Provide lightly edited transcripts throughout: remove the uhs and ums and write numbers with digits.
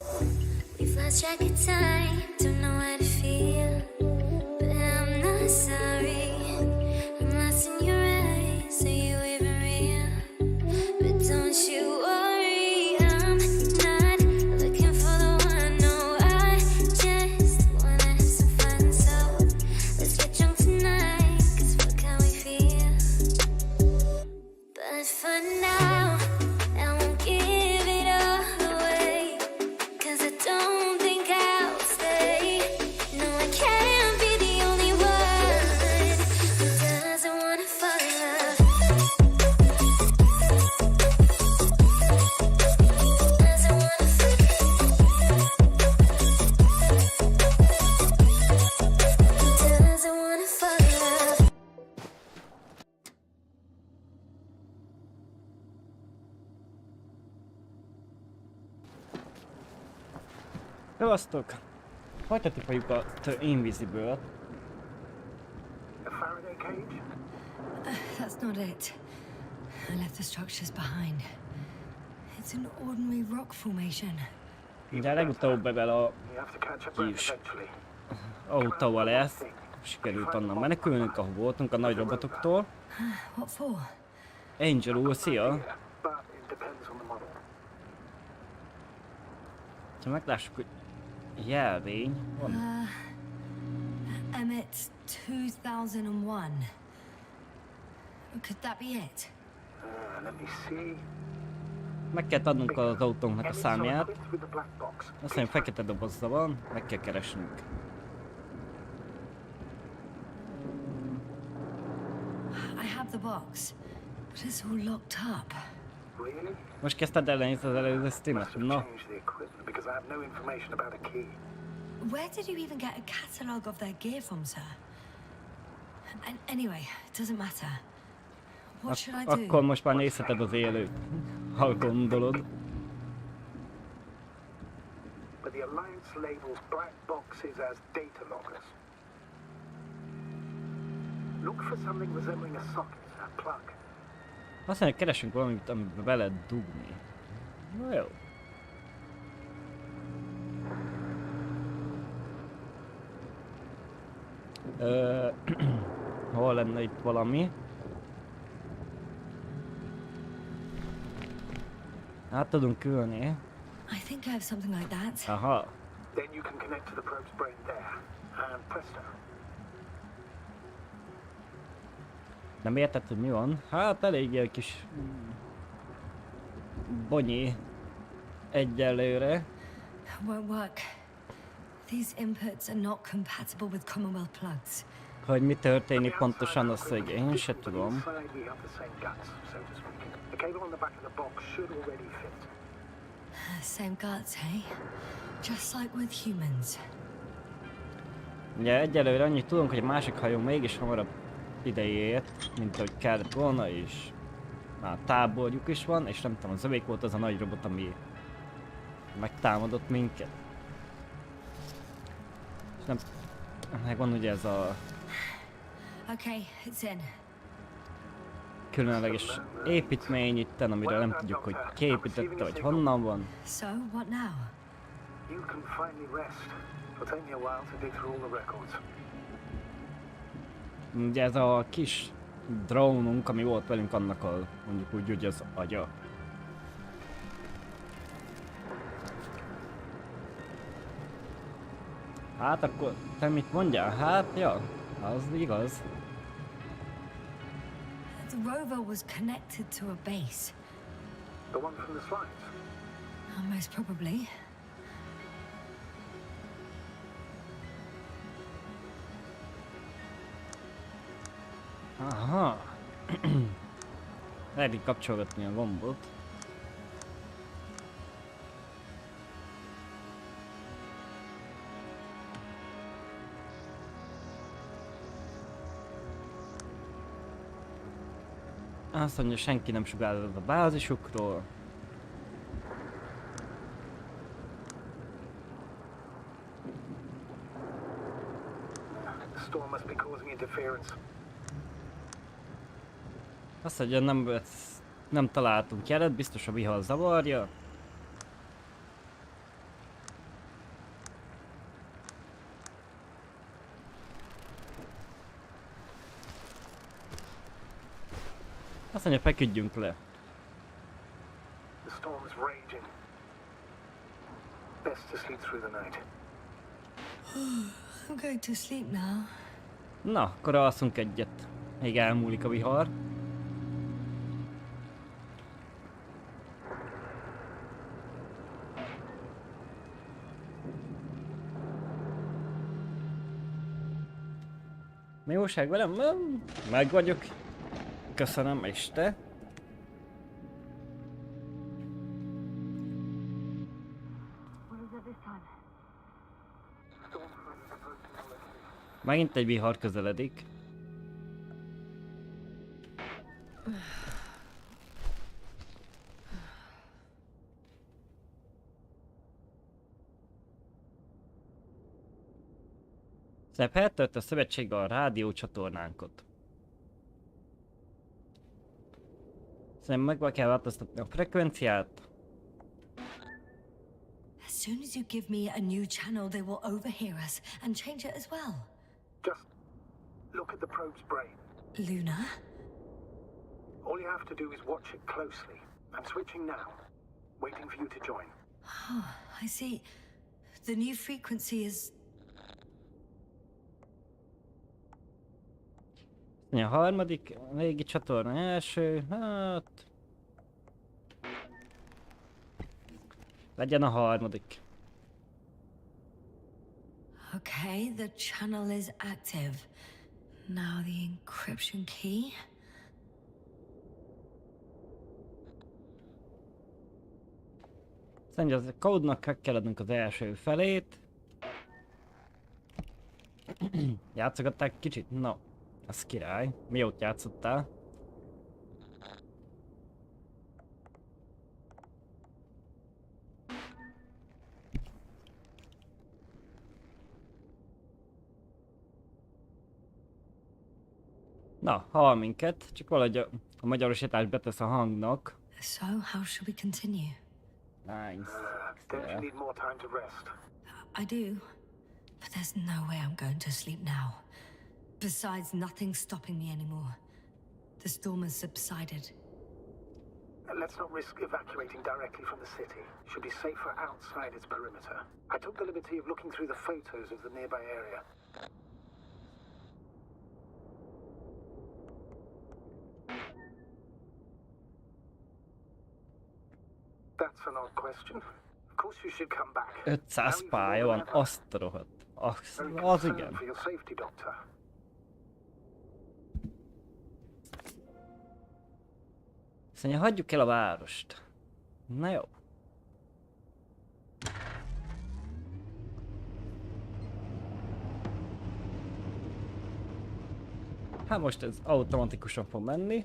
We've lost track of time, don't know how to feel, but I'm not sorry. I'm lost in your eyes, are you even real? But don't you worry, I'm not looking for the one. No, I just wanna have some fun. So let's get drunk tonight, 'cause fuck how we feel. But for now, I won't give it all away, 'cause I don't think I'll stay. No, I can't be the only one who doesn't wanna fall in love. Doesn't wanna fall in love. Doesn't wanna fall in love. Szevasztok! Folytatjuk a Invincible-t. A Faraday cage? That's not it. I left the structures behind. It's an ordinary rock formation. De legutóbb ebben a You have to catch a breath kis eventually. autóval ezt sikerült onnan menekülnünk, ahol voltunk a nagy robotoktól. What for? Angel úr, szia! But it depends on the model. Ha meglássuk, hogy jelvény van. Emmett 2001. Could that be it? Let me see. Meg kell adnunk az autónknak a Emmett számját. equipped with the black box. Azt hiszem fekete dobozza van, meg kell keresnünk. I have the box, but it's all locked up. Really? Most kezdted ellenőrizni az előző streamet? Must have Na, changed the equipment because I have no information about a key. Where did you even get a catalogue of their gear from, sir? Anyway, it doesn't matter. What should I do? akkor most már nézheted az élőt, ha gondolod. But the Alliance labels black boxes as data loggers. Look for something resembling a socket, a plug. Azt mondja, keresünk valamit, amiben be lehet dugni. Na jó. Hol lenne itt valami? Át tudunk ülni. I think I have something like that. Aha. Then you can connect to the probe's brain there. And presto. Nem érted, hogy mi van? Hát elég ilyen kis bonyi egyelőre. Won't work. These inputs are not compatible with Commonwealth plugs. Hogy mi történik pontosan, azt hogy én se tudom. Inside we have the same guts, so to speak. The cable on the back of the box should already fit. Same guts, hey? Just like with humans. Ugye egyelőre annyit tudunk, hogy a másik hajó mégis hamarabb ideért, mint ahogy kellett volna, és már táborjuk is van, és nem tudom, az övék volt az a nagy robot, ami megtámadott minket. És nem... Megvan ugye ez a Okay, it's in. különleges építmény itten, amiről nem tudjuk, hogy ki építette, vagy honnan van. So, what now? You can finally rest. It'll take me a while to dig through all the records. Ugye ez a kis drónunk, ami volt velünk, annak a, mondjuk úgy, hogy az agya. Hát akkor te mit mondjál? Hát ja, az igaz. The rover was connected to a base. The one from the slides. Most probably. Aha. Lehet így kapcsolgatni a gombot. Azt mondja, senki nem sugárzott a bázisukról. The storm must be causing interference. Azt mondja, nem találtunk jelet, biztos a vihar zavarja. Azt mondja, feküdjünk le. The storm's raging. Best to sleep through the night. I'm going to sleep now. Na, akkor alszunk egyet. Még elmúlik a vihar. Mi újság velem? Meg vagyok. Köszönöm, és te? Megint egy vihar közeledik. Szebb feltört a szövetség a rádió csatornánkat. Szerintem meg kell változtatni a frekvenciát. As soon as you give me a new channel, they will overhear us and change it as well. Just look at the probe's brain. Luna? All you have to do is watch it closely. I'm switching now. Waiting for you to join. Oh, I see. The new frequency is... A harmadik régi csatorna első, hát... Legyen a harmadik. Okay, the channel is active. Now the encryption key. Szerintem az a kódnak hackerednünk az első felét. Játszogatták kicsit? No. Az király. Mióta játszottál? Na, hall minket, csak valahogy a magyarosítás betesz a hangnak. So, how should we continue? Nice. Don't you need more time to rest? I do, but there's no way I'm going to sleep now. Besides, nothing's stopping me anymore. The storm has subsided. Let's not risk evacuating directly from the city. Should be safer outside its perimeter. I took the liberty of looking through the photos of the nearby area. That's an odd question. Of course you should come back. 500 pálya van, azt a rohadt. Az igen. For your safety, Doctor. Szóval hagyjuk el a várost. Na jó. Hát most ez automatikusan fog menni.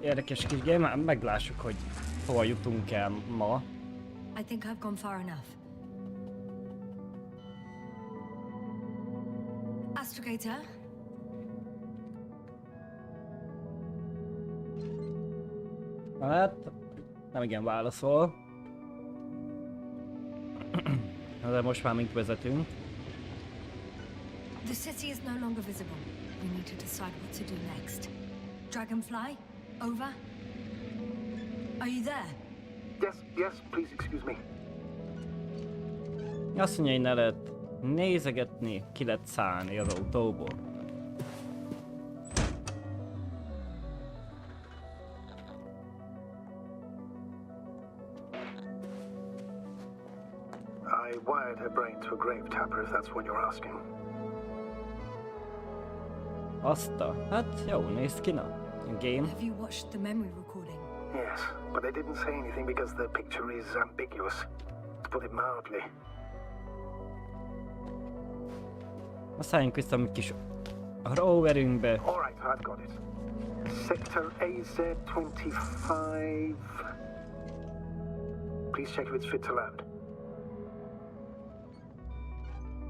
Érdekes kis game, meglássuk, hogy hova jutunk el ma. I think I've gone far enough. Astrogator? Hát, nem igen válaszol. De most már mink vezetünk. The city is no longer visible. We need to decide what to do next. Dragonfly? Over? Are you there? Yes, please excuse me. Azt mondja, hogy ne lehet nézegetni, ki lehet szállni az autóból. I wired her brain to a grave tapper, if that's what you're asking. Hát jó, néz ki, na. Game. Have you watched the memory recording? Yes, but they didn't say anything because the picture is ambiguous, to put it mildly. Azt szálljunk vissza a mi kis roverünkbe. Alright, I've got it. Sector AZ-25. Please check if it's fit to land.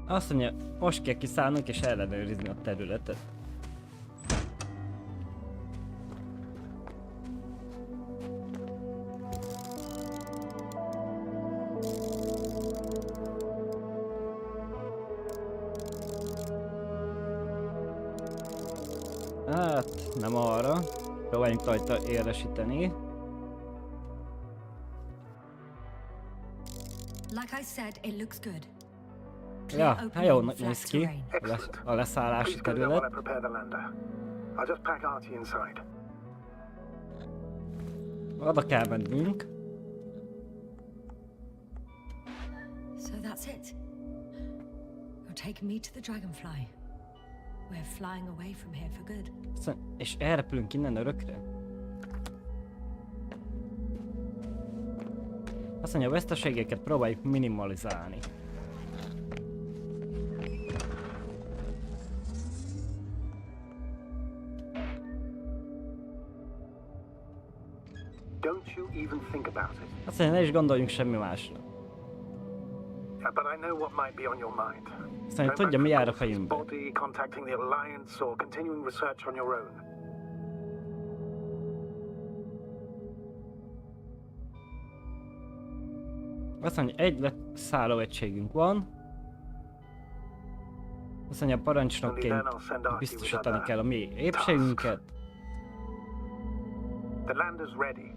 Azt mondja, most kell kiszállnunk és ellenőrizni a területet. Hát, nem arra. Próbáljunk rajta élesíteni. Like I said, it looks good. Ja, Clear, hát jó open, flat néz ki. terrain. Excellent. A leszállási Please go there while I terület. prepare the lander. I'll just pack Artie inside. Oda kell mennünk. So that's it. You're taking me to the Dragonfly. We're flying away from here for good. És elrepülünk innen örökre? Azt mondja, a veszteségeket próbáljuk minimalizálni. Don't you even think about it. Azt mondja, ne is gondoljunk semmi másra. But I know what might be on your mind. Azt mondja, tudja, mi jár a fejünkbe. Body, contacting the Alliance, or continuing research on your own. Azt mondja, egy leszálló egységünk van. Azt mondja, parancsnokként biztosítani kell a mi épségünket. The lander's ready.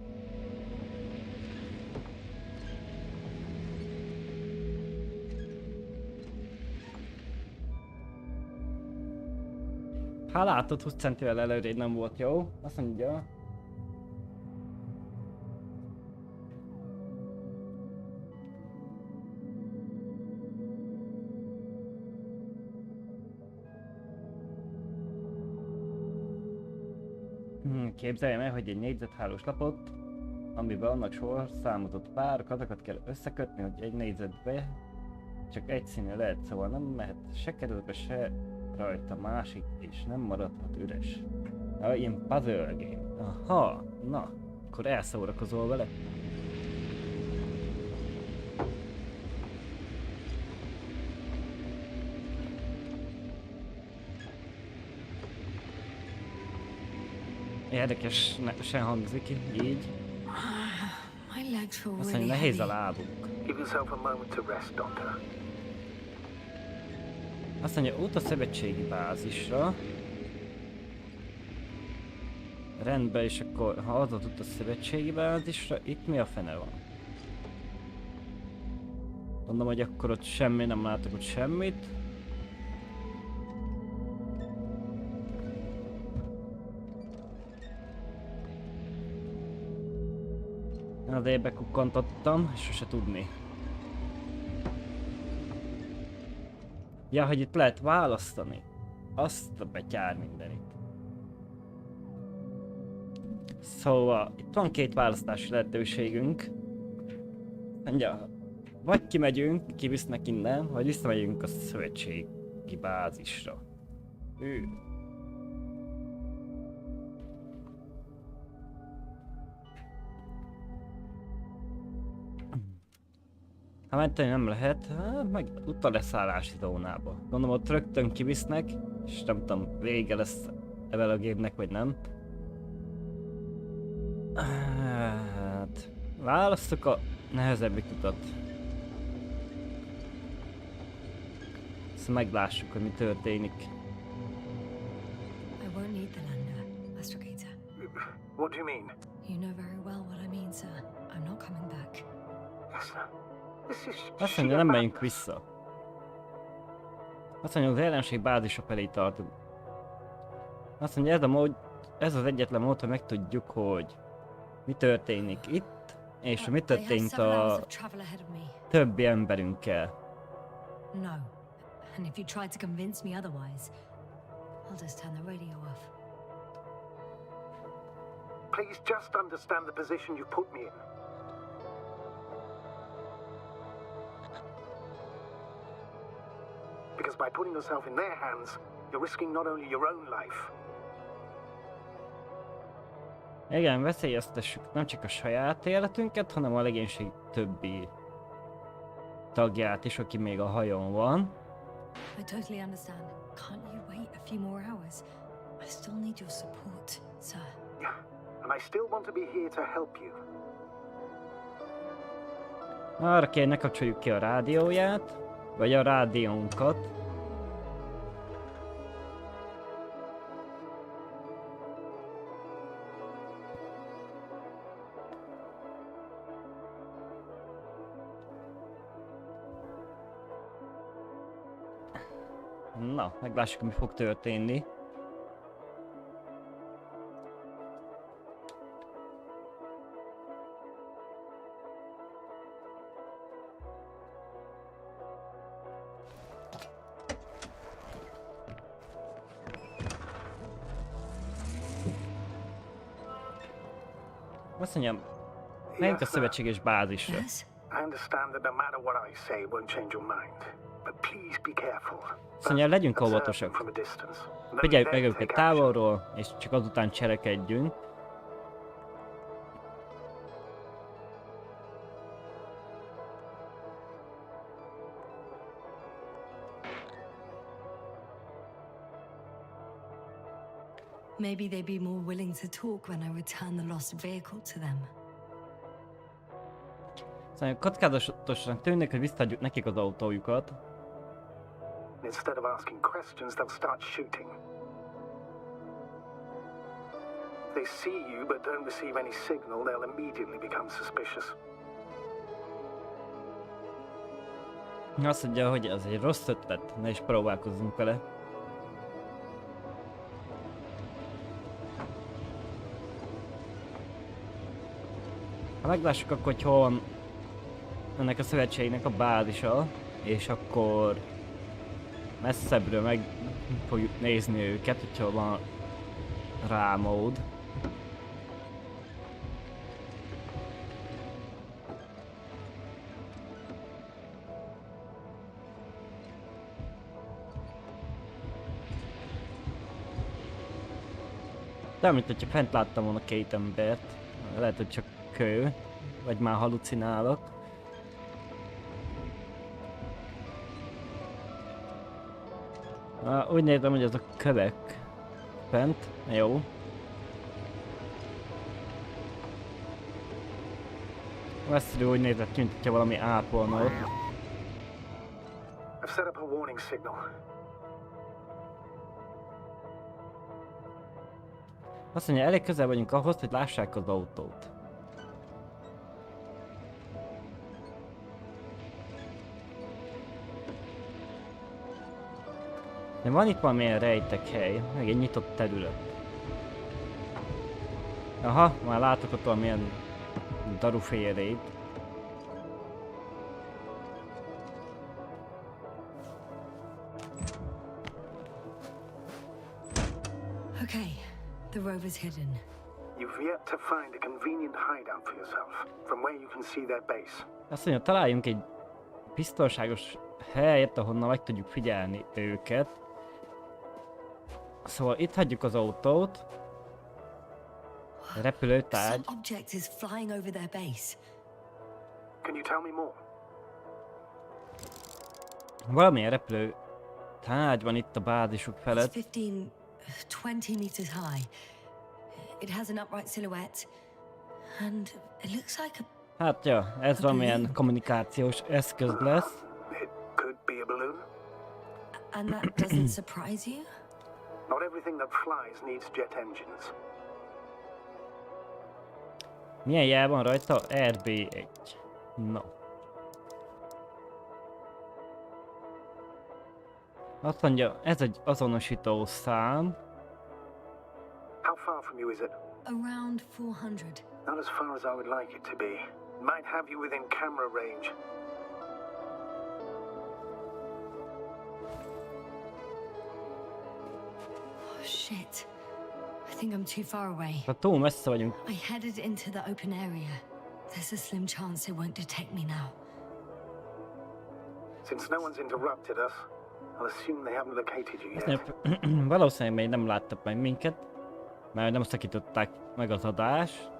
Hát látod, 20 centivel előrébb nem volt jó. Azt mondja. Képzeljem el, hogy egy négyzethálós lapot, amiben annak sorszámozott párok, azokat kell összekötni, hogy egy négyzetbe csak egy színű lehet, szóval nem mehet se kerülbe, se rajta másik, és nem maradhat üres. Ilyen puzzle game. Aha, na, akkor elszórakozol vele. Érdekesen hangzik így. My legs feel Azt really mondja, nehéz a heavy. lábunk. Give yourself a moment to rest, Doctor. Azt mondja, út a szövetségi bázisra. Rendben, és akkor ha az az út a szövetségi bázisra, itt mi a fene van? Mondom, hogy akkor ott semmi, nem látok ott semmit. Azért bekukkantottam, és sose tudni. Ja, hogy itt lehet választani. Azt a betyár mindenit. Szóval, itt van két választási lehetőségünk. Mondja, vagy kimegyünk, kivisznek innen, vagy visszamegyünk a szövetségi bázisra. Ha menteni nem lehet, meg utaleszállási zónába. Gondolom ott rögtön kivisznek, és nem tudom, vége lesz evel a gépnek, vagy nem. Hát, választok a nehezebbik utat. Ezt meglássuk, hogy mi történik. I won't need the lander, Astrogator. What do you mean? You know very well what I mean, sir. I'm not coming back. Yes, this is Azt mondja, nem megyünk vissza. Azt mondja, az ellenség bázisa felé tartunk. Azt mondja, ez a mód, ez az egyetlen mód, hogy megtudjuk, hogy mi történik itt, és mi I have történt 7 hours a of travel ahead of me. többi emberünkkel. No. And if you try to convince me otherwise, I'll just turn the radio off. Please just understand the position you put me in. Because by putting yourself in their hands, you're risking not only your own life. Igen, veszélyeztessük nem csak a saját életünket, hanem a legénység többi tagját is, aki még a hajón van. I totally understand. Can't you wait a few more hours? I still need your support, sir. Yeah, and I still want to be here to help you. Arra kell, ne kapcsoljuk ki a rádióját, vagy a rádiónkat. Na, meglássuk, mi fog történni. Azt mondjam, menjünk a szövetséges bázisra. Yes? I understand that no matter what I say won't change your mind. But please be careful. Azt mondja, legyünk Observe them óvatosak. from a distance. Then Figyeljük meg take őket action. távolról, és csak azután cselekedjünk. Maybe they'd be more willing to talk when I return the lost vehicle to them. Szóval kockázatosnak tűnik, hogy visszaadjuk nekik az autójukat. Instead of asking questions, they'll start shooting. If they see you but don't receive any signal, they'll immediately become suspicious. Azt mondja, hogy ez egy rossz ötlet, ne is próbálkozzunk vele. Ha meglássuk akkor, hogy hol van ennek a szövetségnek a bázisa, és akkor messzebbről meg fogjuk nézni őket, hogyha van rámód. De mint hogyha fent láttam volna két embert, lehet, hogy csak kő, vagy már halucinálok. Úgy nézem, hogy azok kövek fent, jó. Messziről úgy nézett, mint hogyha valami ápolna ott. I've set up a warning signal. Azt mondja, elég közel vagyunk ahhoz, hogy lássák az autót. De van itt valamilyen rejtek hely, meg egy nyitott terület. Aha, már látok ott valamilyen darufélét. Okay, the rover's hidden. You've yet to find a convenient hideout for yourself, from where you can see their base. Azt mondja, találjunk egy biztonságos helyet, ahonnan meg tudjuk figyelni őket. Szóval itt hagyjuk az autót. A repülőtárgy. Some object is flying over their base. Can you tell me more? Valamilyen repülőtárgy van itt a bázisuk It's felett. 20 meters high. It has an upright silhouette, and it looks like a Hát ja, ez valamilyen kommunikációs eszköz lesz. It could be a balloon. and that doesn't surprise you? Not everything that flies needs jet engines. Milyen jel van rajta? RB1. No. Azt mondja, ez egy azonosító szám. How far from you is it? Around 400. Not as far as I would like it to be. Might have you within camera range. Oh shit. I think I'm too far away. Ha túl messze vagyunk. I headed into the open area. There's a slim chance they won't detect me now. Since no one's interrupted us, I'll assume they haven't located you Azt yet. mondja, valószínűleg még nem láttak meg minket, mert nem szakították meg az adást.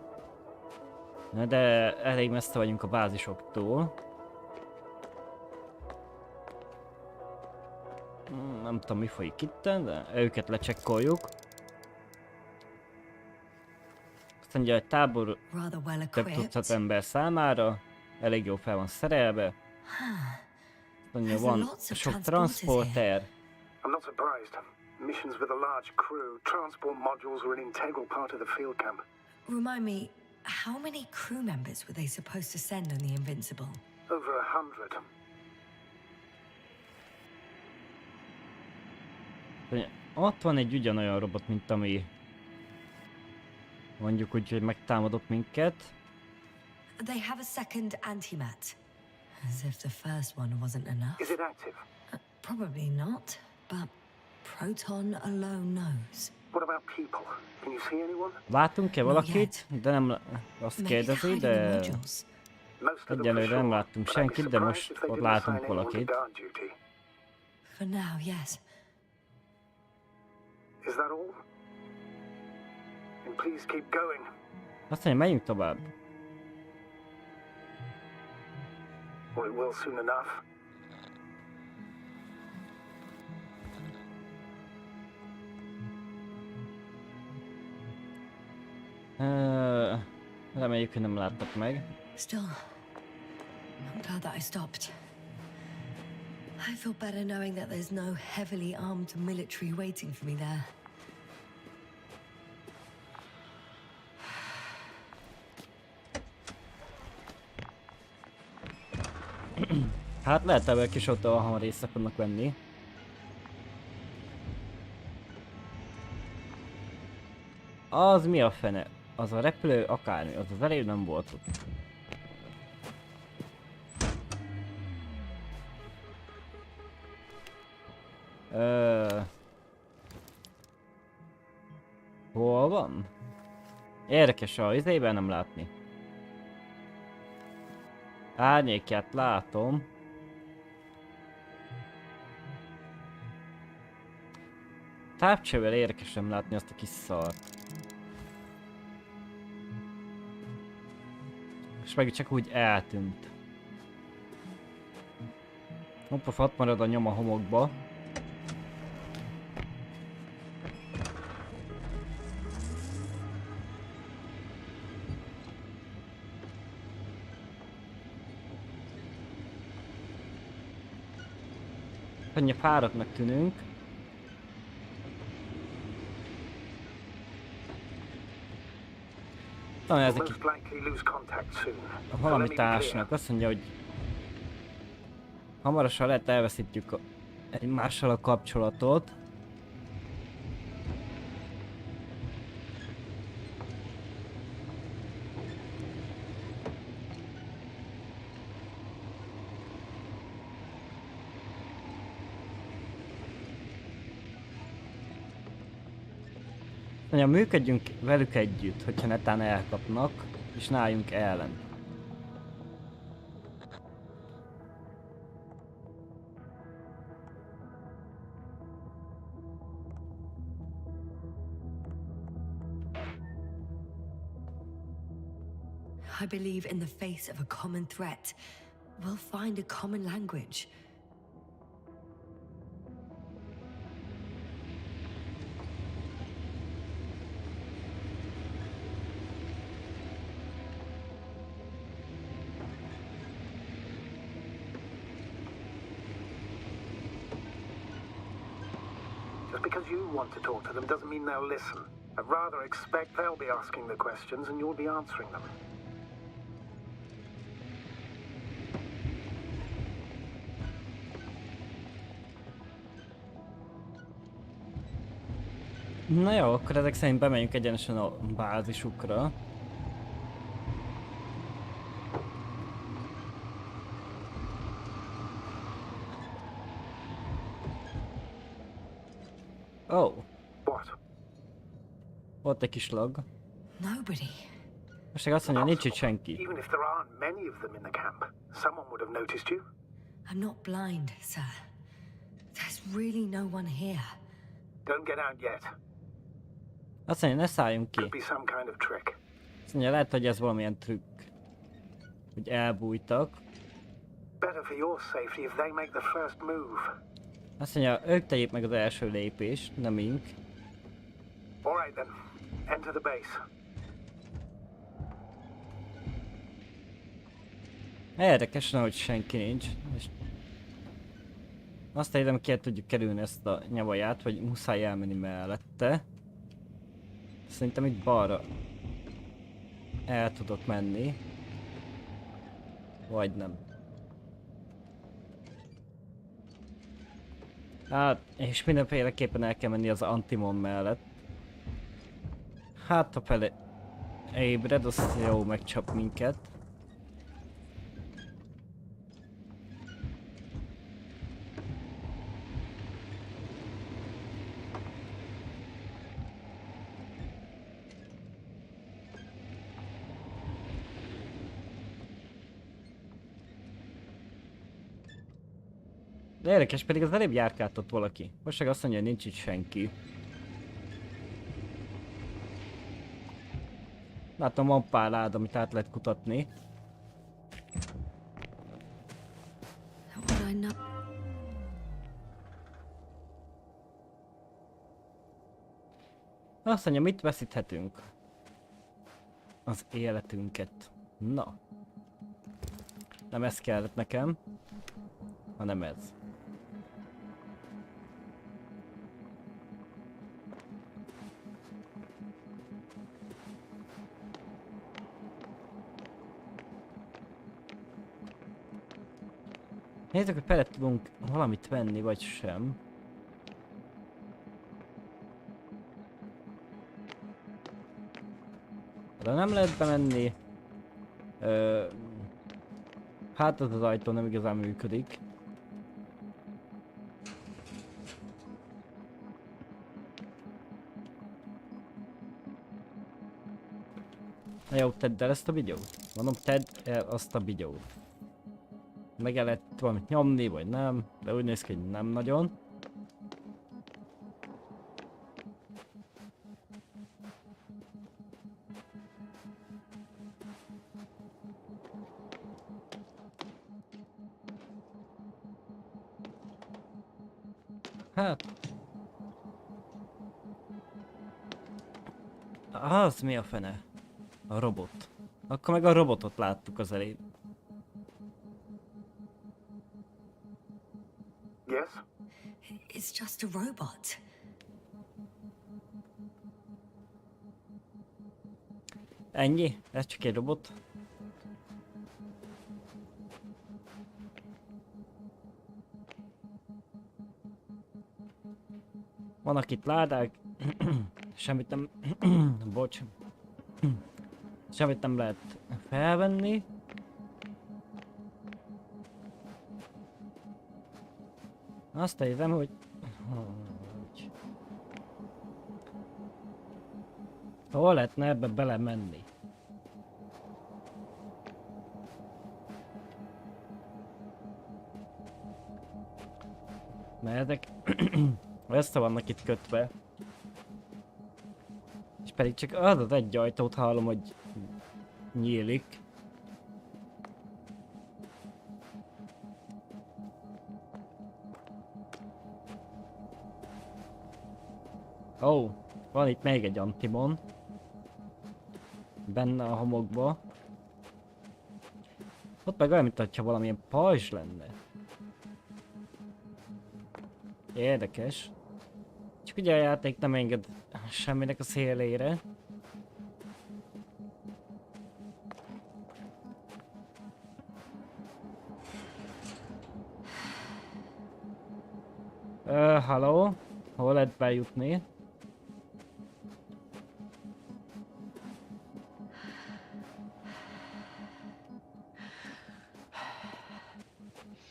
De elég messze vagyunk a bázisoktól. Nem tudom, mi folyik itt, de őket lecsekkoljuk. Azt mondja, hogy tábor Rather well több equipped. tucat ember számára, elég jó fel van szerelve. Azt mondja, There's van lots of sok transporters transporter. I'm not surprised. Missions with a large crew, transport modules were an integral part of the field camp. Remind me, how many crew members were they supposed to send on the Invincible? Over 100. Ott van egy ugyanolyan robot, mint ami mondjuk úgy, hogy megtámadott minket. They have a second antimat. As if the first one wasn't enough. Is it active? Probably not, but Proton alone knows. What about people? Can you see anyone? Látunk-e valakit? De nem azt kérdezi, de Most of them for egyelőre nem sure, láttunk but I'd be senkit, de surprised most if they ott didn't látunk assign anyone to valakit. guard duty. For now, yes. Is that all? Then please keep going. Azt mondja, menjünk tovább. Or it will soon enough. Reméljük, hogy nem láttak meg. Still, I'm glad that I stopped. I feel better knowing that there's no heavily armed military waiting for me there. Hát lehet ebből kis ott hamar észre fognak venni. Az mi a fene? Az a repülő akármi, az az előbb nem volt ott. Hol van? Érdekes, a izében nem látni. Árnyékját látom. Távcsővel érdekes nem látni azt a kis szart. És meg csak úgy eltűnt. Hoppa, ott marad a nyom a homokba. Annyi fáradtnak tűnünk. Talán ezek Most likely lose contact soon. valami Let me be clear. társnak azt mondja, hogy hamarosan lehet elveszítjük egymással a kapcsolatot. Mondja, működjünk velük együtt, hogyha netán elkapnak, és ne álljunk ellen. I believe in the face of a common threat, we'll find a common language. Just because you want to talk to them doesn't mean they'll listen. I'd rather expect they'll be asking the questions and you'll be answering them. Na jó, akkor ezek szerint bemegyünk egyenesen a bázisukra. Oh, What? ott egy kis lag. Nobody. Most azt mondja, nincs itt senki. Even if there aren't many of them in the camp, someone would have noticed you. I'm not blind, sir. There's really no one here. Don't get out yet. Azt mondja, ne szálljunk ki. Could be some kind of trick. Azt mondja, lehet, hogy ez valamilyen trükk. Hogy elbújtak. Better for your safety if they make the first move. Azt mondja, ők tegyék meg az első lépést, nem mink. All right then. Enter the base. Érdekesen, hogy senki nincs. És azt hiszem, ki tudjuk kerülni ezt a nyavaját, hogy muszáj elmenni mellette. Szerintem itt balra el tudok menni. Vagy nem. Hát, és mindenféleképpen el kell menni az Antimon mellett. Hát, ha fele ébred, az jó megcsap minket. De érdekes, pedig az előbb járkáltott valaki. Most meg azt mondja, hogy nincs itt senki. Látom, van pár láda, amit át lehet kutatni. Azt mondja, mit veszíthetünk? Az életünket. Na. Nem ez kellett nekem, hanem ez. Nézzük, hogy fel tudunk valamit venni, vagy sem. De nem lehet bemenni. Hát az ajtó nem igazán működik. Na jó, tedd el ezt a videót. Mondom, tedd el azt a videót. Meg el lehet valamit nyomni, vagy nem, de úgy néz ki, hogy nem nagyon. Hát... Az mi a fene? A robot. Akkor meg a robotot láttuk az elején. Yes? It's just a robot. Ennyi? Ez csak egy robot? Vannak itt ládák. Semmit nem... Bocs. Semmit nem lehet felvenni. Azt érzem, hogy... Hol lehetne ebbe belemenni? Mert ezek... össze vannak itt kötve. És pedig csak az az egy ajtót hallom, hogy nyílik. Ó, van itt még egy Antimon. Benne a homokba. Ott meg olyan, mintha valamilyen pajzs lenne. Érdekes. Csak ugye a játék nem enged semminek a szélére. Halló? Hol lehet bejutni?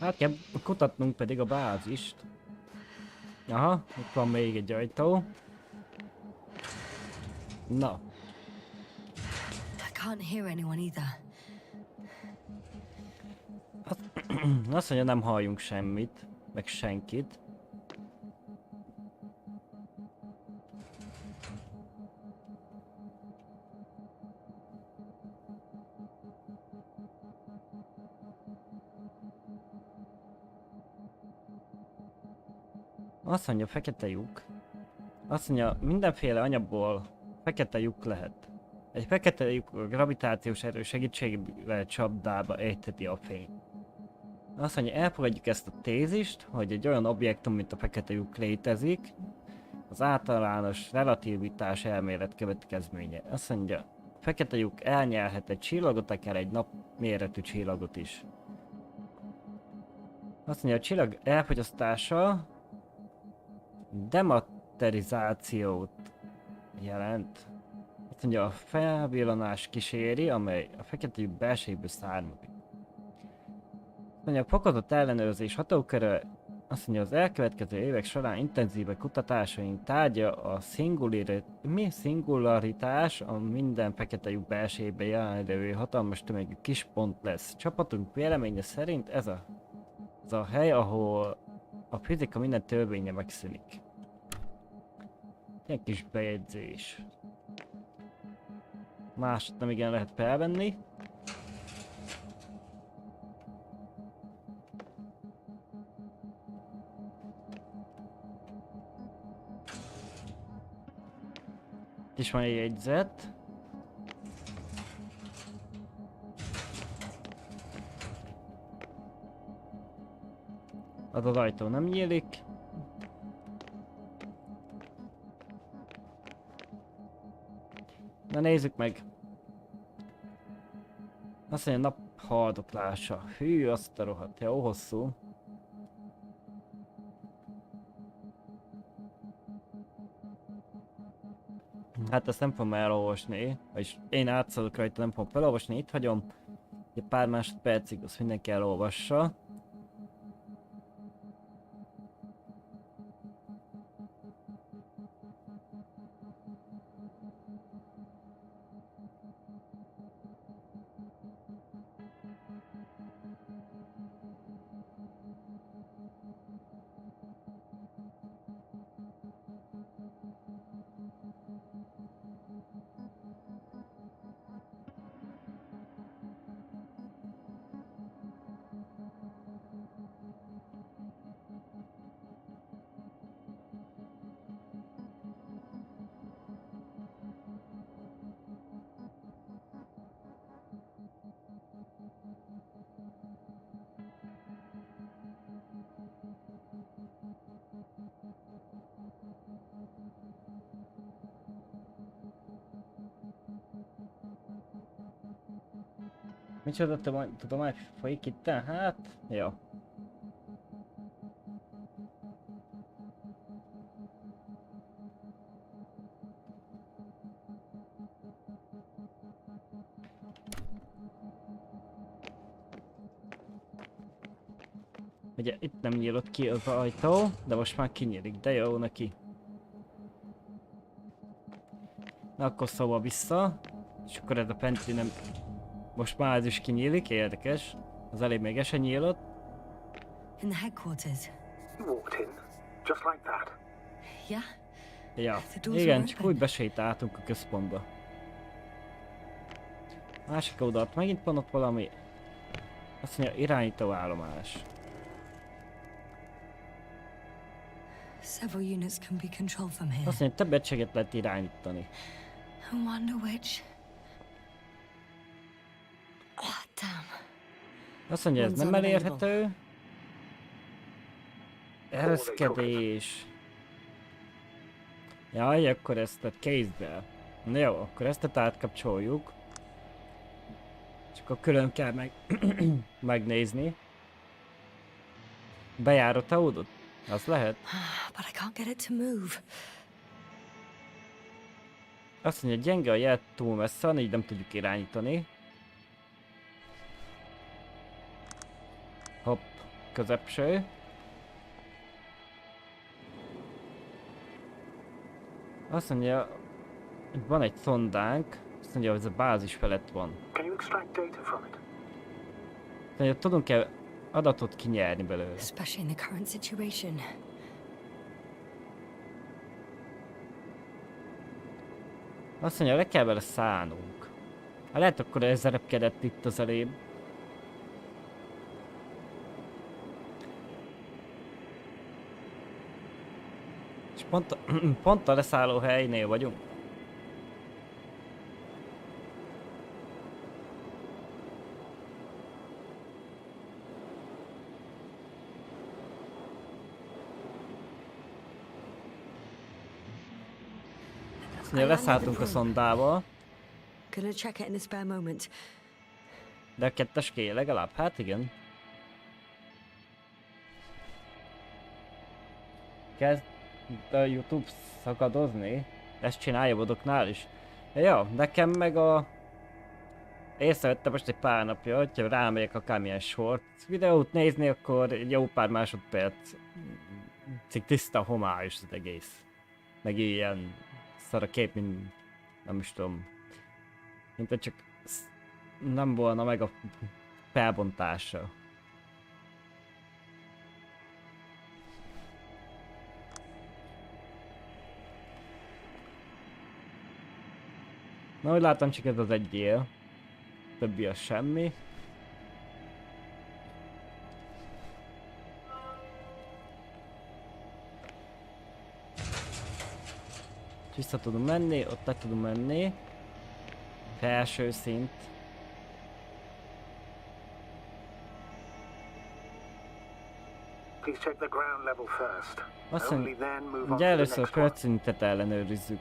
Hát kell kutatnunk pedig a bázist. Aha, itt van még egy ajtó. Na. I can't hear anyone either. Azt mondja, nem halljunk semmit, meg senkit. Azt mondja, fekete lyuk. Azt mondja, mindenféle anyagból fekete lyuk lehet. Egy fekete lyuk a gravitációs erő segítségével csapdába ejtheti a fényt. Azt mondja, elfogadjuk ezt a tézist, hogy egy olyan objektum, mint a fekete lyuk létezik, az általános relativitás elmélet következménye. Azt mondja, a fekete lyuk elnyelhet egy csillagot, akár egy napméretű csillagot is. Azt mondja, a csillag elfogyasztása dematerizációt jelent. Azt mondja, a felvillanás kíséri, amely a fekete lyuk belsejéből származik. Azt mondja, a fokozott ellenőrzés hatóköre, azt mondja, az elkövetkező évek során intenzíve kutatásaink tárgya a szingularitás, a minden fekete lyuk belsejében jelenlévő hatalmas tömegű kis pont lesz. Csapatunk véleménye szerint ez a hely, ahol a fizika minden törvénye megszűnik. Ilyen kis bejegyzés. Másot nem igen lehet felvenni. Itt is van egy jegyzet. Az ajtó nem nyílik. Na nézzük meg. Azt mondja, nap haldoklása. Hű, azt a rohadt, jó hosszú. Hát ezt nem fogom elolvasni, vagyis én átszadok rajta, nem fogom felolvasni, itt hagyom. Egy pár másodpercig, azt mindenki elolvassa. Micsoda tudomány folyik itt? Hát, jó. Ugye itt nem nyílott ki az ajtó, de most már kinyílik, de jó neki. Na akkor szóval vissza, és akkor ez a fenti nem... Most már ez is kinyílik, érdekes. Az elég még se nyílott. In the headquarters. You walked in, just like that. Yeah? Ja, The doors igen, were csak open. úgy besétáltunk a központba. Másik oldalt megint van ott valami. Azt mondja, irányítóállomás. Several units can be controlled from here. Azt mondja, több egységet lehet irányítani. I wonder which. Oh, damn. Azt mondja, ez nem elérhető. Ereszkedés. Jaj, akkor ezt a kézbe. Na jó, akkor ezt a átkapcsoljuk. Csak akkor külön kell megnézni. Bejárott autót? Az lehet. But I can't get it to move. Azt mondja, gyenge a jel, túl messze van, így nem tudjuk irányítani. Hopp, közepső. Azt mondja, hogy van egy szondánk. Azt mondja, hogy ez a bázis felett van. Can you extract data from it? Azt mondja, tudunk-e adatot kinyerni belőle? Especially in the current situation. Azt mondja, le kell vele szállnunk. Hát lehet akkor ez repkedett itt az elébb. És pont a leszálló helynél vagyunk. Azt mondja, leszálltunk a szondával. Gonna check it in a spare moment. De a kettes kéj legalább, hát igen. a YouTube szakadozni. Ezt csinálja vodoknál is. Ja, nekem meg észrevettem most egy pár napja, hogyha rámegyek akármilyen short videót nézni, akkor egy jó pár másodperc tiszta homályos az egész. Meg ilyen szar a kép, mint nem is tudom. Mint hogy csak nem volna meg a felbontása. Na, úgy látom, csak ez az egy él. Többi az semmi. Vissza tudunk menni, ott le tudunk menni. Felső szint. Please check the ground level first. Azt Only then move on mondja, to the először a next one. földszintet ellenőrizzük.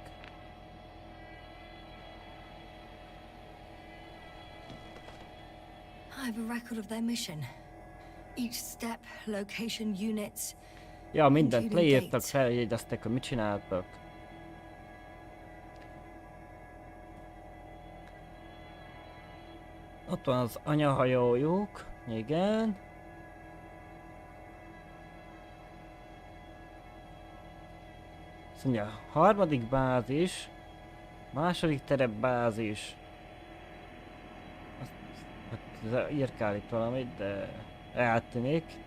I have a record of their mission. Each step, location, units. Ja, mindent including leírtak, dates. feljegyeztek, hogy mit csináltak. Ott van az anyahajójuk, igen. Azt mondja, harmadik bázis, második terepbázis. Hát írkál itt valamit, de eltűnik.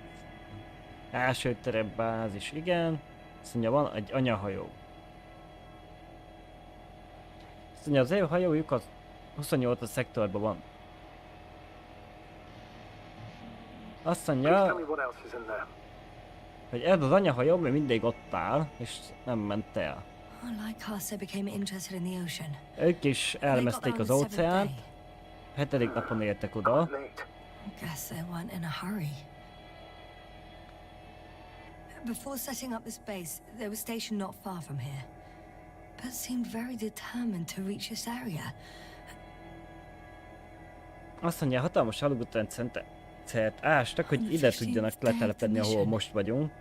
Első terepbázis, igen. Azt mondja, van egy anyahajó. Azt mondja, az ő hajójuk az 28. szektorban van. Azt Please tell mondja, me what else is in there. hogy ez az anyahajó még mindig ott áll, és nem ment el. Like us, they became interested in the ocean. Ők is elmezték az óceánt, 7. napon értek oda. Late. Guess they weren't in a hurry. Before setting up this base, they were stationed not far from here, but seemed very determined to reach this area. Azt mondja, hatalmas alagútrendszert ástak, hogy ide tudjanak letelepedni, ahol most vagyunk.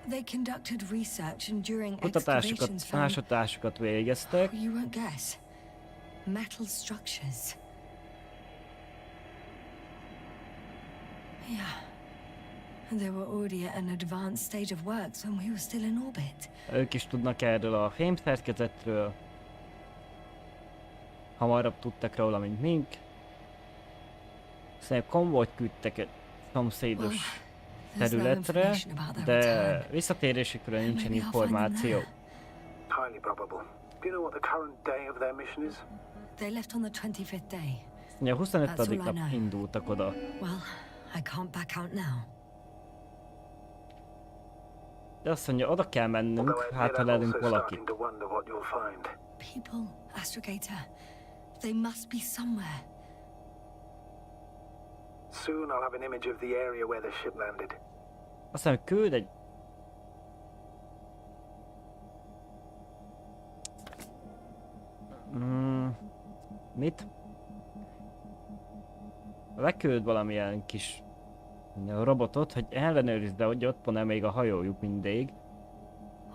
They conducted research and during Kutatásokat, excavations found, másodásokat végeztek. you won't guess, metal structures. Yeah. And they were already at an advanced stage of works when we were still in orbit. Ők is tudnak erről a fémszerkezetről. Hamarabb tudtak róla, mint mink. Szerintem konvojt küldtek egy szomszédos There's no területre, information about their de return. visszatérésükről nincsen Maybe I'll find them információ. Highly probable. Do you know what the current day of their mission is? They left on the 25th day. Azt mondja, 25. That's all I nap know. indultak oda. Well, I can't back out now. De azt mondja, oda kell mennünk, Although I hát admit ha I'm lelünk also valakit. starting to wonder what you'll find. People, Astrogator, they must be somewhere. Soon I'll have an image of the area where the ship landed. Azt mondja, küld egy... Mit? Leküld valamilyen kis robotot, hogy ellenőrizd, hogy ott van-e még a hajójuk mindig.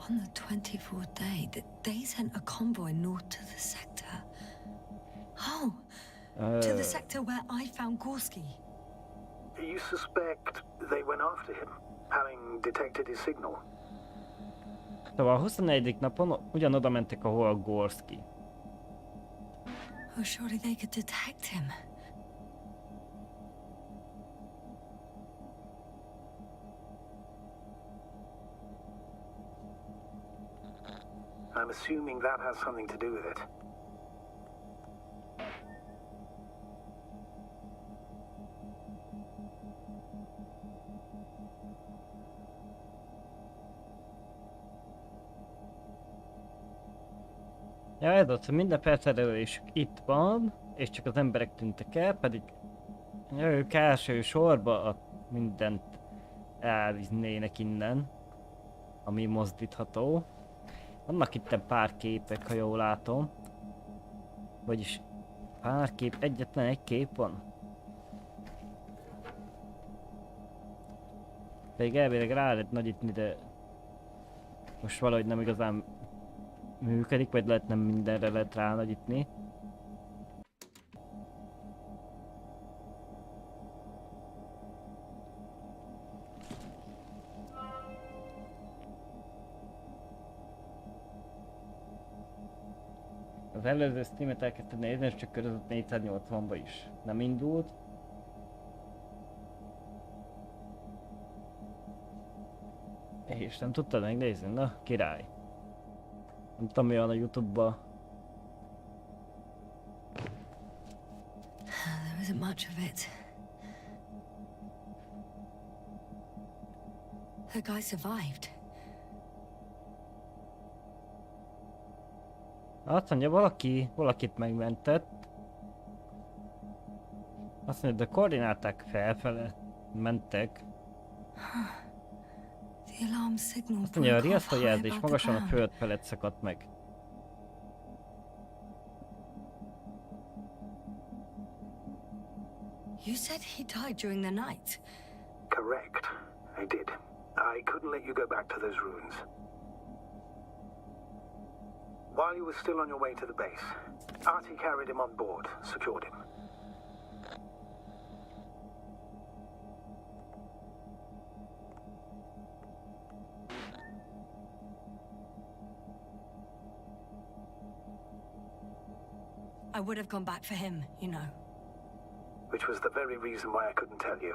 On the 24th day, they sent a convoy north to the sector. Oh, to the sector where I found Gorski. You suspect they went after him, having detected his signal? Szóval a 24. napon ugyanoda mentek, ahol a Gorski. Oh, surely they could detect him. I'm assuming that has something to do with it. Ja, ez az, hogy minden felszerelésük itt van, és csak az emberek tűntek el, pedig ők első sorba mindent elviznének innen, ami mozdítható. Vannak itt pár képek, ha jól látom. Vagyis pár kép, egyetlen egy kép van. Pedig elvileg rá lehet nagyítni, de most valahogy nem igazán működik, vagy lehet nem mindenre lehet rá nagyítni. Az előző streamet elkezdtem nézni, és csak körözött 480-ba is. Nem indult. És nem tudtad megnézni? Na, király. Nem tudom, mi van a YouTube-ba. There isn't much of it. The guy survived. Azt mondja, valakit megmentett. Azt mondja, de koordináták felfele mentek. The alarm signal Azt mondja, a broke off high riasztójelzés above the magasan a ground. föld felett szakadt meg. You said he died during the night. Correct. I did. I couldn't let you go back to those ruins. While you were still on your way to the base, Artie carried him on board, secured him. I would have gone back for him, you know. Which was the very reason why I couldn't tell you.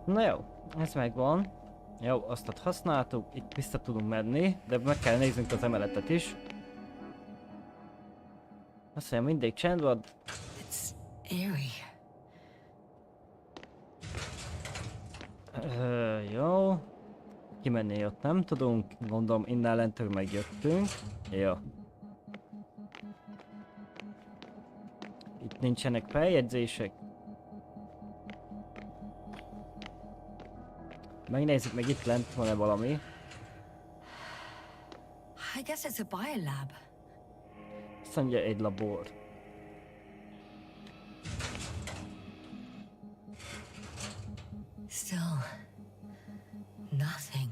Na jó, ez megvan. Jó, azt használtuk, itt vissza tudunk menni, de meg kell néznünk az emeletet is. Azt mondja, mindig csend van. It's eerie. Jó. Kimenni ott nem tudunk, gondolom innen lentől megjöttünk. Jó. Itt nincsenek feljegyzések. Megnézzük, meg itt lent van-e valami. I guess it's a biolab. Azt mondja, egy labor. Still, nothing.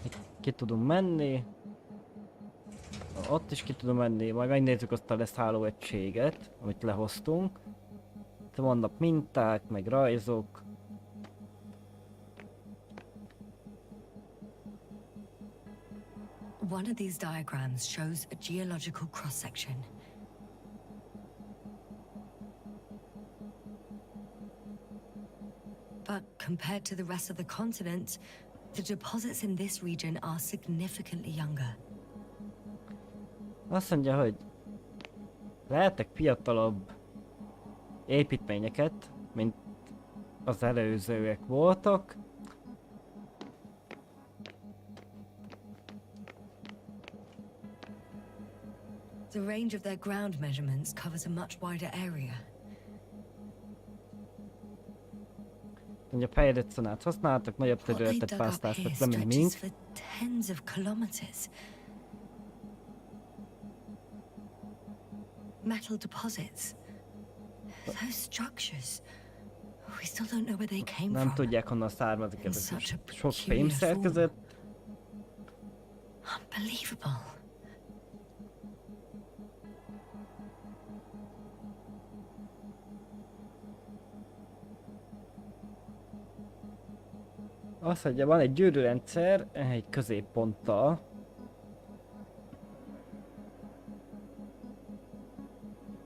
Itt ki tudunk menni. Ott is ki tudunk menni, majd megnézzük azt a leszálló egységet, amit lehoztunk. Itt vannak minták, meg rajzok. One of these diagrams shows a geological cross-section. But compared to the rest of the continent, the deposits in this region are significantly younger. Azt mondja, hogy lehetnek fiatalabb építményeket, mint az előzőek voltak. The range of their ground measurements covers a much wider area. Mondja, fejlett szonát használtak, nagyobb What they területet dug up here pásztáztak le, mint mink. stretches for tens of kilometers. Metal deposits. Those structures. We still don't know where they came Nem from. tudják, honnan származik In ez a such a sok peculiar fémszerkezet. Unbelievable. Azt mondja, van egy gyűrűrendszer, egy középponttal.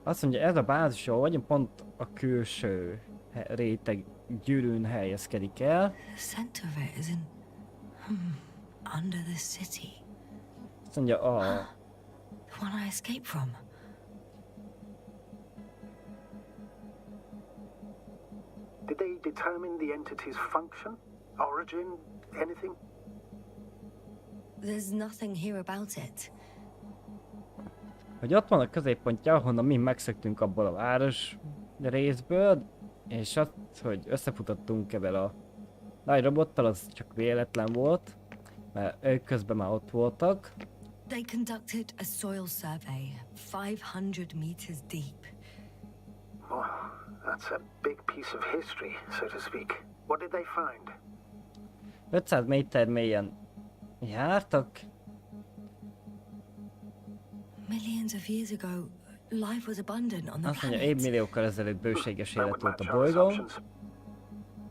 Azt mondja, ez a bázis, ahol vagyunk, pont a külső réteg gyűrűn helyezkedik el. The center of it is in under the city. Azt mondja, The one I escaped from. Did they determine the entity's function, origin, anything? There's nothing here about it. hogy ott van a középpontja, ahonnan mi megszöktünk abból a város részből, és az, hogy összefutottunk ebben a nagy robottal, az csak véletlen volt, mert ők közben már ott voltak. They conducted a soil survey, 500 meters deep. Oh, that's a big piece of history, so to speak. What did they find? 500 méter mélyen jártak. Millions of years ago, life was abundant on the Azt mondja, planet. évmilliókkal ezelőtt bőséges That élet would volt a match our bolygón. assumptions.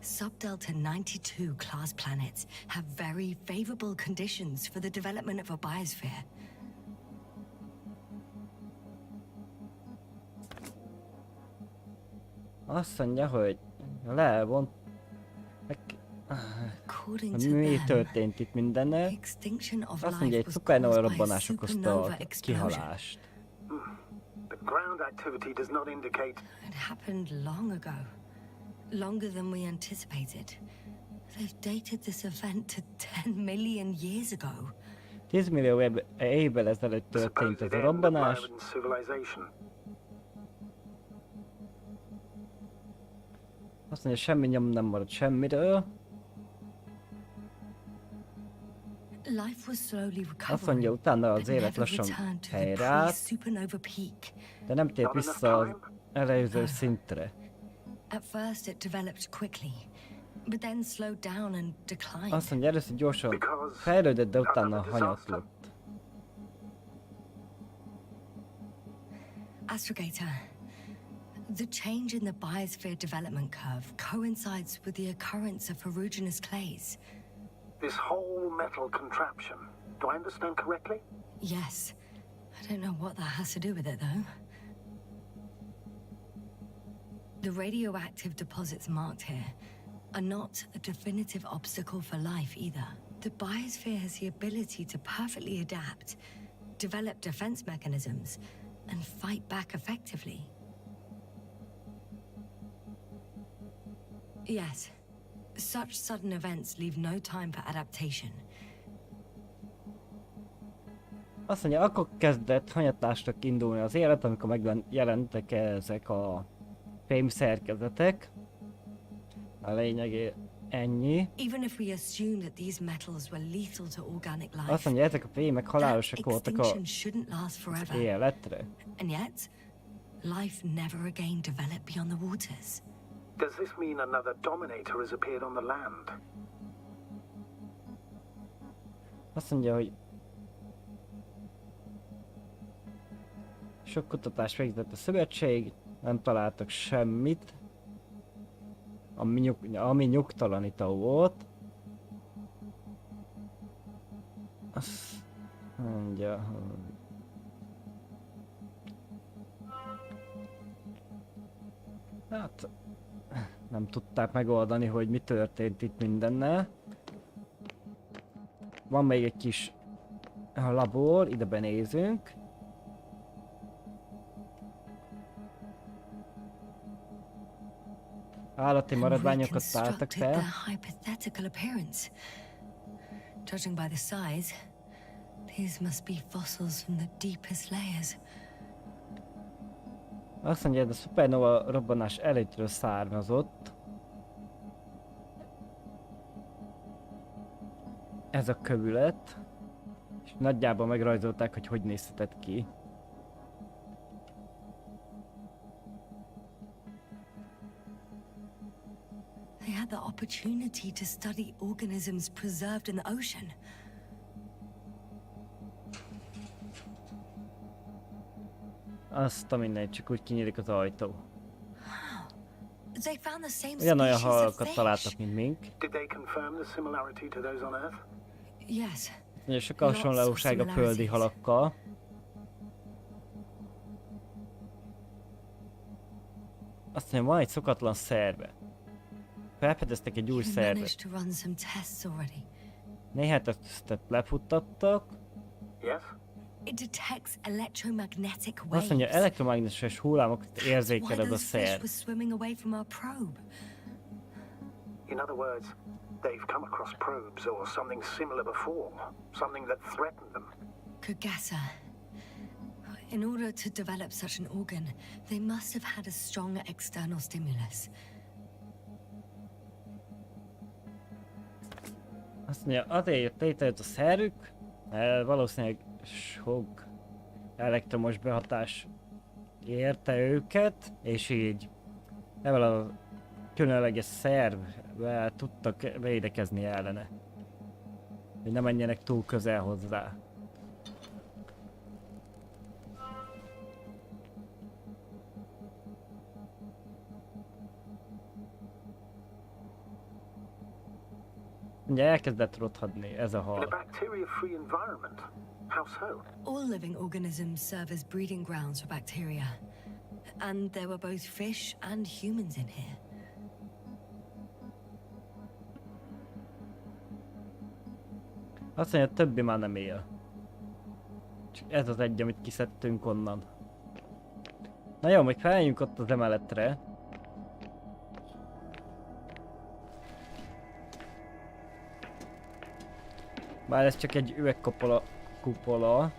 Subdelta 92 class planets have very favorable conditions for the development of a biosphere. Azt mondja, hogy levont... According to Mi them, történt itt mindennel? the extinction of Azt mondja, life egy was szupernova caused by a robbanás okozta supernova a explosion. kihalást. The ground activity does not indicate. It happened long ago, longer than we anticipated. They've dated this event to 10 million years ago. 10 millió évvel ezelőtt történt ez a robbanás. Supposed end of civilization. Azt mondja, semmi nyom nem maradt semmiről. Life was slowly Azt mondja, recovering, utána az but élet never lassan returned to the helyreállt, pre-supernova peak. de nem tért vissza az előző szintre. At first it developed quickly, but then slowed down and declined. Azt mondja, először gyorsan fejlődött, de utána hanyatlott. Astrogator, the change in the biosphere development curve coincides with the occurrence of ferruginous clays. This whole metal contraption. Do I understand correctly? Yes. I don't know what that has to do with it, though. The radioactive deposits marked here are not a definitive obstacle for life either. The biosphere has the ability to perfectly adapt, develop defense mechanisms, and fight back effectively. Yes, such sudden events leave no time for adaptation. Azt mondja, akkor kezdett hanyatlásnak indulni az élet, amikor megjelentek ezek a fémszerkezetek. A lényeg ennyi. Even if we assume that these metals were lethal to organic life, Azt mondja, ezek a fémek that halálosak voltak extinction shouldn't last az forever. életre. And yet, life never again developed beyond the waters. Does this mean another dominator has appeared on the land? Azt mondja, hogy sok kutatást végzett a szövetség, nem találtak semmit, ami nyugtalanító volt. Azt mondja, hogy hát nem tudták megoldani, hogy mi történt itt mindennel. Van még egy kis labor, ide benézünk. Állati maradványokat tártak fel. Their hypothetical appearance. Judging by the size, these must be fossils from the deepest layers. Azt mondja, hogy a szupernova robbanás előttről származott. Ez a kövület. És nagyjából megrajzolták, hogy hogy nézhetett ki. They had the opportunity to study organisms preserved in the ocean. Azt a mindegy, csak úgy kinyílik az ajtó. They found the same Ugyanolyan species of halakat fish. találtak, mint mink. Did they confirm the similarity to those on Earth? Yes. És sok hasonlóság a földi halakkal. Azt mondja, van egy szokatlan szerve. Felfedeztek egy új You've szervet. managed to run some tests already. Néhány tesztet lefuttattak. Yes? It detects electromagnetic waves. Azt mondja, elektromágneses hullámokat That's why érzékel ez a those fish szerv. were swimming away from our probe. In other words, they've come across probes or something similar before. Something that threatened them. Kugasa. In order to develop such an organ, they must have had a strong external stimulus. Azt mondja, azért létrejött a szerük, mert valószínűleg sok elektromos behatás érte őket, és így ezzel a különleges szervvel tudtak védekezni ellene. Hogy ne menjenek túl közel hozzá. Ugye elkezdett rothadni ez a In a hal. bacteria-free environment? How so? All living organisms serve as breeding grounds for bacteria. And there were both fish and humans in here. Azt mondja, többi már nem él. Csak ez az egy, amit kiszedtünk onnan. Na jó, még feljünk ott az emeletre. Bár ez csak egy üvegkupola.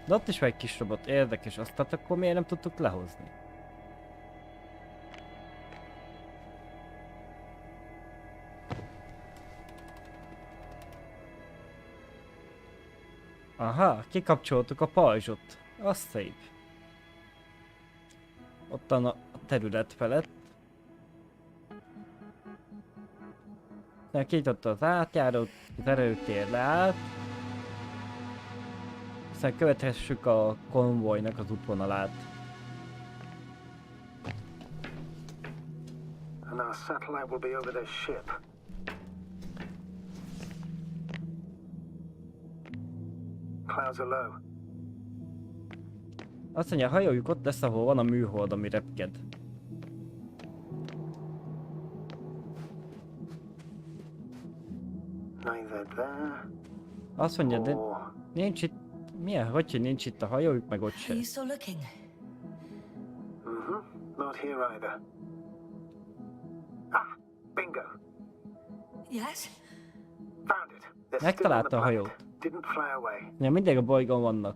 De ott is van egy kis robot, érdekes azt, tehát akkor miért nem tudtuk lehozni? Aha, kikapcsoltuk a pajzsot. Az szép. Ottan a terület felett. Kinyitotta az átjárót, az erőtér leállt. Aztán követhessük a konvojnak az útvonalát. And our satellite will be over their ship. Clouds are low. Azt mondja, hajójuk ott lesz, ahol van a műhold, ami repked. Neither there Azt mondja, de or... nincs itt... Milyen? Hogy nincs itt a hajójuk, meg ott Are se. you still looking? Not here either. Ah, bingo. Yes? Found it. They're still on the Megtalálta a planet. hajót. Didn't fly away. Ja, mindig a bolygón vannak.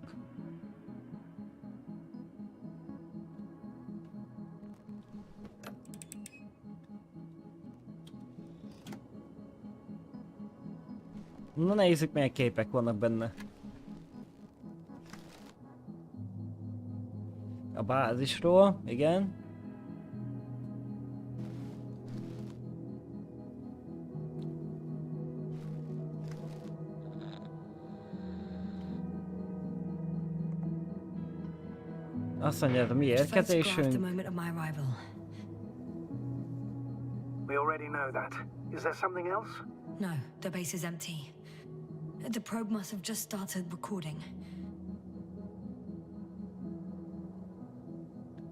Na nézzük, milyen képek vannak benne. A bázisról, igen. Azt mondja, ez a mi Photographed the érkezésünk. moment of my arrival. We already know that. Is there something else? No, the base is empty. The probe must have just started recording.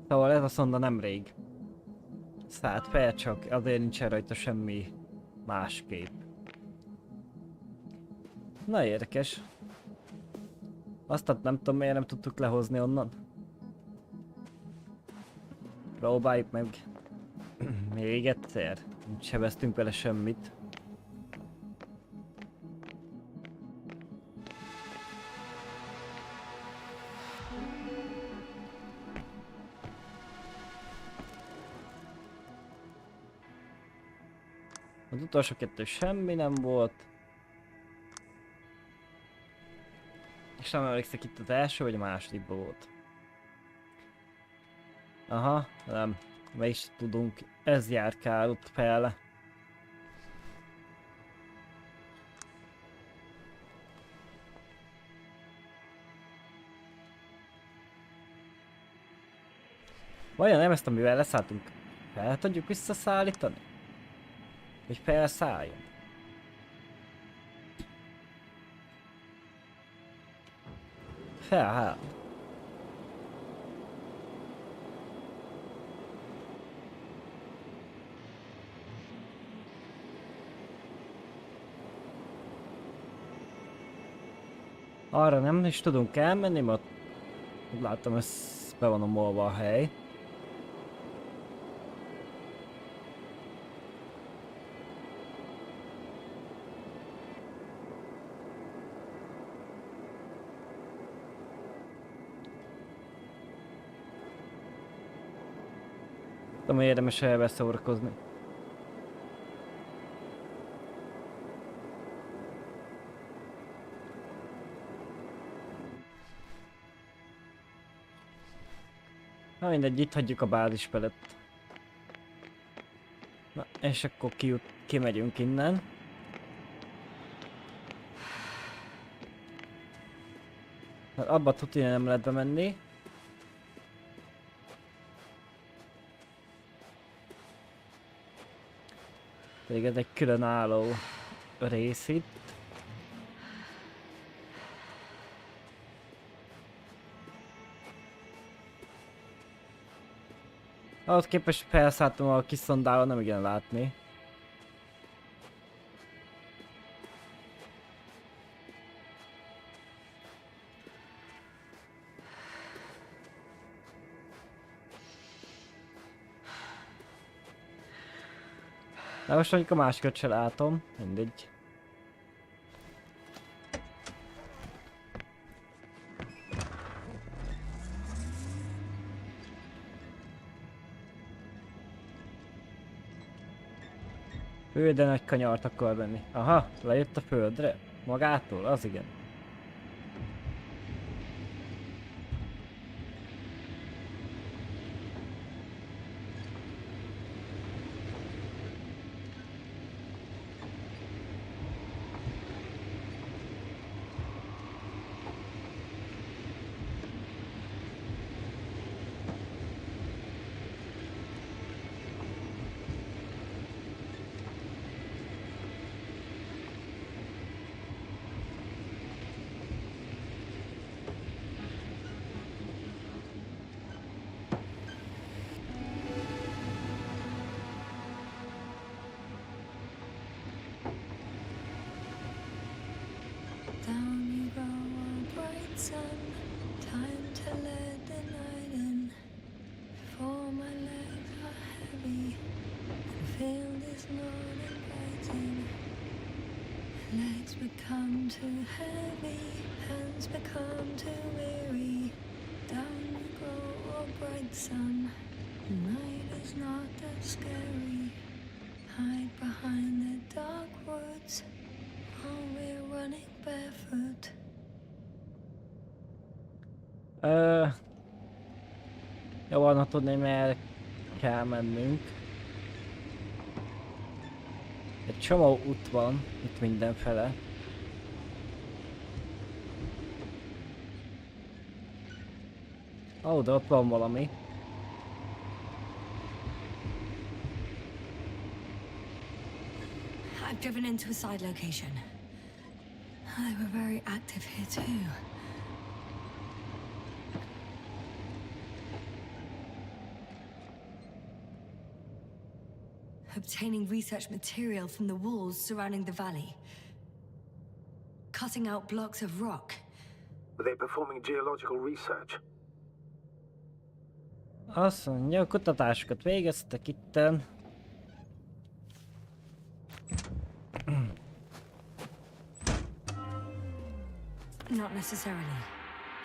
Szóval ez a szonda nemrég szállt fel, csak azért nincsen rajta semmi más kép. Na érdekes. Azt nem tudom, miért nem tudtuk lehozni onnan. Próbáljuk meg még egyszer. Sebeztünk vele semmit. Az utolsó kettő semmi nem volt. És nem emlékszek, itt az első vagy a másodikban volt. Aha, nem. Meg is tudunk. Ez járkál ott fel. Vajon nem ezt, amivel leszálltunk, fel tudjuk visszaszállítani? Hogy felszálljon? Felháll. Arra nem is tudunk elmenni, mert láttam, ez be van omolva a hely. Tudom, hogy érdemes ebben szórakozni. Na mindegy, itt hagyjuk a bázis felett. Na, és akkor kimegyünk innen. Hát abba tuti nem lehet bemenni. Pedig ez egy különálló rész itt. Ahhoz képest felszálltam a kis szondával, nem igen látni. De most mondjuk a másikat se látom, mindegy. Ő de nagy kanyart akar venni. Aha, lejött a földre. Magától, az igen. Down you go, oh bright sun. Time to let the night in. For my legs are heavy. The field is not inviting. Legs become too heavy. Hands become too weary. Down you go, oh bright sun. The night is not that scary. Hide behind the dark woods. Oh, we're running barefoot. Jó van, ha tudném, mert kell mennünk. Egy csomó út van itt mindenfele. Ó, de ott van valami. I've driven into a side location. They were very active here too. Obtaining research material from the walls surrounding the valley. Cutting out blocks of rock. Were they performing geological research? Azt mondja, kutatásokat végeztek itten. Not necessarily.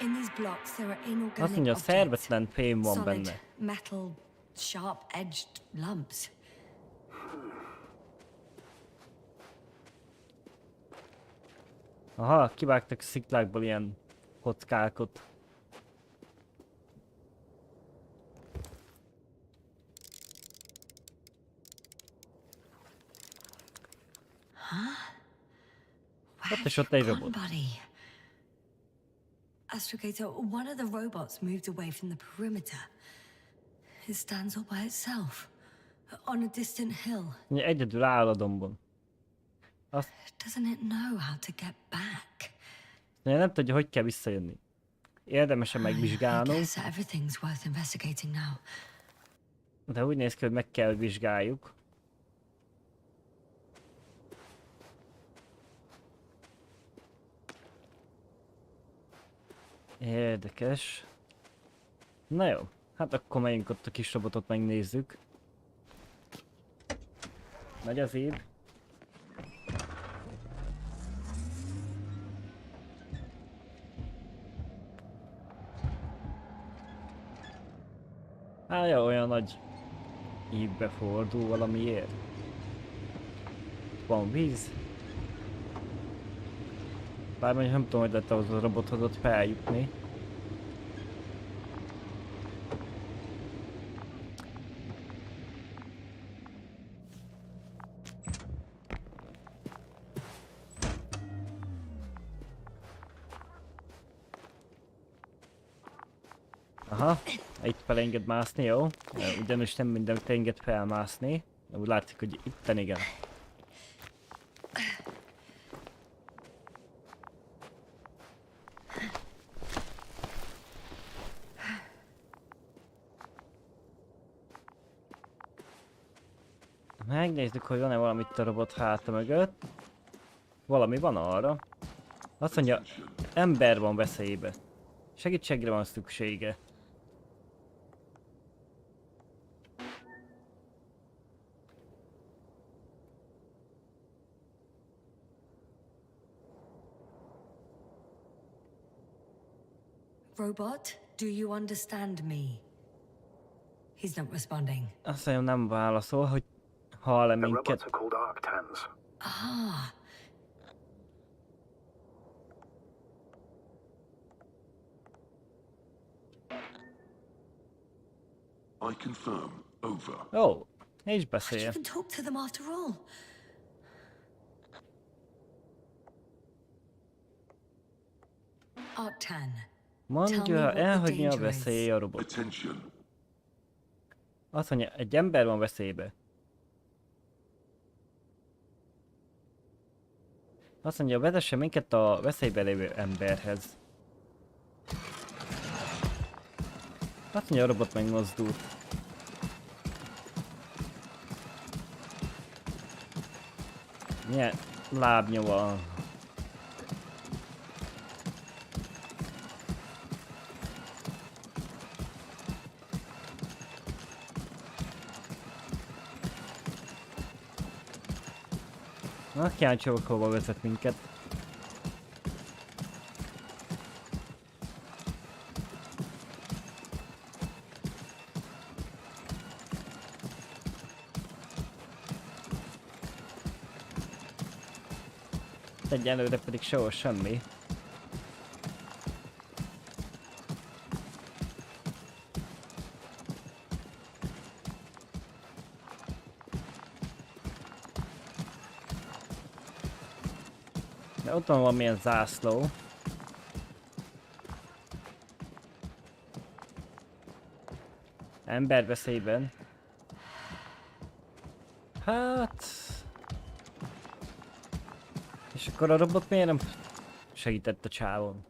In these blocks there are Azt inorganic mondja, objects. szervetlen fém van Solid, benne. metal, sharp-edged lumps. Aha, kivágtak sziklákból ilyen kockákat. Ott is ott egy robot. Buddy. Astrogator, one of the robots moved away from the perimeter. It stands all by itself, on a distant hill. Egyedül áll a dombon. Azt Doesn't it know how to get back? nem tudja, hogy kell visszajönni. Érdemes-e I megvizsgálnunk, guess everything's worth investigating now. de úgy néz ki, hogy meg kell, hogy vizsgáljuk. Érdekes. Na jó, hát akkor megyünk ott a kis robotot megnézzük. Megy az év. Jó, olyan nagy ívbe fordul valamiért. Van víz. Bár mondjuk nem tudom, hogy lehet ahhoz a robothoz ott feljutni. Aha, itt felenged mászni, jó? Ugyanis nem mindenütt enged felmászni. De úgy látszik, hogy itten igen. Megnézzük, hogy van-e valamit a robot háta mögött. Valami van arra. Azt mondja, ember van veszélybe. Segítségre van szüksége. Robot, do you understand me? He's not responding. Azt mondja, nem válaszol, hogy hall-e The robots minket. are called Arctans. Ah, I confirm. Over. Ó, és I beszél. even talk to them after all. Arctan, Mondja el, hogy mi a veszély a robot. Attention. Azt mondja, egy ember van veszélybe. Azt mondja, vezesse minket a veszélybe lévő emberhez. Azt mondja, a robot megmozdult. Milyen lábnyoma. Na, kíváncsi vagyok, hova vezet minket. Egyelőre pedig sehol semmi. De ott van valamilyen zászló. Ember veszélyben. Hát... És akkor a robot miért nem segített a csávon?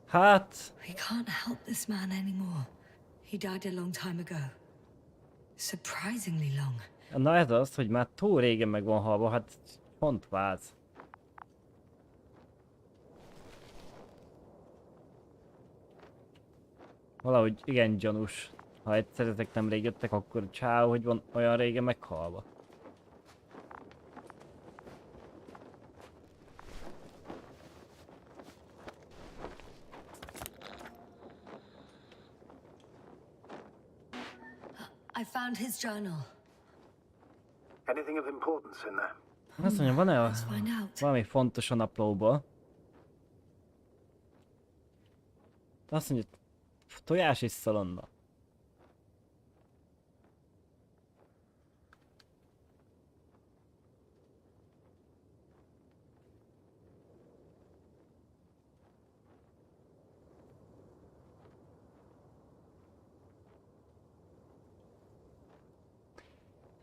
Hát... We can't help this man anymore. He died a long time ago. Surprisingly long. Na ez az, hogy már túl régen meg van halva, hát pont váz. Valahogy igen gyanús. Ha egyszer ezek nem rég jöttek, akkor csáó, hogy van olyan régen meghalva. I found his journal. Anything of importance in there? Azt mondja, van-e Let's find out. valami fontos a naplóba? Azt mondja, tojás és szalonna.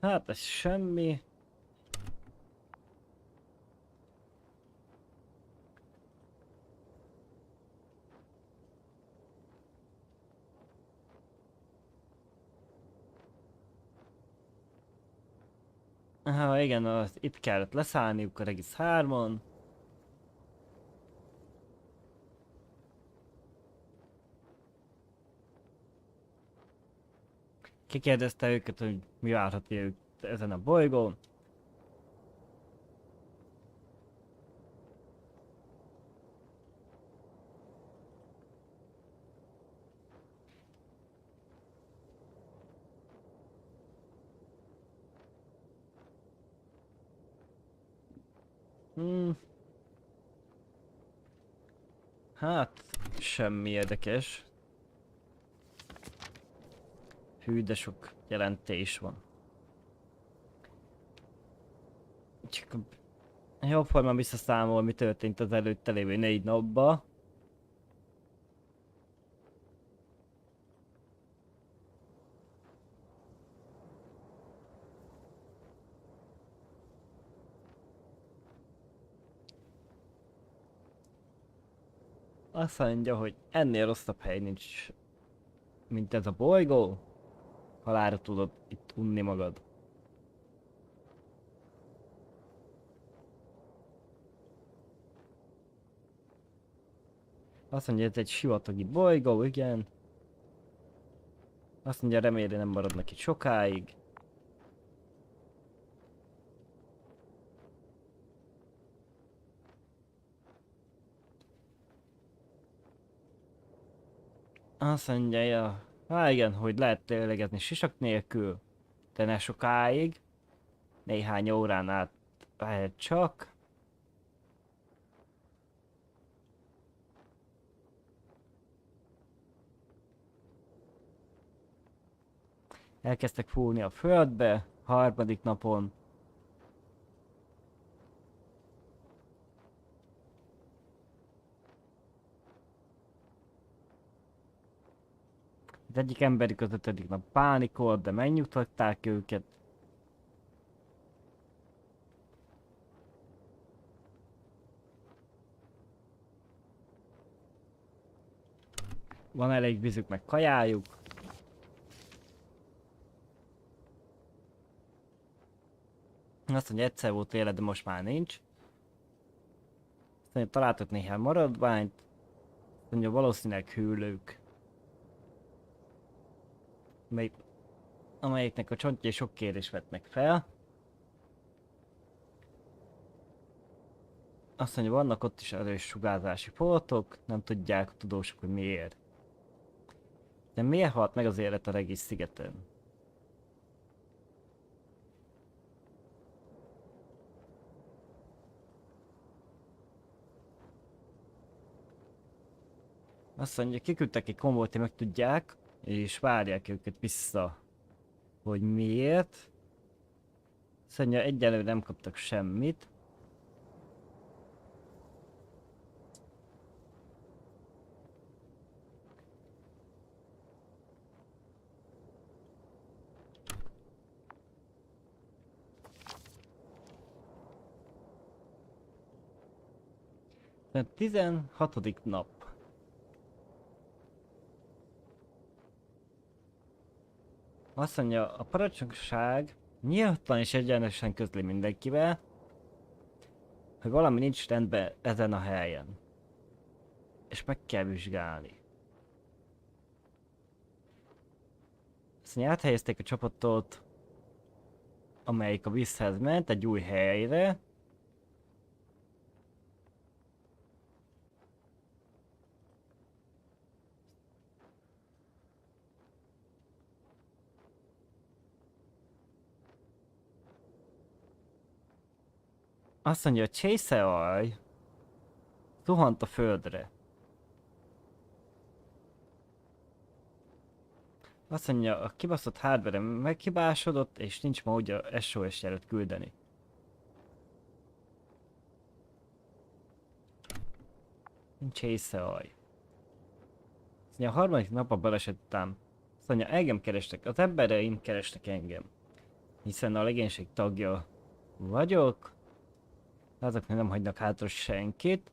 Hát ez semmi. Igen, itt kellett leszállniuk a Regis 3-on. Kikérdezte őket, hogy mi várhat ők ezen a bolygón. Hát, semmi érdekes. Hű, de sok jelentés van. Csak jobb formán visszaszámol, mi történt az előtte lévő 4 napban. Azt mondja, hogy ennél rosszabb hely nincs, mint ez a bolygó. Halálra tudod itt unni magad. Azt mondja, ez egy sivatagi bolygó, igen. Azt mondja, reméli nem maradnak itt sokáig. Azt mondja, ja, hát igen, hogy lehet lélegezni sisak nélkül, de ne sokáig. Néhány órán át lehet csak. Elkezdtek fúrni a földbe, harmadik napon. Az egyik emberük az 5. nap pánikolt, de megnyugtatták őket. Van elég vízük meg kajájuk. Azt mondja, egyszer volt élet, de most már nincs. Azt mondja, találtak néhány maradványt. Azt mondja, valószínűleg hűlők. Amelyiknek a csontjai sok kérdést vetnek fel. Azt mondja, vannak ott is erős sugárzási foltok, nem tudják a tudósok, hogy miért. De miért halt meg az élet a Regis szigeten? Azt mondja, kiküldtek egy konvojt, hogy megtudják, és várják őket vissza, hogy miért. Azt mondja, egyelőre nem kaptak semmit. A 16. nap. Azt mondja, a parancsnokság nyíltan és egyenesen közli mindenkivel, hogy valami nincs rendben ezen a helyen. És meg kell vizsgálni. Azt mondja, áthelyezték a csapatot, amelyik a vízhez ment, egy új helyre. Azt mondja, a csészehaj zuhant a földre. Azt mondja, a kibaszott hardware meghibásodott, és nincs ma úgy a SOS jelet küldeni. Nincs csészehaj. Azt mondja, a harmadik nap a baleset után. Azt mondja, engem kerestek, az embereim kerestek engem. Hiszen a legénység tagja vagyok. Azok nem hagynak hátra senkit.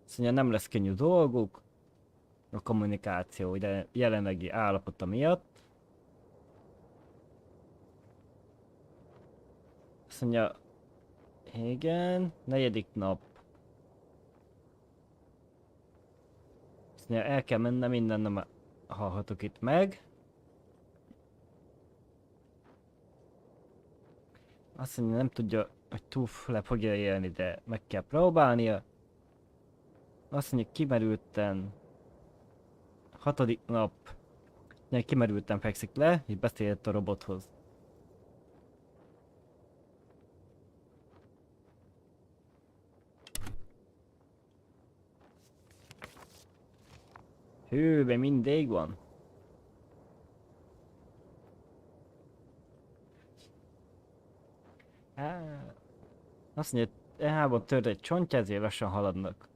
Azt mondja, nem lesz könnyű dolguk a kommunikáció jelenlegi állapota miatt. Azt mondja, igen, 4. nap. Azt mondja, el kell mennem, minden nem hallhatok itt meg. Azt mondja, nem tudja, hogy túl le fogja élni, de meg kell próbálnia. Azt mondja, kimerülten 6. nap. Kimerülten fekszik le, és beszélt a robothoz. Hőben mindig van. Azt mondja, E3-ban tört egy csontja, ezért lassan haladnak.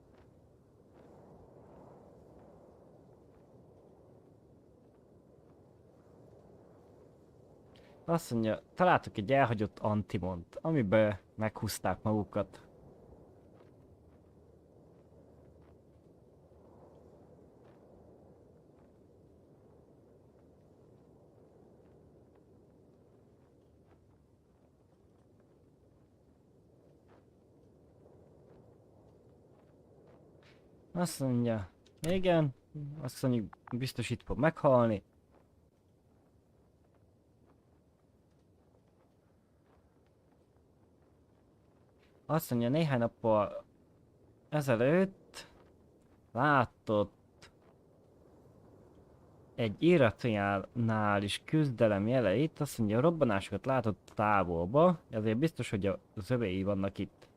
Azt mondja, találtak egy elhagyott antimont, amiben meghúzták magukat. Azt mondja, igen, azt mondjuk biztos itt fog meghalni. Azt mondja, néhány nappal ezelőtt látott egy iratkozznál is küzdelem jeleit, azt mondja, robbanásokat látott távolba, ezért biztos, hogy a zövéi vannak itt.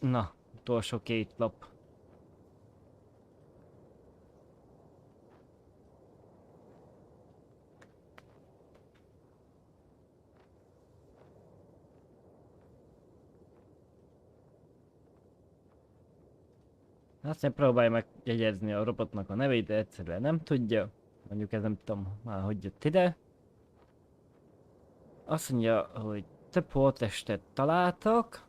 Na, utolsó 2 lap. Aztán próbálja megjegyezni a robotnak a nevét, de egyszerűen nem tudja. Mondjuk ez nem tudom már hogy jött ide. Azt mondja, hogy több holttestet találtak.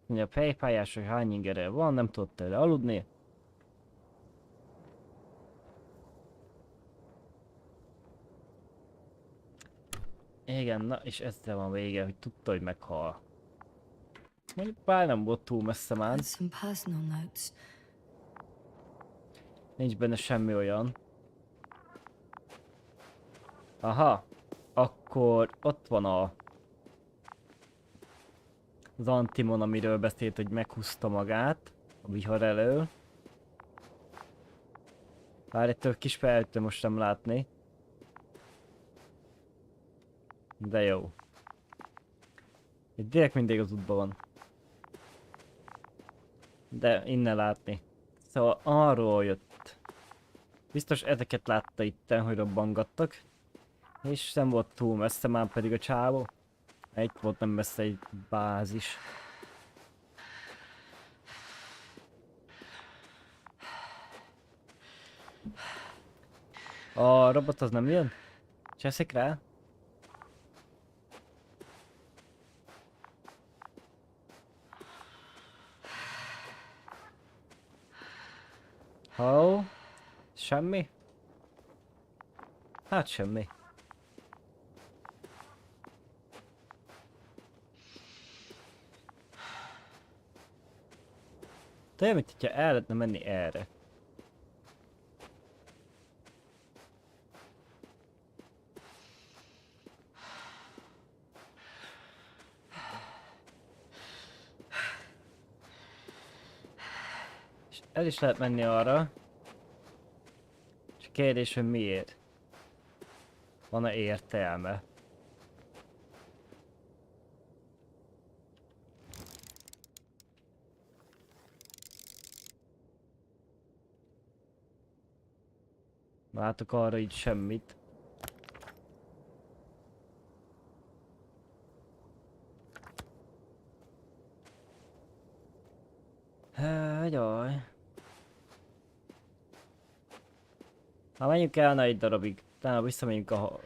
Mondja, a fejfájás, hogy hány ingere van, nem tudott erre aludni. Igen, na és ezzel van vége, hogy tudta, hogy meghal. Mondjuk bár nem volt túl messze már. Some personal notes. Nincs benne semmi olyan. Aha, akkor ott van az Antimon, amiről beszélt, hogy meghúzta magát a vihar elől. Bár ettől kis felhőtől most nem látni. De jó. Itt direkt mindig az útban van. De innen látni. Szóval arról jött. Biztos ezeket látta itten, hogy robbangattak. És nem volt túl messze, már pedig a csávó. Itt volt nem messze egy bázis. A robot az nem jön? Cseszik rá? Ó, semmi? Hát semmi. De olyan, mint hogyha el lehetne menni erre. És el is lehet menni arra. Csak kérdés, hogy miért? Van-e értelme? Látok arra így semmit. Jaj. Ha menjünk el egy darabig, utána visszamegyünk a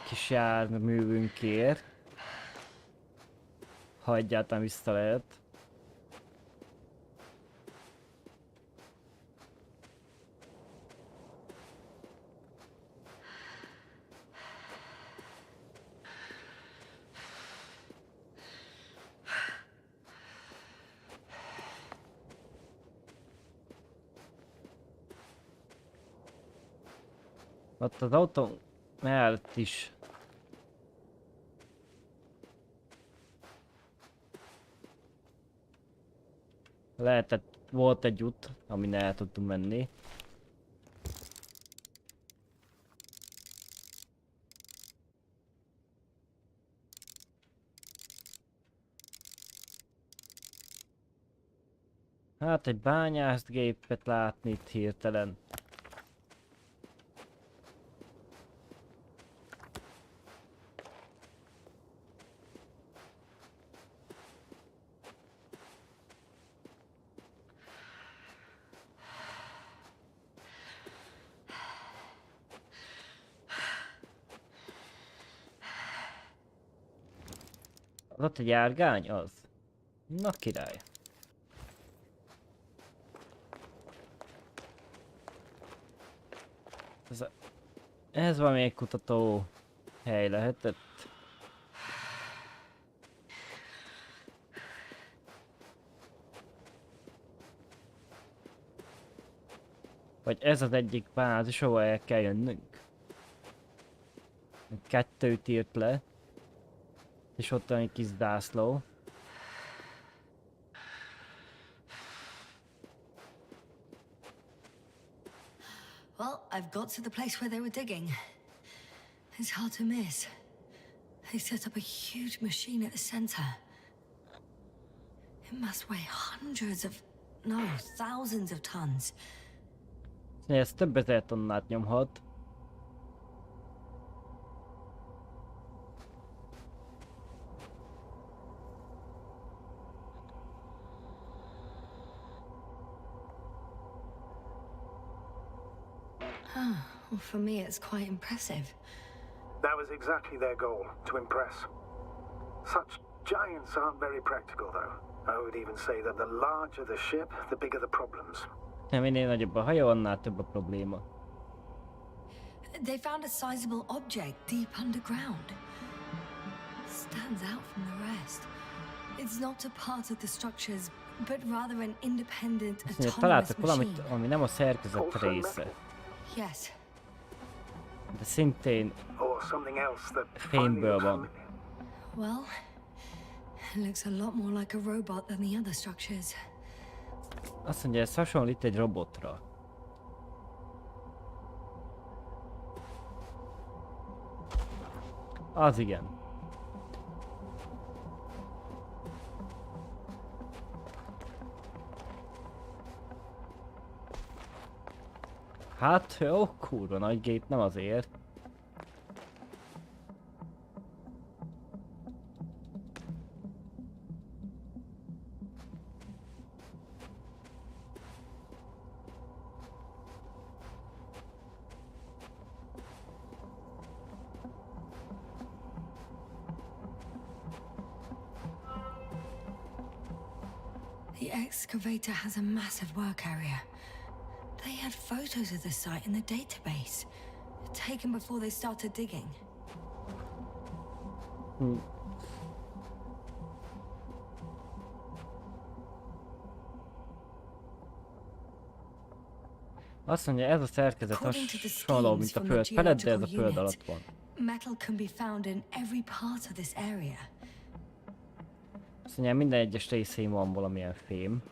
kis járművünkért. Ha egyáltalán vissza lehet. Ott az autó mellett is. Lehetett, volt egy út, amin el tudtunk menni. Hát egy bányászgépet látni itt hirtelen. Az ott egy járgány? Az. Na király. Ez valami egy kutató hely lehetett. Vagy ez az egyik bázis, ahol el kell jönnünk. Kettőt írt le. És ott van egy kis zászló. Well, I've got to the place where they were digging. It's hard to miss. They set up a huge machine at the center. It must weigh hundreds of, no, thousands of tons. Ez több ezer tonnát nyomhat. Well, for me, it's quite impressive. That was exactly their goal, to impress. Such giants aren't very practical, though. I would even say that the larger the ship, the bigger the problems. Nem, minél nagyobb a hajó, annál több a probléma. They found a sizable object deep underground. Stands out from the rest. It's not a part of the structures, but rather an independent, Azt mondja, autonomous találtak machine. valamit, ami nem a szerkezet része. Yes. De szintén Or something else that fémből van. Well, it looks a lot more like a robot than the other structures. Azt mondja, ez hasonlít egy robotra. Az igen. Hát, jó, kurva nagy gép, nem azért. The excavator has a massive work area. They had photos of the site in the database, taken before they started digging. Azt mondja, ez a szerkezet According to the hasonló, schemes mint a from föld the felett, de ez a geological föld unit, alatt van. metal can be found in every part of this area. Azt mondja, minden egyes részén van valamilyen fém.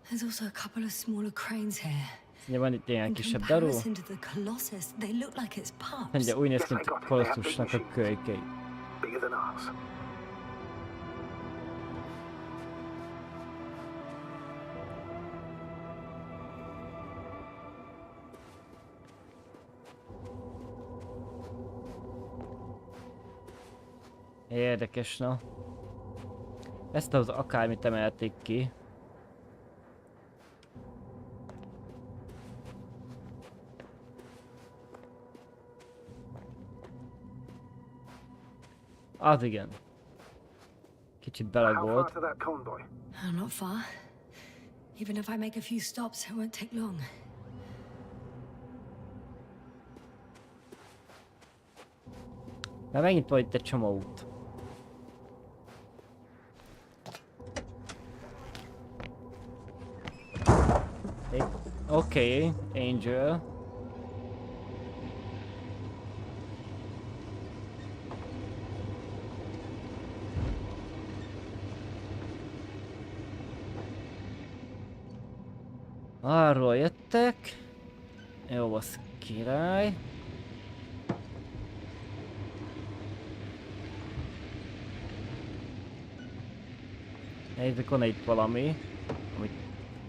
There's also a couple of smaller cranes here. Azt mondja, van itt ilyen In kisebb darú. comparison to the Colossus, they look like it's Azt pups. mondja, úgy néz ki, mint a kolosszusnak a kölykei. bigger than ours. Érdekes, na. Ezt az akármit emelték ki. Az igen. Kicsit How far belagolt. to that convoy? Not far. Even if I make a few stops, it won't take long. Már megint van itt egy csomó út. Oké, Angel. Arról jöttek. Jó, az király. Nézzük, van itt valami, amit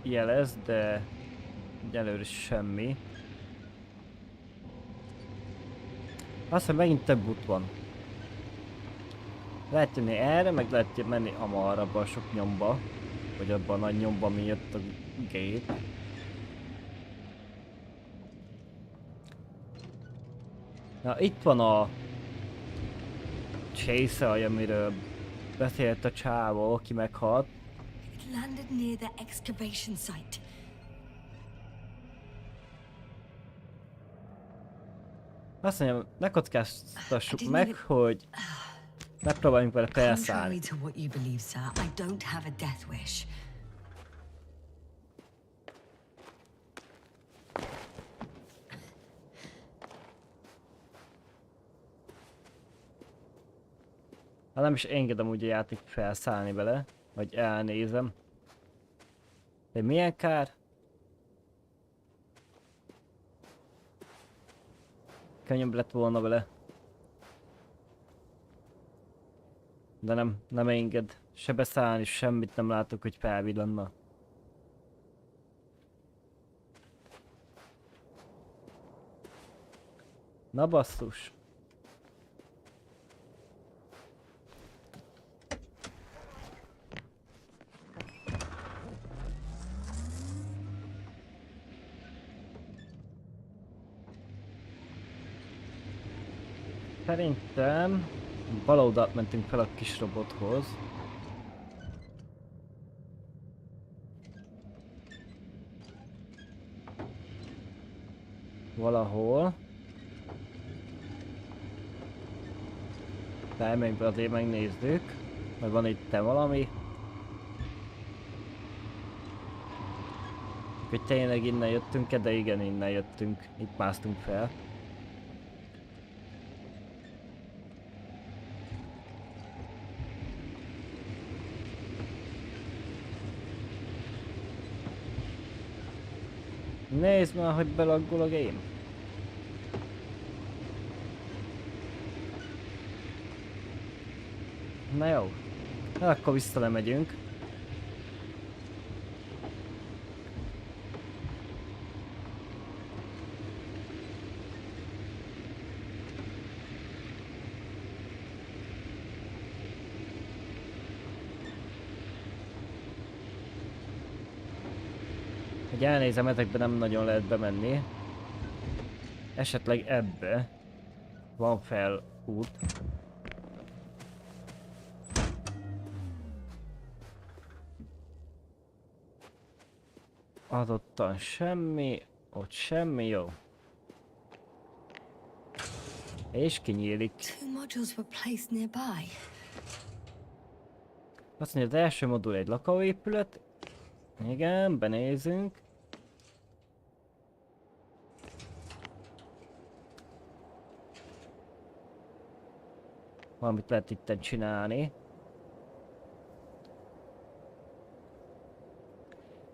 jelez, de egyelőre semmi. Azt hiszem, megint több út van. Lehet jönni erre, meg lehet menni amarra, abba a sok nyomba. Vagy abban a nagy nyomba, ami jött a gép. Na, itt van a chase, amiről beszélt a csávó, aki meghalt. It landed near the excavation site. Azt mondjam, ne kockáztassuk meg, hogy megpróbáljunk vele felszállni. Contrary to what you believe, sir, I don't have a death wish. Hát nem is engedem úgy a játék felszállni vele, vagy elnézem. De milyen kár? Könnyebb lett volna vele. De nem enged. Se beszállni, semmit nem látok, hogy felvillanna. Na basszus. Szerintem baloldalt mentünk fel a kis robothoz. Valahol. De elmenjünk be, azért megnézzük. Vagy van itt valami. Hogy tényleg innen jöttünk-e, de igen, innen jöttünk. Itt másztunk fel. Nézd már, hogy belaggol a game. Na jó. Na akkor visszalemegyünk. Hogy elnézem, ezekbe nem nagyon lehet bemenni. Esetleg ebbe van fel út. Adottan semmi, ott semmi, jó. És kinyílik. Two modules were placed nearby. Azt mondja, az első modul egy lakóépület. Igen, benézünk. Valamit lehet itten csinálni.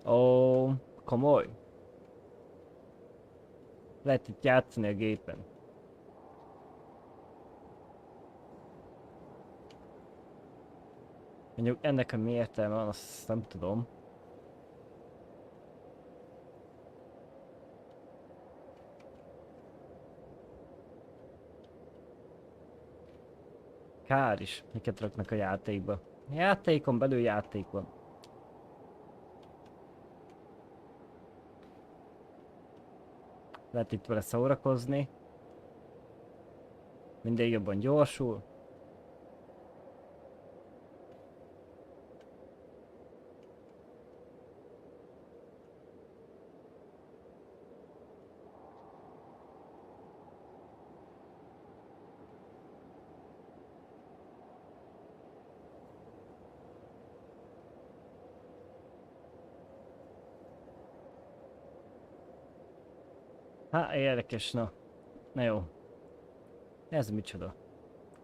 Ó, komoly. Lehet itt játszani a gépen. Mondjuk ennek a mi értelme van, azt nem tudom. Kár is, miket raknak a játékba. Játékon belül játék van. Lehet itt vele szórakozni. Mindig jobban gyorsul. Hát érdekes, na. Na jó. Ez micsoda?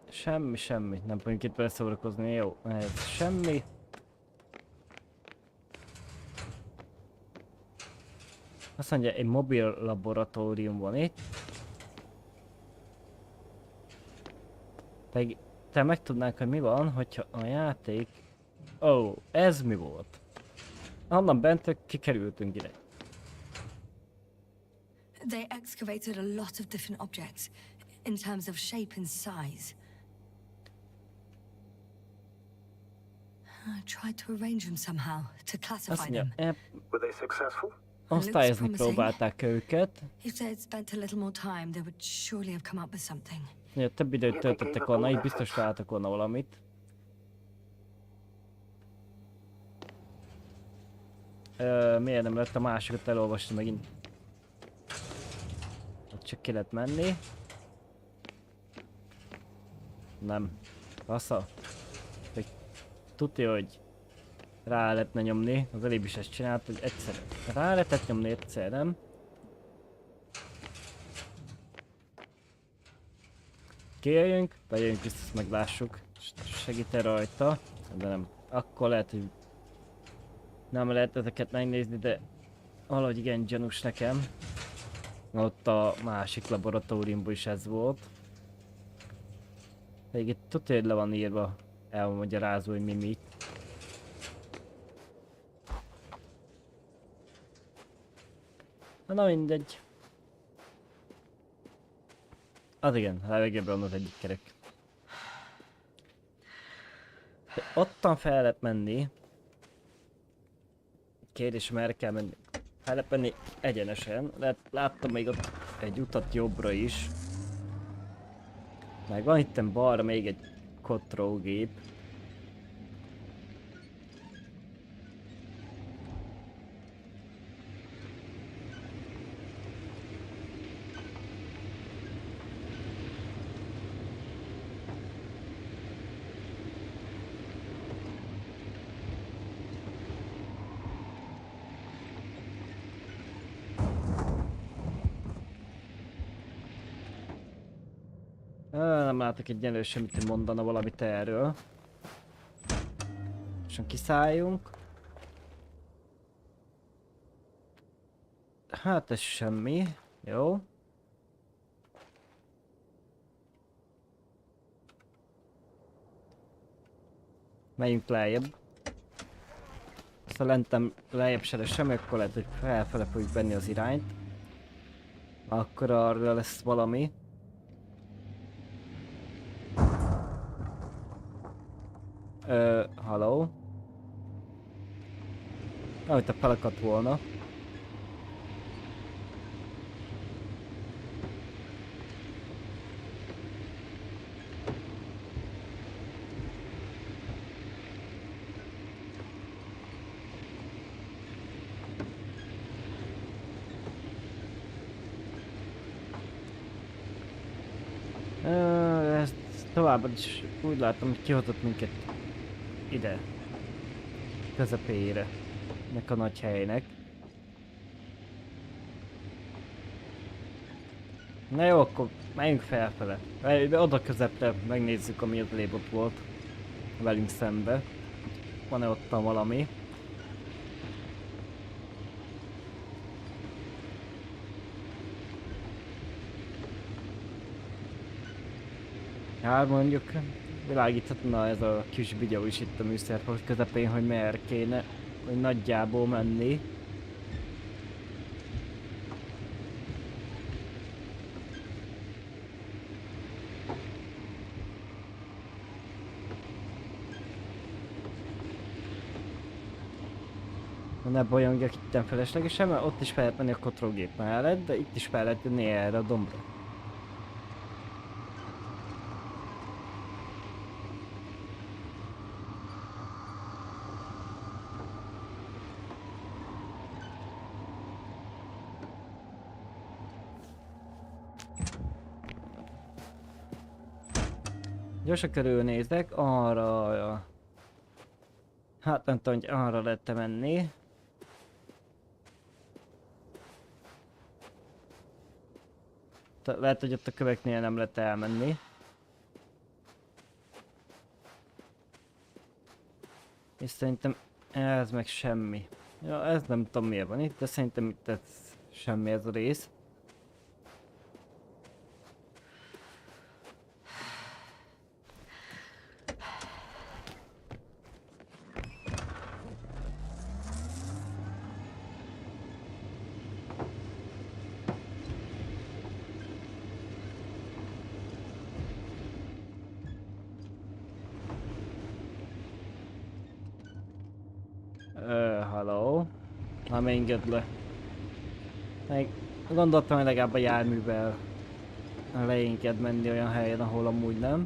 Semmi. Nem fogunk itt vele szórakozni, jó. Ez semmi. Azt mondja, egy mobil laboratórium van itt. Te megtudnánk, hogy mi van, hogyha a játék... Ó, ez mi volt? Onnan bentről kikerültünk ide. They excavated a lot of different objects in terms of shape and size. I tried to arrange them somehow to Azt classify mondja, them. Were they successful? osztályozni próbálták őket. If they had spent a little more time, they would surely have come up with something. Ja, több időt töltöttek volna, így biztos találtak volna valamit. Miért nem lett a másikat elolvasni megint? Csak ki lehet menni. Nem. Fasza. Tudja, hogy rá lehetne nyomni, az előbb is ezt csinált, hogy egyszer rá lehetett nyomni, egyszer nem. Kijöjjünk, bejönjünk vissza, ezt meglássuk. Segít-e rajta? De nem. Akkor lehet, hogy nem lehet ezeket megnézni, de valahogy igen gyanús nekem. Ott a másik laboratóriumban is ez volt. Még itt tudja, hogy le van írva, elmagyarázó, hogy mi. Na mindegy. Az igen, a levegőben van az egyik kerek. De ottan fel lehet menni. Kérdés, merre kell menni? Fel lehet menni egyenesen. Láttam még ott egy utat jobbra is. Meg van itten balra még egy kotrógép. Nem látok egyenlően semmit, hogy mondana valamit erről. Most kiszálljunk. Hát ez semmi. Jó. Menjünk lejjebb. Aztán lentem lejjebb se lesz semmi, akkor lehet, hogy felfele fogjuk venni az irányt. Akkor arra lesz valami. Halló? Ahogy te felakadt volna. Ezt tovább is úgy látom, hogy kihozott minket ide, közepére, ennek a nagy helynek. Na jó, akkor menjünk felfele. Oda közepre megnézzük, ami az lébb ott volt velünk szembe. Van-e ottan valami? Hát mondjuk világíthatna ez a kis videó is itt a műszerfog közepén, hogy merre kéne, hogy nagyjából menni. Ne bolyongjak itten feleslegesen, mert ott is fel lehet menni a kotrógép mellett, de itt is fel lehet jönni erre a dombra. Gyorsan körülnézek, arra... Hát nem tudom, hogy arra lehet menni. Lehet, hogy ott a köveknél nem lehet elmenni. És szerintem ez meg semmi. Ja, ez nem tudom miért van itt, de szerintem itt ez semmi ez a rész. Halló? Nem engedd le. Meg gondoltam, hogy legalább a járművel leenged menni olyan helyen, ahol amúgy nem.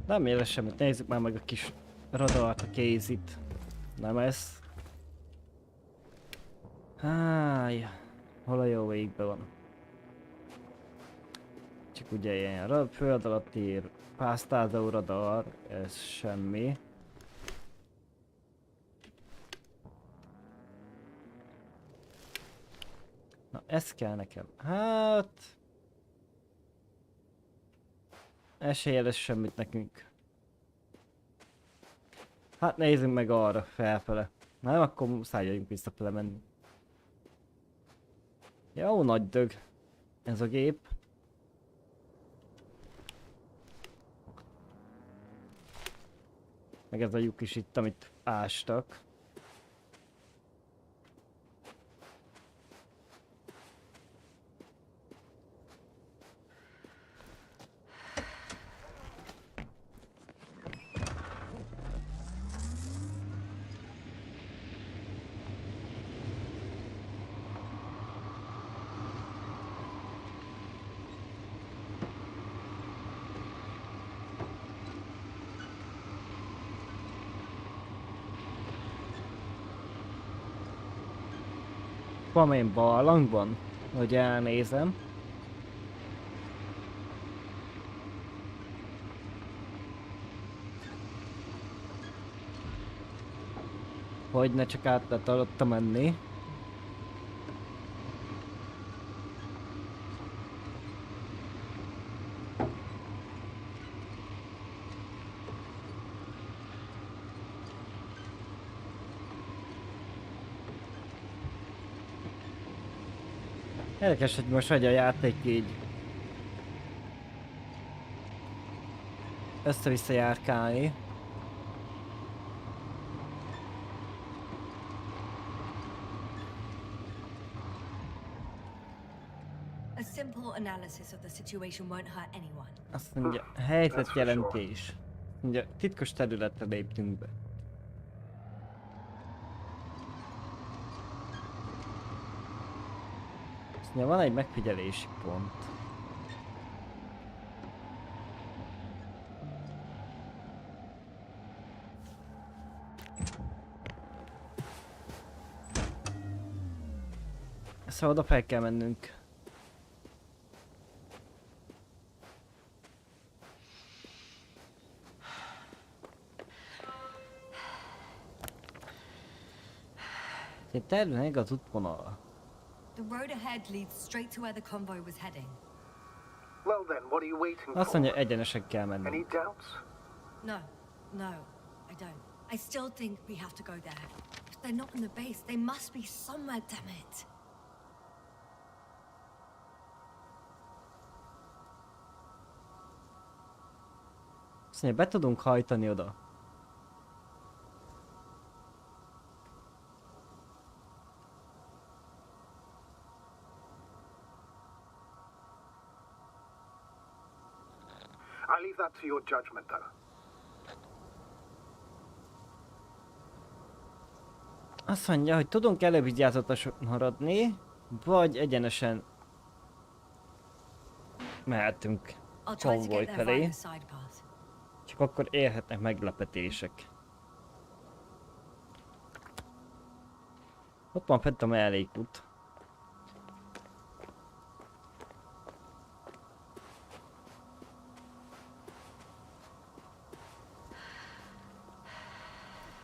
Nem éles semmit, nézzük már meg a kis radart, a kézit. Nem ez. Háj, hol a jó végben van. Csak ugye ilyen föld alatt ír, pásztázó radar, ez semmi. Na, ez kell nekem. Hát... Ez se jelez semmit nekünk. Hát nézzünk meg arra, felfele. Nem, akkor muszáj jöjjünk visszafele menni. Jó nagy dög ez a gép. Meg ez a lyuk is itt, amit ástak. Valamilyen barlangban, hogy elnézem. Hogy ne csak át lehet alatta menni. Érdekes, hogy most vagy a játék így össze-vissza járkálni. A simple analysis of the situation won't hurt anyone. Azt mondja, helyzetjelentés. Azt mondja, titkos területre léptünk be. Azt mondja, van egy megfigyelési pont. Szóval oda fel kell mennünk. Egy tervnek az útvonal. The road ahead leads straight to where the convoy was heading. Well then, what are you waiting Azt mondja, for? egyenesen kell Any mennünk. doubts? No, no, I don't. I still think we have to go there. If they're not in the base, they must be somewhere, damn it. Azt mondja, be tudunk hajtani oda. I leave that to your judgment, though. Azt mondja, hogy tudunk elővigyázatosan haradni, vagy egyenesen mehetünk I'll try to konvoj get there felé. via the side path. Csak akkor érhetnek meglepetések. Ott van fent a mellékút.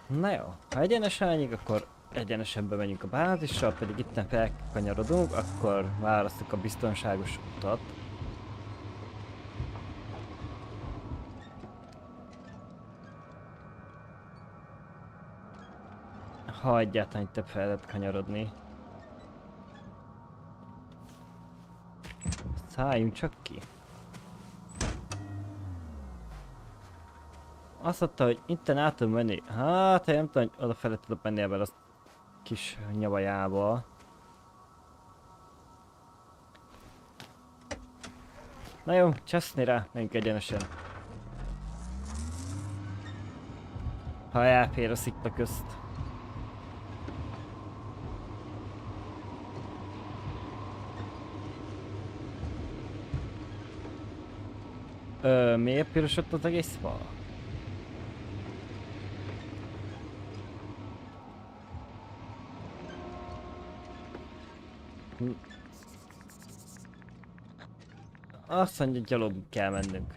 Na jó, ha egyenesen megyünk, akkor egyenesen bemegyünk a bázisra, pedig itten felkanyarodunk, akkor választjuk a biztonságos utat. Ha egyáltalán itt fel lehet kanyarodni. Szálljunk csak ki. Azt mondta, hogy itten át tudom menni. Hát, én nem tudom, hogy odafele tudok menni ebben a kis nyavajába. Na jó, cseszni rá, menjünk egyenesen. Ha elfér a szikla közt. Miért pirosott az egész fal? Azt mondja, gyalog kell mennünk.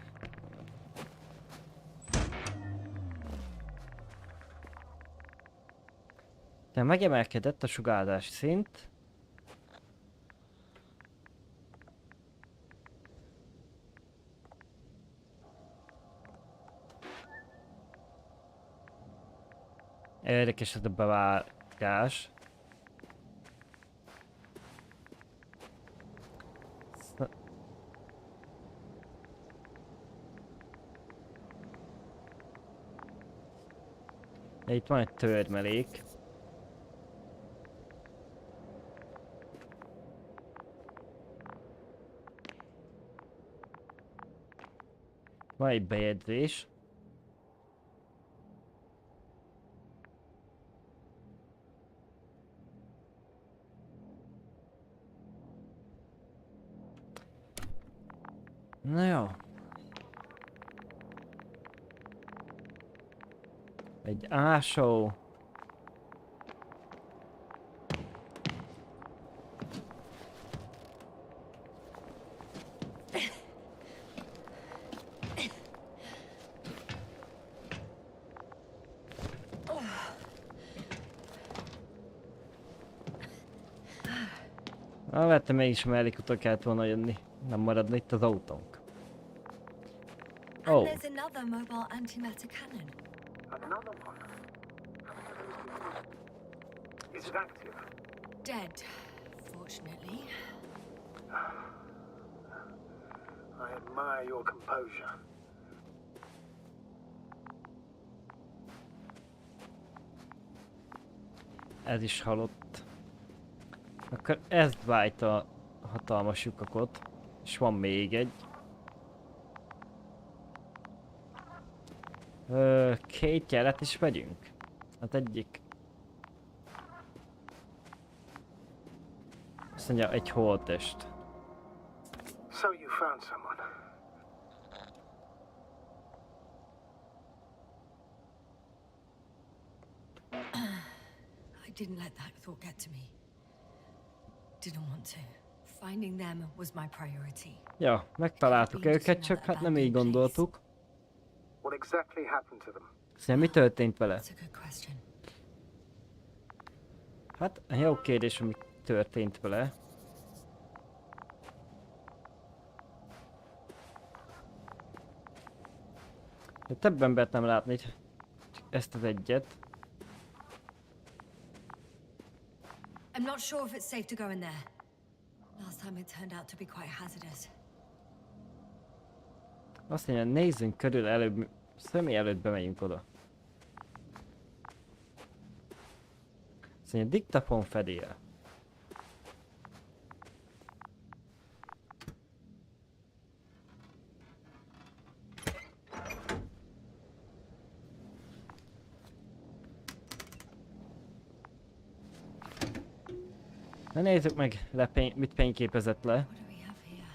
De megemelkedett a sugárzás szint. Érdekes ez a bevágás. Itt van egy törmelék. Van egy bejegyzés. Na jó. Egy ásó. Vettem mégis mellékutak kellett volna jönni. Nem maradna itt az autónk. And there's another mobile antimatter cannon. Another one. Is it active? Dead, fortunately. I admire your composure. Ez is halott. Akkor ezt vájt a hatalmas lyukakot. És van még egy. Két jelet is megyünk. Hát egyik. Azt mondja, egy holttest. So you found someone. I didn't let that thought get to me. Didn't want to. Finding them was my priority. Ja, megtaláltuk őket, csak hát nem így gondoltuk. What exactly happened to them? Szóval mi történt vele? That's a good question. Hát jó kérdés, hogy mi történt vele. De több embert nem látni, csak ezt az egyet. I'm not sure if it's safe to go in there. Last time it turned out to be quite hazardous. Azt mondja, nézzünk körül előbb, személy előtt bemegyünk oda. Azt mondja, diktafon fedél. Na nézzük meg, mit fényképezett le. What do we have here?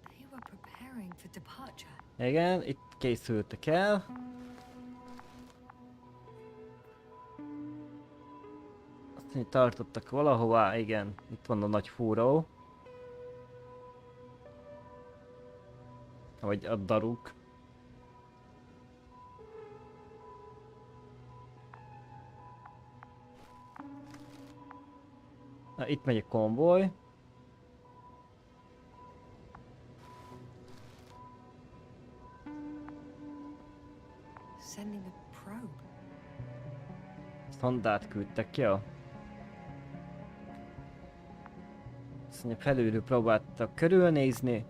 They were preparing for departure. Igen, itt készültek el. Azt mondja, tartottak valahová, igen. Itt van a nagy fúró. Vagy a daruk. Na, itt megy a konvoy. Sending a probe. Szondát küldtek ki, ja. Azt mondja, felülről próbáltak körülnézni.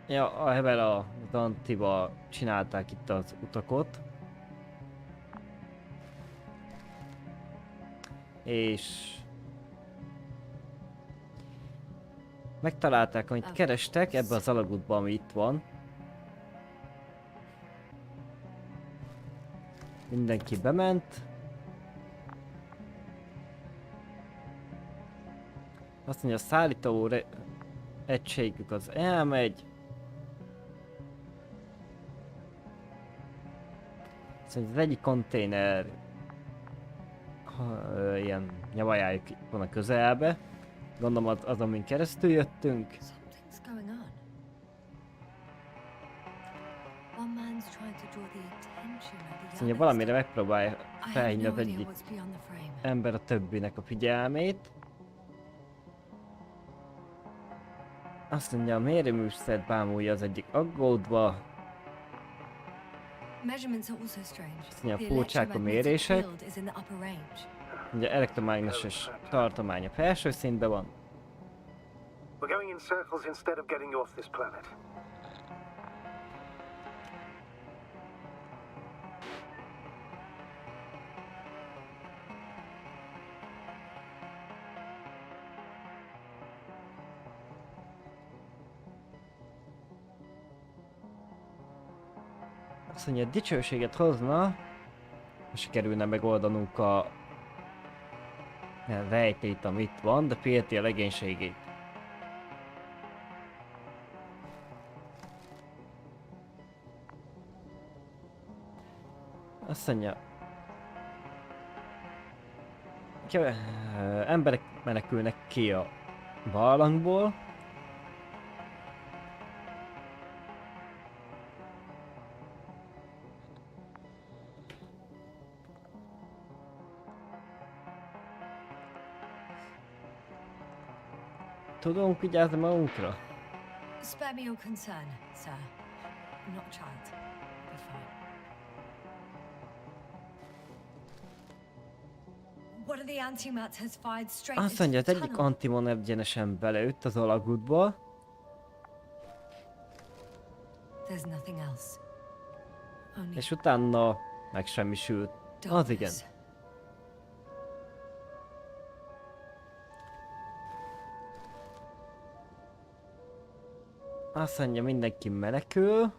Ja, ebben az Antiba csinálták itt az utakot. És megtalálták, amit kerestek ebbe az alagútban, ami itt van. Mindenki bement. Azt mondja, a szállító egységük az elmegy. Szóval az egyik konténer ilyen nyavajájuk van a közelbe. Gondolom az, amin keresztül jöttünk. Something's going on. One man's trying to draw the attention of the Azt mondja, others. valamire megpróbálja I have felhívni no az idea egyik what's beyond the frame. ember a többinek a figyelmét. Azt mondja, a mérőműszert bámulja az egyik aggódva. Measurements are also strange. Azt mondja, The furcsák a electromagnetic mérések. field is in the upper range. Ugye elektromágneses tartomány a felső szintben van. We're going in circles instead of getting off this planet. Azt mondja, dicsőséget hozna, ha sikerülne megoldanunk a rejtélyt, ami itt van, de félti a legénységét. Azt mondja, emberek menekülnek ki a barlangból. Tudunk vigyázni magunkra? Spare me your concern, sir. I'm not a child. Be fine. One of the antimats has fired straight Azt into mondja, az the egyik tunnel. antimon egyenesen beleütt az alagútba. There's nothing else. Only És utána megsemmisült. Az igen. darkness. Azt mondja, mindenki menekül.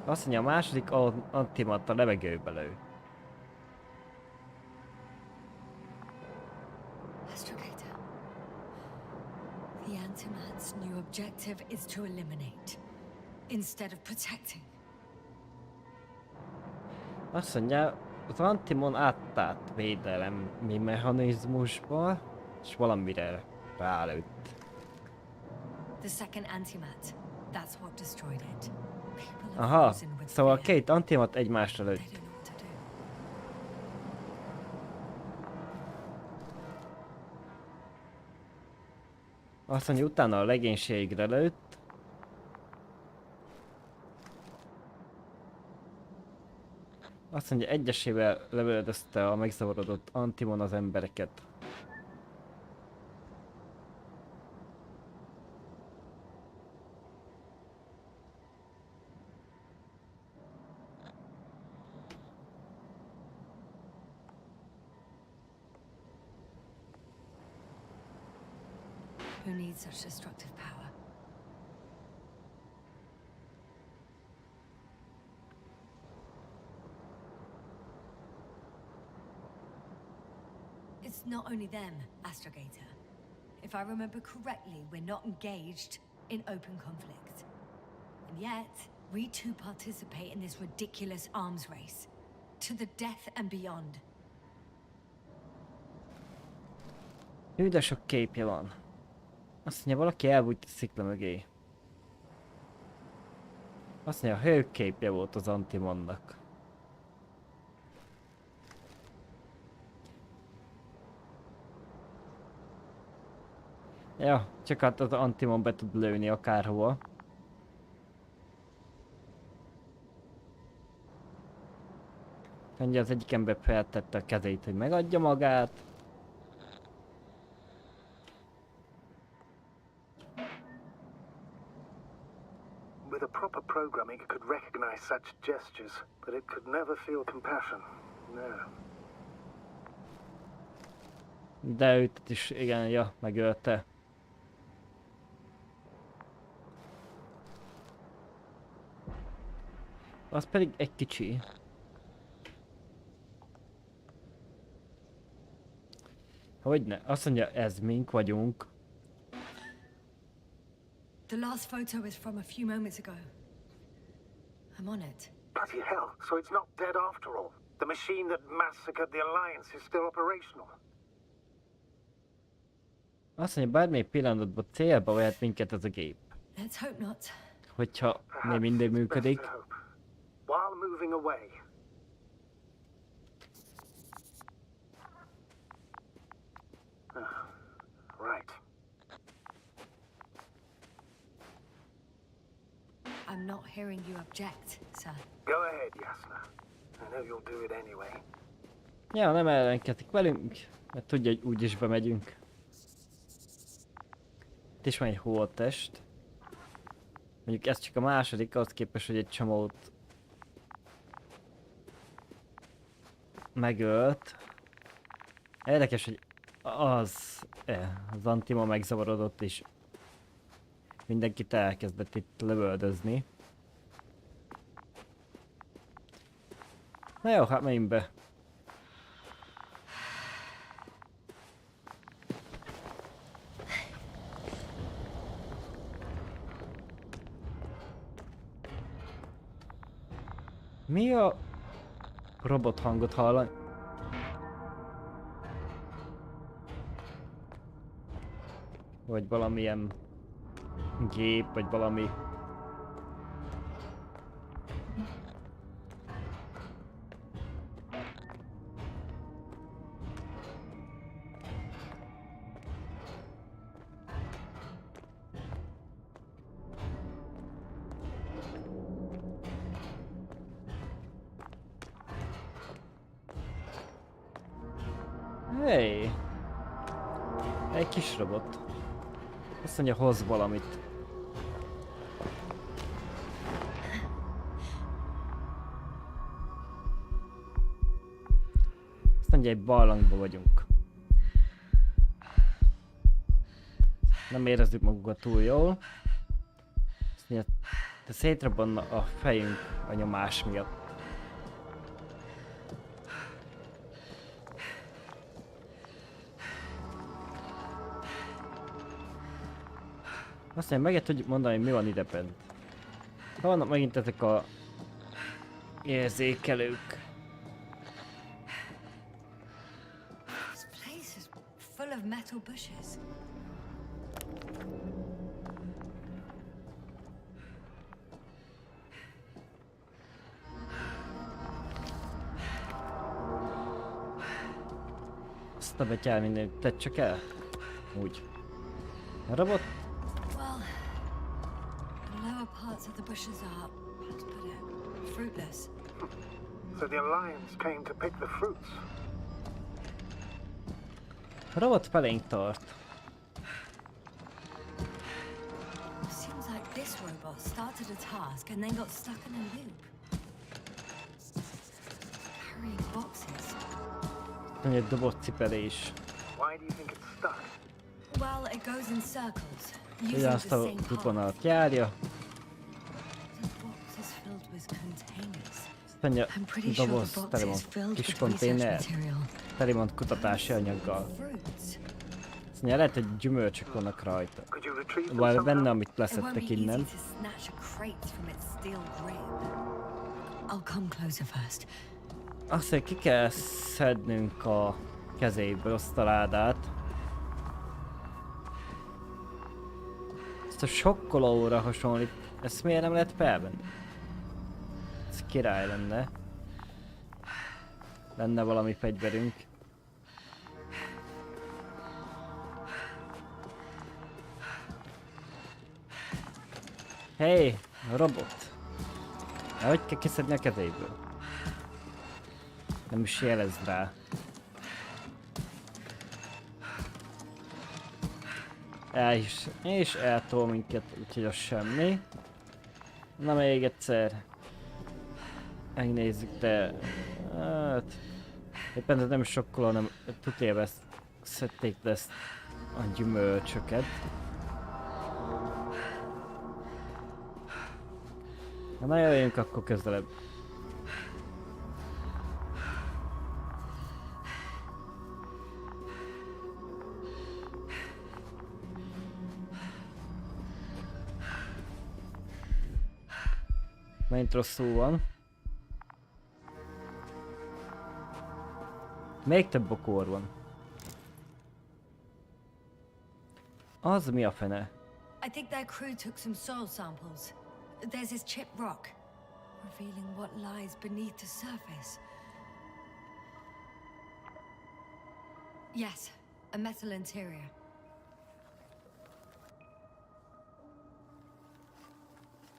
Azt mondja, a második antimat a levegőbe lő. Astrogator. The antimat's new objective is to eliminate, instead of protecting. Azt mondja, az antimon átállt védelemi mechanizmusba, és valamire rálőtt. The second antimat, that's what destroyed it. People are Aha, frozen with szóval a fear. két antimat egymásra They lőtt. don't know what to do. Azt mondja, utána a legénységre lőtt. Azt mondja, egyesével lövöldözte a megzavarodott antimon az embereket. Who needs such destructive power? It's not only them, Astrogator. If I remember correctly, we're not engaged in open conflict. And yet, we too participate in this ridiculous arms race. To the death and beyond. Hű, de sok képje van. Azt mondja, valaki elbújt a szikla mögé. Azt mondja, a hőképje volt az Antimonnak. Ja, csak hát az Antimon be tud lőni akárhova. Ugye az egyik ember feltette a kezét, hogy megadja magát. With a proper programming, it could recognize such gestures, but it could never feel compassion. No. De őt is, igen, ja, megölte. Az pedig egy kicsi. Hogyne? Azt mondja, ez mink vagyunk. The last photo is from a few moments ago. I'm on it. Bloody hell, so it's not dead after all. The machine that massacred the Alliance is still operational. Azt mondja, bármely pillanatban célba vehet minket ez a gép. Let's hope not. Hogyha nem mindig működik. Best to hope. While moving away. Right. I'm not hearing you object, sir. Go ahead, Yasna. I know you'll do it anyway. Ja, nem ellenkezik velünk, mert tudja, hogy úgyis bemegyünk. Itt is van egy holttest. Mondjuk ez csak a második, az képest, hogy egy csomót megölt. Érdekes, hogy az Antima megzavarodott és mindenkit elkezdett itt lövöldözni. Na jó, hát menjünk be. Mi a robot hangot hallani? Vagy valamilyen gép, vagy valami. Hey! Egy kis robot. Azt mondja, hoz valamit. Azt mondja, egy barlangban vagyunk. Nem érezzük magunkat túl jól. Azt mondja, de szétrobbanna a fejünk a nyomás miatt. Azt mondja, meg tudjuk mondani, hogy mi van ide bent. Ha vannak megint ezek a érzékelők. This place is full of metal bushes. Azt a betyár mindent, tedd csak el. Úgy. A robot? Well, the lower parts of the bushes are, how to put it, fruitless. So the Alliance came to pick the fruits. A robot felénk tart. Seems like this robot started a task and then got stuck in a loop. Carrying boxes. Mondja, egy dobott cipelés. Why do you think it's stuck? Well, it goes in circles, using Ugyanazt the a same path. útvonalat járja. The box is filled with containers. Azt mondja, I'm pretty sure doboz the box tele is van filled kis with konténer, research material. tele van kutatási anyaggal. Fruits. Azt mondja, lehet, hogy gyümölcsök vannak rajta. Could you retrieve them Vagy benne, somehow? amit It won't be leszettek easy innen. to snatch a crate from its steel grip. I'll come closer first. Azt mondja, ki kell szednünk a kezéből azt a ládát. Ezt a sokkolóra hasonlít. Ezt miért nem lehet felvenni? Ez király lenne. Lenne valami fegyverünk. Hey, robot! Hogy kell kiszedni a kezéből? Nem is jelez rá. És eltol minket, úgyhogy az semmi. Na még egyszer. Megnézzük, de... Hát... Éppen ez nem sokkal, hanem tudja, ezt szedték le ezt a gyümölcsöket. Na jöjjünk akkor közelebb. Megint rosszul van. Még több bokor van. Az mi a fene? I think their crew took some soil samples. There's this chipped rock, revealing what lies beneath the surface. Yes, a metal interior.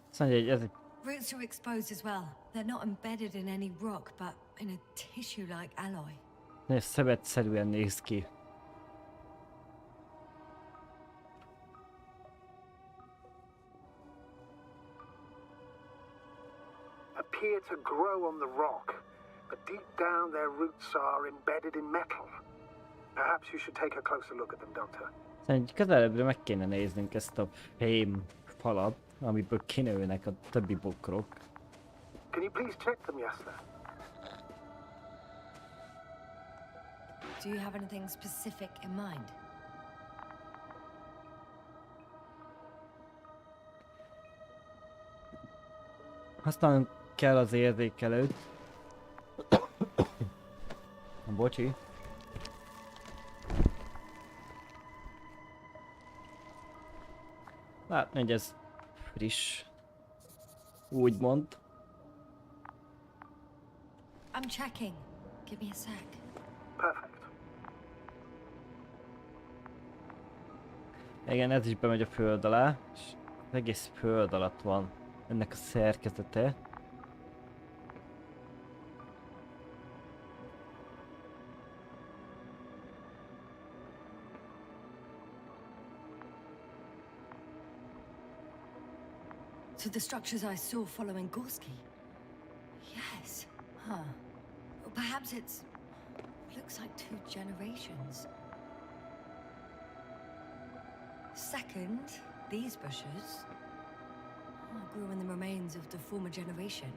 Azt mondja, hogy ez egy... Roots are exposed as well. They're not embedded in any rock, but in a tissue-like alloy. Szövetszerűen néz ki. Appear to grow on the rock, but deep down their roots are embedded in metal. Perhaps you should take a closer look at them, Doctor. Szerintem közelebbre meg kéne néznünk ezt a fém falat, amiből kinőnek a többi bokrok. Can you please check them, Yasser? Do you have anything specific in mind? Használnunk kell az érzékelőt. Bocsi. Látni, hogy ez friss. Úgymond. I'm checking. Give me a sec. Perfect. Igen, ez is bemegy a föld alá, és az egész föld alatt van ennek a szerkezete. So the structures I saw following Gorski? Yes. Huh. Well, perhaps it's... looks like 2 generations. Second, these bushes grew in the remains of the former generation.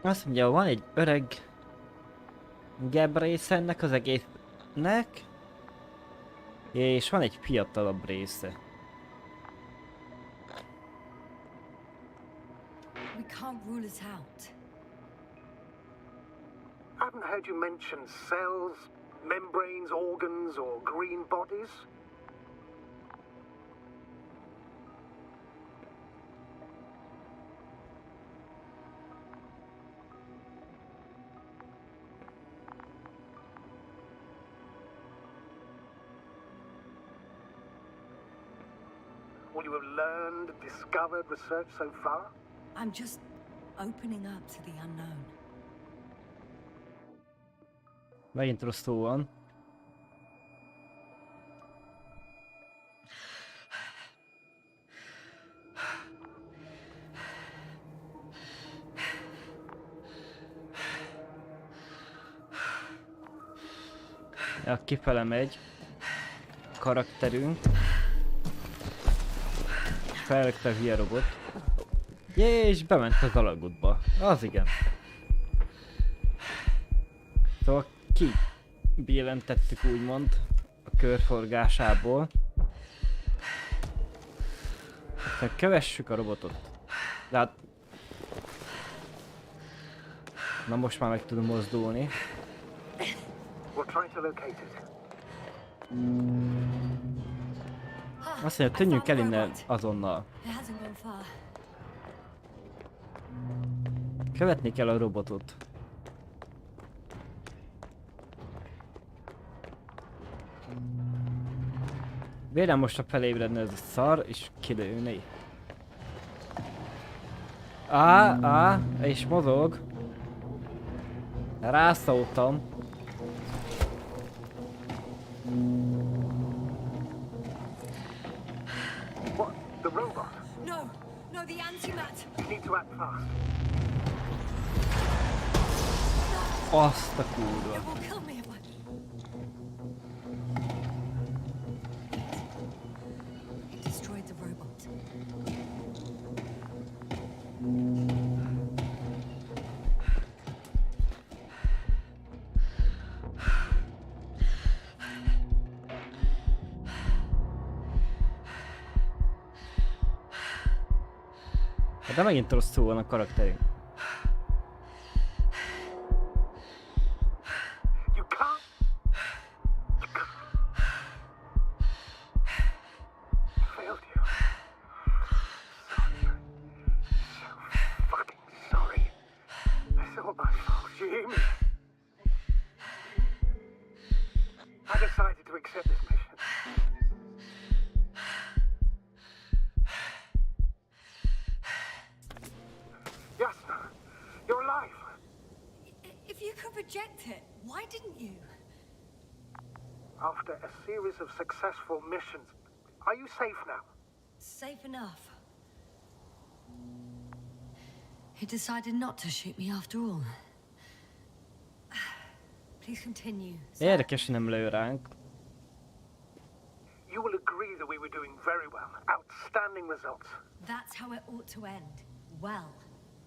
Azt mondja, van egy öreg gebrésze ennek az egésznek, és van egy fiatalabb része. We can't rule it out. I haven't heard you mention cells, membranes, organs, or green bodies. All you have learned, discovered, researched so far? I'm just opening up to the unknown. Megint rosszul van. Ja, kifele megy a karakterünk. Felrögte a hülye robot. Jé, és bement az alagútba. Az igen. Szóval kibillentettük úgymond a körforgásából. Aztán kövessük a robotot. De hát... Na most már meg tudom mozdulni. We'll try to locate it. Azt mondja, tűnjünk el innen azonnal. It hasn't gone far. Követni kell a robotot. Vélem most a felébredne ez a szar, és kilőni. És mozog. Rászóltam. What? The robot? No, no, the antimat. You need to act fast. Azt a kurva. It will kill me if I... It destroyed the robot. De megint rosszul van a karakterünk. You can't. Failed you. Sorry. So fucking sorry. It's all my fault. You hear me? I decided to accept this mission. Jasna, you're alive. If you could reject it, why didn't you? After a series of successful missions, are you safe now? Safe enough. He decided not to shoot me after all. Please continue. sir. Érdekes, hogy nem lő ránk. You will agree that we were doing very well. Outstanding results. That's how it ought to end. Well.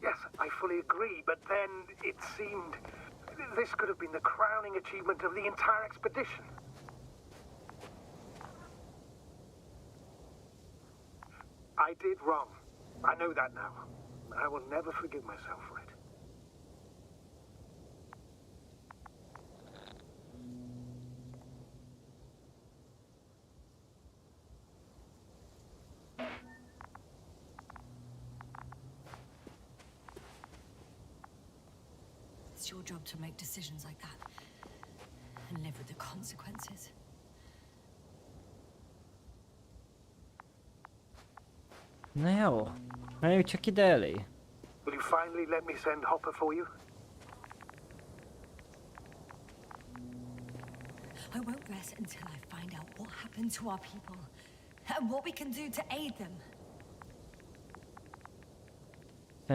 Yes, I fully agree, but then it seemed this could have been the crowning achievement of the entire expedition. I did wrong. I know that now. I will never forgive myself for it. It's your job to make decisions like that. And live with the consequences. Na jó. Menjünk csak ide elé. Will you finally let me send Hopper for you? I won't rest until I find out what happened to our people. And what we can do to aid them.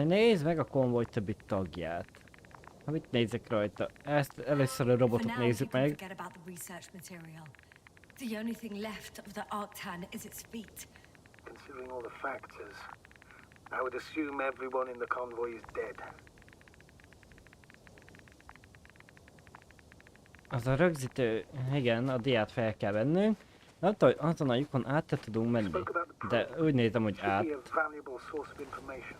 Nézd meg a konvoj többi tagját. Amit nézek rajta? Ezt először a For robotot now, nézzük people meg. forget about the research material. The only thing left of the Arctan is its feet. Considering all the factors, I would assume everyone in the convoy is dead. Az a rögzítő, igen, a diát fel kell vennünk. Nem tudom, hogy azon a lyukon át te tudunk menni. Spoke about the De probe. úgy nézem, hogy Should át. be a valuable source of information.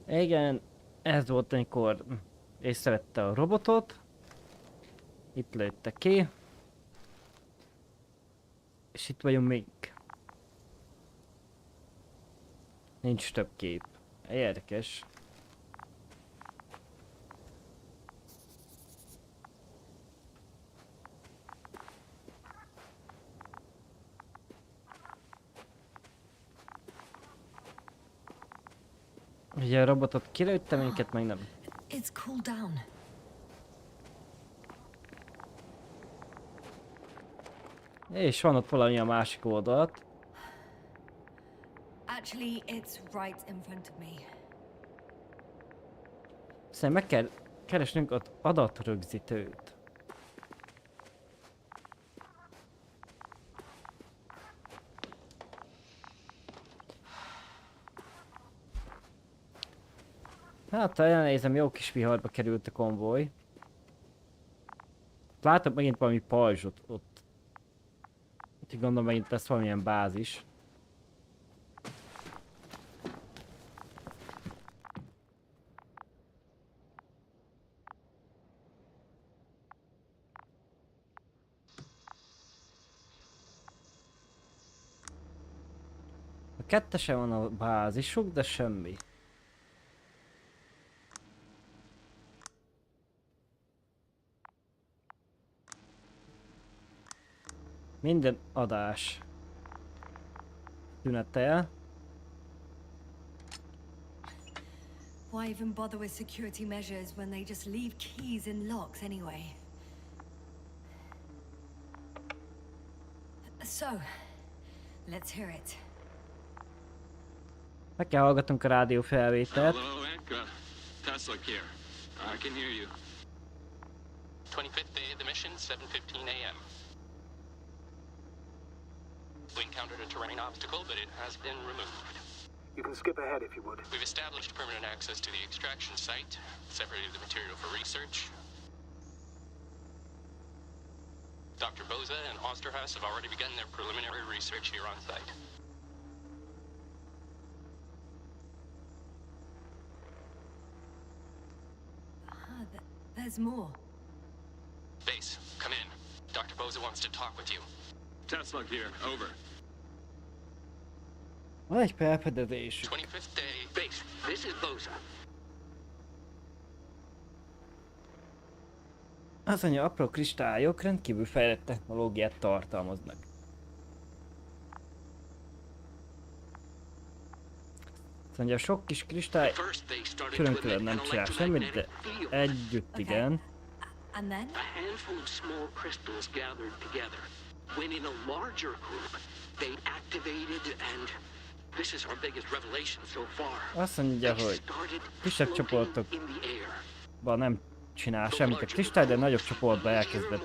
Igen, ez volt, amikor észrevette a robotot. Itt lőtte ki. És itt vagyunk még. Nincs több kép. Érdekes. Ugye a robotot kilőtte, minket meg nem. It's cooled down. És van ott valami a másik oldalat. Actually, it's right in front of me. Szerintem meg kell keresnünk az adatrögzítőt. Hát, ha elnézem, jó kis viharba került a konvoj. Látok megint valami pajzsot ott. Úgyhogy gondolom megint lesz valamilyen bázis. A kettesen van a bázisuk, de semmi. Minden adás tünetel. Why even bother with security measures when they just leave keys in locks anyway? So, let's hear it. Meg kell hallgatnunk a rádió felvételt. Hello, Anka. Tetszik here. I can hear you. 25th day of the mission, 7:15 a.m. We encountered a terrain obstacle, but it has been removed. You can skip ahead if you would. We've established permanent access to the extraction site, separated the material for research. Dr. Boza and Osterhaus have already begun their preliminary research here on site. There's more. Base, come in. Dr. Boza wants to talk with you. Tetszik here. Over. Van egy felfedezés. 25th day. Base, this is Boza. Azt mondja, apró kristályok rendkívül fejlett technológiát tartalmaznak. Azt mondja, sok kis kristály külön-külön nem csinál semmit, de együtt igen. And then? A handful of small crystals gathered together. When in a larger group, they activated and this is our biggest revelation so far. Azt mondja, hogy kisebb csoportokban nem csinál semmit a kristály, de nagyobb csoportban elkezdett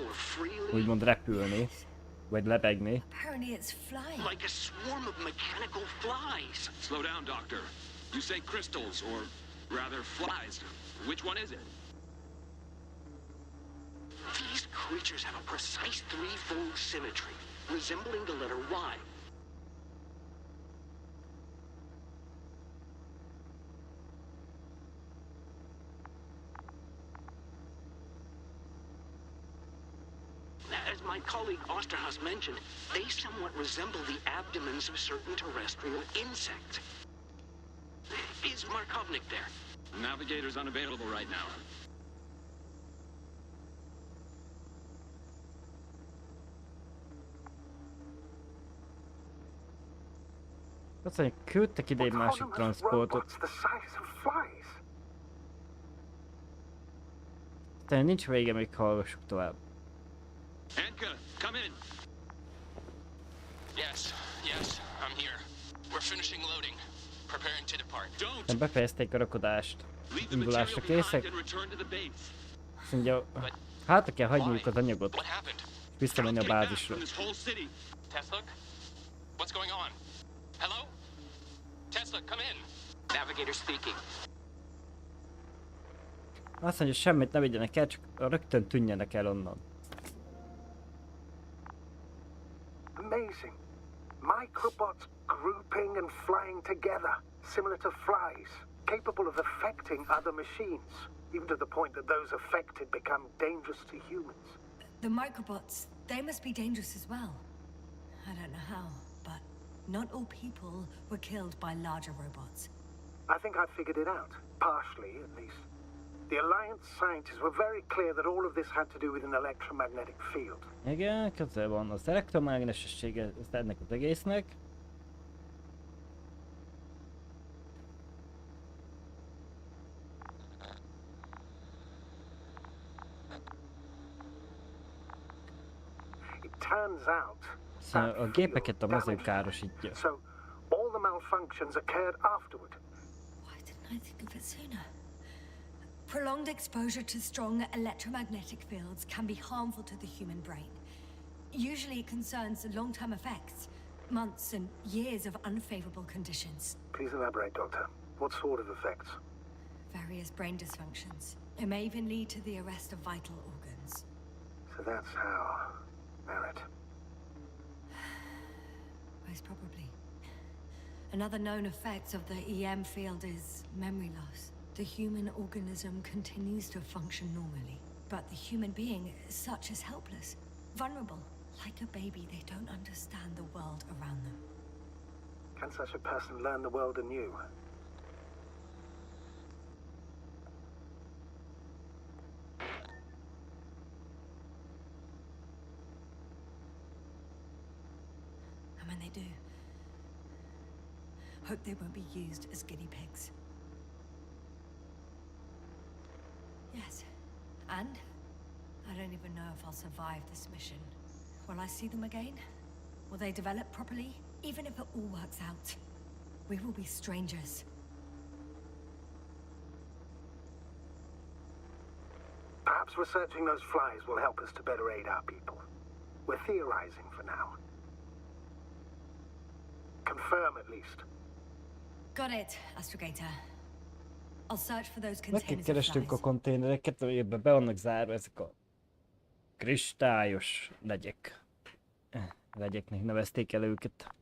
úgymond repülni, vagy lebegni. Apparently it's flying. Like a swarm of mechanical flies. Slow down, Doctor. You say crystals, or rather flies. Which one is it? These creatures have a precise threefold symmetry, resembling the letter Y. As my colleague Osterhaus mentioned, they somewhat resemble the abdomens of certain terrestrial insects. Is Markovnik there? Navigator's unavailable right now. Azt mondja, küldtek ide egy másik transportot. Tehát nincs vége, még hallgassuk tovább. Anka, come in. Yes, I'm here. We're finishing loading. Preparing to depart. Don't Befejezték a rakodást. leave the Indulásra material készek. behind and return to the base. Azt mondja, hátra kell hagyniuk az anyagot, What happened? és visszamenni a Getting back bázisra. from this whole city. Tetszik? What's going on? Hello? Tetszik, come in. Navigator speaking. Azt mondja, semmit ne vigyenek el, csak rögtön tűnjenek el onnan. Amazing. Microbots grouping and flying together, similar to flies, capable of affecting other machines, even to the point that those affected become dangerous to humans. The microbots, they must be dangerous as well. I don't know how, but not all people were killed by larger robots. I think I figured it out, partially at least. The Alliance scientists were very clear that all of this had to do with an electromagnetic field. Igen, közel van az elektromágnesessége ennek az egésznek. It turns out Szóval a gépeket a mező károsítja. so all the malfunctions occurred afterward. Why didn't I think of it sooner? Prolonged exposure to strong electromagnetic fields can be harmful to the human brain. Usually it concerns long-term effects, months and years of unfavorable conditions. Please elaborate, Doctor. What sort of effects? Various brain dysfunctions. It may even lead to the arrest of vital organs. So that's how. Merit. Most probably. Another known effect of the EM field is memory loss. The human organism continues to function normally, but the human being as such is helpless, vulnerable. Like a baby, they don't understand the world around them. Can such a person learn the world anew? And when they do, hope they won't be used as guinea pigs. Yes. And I don't even know if I'll survive this mission. Will I see them again? Will they develop properly? Even if it all works out, we will be strangers. Perhaps researching those flies will help us to better aid our people. We're theorizing for now. Confirm at least. Got it, Astrogator. I'll search for those containers of Megkerestünk a flies. konténereket, amiben be vannak zárva ezek a kristályos legyek. Legyeknek nevezték el őket.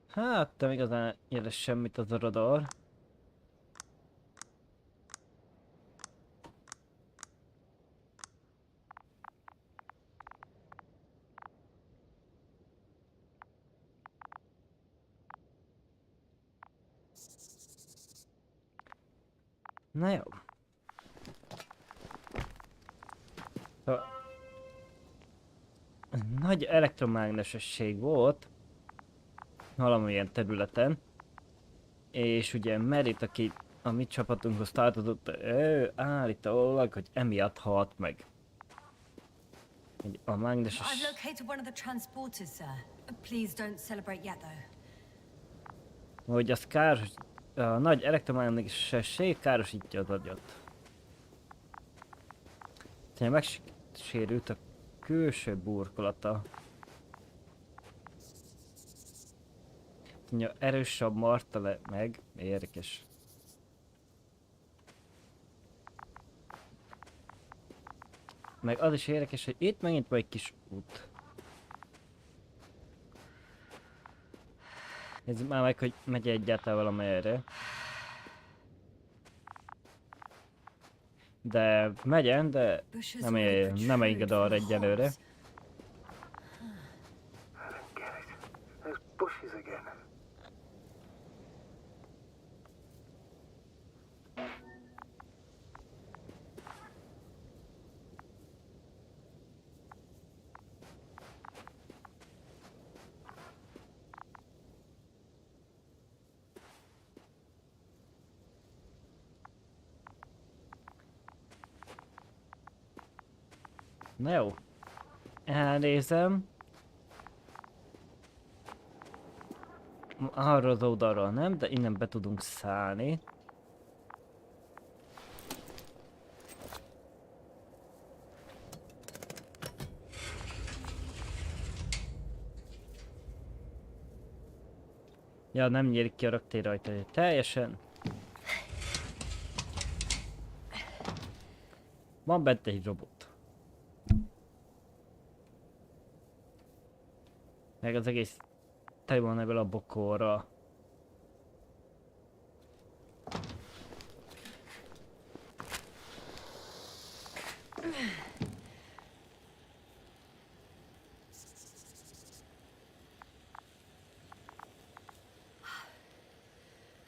Hát, nem igazán jeles semmit az a radar. Na jó. Nagy elektromágnesesség volt valamilyen területen, és ugye Merit, aki a mi csapatunkhoz tartozott, ő állítólag, hogy emiatt halt meg. A mágneses... I've located one of the transporters, sir. Please don't celebrate yet, though. Hogy az káros... A nagy elektromágnesesség károsítja az agyat. Tehát megsérült a külső burkolata. Mondja, erősebb marta le meg. Érdekes. Meg az is érdekes, hogy itt megint van egy kis út. Nézzük már meg, hogy megy egyáltalán valamerre. De megyen, de nem enged arra egyelőre. There's bushes again. Na jó. Elnézem. Arra az oldalról nem, de innen be tudunk szállni. Ja, nem nyílik ki a raktér rajta teljesen. Van bent egy robot. Meg az egész tele van ebből a bokorra.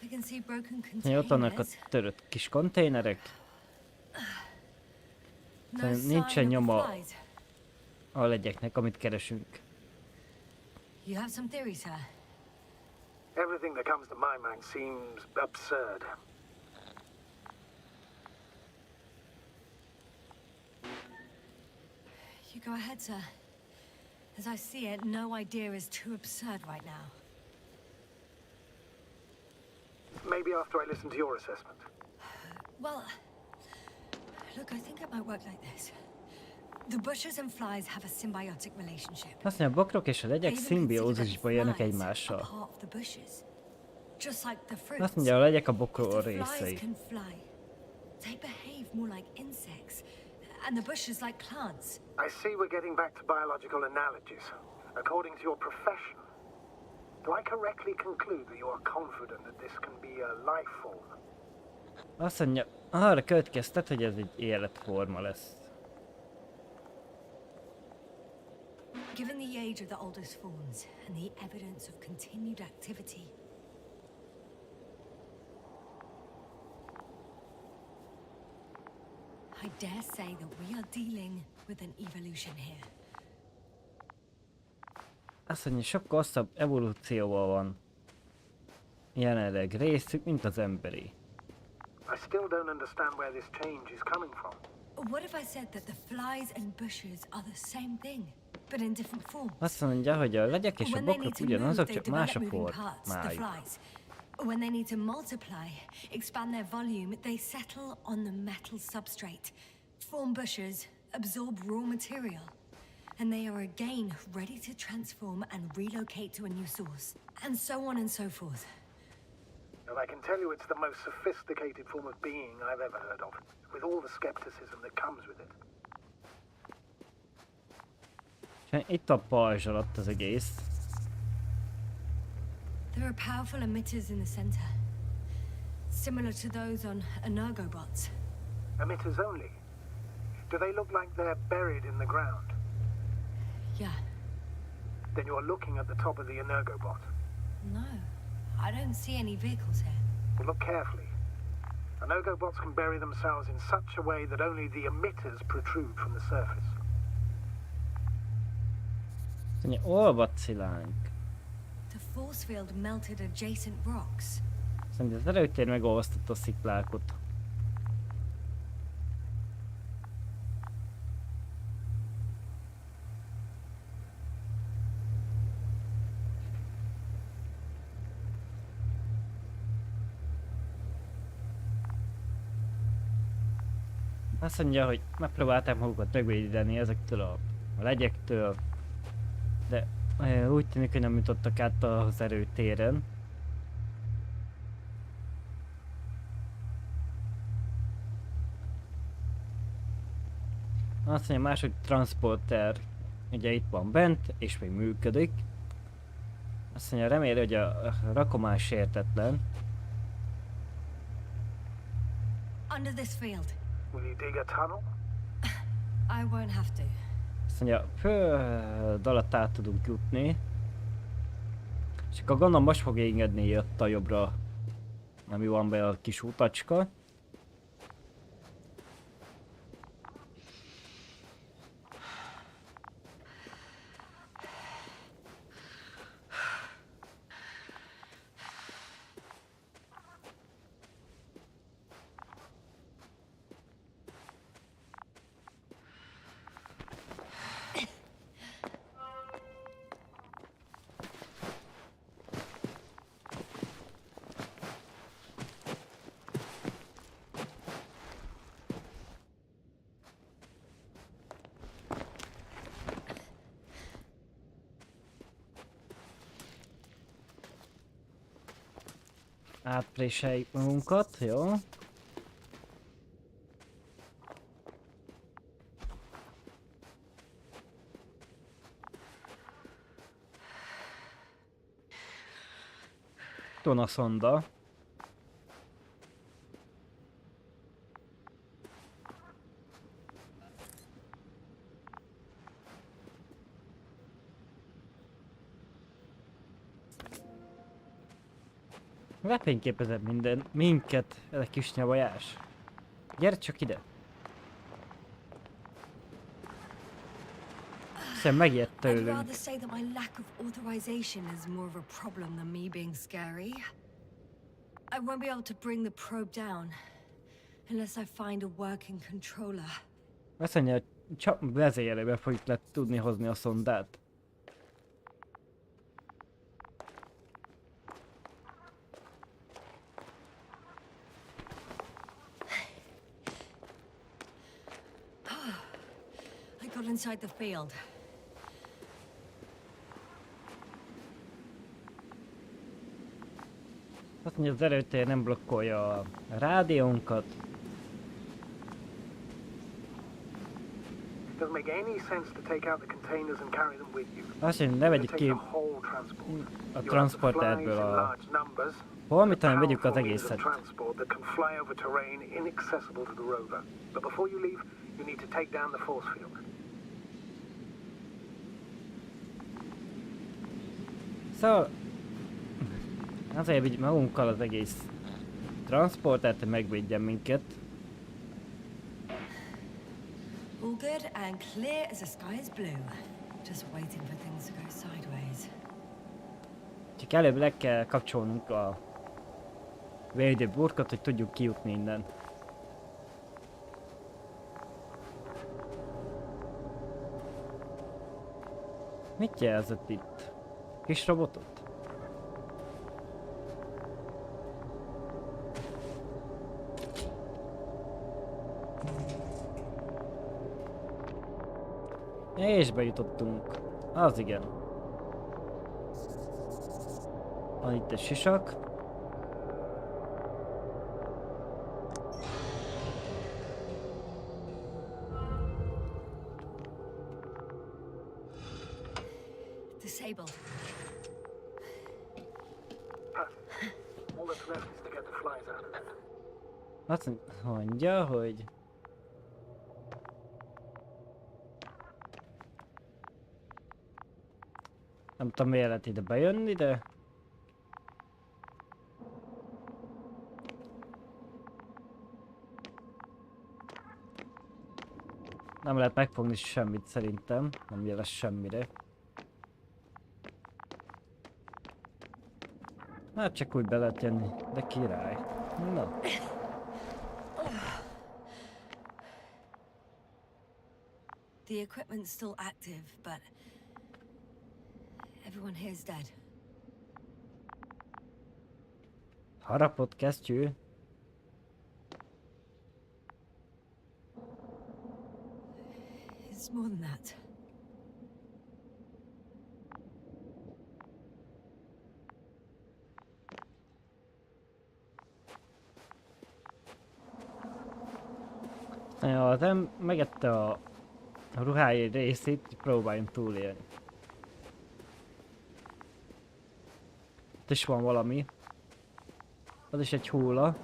I can see broken Ott vannak a containers. törött kis konténerek. No Szóval sign nincsen of the nyoma flies. a legyeknek, amit keresünk. You have some theory, sir? Everything that comes to my mind seems absurd. You go ahead, sir. As I see it, no idea is too absurd right now. Maybe after I listen to your assessment. Well, look, I think it might work like this. The bushes and flies have a symbiotic relationship. Azt mondja, a bokrok és a legyek szimbiózisban élnek egymással. Azt mondja, a legyek a bokrok részei. They behave more like insects, and the bushes like plants. I see we're getting back to biological analogies. According to your profession, Do I correctly conclude that you are confident that this can be a life form? Azt mondja, arra következtet, hogy ez egy életforma lesz. Given the age of the oldest forms and the evidence of continued activity, I dare say that we are dealing with an evolution here. Azt mondja, sokkal hosszabb evolúcióval van jelenleg részük, mint az emberi. I still don't understand where this change is coming from. What if I said that the flies and bushes are the same thing, but in different forms? Azt mondja, hogy a legyek és a When they need bokrok to move, ugyanazok, they csak develop más a moving parts, the formájuk. flies. When they need to multiply, expand their volume, they settle on the metal substrate, form bushes, absorb raw material, and they are again ready to transform and relocate to a new source, and so on and so forth. And I can tell you it's the most sophisticated form of being I've ever heard of, with all the skepticism that comes with it. Itt a pajzs alatt az egész. There are powerful emitters in the center, similar to those on energobots. Emitters only? Do they look like they're buried in the ground? Yeah. Then you're looking at the top of the energobot. No, I don't see any vehicles here. Well, look carefully. Energobots can bury themselves in such a way that only the emitters protrude from the surface. Azt mondja, olvacilánk. The force field melted adjacent rocks. Azt mondja, az erőtér megolvasztotta a sziklákot. Azt mondja, hogy megpróbálták magukat megvédeni ezektől a legyektől, de úgy tűnik, hogy nem jutottak át az erőtéren. Azt mondja, másik transporter ugye itt van bent, és még működik. Azt mondja, reméli, hogy a rakomány sértetlen. Under this field. Will you dig a tunnel? I won't have to. Azt mondja, föld alatt át tudunk jutni. És akkor gondolom most fog engedni ott a jobbra, ami van be a kis utacska. Átpréseljük magunkat, jó? Tonaszonda. Lefényképezett minket, ez a kis nyavajás. Gyere csak ide! Hiszen megijedt I'd tőlünk. rather say that my lack of authorization is more of a problem than me being scary. I won't be able to bring the probe down unless I find a working controller. Azt mondja, hogy csak vezérelőbe fogjuk tudni hozni a szondát. I got inside the field. Azt mondja, az erőtér nem blokkolja a rádiónkat. The doesn't make any sense to take out the containers and carry them with you. Azt mondja, ne vegyük Take ki the whole transport. a You have the transporterből flies in a large numbers. holmit, hanem vegyük az Powerful means of egészet. transport that can fly over terrain inaccessible to the rover. But before you leave, you need to take down the force field. Szóval azért vigyük magunkkal az egész transportert, hogy megvédjen minket. All good and clear as the sky is blue. Just waiting for things to go sideways. Csak előbb le kell kapcsolnunk a védőburkot, hogy tudjuk kijutni innen. Mit jelzett itt? Kis robotot? És bejutottunk. Az igen. Van itt egy sisak. Disabled. All that's left is to get the flies out of there. Azt mondja, hogy... Nem tudom, miért lehet ide bejönni, de... Nem lehet megfogni semmit szerintem, nem jelez semmire. Hát csak úgy be lehet jönni, de király. Na. The equipment's still active, but everyone here's dead. Harapott kesztyű. It's more than that. Ja, az megette a ruhája részét, hogy próbáljunk túlélni. Itt is van valami. Az is egy hulla.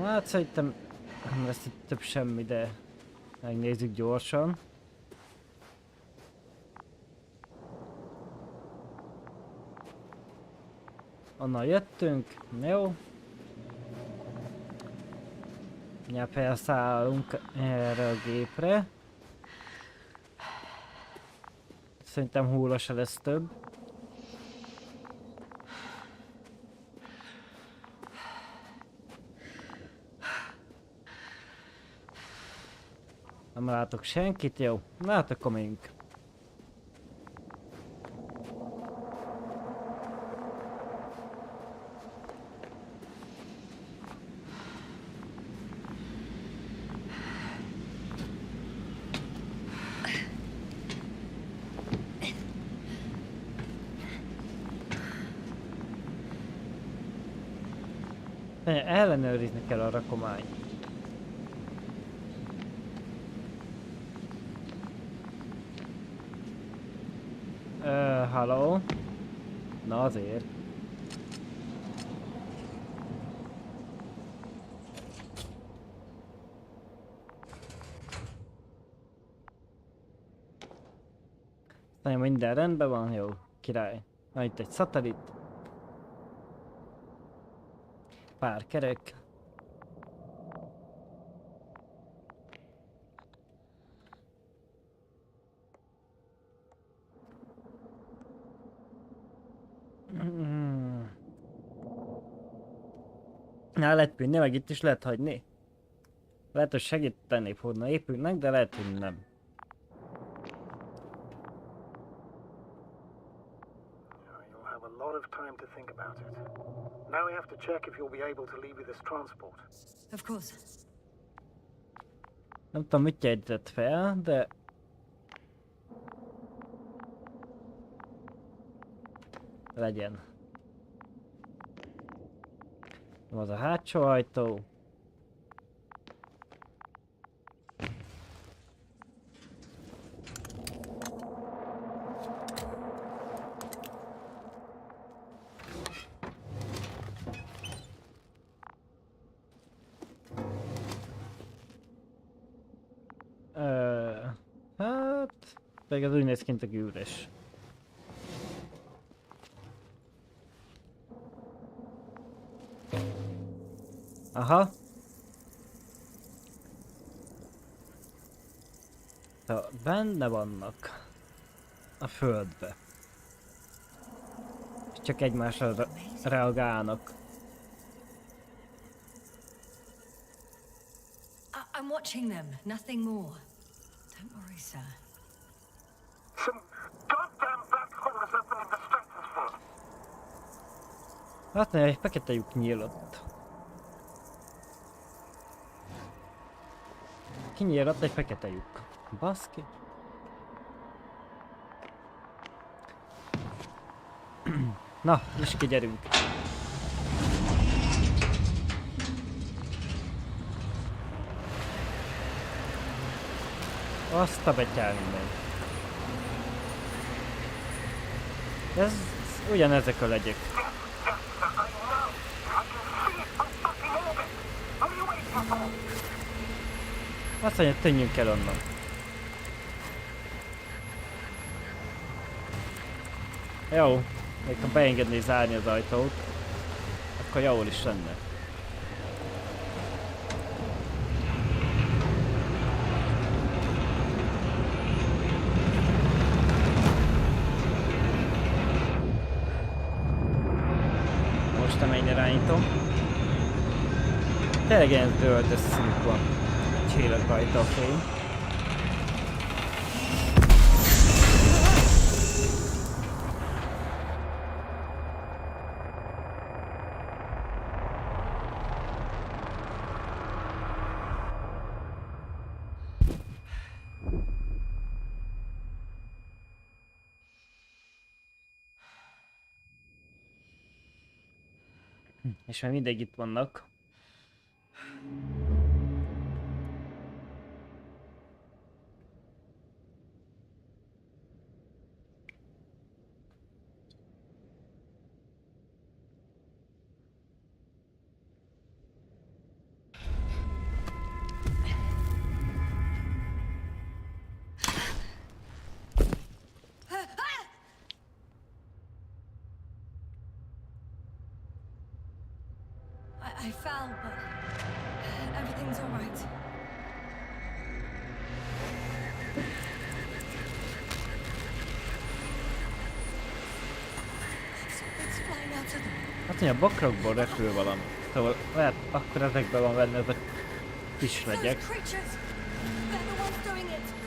Hát szerintem nem lesz itt több semmi, de megnézzük gyorsan. Onnan jöttünk, jó. Mindjárt felszállunk erre a gépre. Szerintem hulla se lesz több. Nem látok senkit, jó. Na hát akkor menjünk. Ellenőrizni kell a rakományt. Halló? Na azért. Nagyon minden rendben van, jó, király. Van itt egy szatellit. Pár kerek. Lehet vinni, meg itt is lehet hagyni. Lehet, hogy segíteni fogna épülnek, de lehet, hogy nem. You'll have a lot of time to think about it. Now we have to check if you'll be able to leave with this transport. Of course. Nem tudom, mit jegyzett fel, de... legyen. Az a hátsó ajtó. Hát... pedig az úgy néz ki, mint üres. Aha. Szóval benne vannak a földbe. És csak egymásra reagálnak. I'm watching them, nothing more. Don't worry, sir. Some goddamn black holes open in the stratosphere. Hát ne, egy fekete lyuk nyílott. Kinyílott egy fekete lyuk. Baszki. Na, is ki, gyerünk. Azt a betyár minden. Ez ugyanezek a legyek. Azt mondja, tűnjünk el onnan. Jó, még ha beengedné zárni az ajtót, akkor jól is lenne. Most nem én irányítom. Tényleg ilyen zöld színük van. Csillog rajta a fény. És már mindegy itt vannak. I fell, but everything's all right. It's flying out of them. Hát mondja, a bokrokból repül valami. Szóval lehet akkor ezekben van benne ez a kis legyek. Those creatures, they're the ones doing it.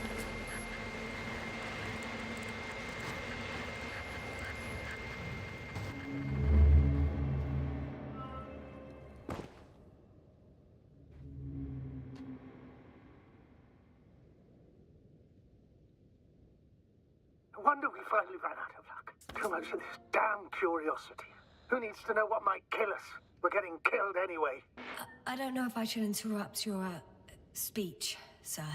No wonder we finally ran out of luck. Too much of this damn curiosity. Who needs to know what might kill us? We're getting killed anyway. I don't know if I should interrupt your speech, sir.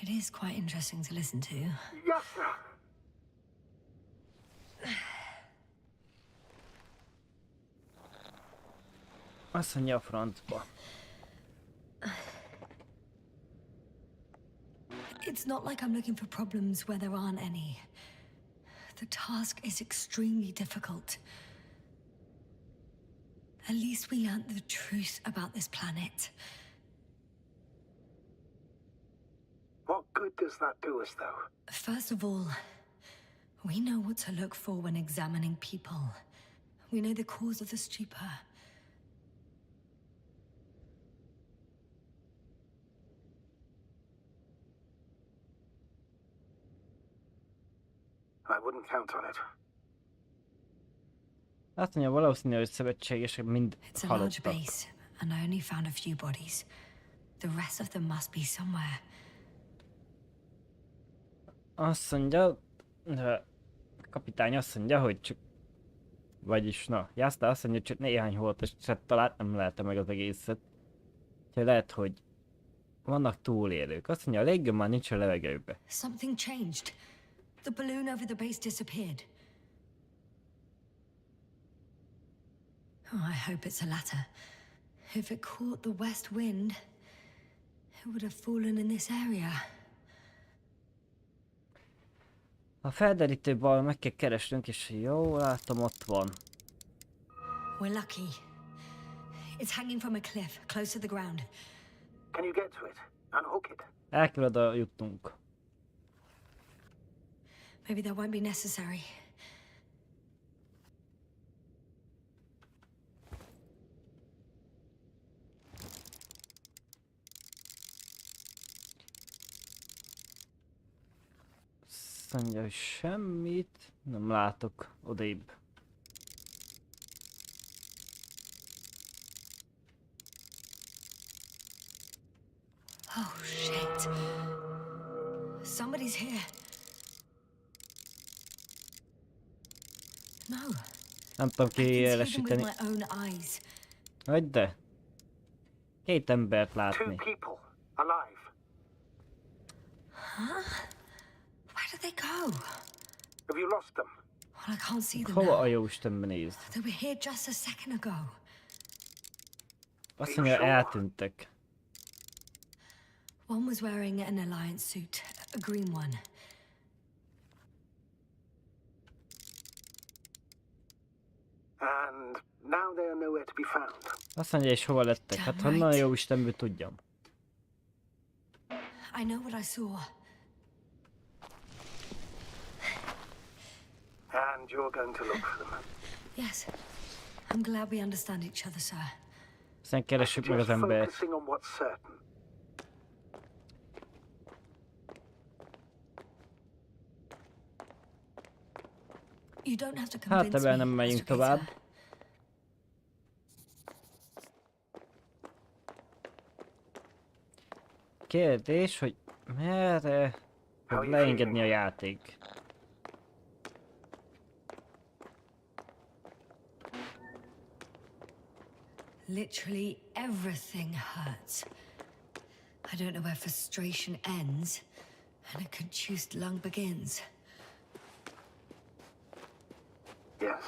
It is quite interesting to listen to. Yes, sir. Azt mondja a francba. It's not like I'm looking for problems where there aren't any. The task is extremely difficult. At least we learned the truth about this planet. What good does that do us, though? First of all, we know what to look for when examining people. We know the cause of the stupor. I wouldn't count on it. Azt mondja, valószínű, hogy szövetségesek mind It's a large halottak. base, and I only found a few bodies. The rest of them must be somewhere. azt mondja, a kapitány azt mondja, hogy csak, vagyis na, Jászta azt mondja, hogy csak néhány holteset talált, nem lelte meg az egészet. Úgyhogy lehet, hogy vannak túlélők. Azt mondja, a léggöm már nincs a levegőbe. Something changed. The balloon over the base disappeared. Oh, I hope it's a latter. If it caught the west wind, it would have fallen in this area. A felderítőből meg kell keresnünk, és jó, látom, ott van. We're lucky. It's hanging from a cliff, close to the ground. Can you get to it? Unhook it? El kell oda jutnunk. Maybe that won't be necessary. Azt mondja, hogy semmit nem látok odébb. Oh, shit. Somebody's here. No. Nem tudom I can see them with kiélesíteni. my own eyes. Hagyd de. Két embert Two látni. people, alive. Huh? Where did they go? Have you lost them? Well, I can't see them Hova a now. jó Istenben nézd? They were here just a second ago. Azt mondja, eltűntek. One was wearing an alliance suit, a green one. And now they are nowhere to be found. Azt mondja, és hova lettek? Hát honnan a jó Istenből tudjam? I know what I saw. And you're going to look for them. Yes. I'm glad we understand each other, sir. Aztán keressük meg az Just embert. focusing on what's certain. You don't have to Hát convince ebben me, nem megyünk Mr. tovább. Gator. Kérdés, hogy merre fog leengedni a játék? Literally everything hurts. I don't know where frustration ends and a contused lung begins. Yes.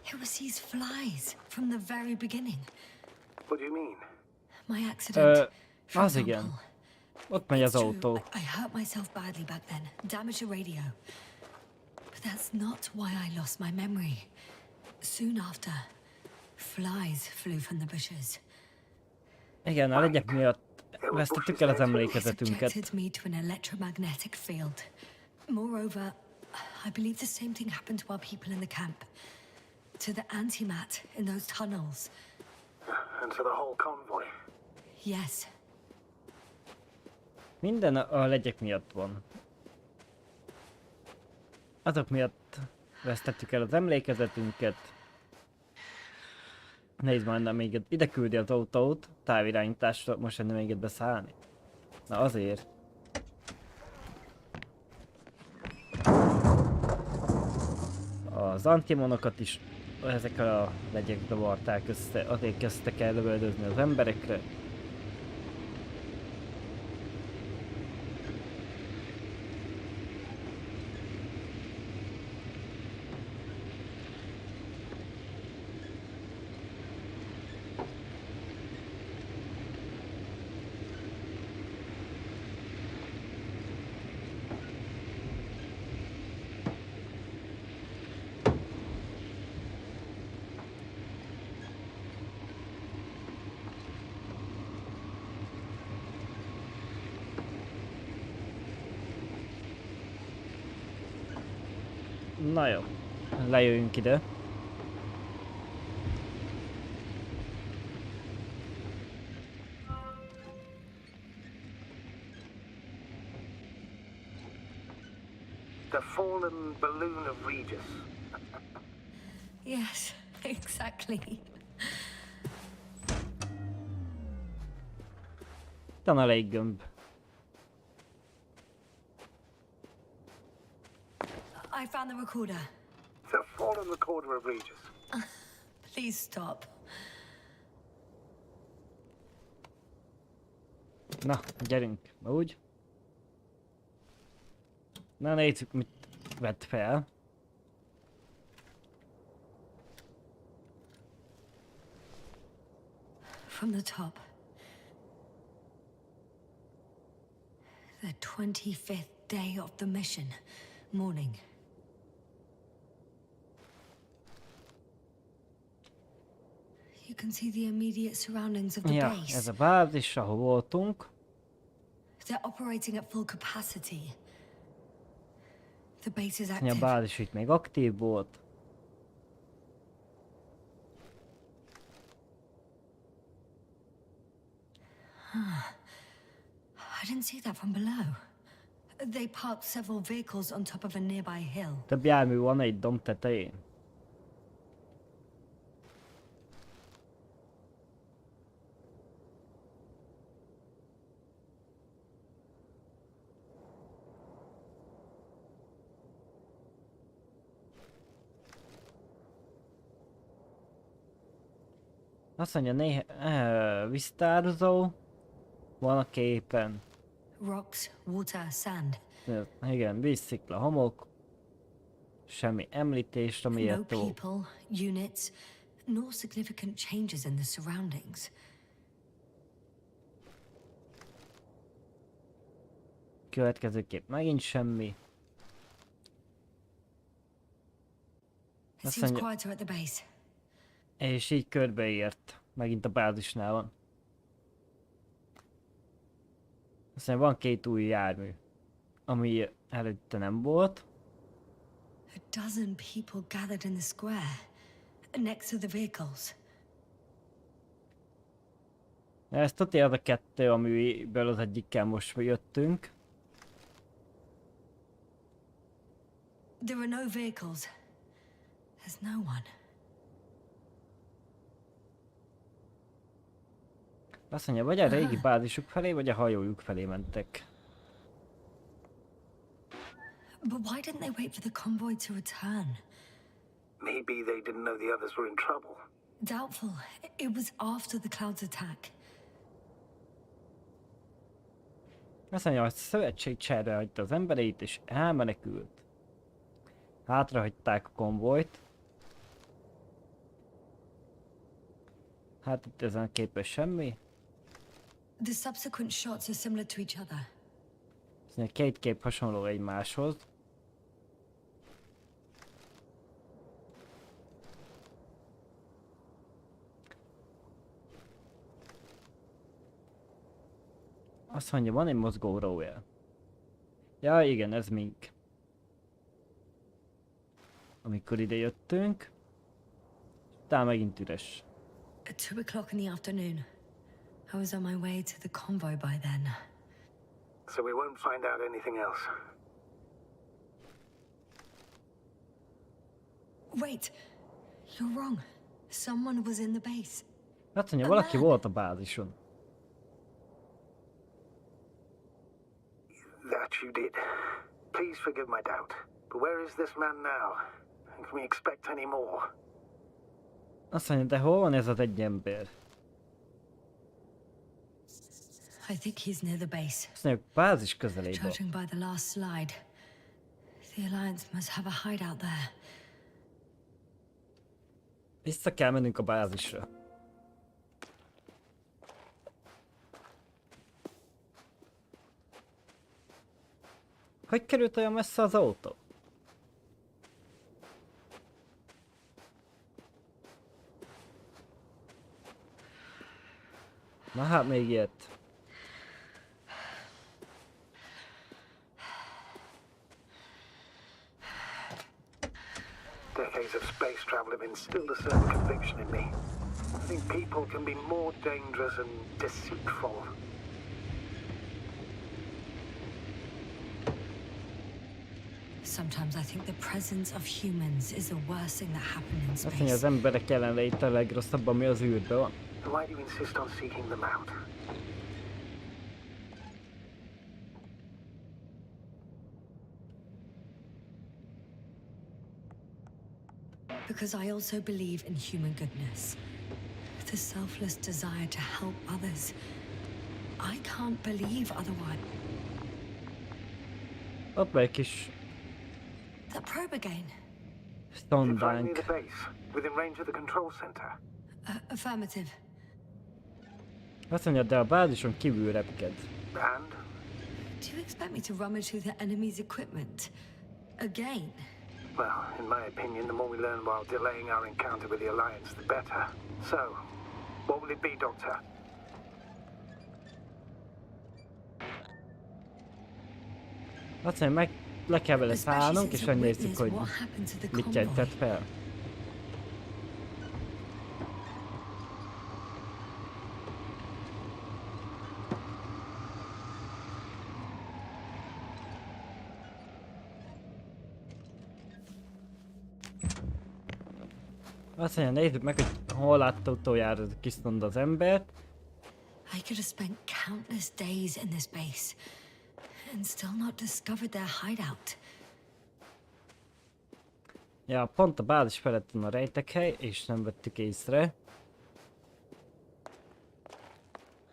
It was these flies from the very beginning. What do you mean? My accident. for Az igen. example. Ott megy az It's true, autó. I hurt myself badly back then, damaged a radio. But that's not why I lost my memory. Soon after, flies flew from the bushes. Igen, a legyek miatt vesztettük el az emlékezetünket. Subjected me to an electromagnetic field. Moreover, I believe the same thing happened to our people in the camp. To the antimat in those tunnels. And to the whole convoy. Yes. Minden a legyek miatt van. Azok miatt vesztettük el az emlékezetünket. Nézd már, nem még ide küldi az autót, távirányításra, most nem még beszállni. Na azért. Az antimonokat is ezek a legyek zavarták össze, azért kezdtek el lövöldözni az emberekre. Na jó, lejöjjünk ide. a fallen balloon of Regis. Yes, exactly. Tan a léggömb. I found the recorder. The fallen recorder of Regis. Please stop. Na, gyerünk. Úgy. Na nézzük, mit vett fel. From the top. The 25th day of the mission. Morning. You can see the immediate surroundings of the Ja, base. ez a bázis, ahol voltunk. They're operating at full capacity. The base is A active. bázis itt még aktív volt. I didn't see that from below. They parked several vehicles on top of a nearby hill. Több jármű van egy domb tetején. Azt mondja, víztározó van a képen. Rocks, water, sand. Igen, vízszikla, homok. Semmi említést, ami No méltó. people, units, nor significant changes in the surroundings. Következő kép megint semmi. It Azt seems mondja, quieter at the base. és így körbeért. Megint a bázisnál van. Azt mondja, van két új jármű, ami előtte nem volt. A dozen people gathered in the square, next to the vehicles. Ez tuti az a kettő, amiből az egyikkel most jöttünk. There are no vehicles. There's no one. Azt mondja, vagy a régi bázisuk felé, vagy a hajójuk felé mentek. But why didn't they wait for the convoy to return? Maybe they didn't know the others were in trouble. Doubtful. It was after the Cloud's attack. Azt mondja, hogy a szövetség cserélhagyta az embereit, és elmenekült. Hátrahagyták a konvojt. Hát itt ezen a képen semmi. The subsequent shots are similar to each other. Azt mondja, két kép hasonló egymáshoz. Azt mondja, van egy mozgó rójel. Ja igen, ez mink. Amikor ide jöttünk. Utána megint üres. At 2 o'clock in the afternoon. I was on my way to the convoy by then. So we won't find out anything else. Wait, you're wrong. Someone was in the base. Azt mondja, valaki volt a bázison. That you did. Please forgive my doubt. But where is this man now? And can we expect any more? Azt mondja, de hol van ez az egy ember? I think he's near the base. Azt mondja, bázis közelében. Judging by the last slide, the Alliance must have a hideout there. Vissza kell mennünk a bázisra. Hogy került olyan messze az autó? Na hát még ilyet. Decades of space travel have instilled a certain conviction in me. I think people can be more dangerous and deceitful. Sometimes I think the presence of humans is the worst thing that happened in Azt mondja, space. az emberek jelenléte a legrosszabb, ami az űrben van. Why do you insist on seeking them out? Because I also believe in human goodness. The selfless desire to help others. I can't believe otherwise. Ott van egy kis That probe again. Is it right near szondánk. the base, within range of the control center? Affirmative. Azt mondja, de a bázison kívül repked. And? Do you expect me to rummage through the enemy's equipment? Again? Well, in my opinion, the more we learn while delaying our encounter with the Alliance, the better. So, what will it be, Doctor? Azt mondja, meg le kell vele szállnunk, és megnézzük, hogy What happened to the mit convoy? jelentett fel. Azt mondja, nézzük meg, hogy hol látta utoljára ez a kis szond az embert. I could have spent countless days in this base and still not discovered their hideout. Ja, pont a bázis felett van a rejtekhely, és nem vettük észre.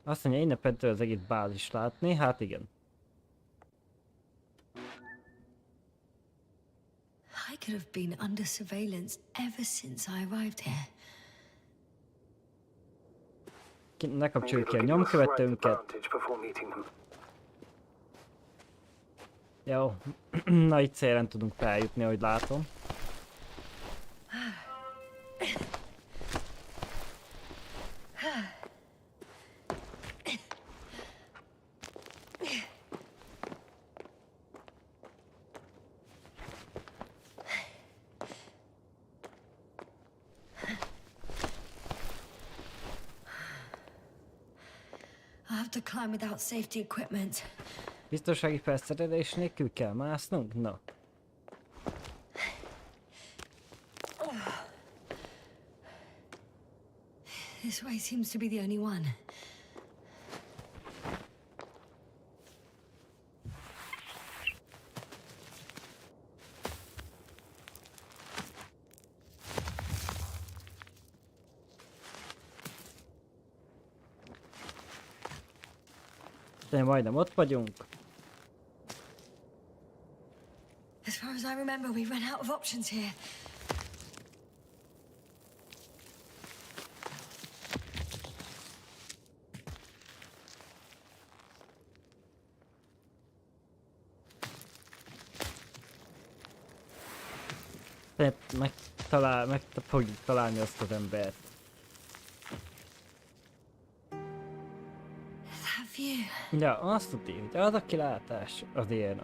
Azt mondja, innen pedig az egész bázis látni, hát igen. I could have been under surveillance ever since I arrived here. Ne kapcsoljuk ki a Maybe it'll give you a slight nyomkövetőnket. advantage before meeting them. Jó, na itt szélen tudunk feljutni, ahogy látom. I have to climb without safety equipment. Biztonsági felszerelés nélkül kell másznunk? Na. This way seems to be the only one. De majdnem ott vagyunk. As far as I remember, we ran out of options here. De meg fogjuk találni azt az embert. That view. Ja, azt tudja, hogy az a kilátás az ilyen.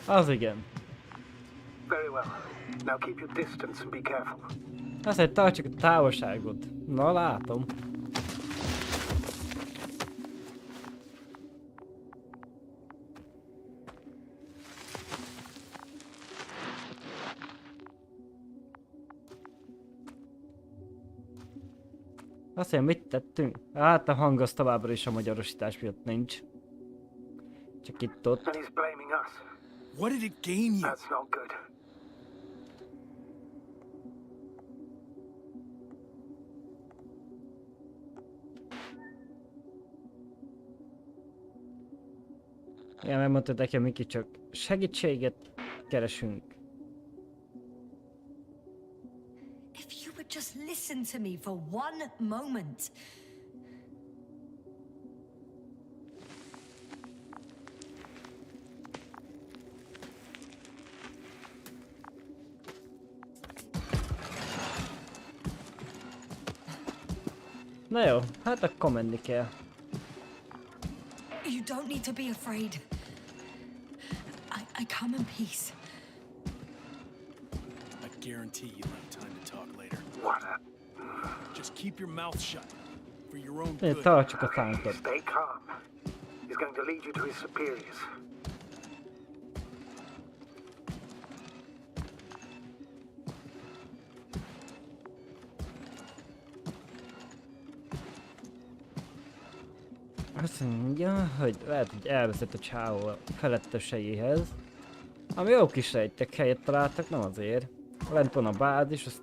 Az igen. Very well. Now keep your distance and be careful. Azt mondja, tartsuk a távolságot. Na, látom. Azt mondja, mit tettünk? Hát a hang az továbbra is a magyarosítás miatt nincs. Csak itt ott. And he's blaming us. What did it gain you? That's not good. Ja, megmondtad nekem, Miki, csak segítséget keresünk. If you would just listen to me for one moment. Na jó, hát akkor menni kell. You don't need to be afraid. I come in peace. guarantee you'll have time to talk later. What a... Just keep your mouth shut. For your own Én good. tartsuk a szánkat. Stay calm. He's going to lead you to his superiors. Azt mondja, hogy lehet, hogy elvezet a csávó a feletteseihez. Ami jó kis rejtek helyet találtak, nem azért. Lent van a bázis, azt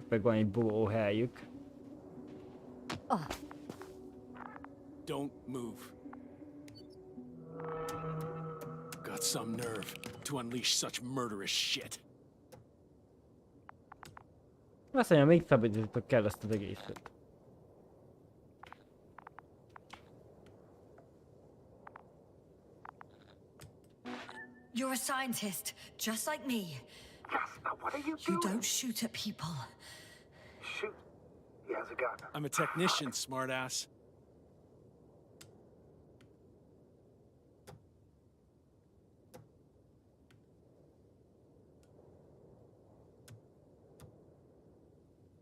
meg van egy búvó helyük. Don't move. Got some nerve to unleash such murderous shit. Azt mondja, még szabadítok kell ezt az egészet. You're a scientist, just like me. Yes, now what are you You doing? don't shoot at people. Shoot. He has a gun. I'm a technician, smartass.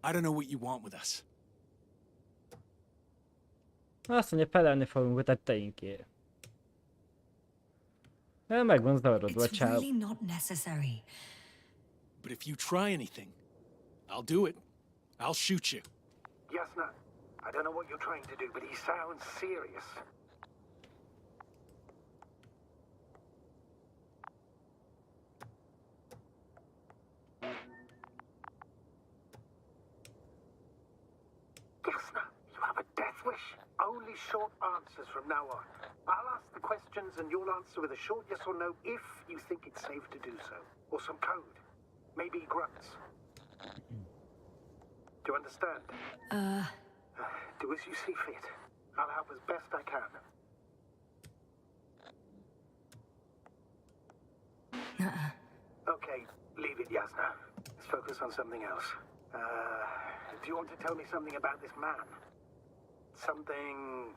I don't know what you want with us. Azt mondja, felelni fogunk a tetteinkért. Meg van zavarodva a It's csáv. really not necessary. But if you try anything, I'll do it. I'll shoot you. Yasna, I don't know what you're trying to do, but he sounds serious. Yasna, you have a death wish. Only short answers from now on. I'll ask the questions and you'll answer with a short yes or no if you think it's safe to do so. Or some code. Maybe grunts. Do you understand? Do as you see fit. I'll help as best I can. Okay, leave it, Yasna. Let's focus on something else. Do you want to tell me something about this man? Something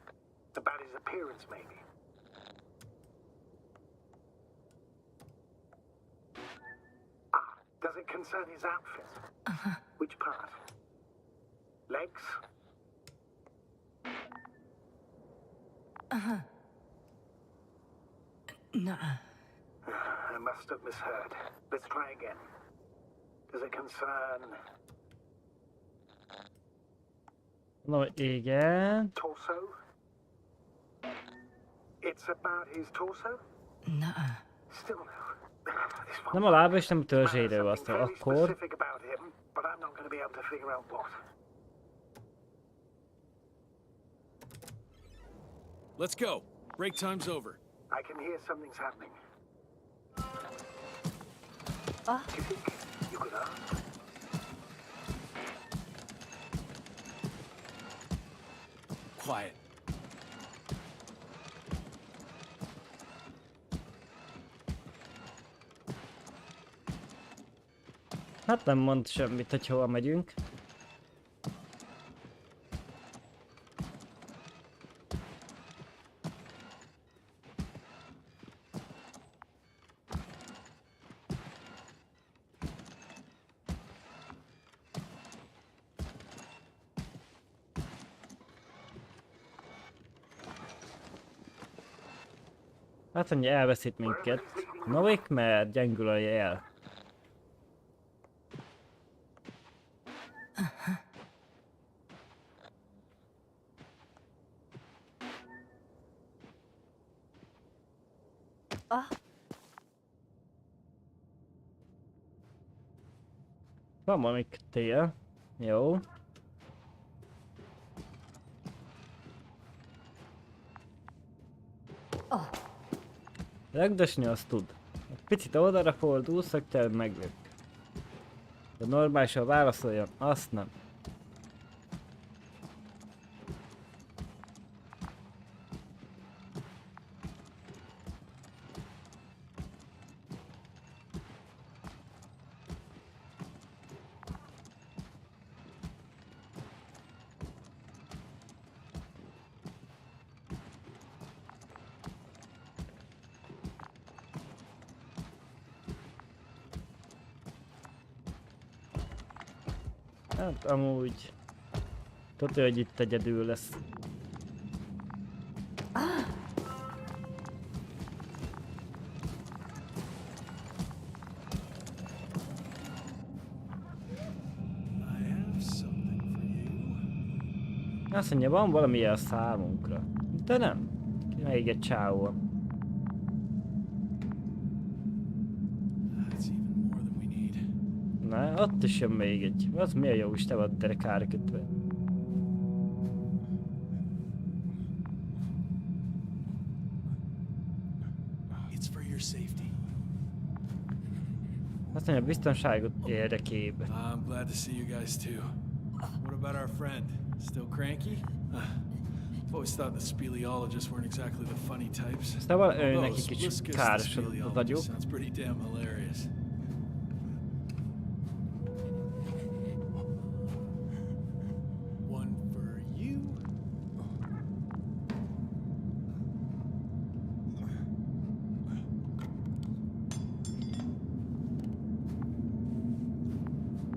about his appearance, maybe? Ah, does it concern his outfit? Which part? Legs? Nuh-uh. I must have misheard. Let's try again. Does it concern No, igen. torso? It's about his torso? Nuh-uh. Still no. This one Nem a lába és nem a man has törzséről van something szó. very Akkor specific about him, but I'm not going to be able to figure out what. Let's go. Break time's over. I can hear something's happening. Do you think you could ask? Quiet. hát nem mond semmit, hogy hova megyünk. Hát mondja, elveszít minket. Novik, mert gyengül a jel. Van valami tél. Jó. Regdösni azt tud. Egy picit oldalra fordulsz, hogy te meglök. De normálisan válaszoljon, azt nem. Hát amúgy... Tudja, hogy itt egyedül lesz. Azt mondja, van valami a számunkra. De nem. Még egy csávó. Na, ott is jön még egy. Az milyen jó is te vagy derekára kötve. Azt mondja, biztonságot érdekében. I'm glad to see you guys too. What about our friend? Still cranky? I've always thought the speleologists weren't exactly the funny types. Szóval ő neki kicsit károsodott az agyuk. Sounds pretty damn hilarious. One for you.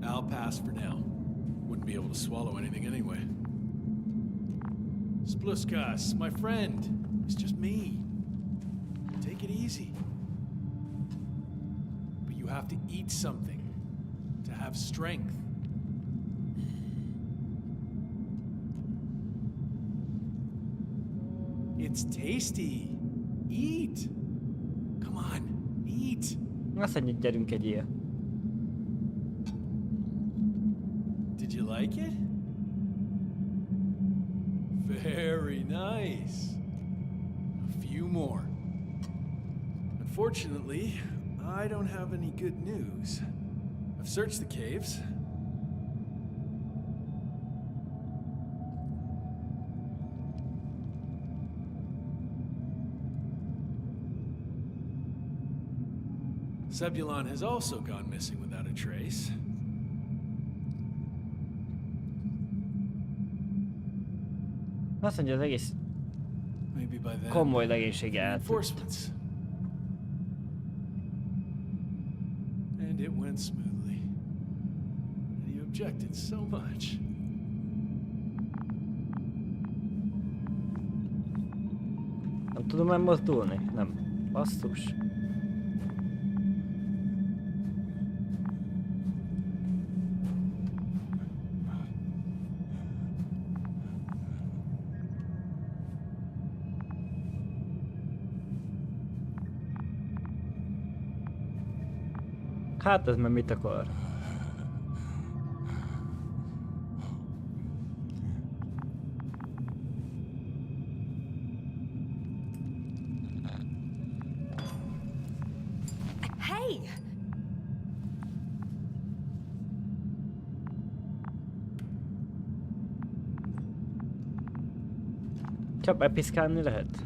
I'll pass for now. Wouldn't be able to swallow anything anyway. Spluskas, my friend. It's just me. Take it easy. But you have to eat something to have strength. It's tasty. Eat. Come on, eat. Azt mondja, gyerünk egy ilyen. Did you like it? Very nice. A few more. Unfortunately, I don't have any good news. I've searched the caves. Zebulon has also gone missing without a trace. Azt mondja, az egész komoly legénysége Reinforcements. And it went smoothly. And he objected so much. Nem tudom megmozdulni? Nem. Basszus. Hát ez meg mit akar? Hey! Csak bepiszkálni lehet?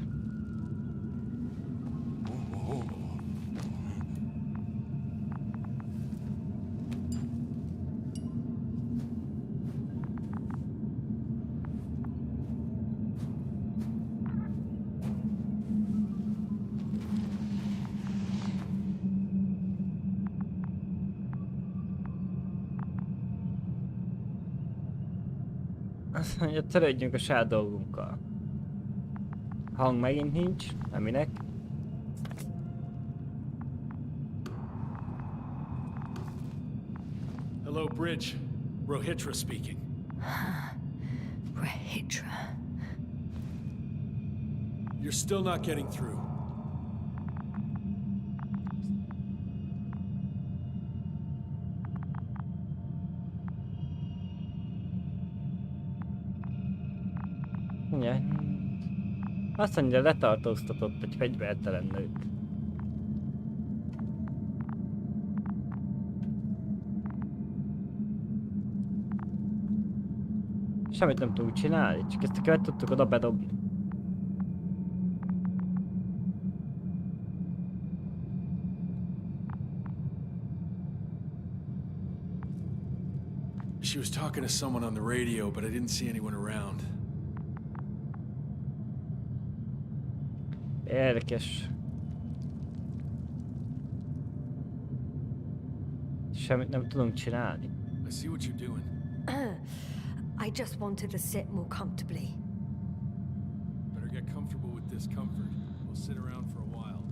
Azt mondja, törődjünk a saját dolgunkkal. Hang megint nincs, nem minek. Hello, Bridge. Rohytra speaking. Rohytra. You're still not getting through. Ugye? Azt mondja, letartóztatott egy fegyvertelen nőt. Semmit nem tudunk csinálni, csak ezt a követ tudtuk oda bedobni. She was talking to someone on the radio, but I didn't see anyone around. Érdekes. Semmit nem tudunk csinálni. I see what you're doing. I just wanted to sit more comfortably. Better get comfortable with discomfort. We'll sit around for a while.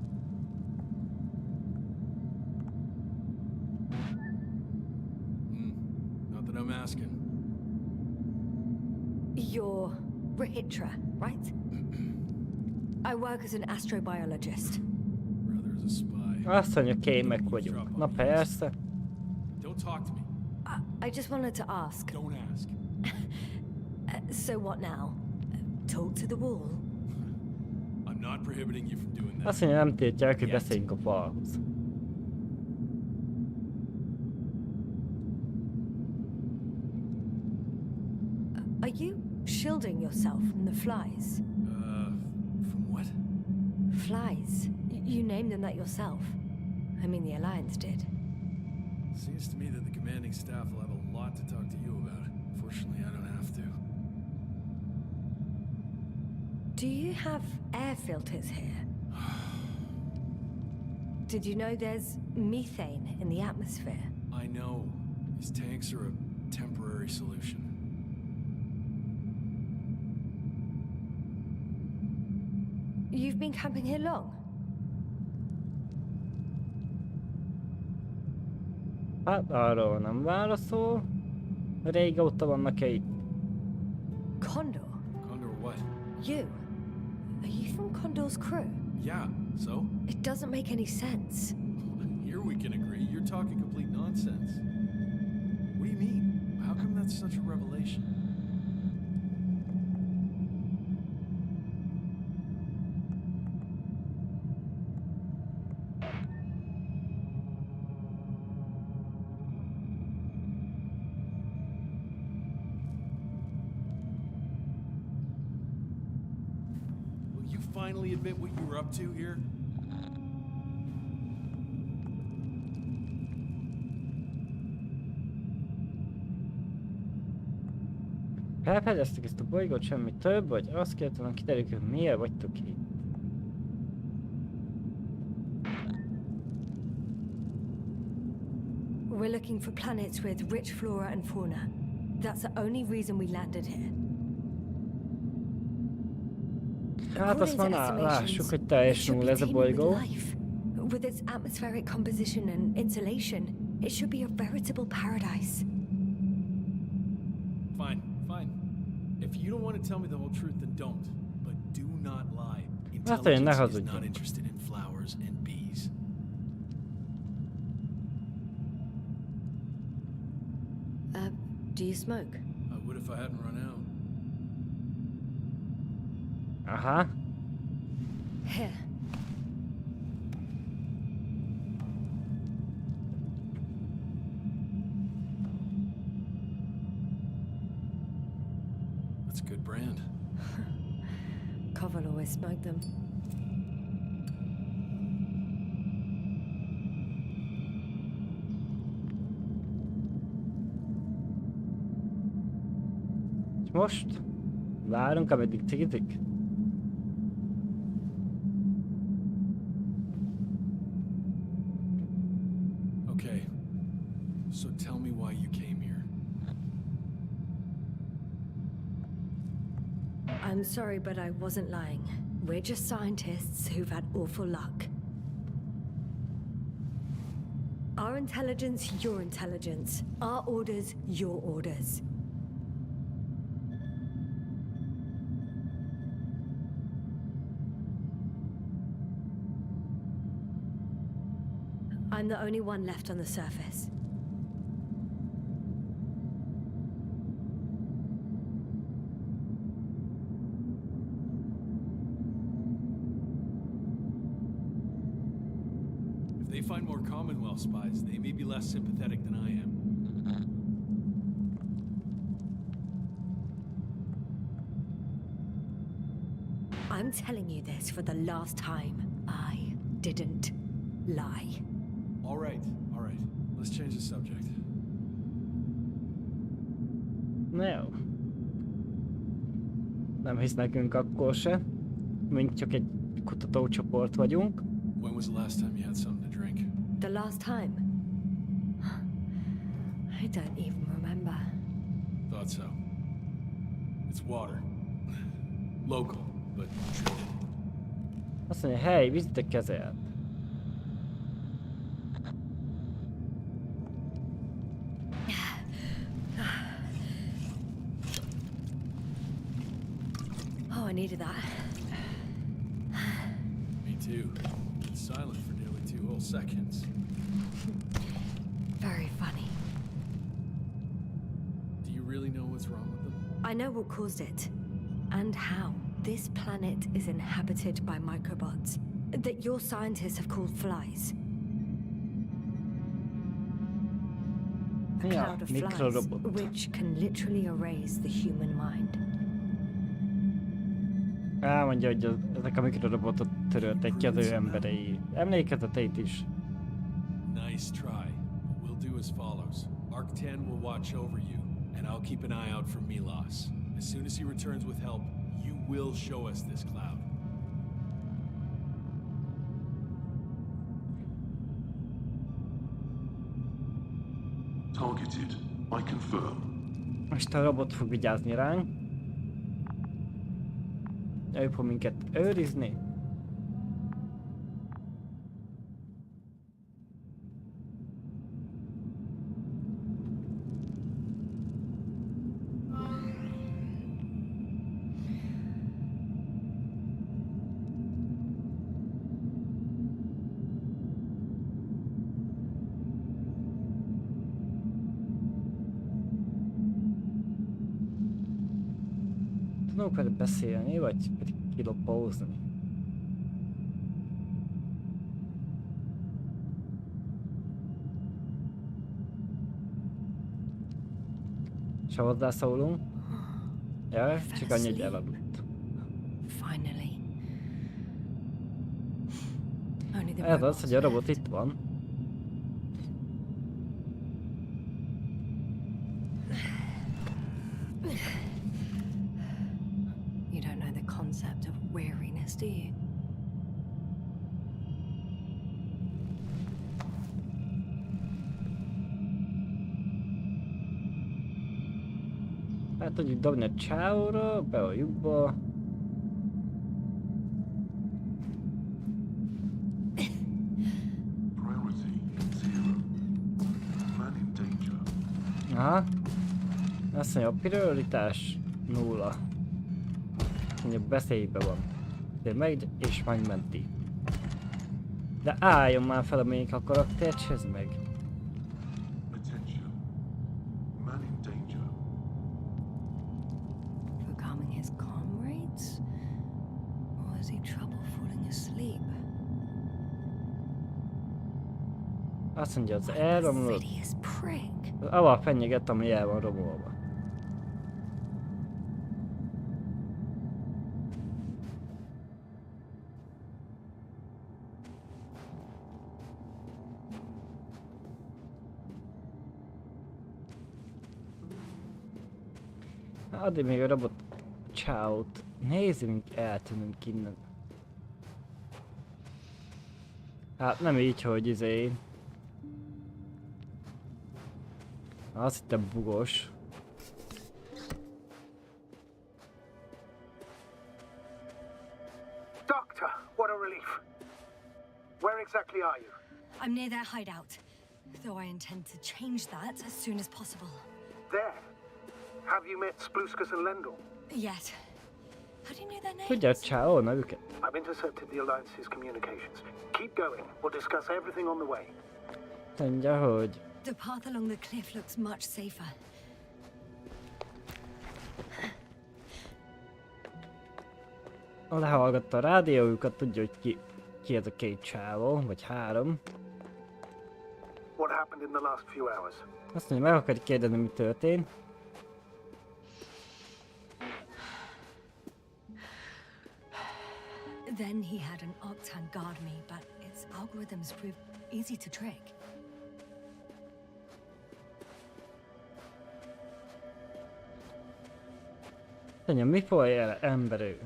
Not that I'm asking. You're Rohytra, right? I work as an astrobiologist. Rather as a spy. Azt mondja, kémek vagyunk. Na persze. Don't talk to me. I just wanted to ask. Don't ask. So what now? Talk to the wall? I'm not prohibiting you from doing that. Azt mondja, nem tiltják, hogy beszéljünk a falhoz. Are you shielding yourself from the flies? From what? Flies. You named them that yourself. I mean, the Alliance did. Seems to me that the commanding staff will have a lot to talk to you about. Fortunately, I don't have to. Do you have air filters here? Did you know there's methane in the atmosphere? I know. These tanks are a temporary solution. You've been camping here long? Hát arról nem válaszol. Régóta vannak itt. Condor? Condor what? You? Are you from Condor's crew? Yeah, so? It doesn't make any sense. Here we can agree. You're talking complete nonsense. What do you mean? How come that's such a revelation? Finally admit what you were up to here? Felfedeztük ezt a bolygót, semmi több, vagy azt kell talán kiderüljük, hogy miért vagytok itt. We're looking for planets with rich flora and fauna. That's the only reason we landed here. Hát azt már lássuk, hogy teljes null ez a bolygó. With its atmospheric composition and insulation, it should be a veritable paradise. Fine, fine. If you don't want to tell me the whole truth, then don't. But do not lie. Intelligence is not interested in flowers and bees. Do you smoke? I would if I hadn't run out. Aha. Here. That's a good brand. Koval always smoked them. És most várunk, ameddig cigizik. Okay. So tell me why you came here. I'm sorry, but I wasn't lying. We're just scientists who've had awful luck. Our intelligence, your intelligence. Our orders, your orders. I'm the only one left on the surface. If they find more Commonwealth spies, they may be less sympathetic than I am. I'm telling you this for the last time. I didn't lie. All right. Let's change the subject. No. Nem hisz nekünk akkor se. Mint csak egy kutatócsoport vagyunk. When was the last time you had something to drink? The last time? I don't even remember. Thought so. It's water. Local, but treated. Azt mondja, hely, vizet kezelt. Oh, I needed that. Me too. It's silent for nearly 2 whole seconds. Very funny. Do you really know what's wrong with them? I know what caused it. And how. This planet is inhabited by microbots that your scientists have called flies. A Ja, cloud of flies, mikrorobot. which can literally erase the human mind. Elmondja, hogy ezek a mikrorobotot törölték ki az ő emberei emlékezeteit is. Nice try. What we'll do as follows. Arc 10 will watch over you, and I'll keep an eye out for Milos. As soon as he returns with help, you will show us this cloud. Targeted. I confirm. Most a robot fog vigyázni ránk. Ő fog minket őrizni. Tudunk vele beszélni, vagy pedig kilopózni? És ha hozzászólunk? Ja, csak annyi, hogy elaludt. Finally. Only the Ez az, robots hogy a robot itt van. You don't know the concept of weariness, do you? Hát tudjuk dobni a csávóra, be a lyukba. Priority 0. Man in danger. Aha. Azt mondja, a prioritás 0. Mondja, beszélybe van. De megy és megmenti. De álljon már fel, amelyik a karaktert, s ez meg. Attention. Man in danger. For calming his comrades? Or is he trouble falling asleep? Azt mondja, az elromlott. Insidious prick. Az aval fenyeget, ami el van romolva. Addig még a robot csáót. Nézzünk, eltűnünk innen. Hát nem így, hogy izé. Azt hittem bugos. Doctor, what a relief. Where exactly are you? I'm near their hideout, though I intend to change that as soon as possible. There. Have you met Spluskus and Lendl? Yet. How do you know their names? Tudja a csáó nevüket? I've intercepted the Alliance's communications. Keep going. We'll discuss everything on the way. Mondja, hogy The path along the cliff looks much safer. lehallgatta a rádiójukat, tudja, hogy ki ez a két csávó, vagy három. What happened in the last few hours? Azt mondja, meg akarjuk kérdezni, mi történt. Then he had an octan guard me, but its algorithms proved easy to trick. Mondja, mi folyja ember ő?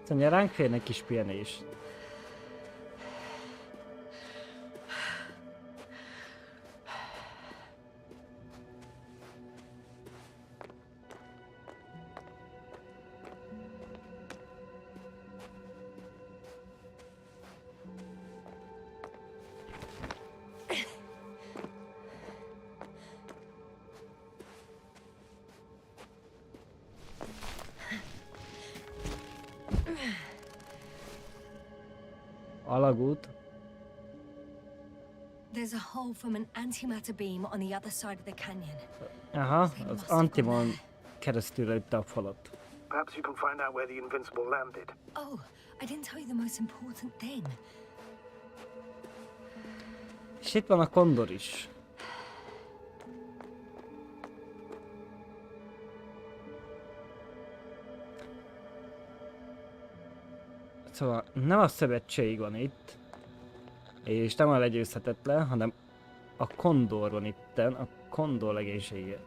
Szóval ránk férne egy kis pihenés. Alagút. There's a hole from an antimatter beam on the other side of the canyon. Aha, az Antimon keresztül lőtte a falat. Perhaps you can find out where the Invincible landed. Oh, I didn't tell you the most important thing. És itt van a Condor is. Szóval nem a szövetség van itt, és nem a legyőzhetetlen, hanem a Condor van itten, a Condor legénysége.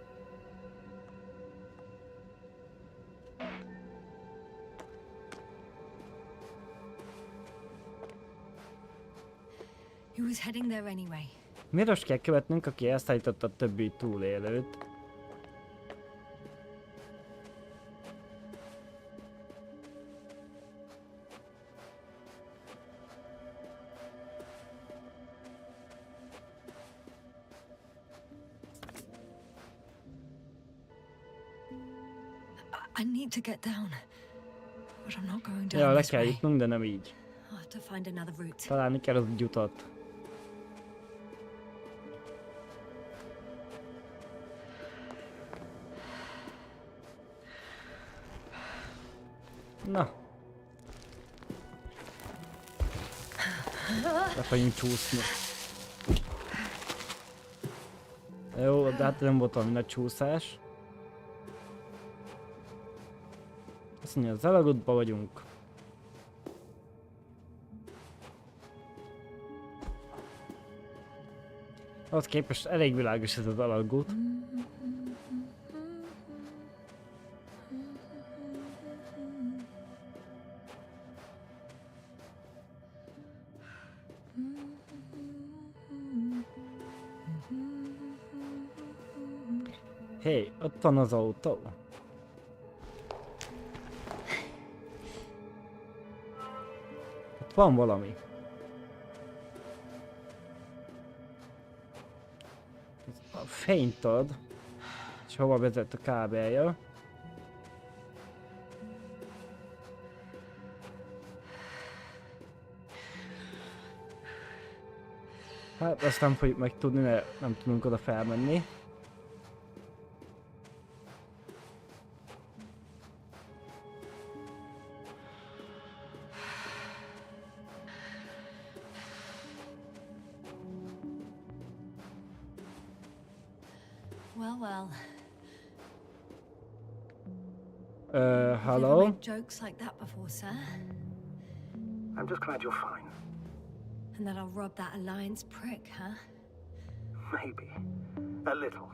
He was heading there anyway. Miért kell követnünk, aki elszállította a többi túlélőt? I need to get down, but I'm not going down Ja, le this kell way. jutnunk, de nem így. I'll have to find another route. Találni kell az utat. Na. Le fogunk csúszni. Jó, de hát nem volt valami nagy csúszás. Azt mondja, az alagútban vagyunk. Ahhoz képest elég világos ez az alagút. Hé, ott van az autó. Ott van valami. A fényt ad, és hova vezet a kábelja. Hát azt nem fogjuk megtudni, mert nem tudunk oda felmenni. Well, well. Hello? Never made jokes like that before, sir. I'm just glad you're fine. And that I'll rob that Alliance prick, huh? Maybe. A little.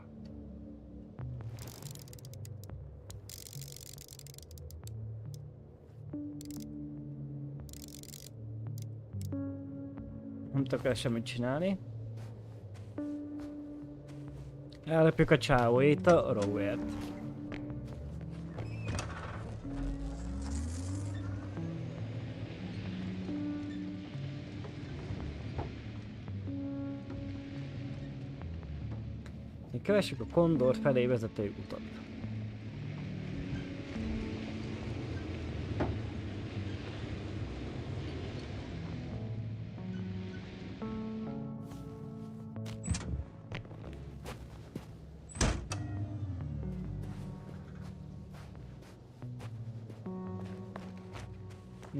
Nem tudok el semmit csinálni. Ellepjük a csávóit, a Rowert. Kövessük a Condor felé vezető utat.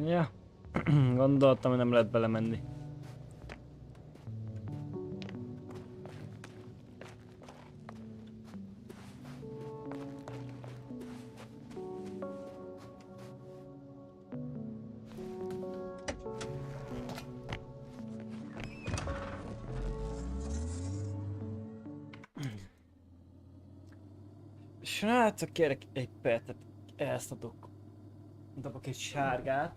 Ja, gondoltam, hogy nem lehet belemenni. Srácok, kérek egy percet, elszadok. Dobok egy sárgát.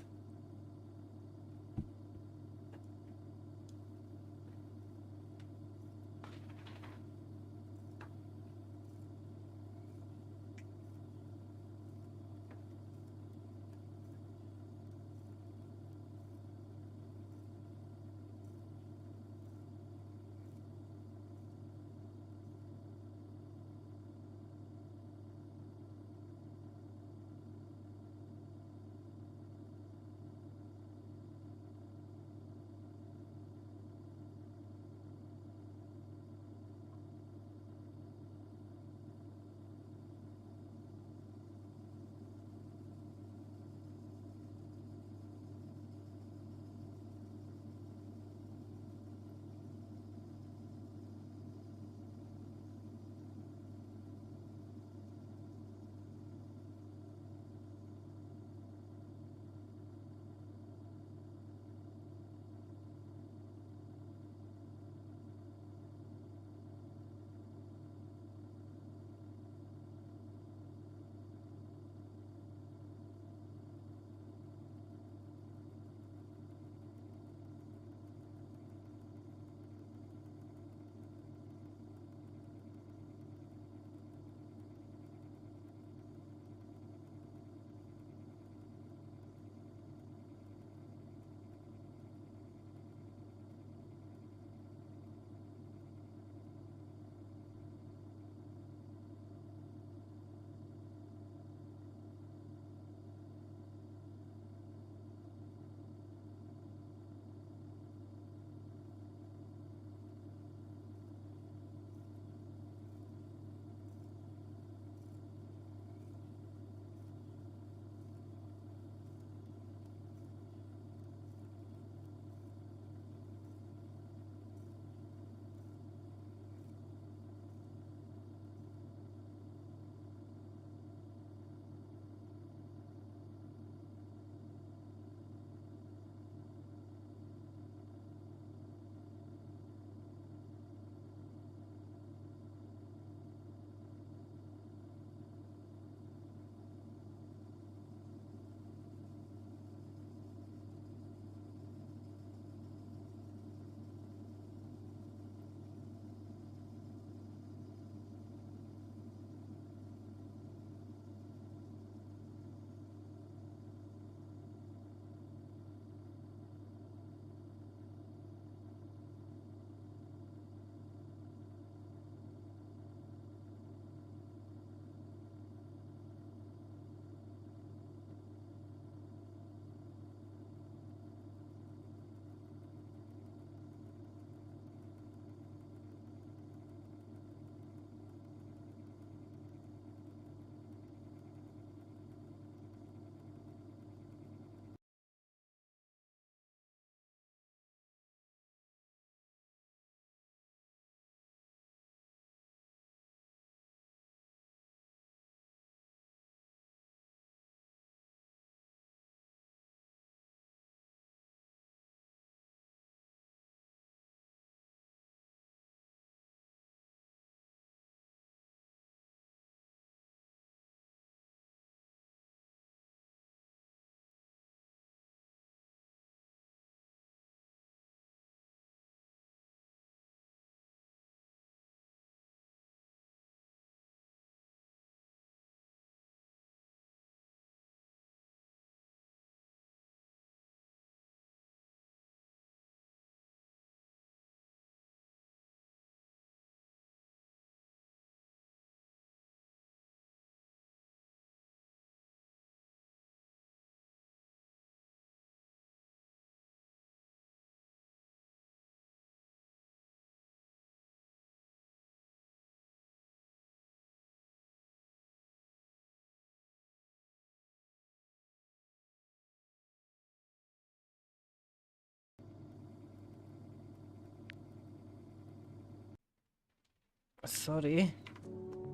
Sorry,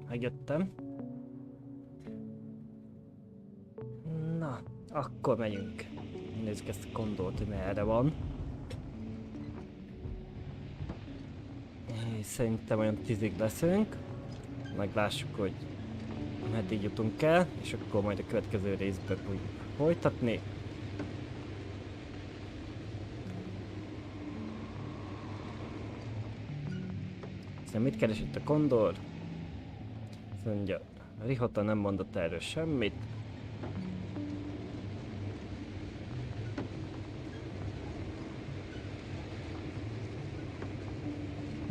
megjöttem. Na, akkor megyünk. Nézzük ezt a Condort, hogy merre van. Szerintem olyan 10-ig leszünk. Meglássuk, hogy meddig jutunk el, és akkor majd a következő részbe fogjuk folytatni. Aztán mit keres itt a Condor? Azt mondja, Rohytraval nem mondott erről semmit.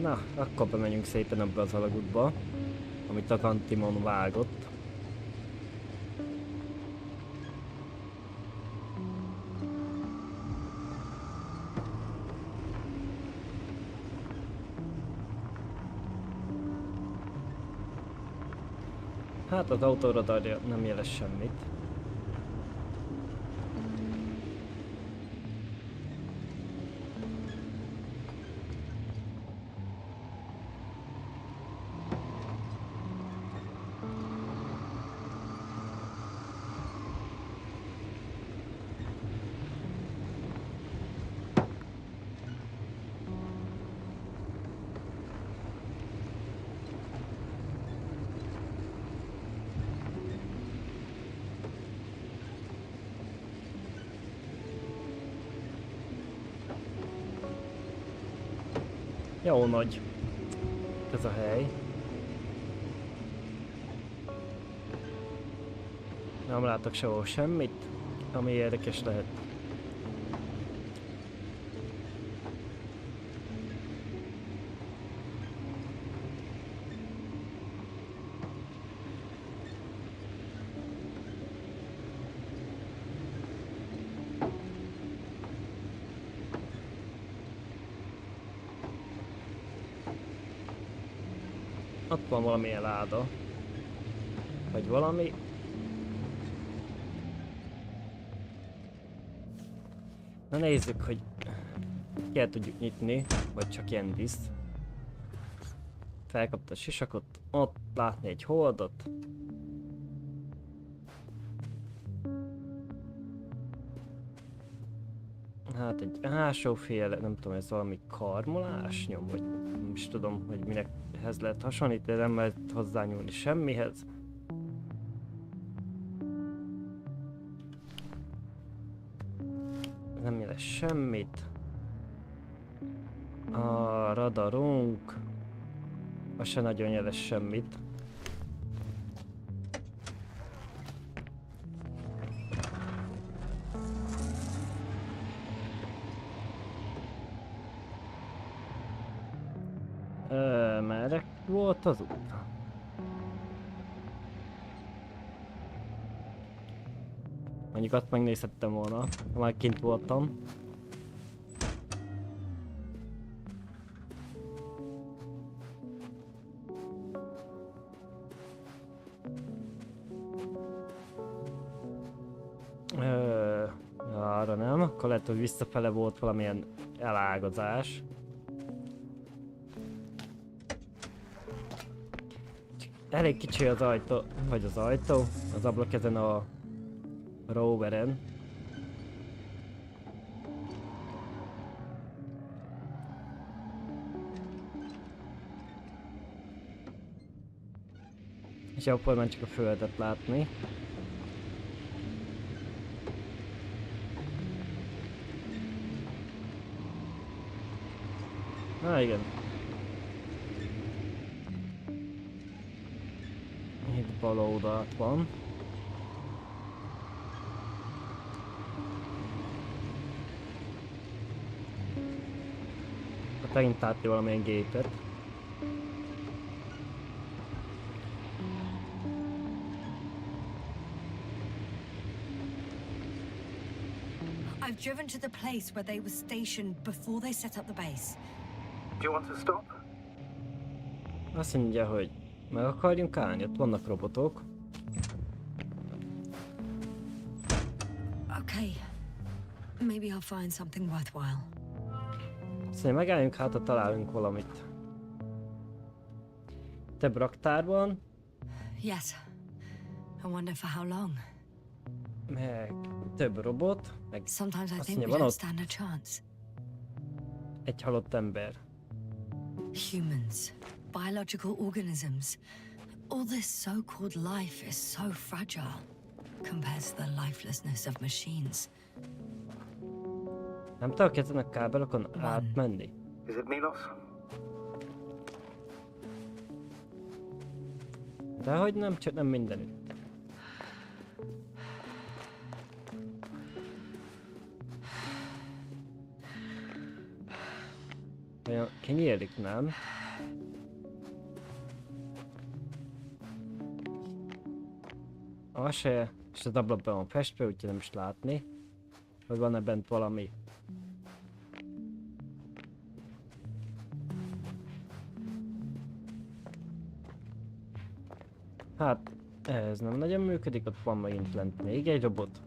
Na, akkor bemegyünk szépen abba az alagútba, amit a Kantimon vágott. Hát az autóradarja nem jeles semmit. Jó nagy ez a hely. Nem látok sehol semmit, ami érdekes lehet. Ott van valamilyen láda. Vagy valami. Na nézzük, hogy ki el tudjuk nyitni, vagy csak ilyen disz. Felkapta a sisakot, ott látni egy holdot. Hát egy ásóféle, nem tudom, ez valami karmolás nyom, vagy nem is tudom, hogy minek ehhez lehet hasonlítani, de nem lehet hozzányúlni semmihez. Nem jeles semmit. A radarunk, az se nagyon jeles semmit. Merre volt az út? Mondjuk azt megnézhettem volna, ha már kint voltam. Arra nem, akkor lehet, hogy visszafele volt valamilyen elágazás. Elég kicsi az ajtó, vagy az ajtó, az ablak ezen a roveren. És akkor már csak a földet látni. Na igen. Itt bal oldalt van. Hát megint látni valamilyen gépet. I've driven to the place where they were stationed before they set up the base. Do you want to stop? Azt mondja, hogy meg akarjunk állni, ott vannak robotok. Okay. Maybe I'll find something worthwhile. Azt mondja, megálljunk, hát ha találunk valamit. Több raktárban. Yes. I wonder for how long. Meg több robot. Meg Sometimes I azt think mondja, we van don't ott stand a chance. egy halott ember. Humans, biological organisms. All this so-called life is so fragile. compared to the lifelessness of machines. Nem tudok ezen a kábelokon átmenni. Is it Milos? Dehogy nem, csak nem mindenütt. Olyan kinyílik, nem? Az se, és az ablakban van festve, úgyhogy nem is látni, hogy van-e bent valami. Hát, ez nem nagyon működik, ott van megint lent még egy robot.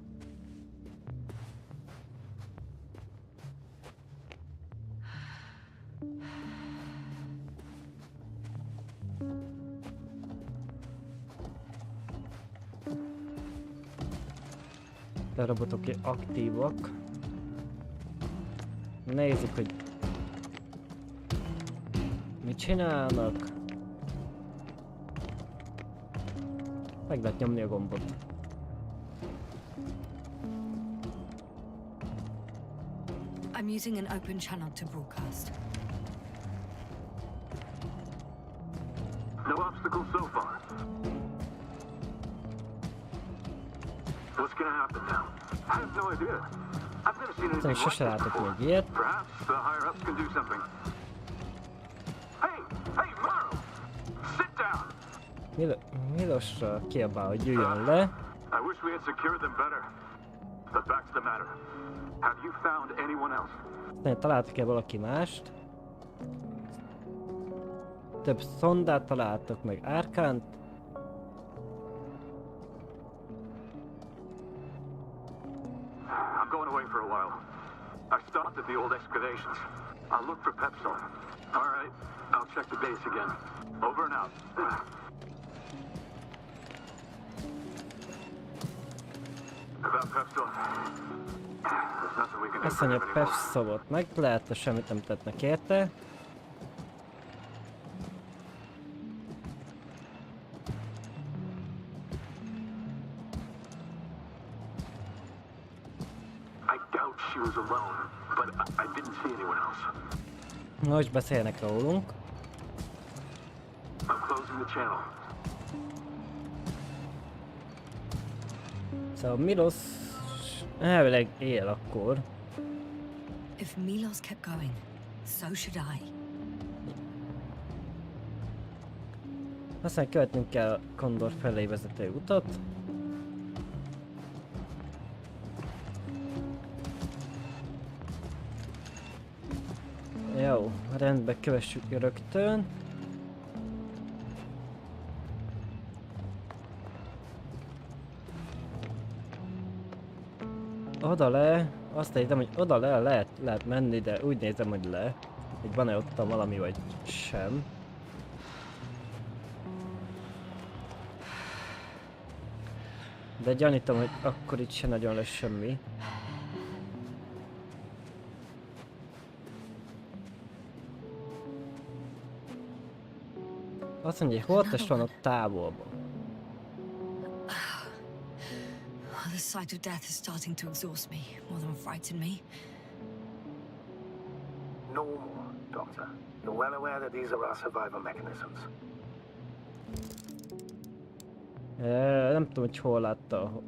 A robotok aktívak. Nézzük, hogy mit csinálnak. Meg lehet nyomni a gombot. I'm using an open channel to broadcast. No obstacles so far. What's gonna happen now? I have no idea. I've never seen anything like Sose this látok before. még ilyet. Perhaps the higher ups can do something. Hey, Morrow! Sit down! Milosra kiabál, hogy jöjjön le. I wish we had secured them better. But back to the matter. Have you found anyone else? Aztán találtak-e valaki mást? Több szondát találtak, meg árkánt. I'm going away for a while. I stopped at the old excavations. I'll look for Pepsol. All right, I'll check the base again. Over and out. About Pepsol. There's nothing we can do Azt for him mondja, anymore. Pepszovot meg lehet, hogy semmit nem tettnek érte. I doubt she was alone, but I didn't see anyone else. Most beszélnek rólunk. I'm closing the channel. Szóval Milos elvileg él akkor. If Milos kept going, so should I. Aztán követnünk kell Condor felé vezető utat. Jó, rendbe kövessük rögtön. Oda le, azt nézem, hogy oda le lehet menni, de úgy nézem, hogy le. Hogy van-e ott valami, vagy sem. De gyanítom, hogy akkor itt se nagyon lesz semmi. Azt mondja, hogy holttest van ott távolban. The sight of death is starting to exhaust me more than frighten me. No more, Doctor. You're well aware that these are our survival mechanisms. Nem tudom, hogy hol látta a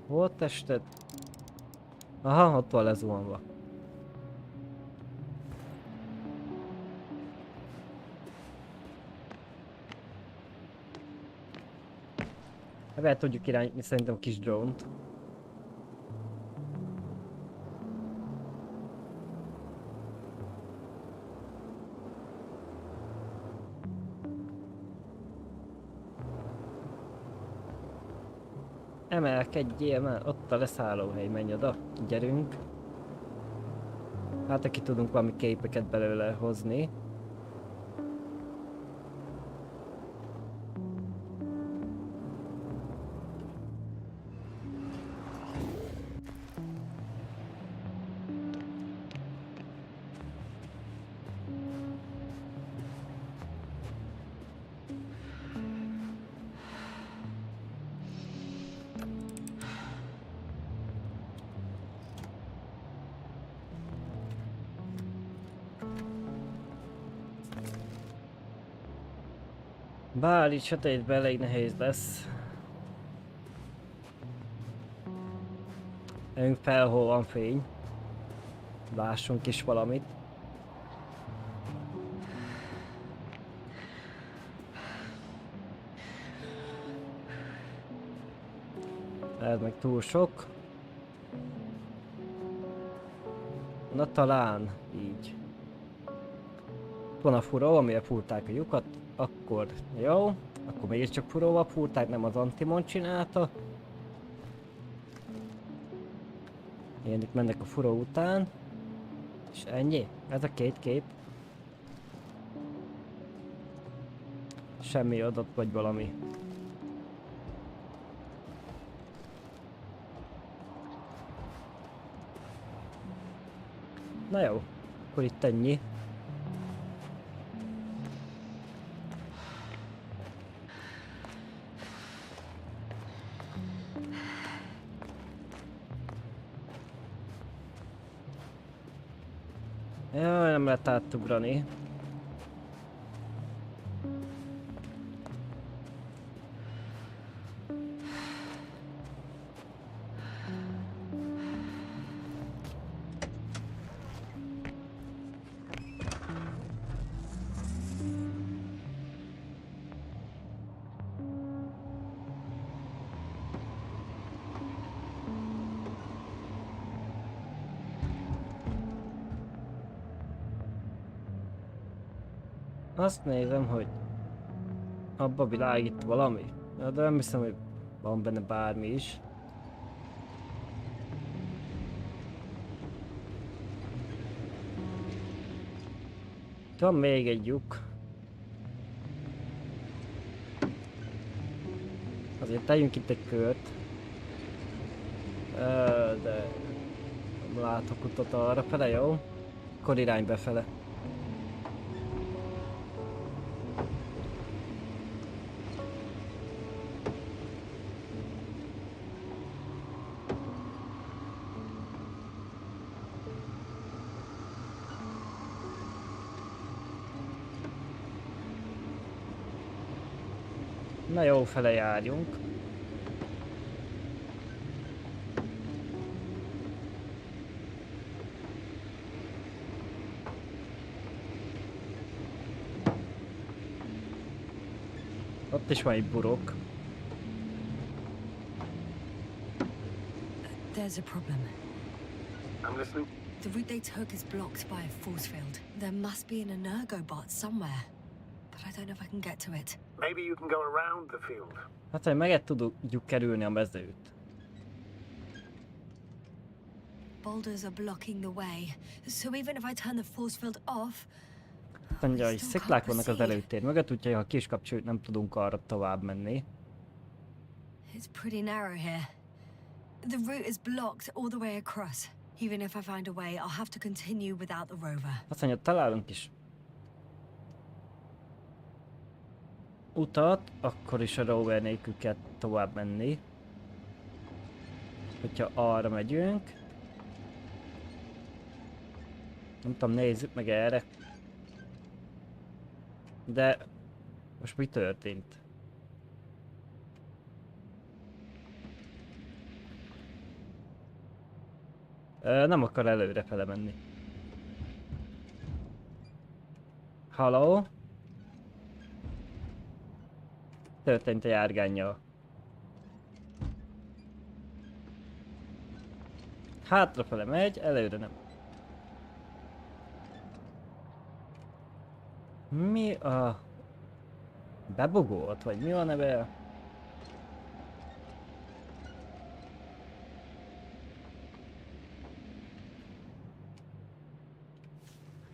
holttestet. Aha, ott van lezuhanva. Ebben tudjuk irányítani szerintem a kis drone-t. Emelkedjél már, ott a leszállóhely, menj oda, gyerünk. Hát aki tudunk valami képeket belőle hozni. Bár itt sötétben elég nehéz lesz. Önk fel, hol van fény. Lássunk is valamit. Ez meg túl sok. Na talán így. Van a furó, amire fúrták a lyukat, akkor jó. Akkor mégiscsak furóval fúrták, nem az Antimon csinálta. Én itt mennek a furó után. És ennyi? Ez a két kép. Semmi adat vagy valami. Na jó, akkor itt ennyi. Jaj, nem lehet átugrani. Azt nézem, hogy abba világít valami, de nem hiszem, hogy van benne bármi is. Van még egy lyuk. Azért tegyünk itt egy kört. De nem látok utat arra fele, jó? Akkor irány befele. Na jó fele járjunk. Ott is van egy burok. There's a problem. I'm listening. The route they took is blocked by a force field. There must be an energobot somewhere, but I don't know if I can get to it. Maybe you can go around the field. Hát, hogy meg tudjuk kerülni a mezőt. Boulders are blocking the way, so even if I turn the force field off, Azt mondja, hogy sziklák vannak az előtér mögött, úgyhogy ha ki is kapcsoljuk, nem tudunk arra tovább menni. it's pretty narrow here. The route is blocked all the way across. Even if I find a way, I'll have to continue without the rover. Azt mondja, találunk is utat, akkor is a rover nélkül kell tovább menni. Hogyha arra megyünk. Nem tudom, nézzük meg erre. De most mi történt? Nem akar előre fele menni. Halló? Történt a járgánnyal. Hátrafele megy, előre nem. Mi a... Bebugolt, vagy mi a neve?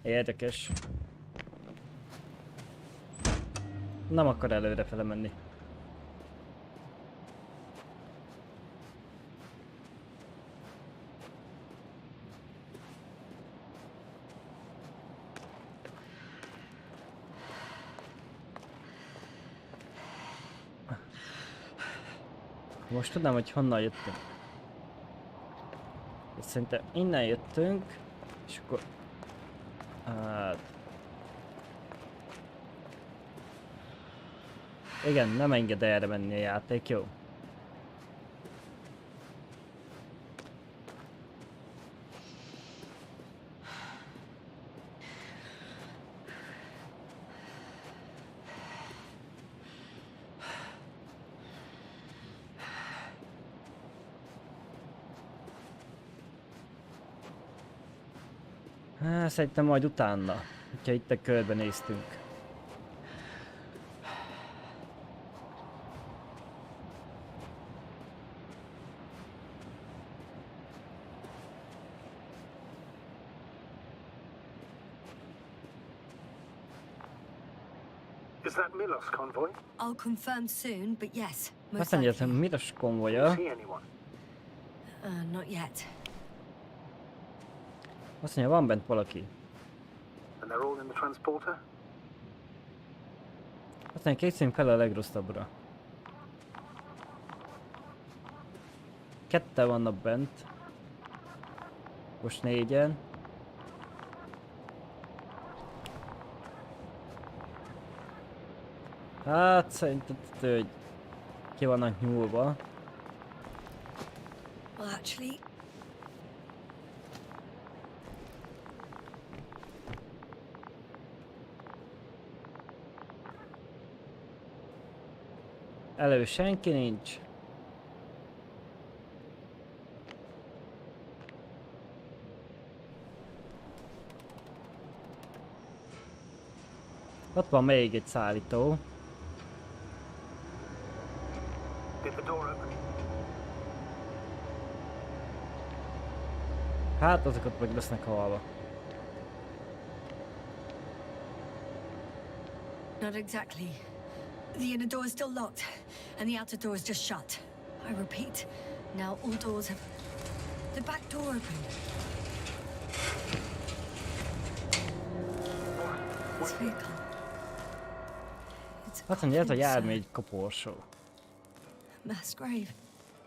Érdekes. Nem akar előre fele menni. Most tudnám, hogy honnan jöttünk. Szerintem innen jöttünk, és akkor... Hát... Igen, nem enged erre menni a játék, jó? Szerintem majd utána, hogyha itt a körben néztünk. Is that Milos convoy? I'll confirm soon, but yes, most Azt mondja, likely. hogy miros Do konvoja. you see anyone? Not yet. Azt mondja, van bent valaki. And they're all in the transporter? Azt mondja, készüljünk fel a legrosszabbra. Ketten vannak bent. Most 4-en. Hát szerintem, hogy ki vannak nyúlva. Well, actually, Elő senki nincs. Ott van még egy szállító. Did the door open? Hát azokat meg lesznek halva. not exactly. The inner door is still locked, and the outer door is just shut. I repeat, now all doors have... The back door open. This vehicle. It's a Azt mondja, ez a coffin, jármű sir. egy koporsó. Mass grave.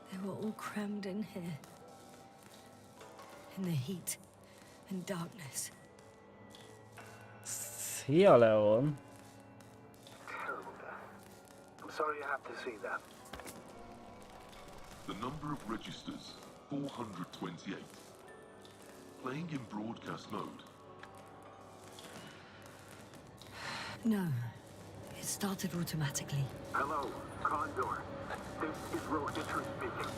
They were all crammed in here. In the heat and darkness. Szia, Leon! Terrible death. I'm sorry you have to see that. The number of registers, 428. Playing in broadcast mode. No. It started automatically. Hello, Condor. This is Rohytraval speaking.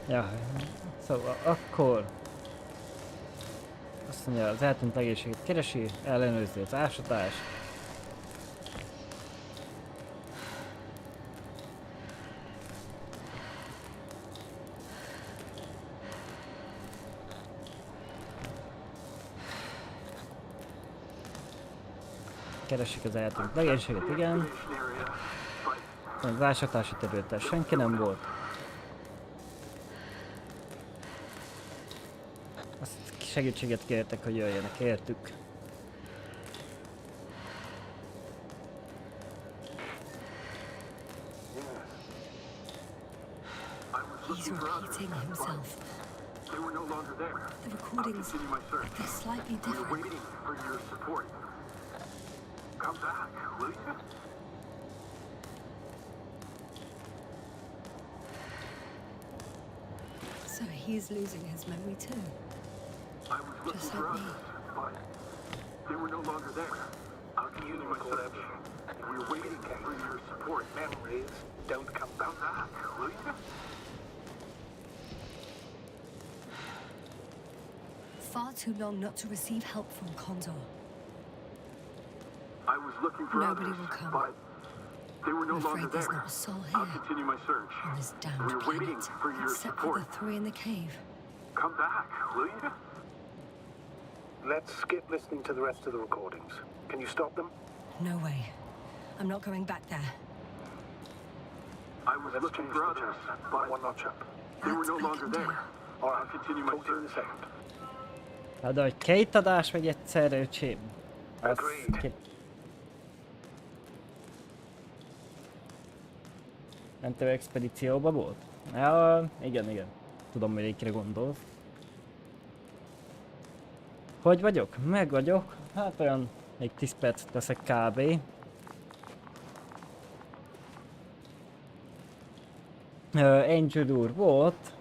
Ja, szóval akkor... Azt mondja, az eltűnt legénységet keresi, ellenőrzi az ásatást. Keresik az eltűnt legénységet, igen. Az ásatási területen senki nem volt. Azt segítséget kértek, hogy jöjjenek, értük. He's repeating himself. They were no longer there. The recordings, Continue my search. they're slightly We're different. waiting for your support. Come back, will you? So he's losing his memory too. I was looking Just for like me. others, but they were no longer there. I'll continue my search. We're waiting for your support. Memories don't come back, will you? Far too long not to receive help from Condor. I was looking for Nobody others, will come. but they were no I'm longer afraid there's there. not a soul I'll here continue my search. on this damned We're waiting planet, for your except for support. the three in the cave. Come back, will you? Let's skip listening to the rest of the recordings. Can you stop them? No way. I'm not going back there. I was looking for others, but one notch up. They were That no I longer can do. there. All right, I'll continue my search in a second. Hát de hogy két adás megy egyszerre, öcsém. Az Agreed. Mentő expedícióba volt? Ja, igen. Tudom, melyikre gondolsz. Hogy vagyok? Meg vagyok. Hát olyan Még 10 percet teszek kb. Angel úr volt,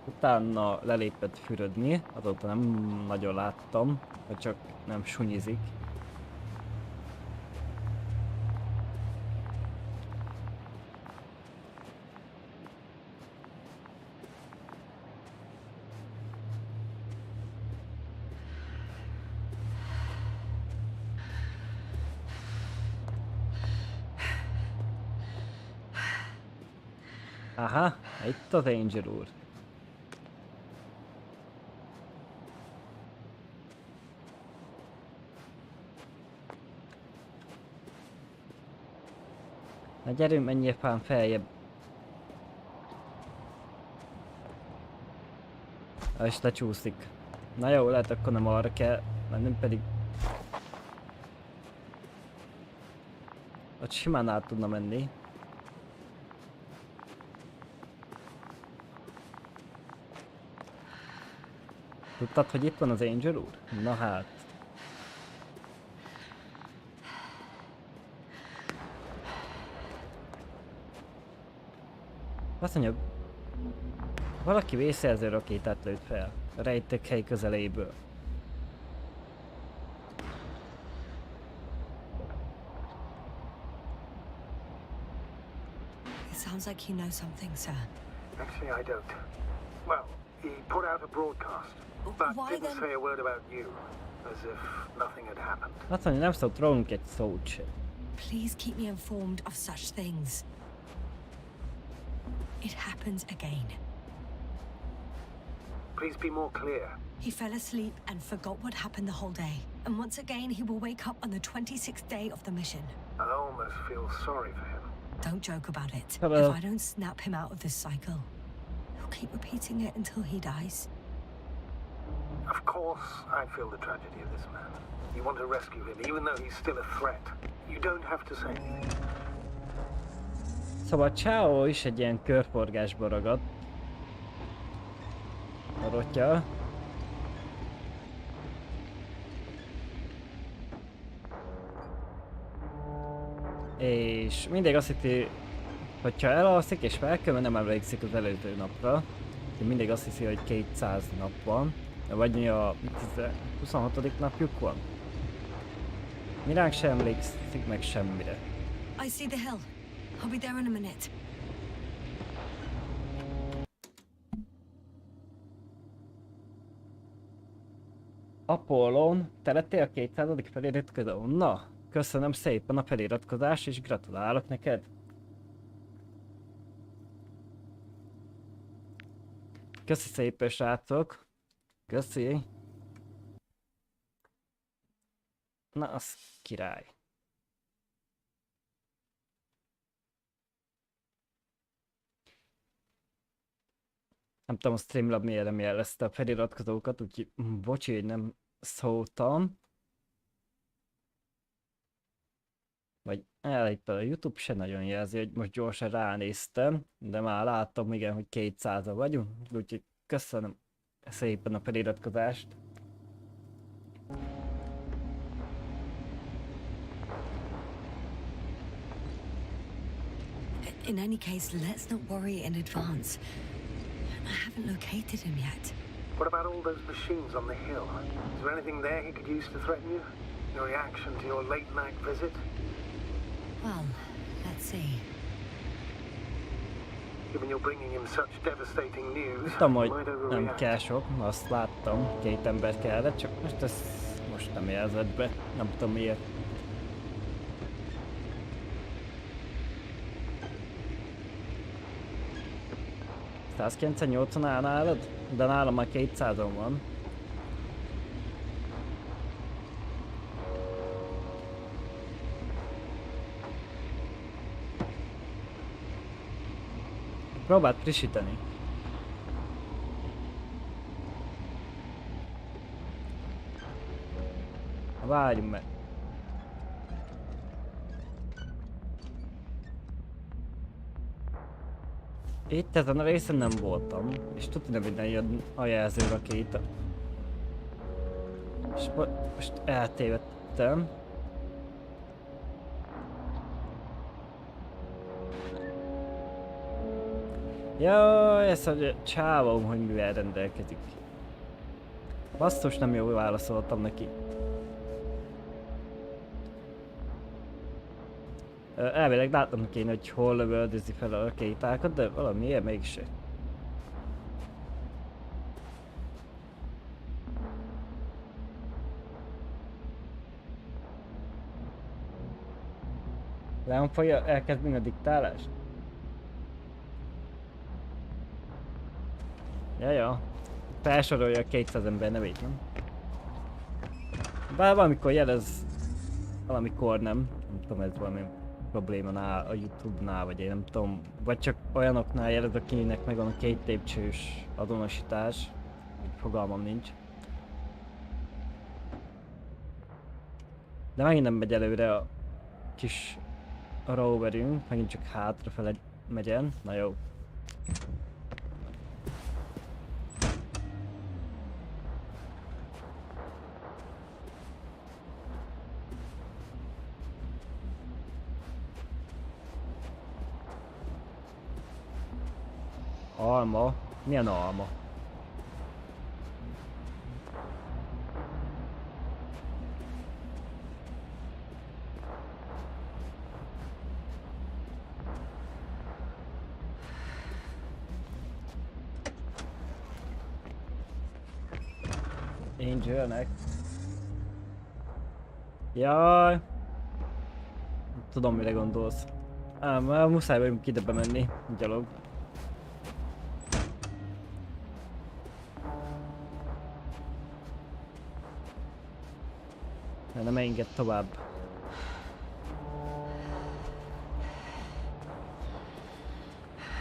utána lelépett fürödni, azóta nem nagyon láttam, vagy csak nem sunyizik. Aha, itt az Angel úr. Na gyerünk, menjél fán feljebb. És lecsúszik. Na jó, lehet akkor nem arra kell, nem pedig... Ott simán át tudna menni. Tudtad, hogy itt van az Angel úr? Na hát. Azt mondja, valaki vészjelző rakétát lőtt fel a rejtékhely közeléből. It sounds like you know something, sir. Actually, I don't. Well, he put out a broadcast, but Why didn't then? say a word about you, as if nothing had happened. Azt mondja, nem szólt rólunk egy szót sem. Please keep me informed of such things. It happens again. Please be more clear. He fell asleep and forgot what happened the whole day. And once again, he will wake up on the 26th day of the mission. I almost feel sorry for him. Don't joke about it. Hello. If I don't snap him out of this cycle, he'll keep repeating it until he dies. Of course, I feel the tragedy of this man. You want to rescue him, even though he's still a threat. You don't have to say anything. Szóval Chao is egy ilyen körforgásba ragadt. A rotya. És mindig azt hiszi, hogyha elalszik és felkel, nem emlékszik az előző napra. Mindig azt hiszi, hogy 200 nap van. Vagy a 26. napjuk van. Miránk sem emlékszik meg semmire. I see the hill. I'll be there in a minute. Apollon, te lettél a 200. feliratkozó? Na, köszönöm szépen a feliratkozást és gratulálok neked. Köszi szépen, srácok. Köszi. Na, az király. Nem tudom, a Streamlab miért nem jelezte a feliratkozókat, úgyhogy bocsi, hogy nem szóltam. Vagy elejétől a YouTube se nagyon jelzi, hogy most gyorsan ránéztem, de már láttam, igen, hogy 200-a vagyunk, úgyhogy köszönöm szépen a feliratkozást. In any case, let's not worry in advance. I haven't located him yet. What about all those machines on the hill? Is there anything there he could use to threaten you? Your reaction to your late night visit? Well, let's see. Given you're bringing him such devastating news, Tudom, he hogy might nem overreact. kell sok, azt láttam, 2 ember kellett, csak most ezt most nem jelzett be, nem tudom miért. ...198-on áll nálad? De nálam már 200-on van. Próbáld frissíteni. Várjunk meg. Itt ezen a részen nem voltam, és tudni nem minden jön a jelző rakéta. És most eltévedtem. Jaj, ez a csávom, hogy mivel rendelkezik. Basszus, nem jól válaszoltam neki. Elvileg látnom kéne, hogy hol lövöldözi fel a rakétákat, de valamiért mégse. Leonfaja elkezd a diktálást? Jaja. Felsorolja a 200 ember nevét, nem? Bár valamikor jelez, valamikor nem. Nem tudom, ez valami probléma a YouTube-nál, vagy én nem tudom. Vagy csak olyanoknál jelez, akinek megvan a 2 lépcsős azonosítás. Fogalmam nincs. De megint nem megy előre a kis roverünk, megint csak hátrafele megyen. Na jó. Alma? Milyen alma? Angelnek. Jaj. Tudom, mire gondolsz. Muszáj vagyunk ide bemenni, gyalog. Nem enged tovább.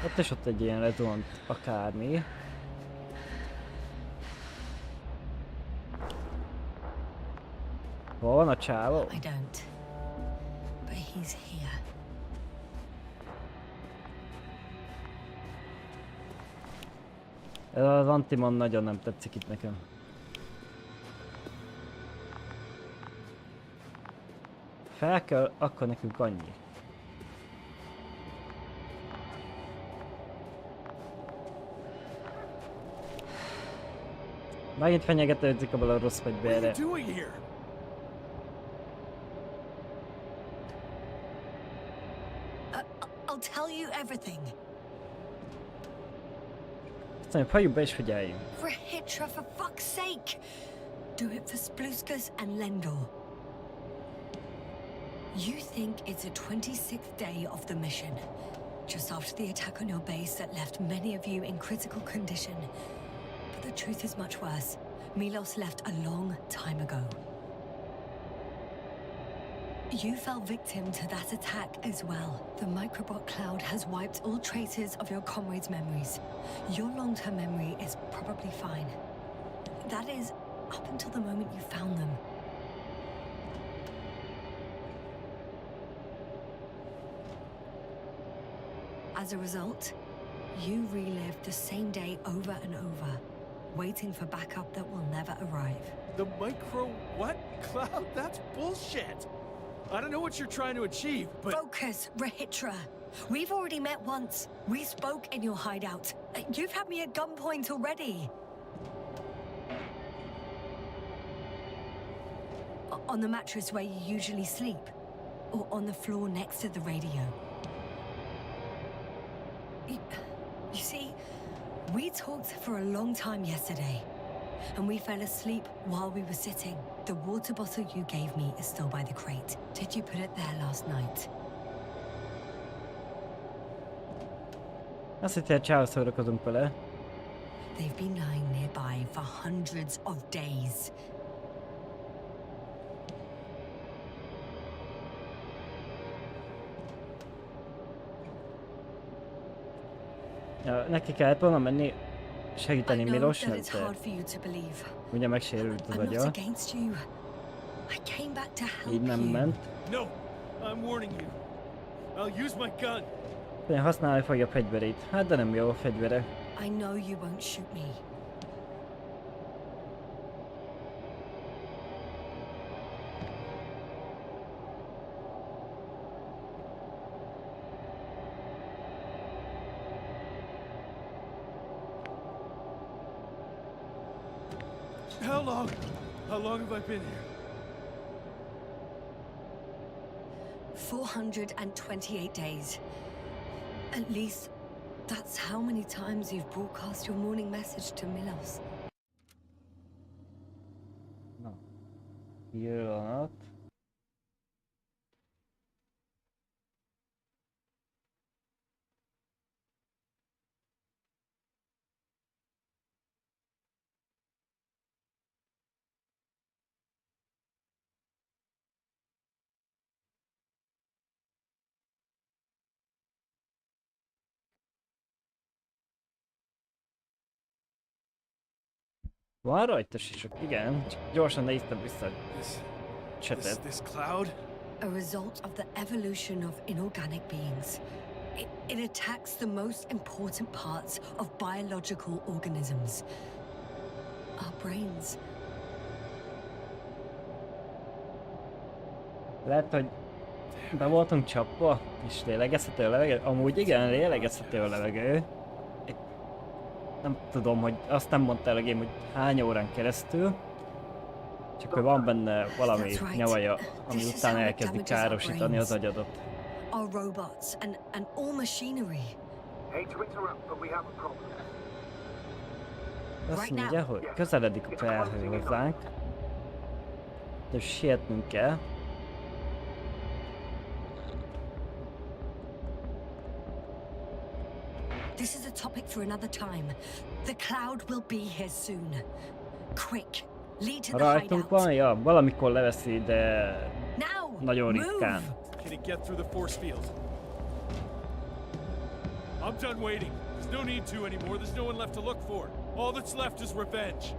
Ott és ott egy ilyen lezuhant akármi. Hol van a csávó? I don't. But he's here. Ez az Antimon nagyon nem tetszik itt nekem. Fel kell, akkor nekünk annyi. Megint fenyegetőzik abban a rossz fegyverre. I'll tell you everything. Aztán halljuk be és figyeljünk. Rohytra, for fuck's sake! Do it for Spluskus and Lendor. You think it's a 26th day of the mission, just after the attack on your base that left many of you in critical condition. But the truth is much worse. Milos left a long time ago. You fell victim to that attack as well. The microbot cloud has wiped all traces of your comrades' memories. Your long-term memory is probably fine. That is, up until the moment you found them. As a result, you relived the same day over and over, waiting for backup that will never arrive. The micro what? Cloud? That's bullshit! I don't know what you're trying to achieve, but... Focus, Rohytra. We've already met once. We spoke in your hideout. You've had me at gunpoint already. On the mattress where you usually sleep? Or on the floor next to the radio? You see, we talked for a long time yesterday, and we fell asleep while we were sitting. The water bottle you gave me is still by the crate. Did you put it there last night? Azt hitt, hogy csávó szórakozunk vele. They've been lying nearby for hundreds of days. Ja, neki kellett volna menni segíteni Milosnak, de ugye megsérült az agya. Így nem ment. No, I'm warning you. I'll use my gun. Ugye használni fogja a fegyverét. Hát de nem jó a fegyvere. I know you won't shoot me. How long have I been here? 428 days. At least that's how many times you've broadcast your morning message to Milos. Na. Pillanat. Van rajta sisok, igen, csak gyorsan néztem vissza a csetet. This cloud? A result of the evolution of inorganic beings. It attacks the most important parts of biological organisms. Our brains. Lehet, hogy be voltunk csapva, és lélegezhető a levegő. Amúgy igen, lélegezhető a levegő. Nem tudom, hogy azt nem mondta el a game, hogy hány órán keresztül. Csak hogy van benne valami nyavaja, ami után elkezdi károsítani az agyadat. Our robots and all machinery. Hate to interrupt, but we have a problem. Azt mondja, hogy közeledik a felhő hozzánk. De sietnünk kell. This is a topic for another time. The cloud will be here soon. Quick, lead to the Rajtunk hideout. van? Ja, valamikor leveszi, de nagyon ritkán. Can it get through the force field? I'm done waiting. There's no need to anymore. There's no one left to look for. All that's left is revenge.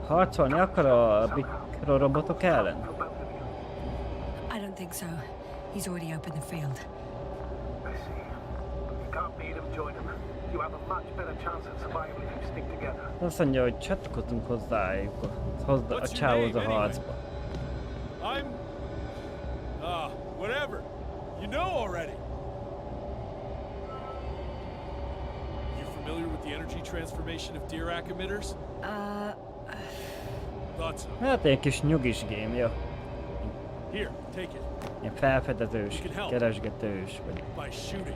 Harcolni akar a mikrorobotok ellen? I don't think so. He's already opened the field. I see. You can't beat him, join him. You have a much better chance of survival if you stick together. Azt mondja, hogy csatlakozunk hozzájuk, a csávhoz a harcba. I'm... whatever. You know already. You familiar with the energy transformation of Dirac emitters? Thought so. Hát egy kis nyugis game, jó. Here, take it. Ilyen felfedezős, keresgetős, vagy... By shooting.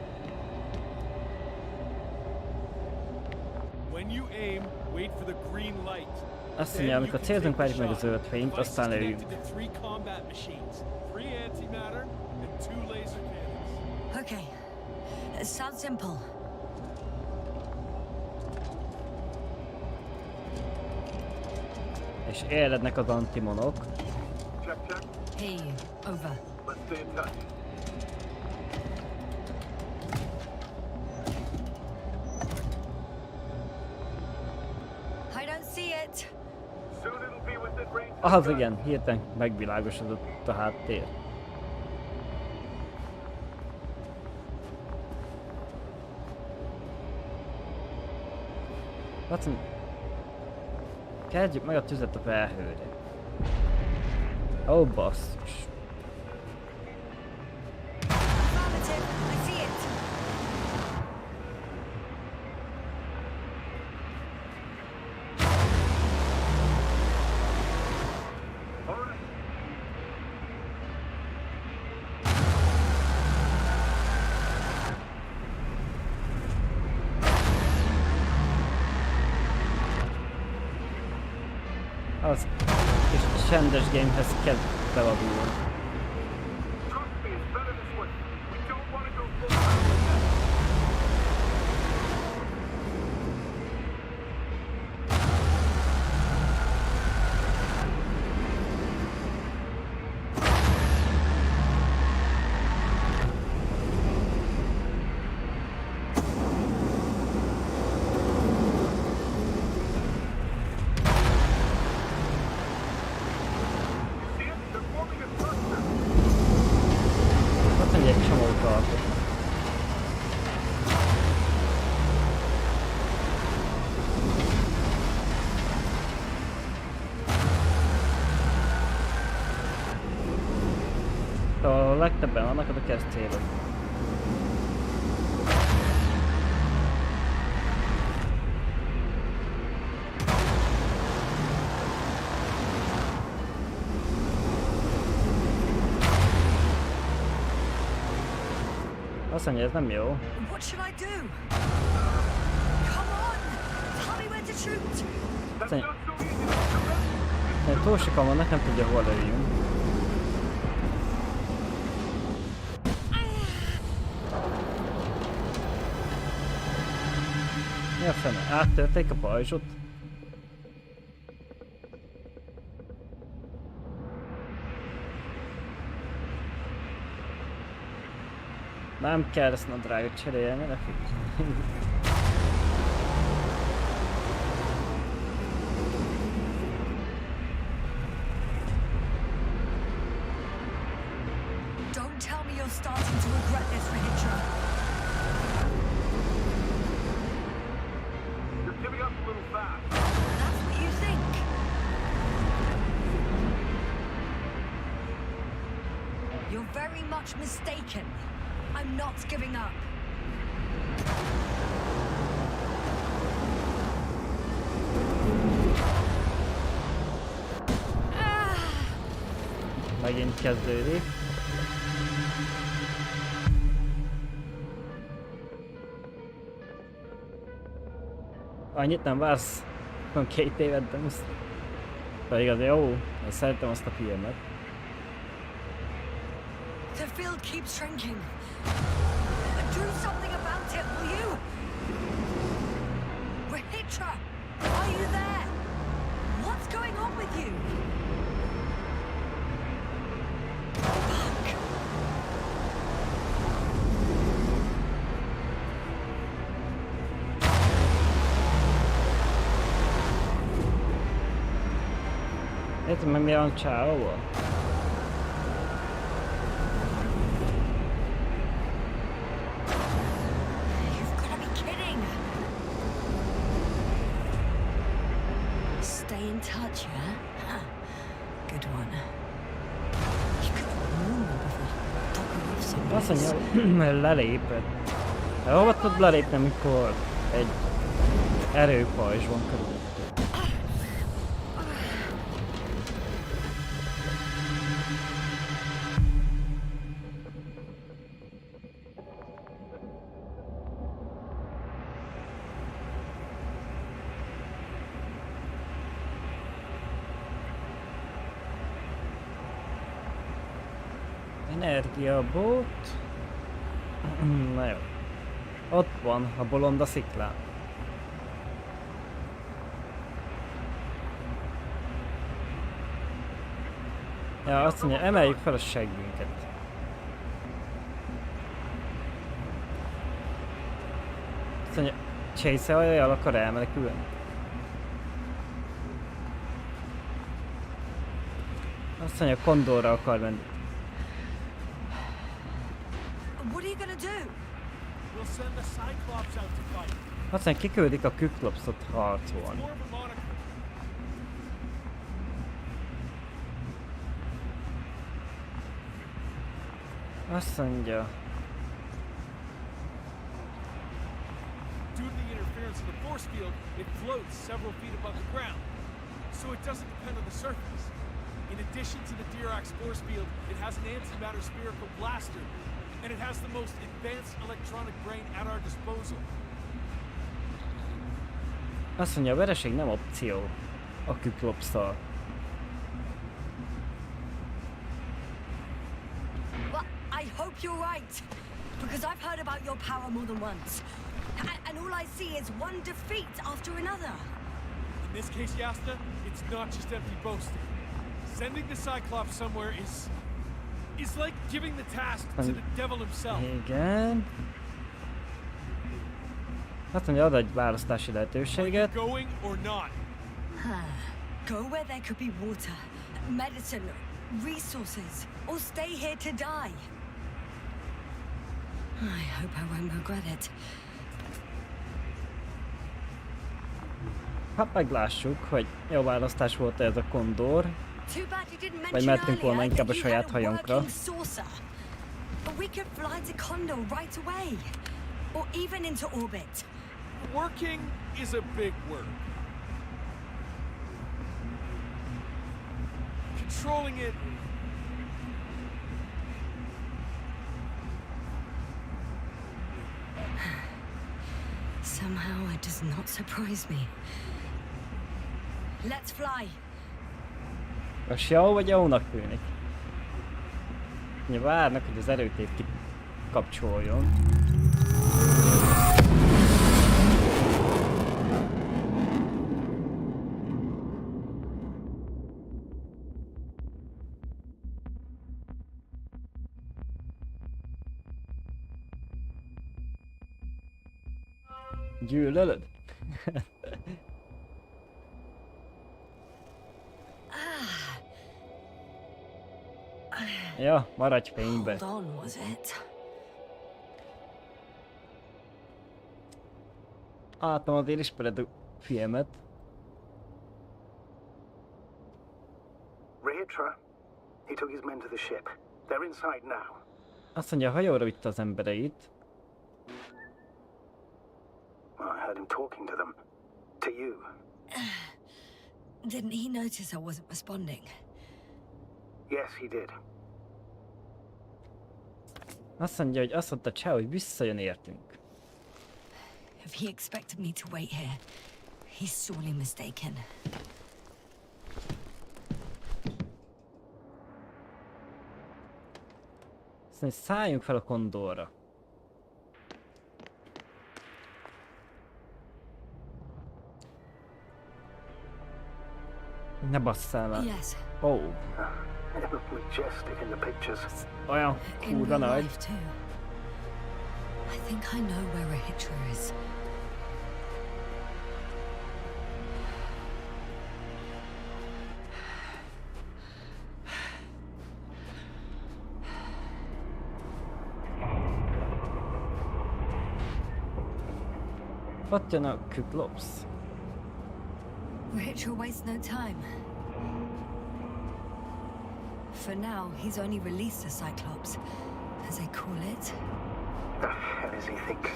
When you aim, wait for the green light. Azt mondja, amikor célzunk, várjuk meg a zöld fényt, aztán lőjünk. Okay, it sounds simple. És élednek az antimonok. Check, check. Hey, over. Let's stay in touch. I don't see it. Soon it'll be within range. Az igen, hirtelen megvilágosodott a háttér. Azt mondja, kezdjük meg a tüzet a felhőre. Ó, basszus. Affirmative, I see it. Az kis csendes gamehez kezd bevadulni. Trust me, it's better this way. We don't want to go full power with that. A legtöbben vannak, oda kezd célod. Azt mondja, ez nem jó. What should I do? Come on! Tell me where to shoot! Azt mondja, túl sokan vannak, nem tudja hol lőjünk. Mi a fene? Áttörték a pajzsot? Nem kell ezt nadrágot cserélni, ne figyelj. Don't tell me you're starting to regret this, Rohytraval. You're giving up a little fast. That's what you think. You're very much mistaken. I'm not giving up. Megint kezdődik. Annyit nem vársz? Van 2 évet, de most... Pedig az jó, szeretem azt a filmet. The field keeps shrinking. Do something about it, will you? Rohytraval, are you there? What's going on with you? Fuck. Érted meg mi van csávóval? Stay in touch, yeah? Huh. Good one. You could warn me before dropping off some Azt mondja, lelépett. De hova tud lelépni, amikor egy erőpajzs van körül? Energiabót. Na jó. Ott van a bolond a sziklán. Ja, azt mondja, emeljük fel a seggünket. Azt mondja, Chase aljjal akar elmenekülni. Azt mondja, Condorra akar menni. What are you gonna do? We'll send the Cyclops out to fight. Azt mondja, kiküldik a Cyclopsot harcolni. More of a moniker. Azt mondja, Due to the interference of the force field, it floats several feet above the ground, so it doesn't depend on the surface. In addition to the Dirac force field, it has an antimatter spherical blaster, and it has the most advanced electronic brain at our disposal. azt mondja, a vereség nem opció a Cyclopsszal. Well, I hope you're right, because I've heard about your power more than once. And all I see is one defeat after another. In this case, Yasna, it's not just empty boasting. Sending the Cyclops somewhere is like giving the task to the devil himself. Igen. Azt mondja, ad egy választási lehetőséget. Going or not. Go where there could be water, medicine, resources, or stay here to die. I hope I won't regret it. Hát meglássuk, hogy jó választás volt ez a Condor. Too bad you didn't Vagy mention mehetünk volna earlier inkább a that you saját had a hajónkra. working saucer. We could fly to Condor right away, or even into orbit. Working is a big word. Controlling it... Somehow it does not surprise me. Let's fly. Most jó vagy jónak tűnik? Ugye várnak, hogy az erőtét kikapcsoljon. Gyűlölöd? Ja, maradj fénybe. Hold on, was it? Látom, azért ismered a filmet. Rohytra, he took his men to the ship. They're inside now. Azt mondja, hajóra vitte az embereit. Well, I heard him talking to them. To you. Didn't he notice I wasn't responding? Yes, he did. Azt mondja, hogy azt mondta Chow, hogy visszajön értünk. If he expected me to wait here, he's sorely mistaken. Azt mondja, szálljunk fel a Condorra. Ne basszál már. Yes. Oh. It looked majestic in the pictures. Olyan In kurva real nagy. life too. I think I know where Rohytra is. Ott jön a Cyclops. Rohytra wastes no time. For now, he's only released the Cyclops, as they call it. The hell does he think?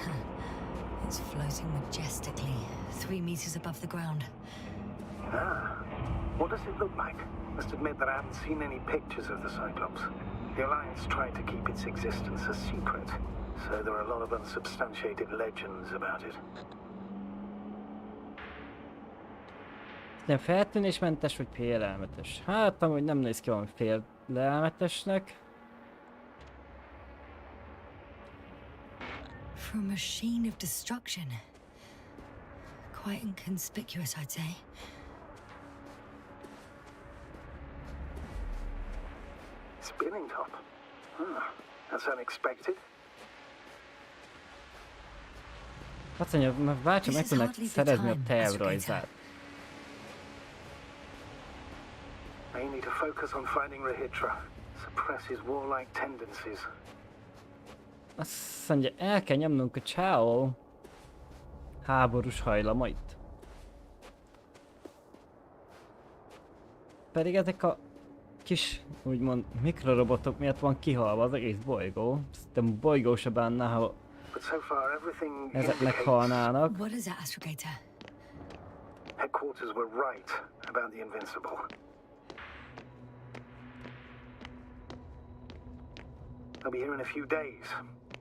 It's floating majestically, 3 meters above the ground. Ah, what does it look like? Must admit that I haven't seen any pictures of the Cyclops. The Alliance tried to keep its existence a secret, so there are a lot of unsubstantiated legends about it. Nem feltűnésmentes vagy félelmetes? Hát amúgy nem néz ki valami félelmetesnek. For a machine of destruction. Quite inconspicuous, I'd say. Spinning top? That's unexpected. Azt mondja, bácsi meg tudnak szerezni a tervrajzát. I need to focus on finding Rohytra. Suppress his warlike tendencies. Azt mondja, el kell nyomnunk a Chow háborús hajlamait. Pedig ezek a kis, úgymond, mikrorobotok miatt van kihalva az egész bolygó. Szerintem bolygó se bánná, ha But so far everything ezek indicates meghalnának. What is that, Astrogator? headquarters were right about the Invincible. They'll be here in a few days.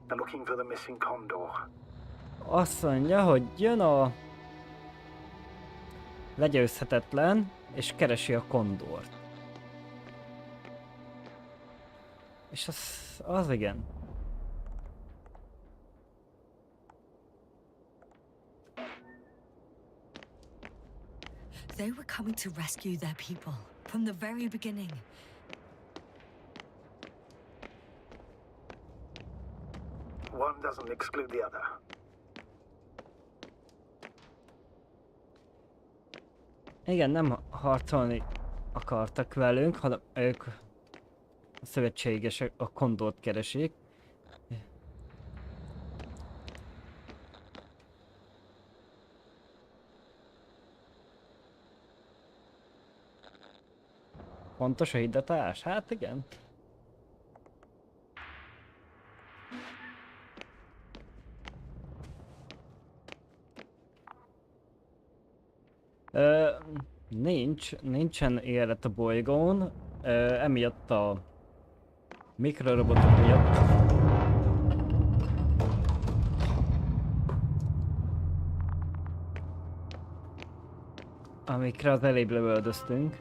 They're looking for the missing Condor. Azt mondja, hogy jön a legyőzhetetlen, és keresi a Condort. És az igen. They were coming to rescue their people from the very beginning. One doesn't exclude the other. Igen, nem harcolni akartak velünk, hanem ők a szövetségesek a Condort keresik. Fontos a hídatás? Hát igen. Nincsen élet a bolygón, emiatt a mikrorobotok miatt. amikre az elébb lövöldöztünk.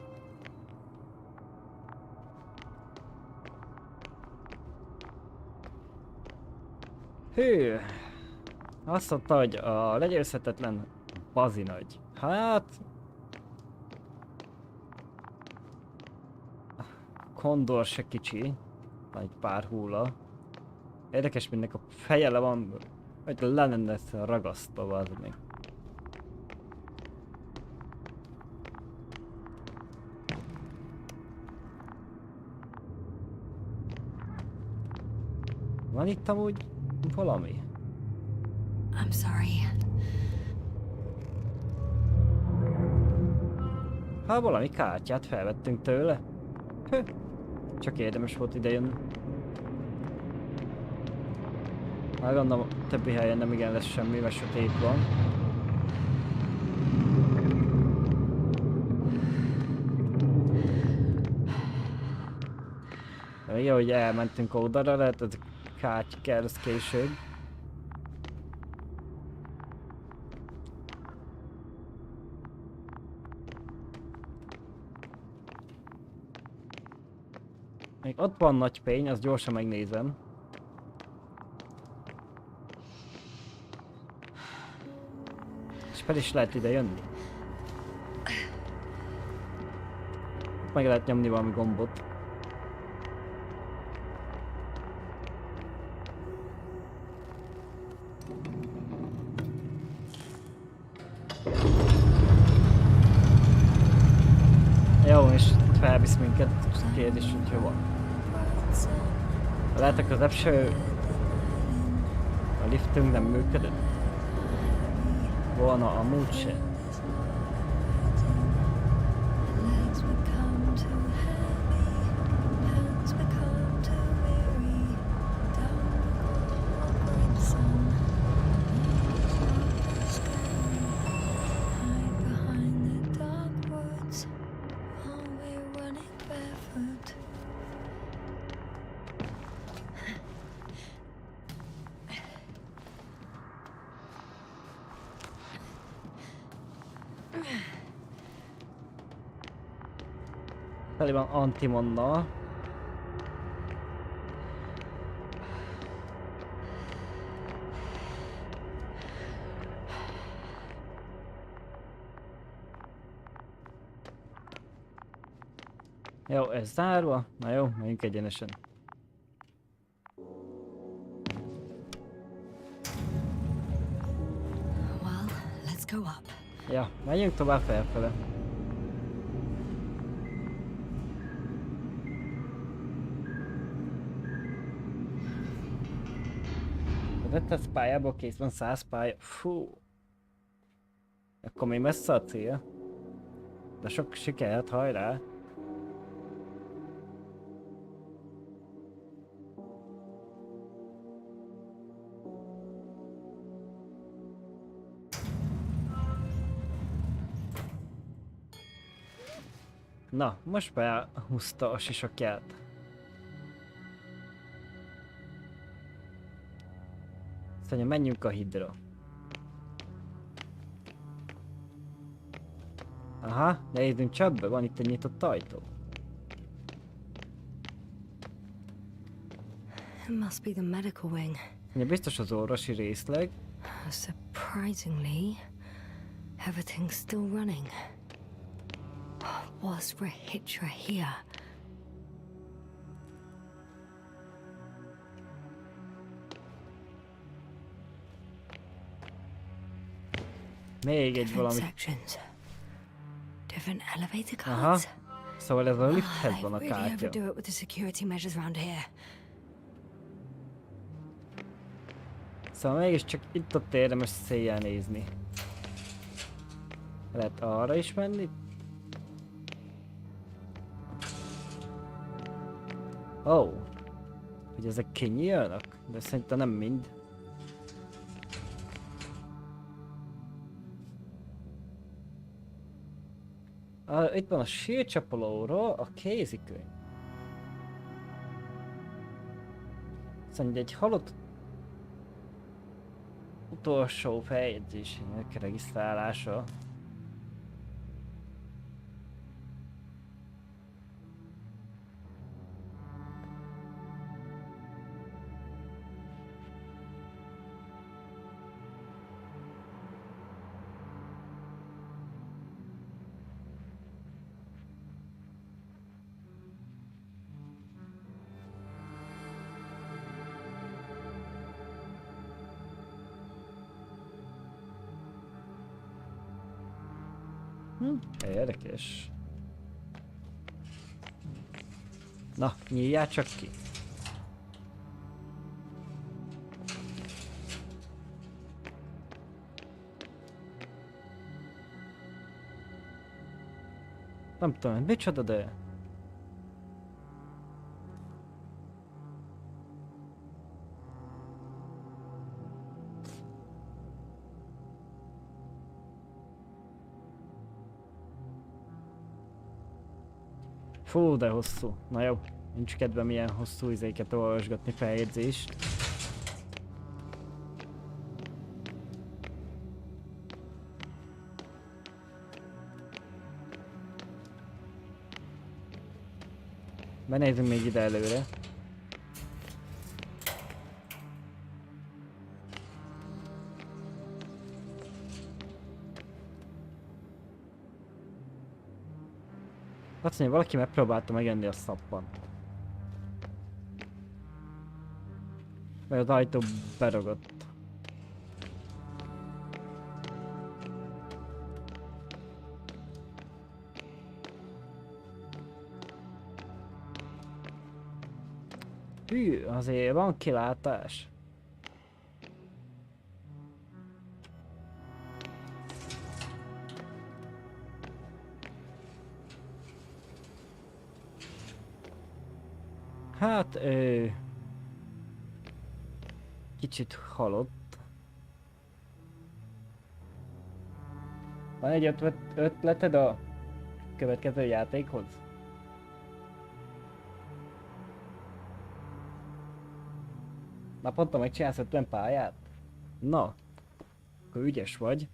Hű! Azt mondta, hogy a legyőzhetetlen bazinagy. Hát... Condor se kicsi. Van egy pár hulla. Érdekes, mindnek a feje le van, hogy le lenne ragasztva valami. Van itt amúgy valami? I'm sorry. Ha valami kártyát felvettünk tőle. Csak érdemes volt idejönni. Már gondolom, többi helyen nem igen lesz semmi, mert sötét van. De még ahogy elmentünk oldalra, lehet ez kártya kell, ez később. Még ott van nagy pény, azt gyorsan megnézem. És fel is lehet ide jönni. Meg lehet nyomni valami gombot. Jó, és felvisz minket, kérdés, hogy hova. Lehet, hogy az első a liftünk nem működött. Volna amúgy se. Tele van antimonnal. Jó, ez zárva. Na jó, menjünk egyenesen. Well, let's go up. Ja, menjünk tovább felfele. Az 500 pályából kész van 100 pálya. Fú. Akkor még messze a cél. De sok sikert, hajrá! Na, most behúzta a sisakját. Szóval menjünk a hídra. Aha, nézzünk csapba, van itt egy nyitott ajtó. It must be the medical wing. Ugye biztos az orvosi részleg. Surprisingly, everything's still running. Was Rohytraval here? Még egy valami. Sections. Different elevator cards. Aha. Szóval ez a lifthez van a They really kártya. overdo it with the security measures around here. Szóval mégiscsak itt-ott érdemes széjjel nézni. Lehet arra is menni? Oh. Hogy ezek kinyílnak? De szerintem nem mind. Itt van a sírcsapolóról a kézikönyv. Szóval egy halott utolsó feljegyzésének regisztrálása. Érdekes. Na, nyíljál csak ki. Nem tudom, micsoda, de... Fú, de hosszú. Na jó, nincs kedvem ilyen hosszú izéket olvasgatni, feljegyzést. Benézzünk még ide előre. Azt mondja, valaki megpróbálta megenni a szappant. Vagy az ajtó beragott. Hű, azért van kilátás. Hát, kicsit halott. Van egy ötleted a következő játékhoz? Naponta megcsinálsz 50 pályát? Na, akkor ügyes vagy.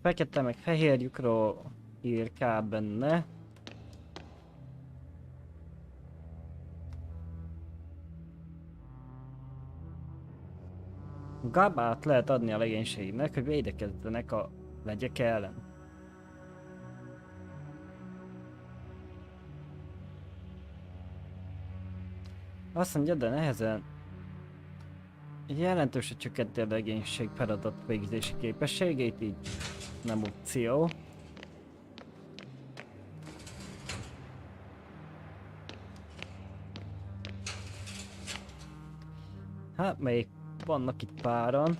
Fekete meg fehér lyukról írkál benne. Gabát lehet adni a legénységnek, hogy védekezzenek a legyek ellen. Azt mondja, de nehezen jelentősen csökkenti a legénység feladat végzési képességét, így nem opció. Hát még vannak itt páran.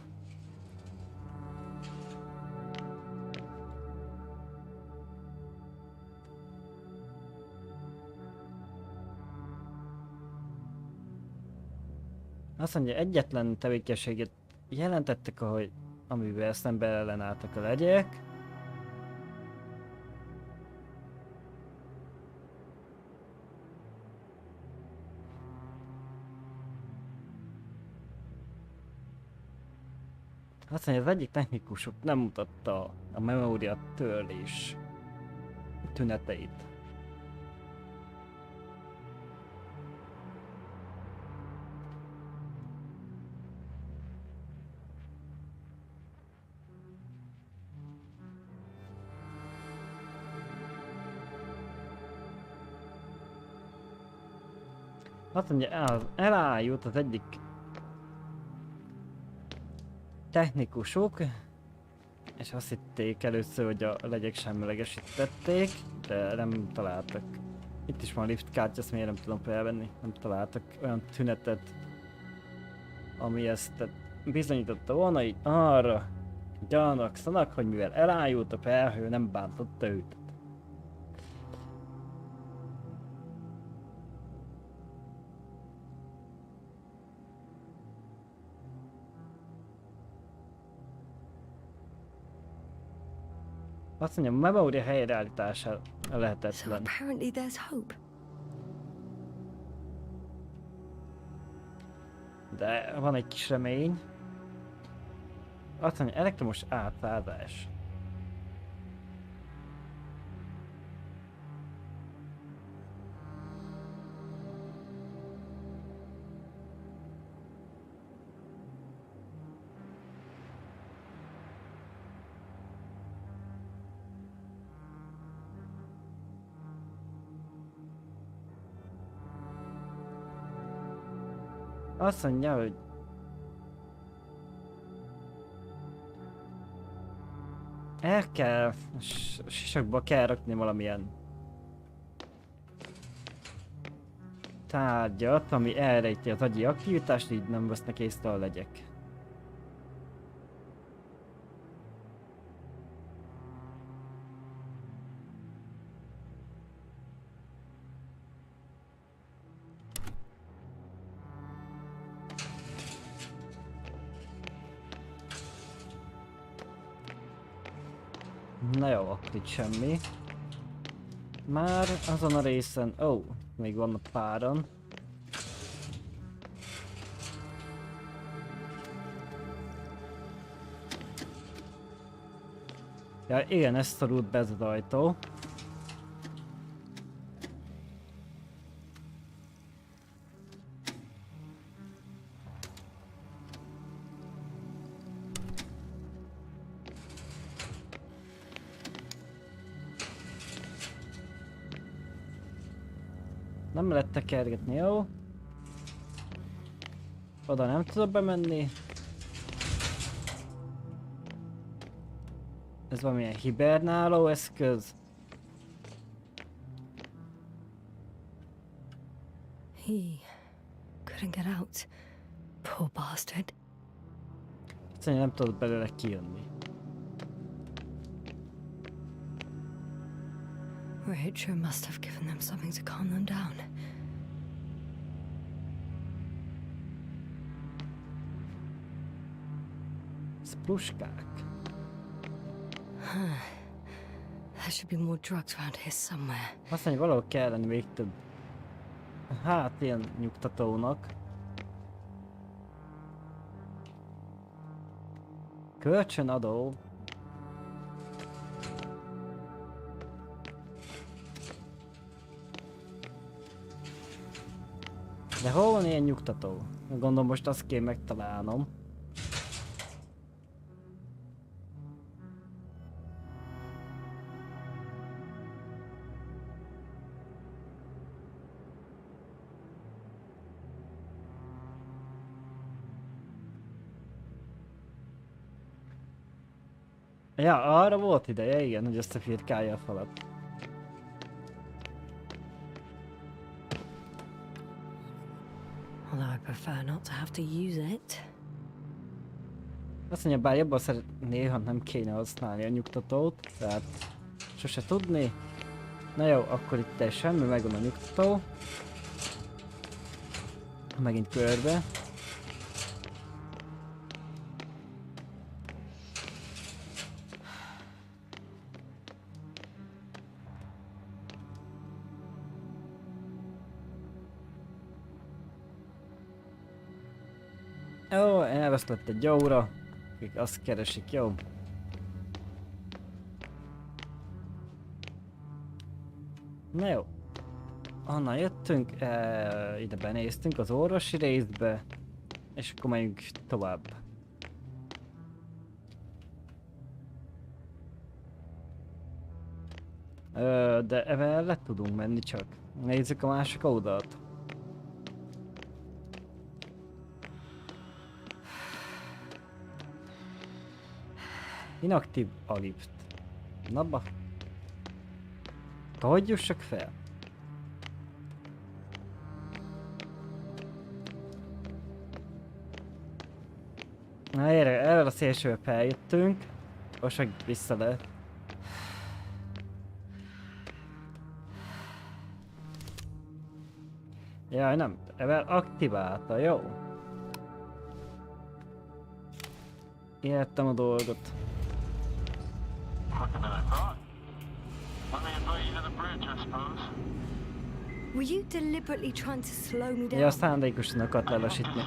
Azt mondja, egyetlen tevékenységet jelentettek, ahogy amivel szemben ellenálltak a legyek. Azt mondja, az egyik technikusuk nem mutatta a memória törlés tüneteit. Azt mondja, elájult az egyik technikusok, és azt hitték először, hogy a legyek semlegesítették, de nem találtak. Itt is van lift kártya, ezt miért nem tudom felvenni, nem találtak olyan tünetet, ami ezt bizonyította volna, így arra gyanakszanak, hogy mivel elájult a felhő, nem bántotta őt. Azt mondja, a memória helyreállítása lehetetlen. So apparently there's hope. De van egy kis remény. Azt mondja, elektromos átszállás. Azt mondja, hogy el kell, sisakba kell rakni valamilyen tárgyat, ami elrejti az agyi aktivitást, így nem vesznek észre a legyek. Na jó, akkor itt semmi. Már azon a részen... Ó, még vannak páran. Ja, igen, ezt szorult be ez az ajtó. Nem lehet tekergetni, jó? Oda nem tudok bemenni. Ez valamilyen hibernáló eszköz. He couldn't get out. Poor bastard. Egyszerűen nem tudod belőle kijönni. Rohytraval must have given them something to calm them down. Spluskák. There should be more drugs around here somewhere. Azt mondja, valahol kell lenni még több. Hát, ilyen nyugtatónak. Kölcsönadó. De hol van ilyen nyugtató? Gondolom most azt kell megtalálnom. Ja, arra volt ideje, igen, hogy összefirkálja a falat. Although I prefer not to have to use it. Azt mondja, bár jobban szeretné, ha nem kéne használni a nyugtatót, tehát sose tudni. Na jó, akkor itt semmi, megvan a nyugtató. Megint körbe. Jó, elvesztett egy óra, akik azt keresik, jó? Na jó. Honnan jöttünk, ide benéztünk az orvosi részbe, és akkor megyünk tovább. De ebben le tudunk menni csak. Nézzük a másik oldalt. Inaktív a lift. Nabba. Hogy jussak fel? Na erre a szélsőbe feljöttünk. Most meg vissza lehet. Jaj, nem. Ebben aktiválta, jó? Értem a dolgot. Were you deliberately trying to slow me down? Ja, szándékosan akart lelassítani.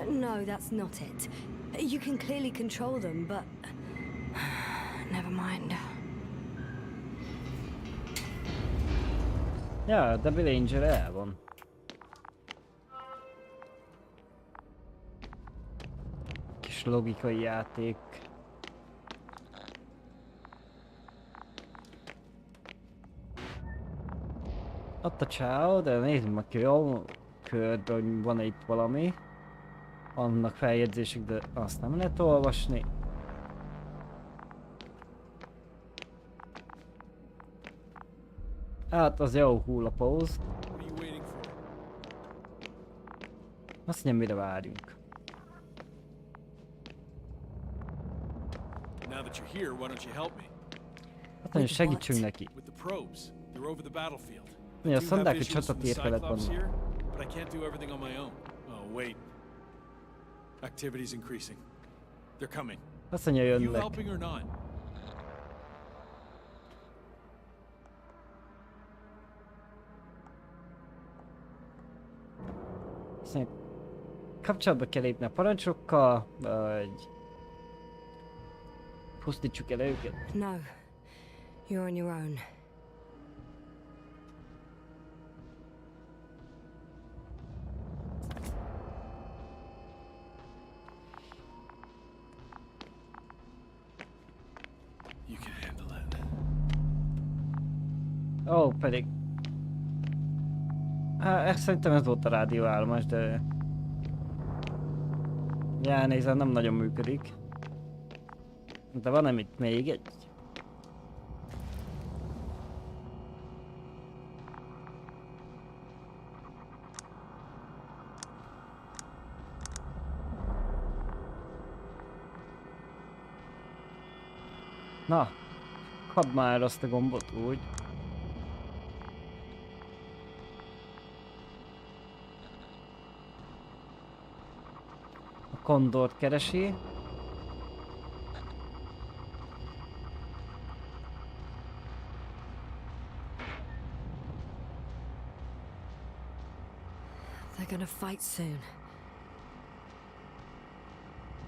No, that's not it. You can clearly control them, but... Never mind. Ja, de Ranger el van. Kis logikai játék. Ott a csáó, de nézzük meg ki jó körbe, hogy van-e itt valami. Vannak feljegyzések, de azt nem lehet olvasni. Hát az jó hullapóz. Azt mondja, mire várjunk. Hát mondja, segítsünk neki. Mondja, azt mondják, hogy csatatér felett vannak. Azt mondja, jönnek. Azt mondja, kapcsolatba kell lépni a parancsokkal, vagy pusztítsuk el őket. No, you're on your own. You can handle it. Ó, pedig... Hát, szerintem ez volt a rádióállomás, de... Elnézem, nem nagyon működik. De van itt még egy? Na, kapd már azt a gombot úgy. A Condort keresi. They're gonna fight soon.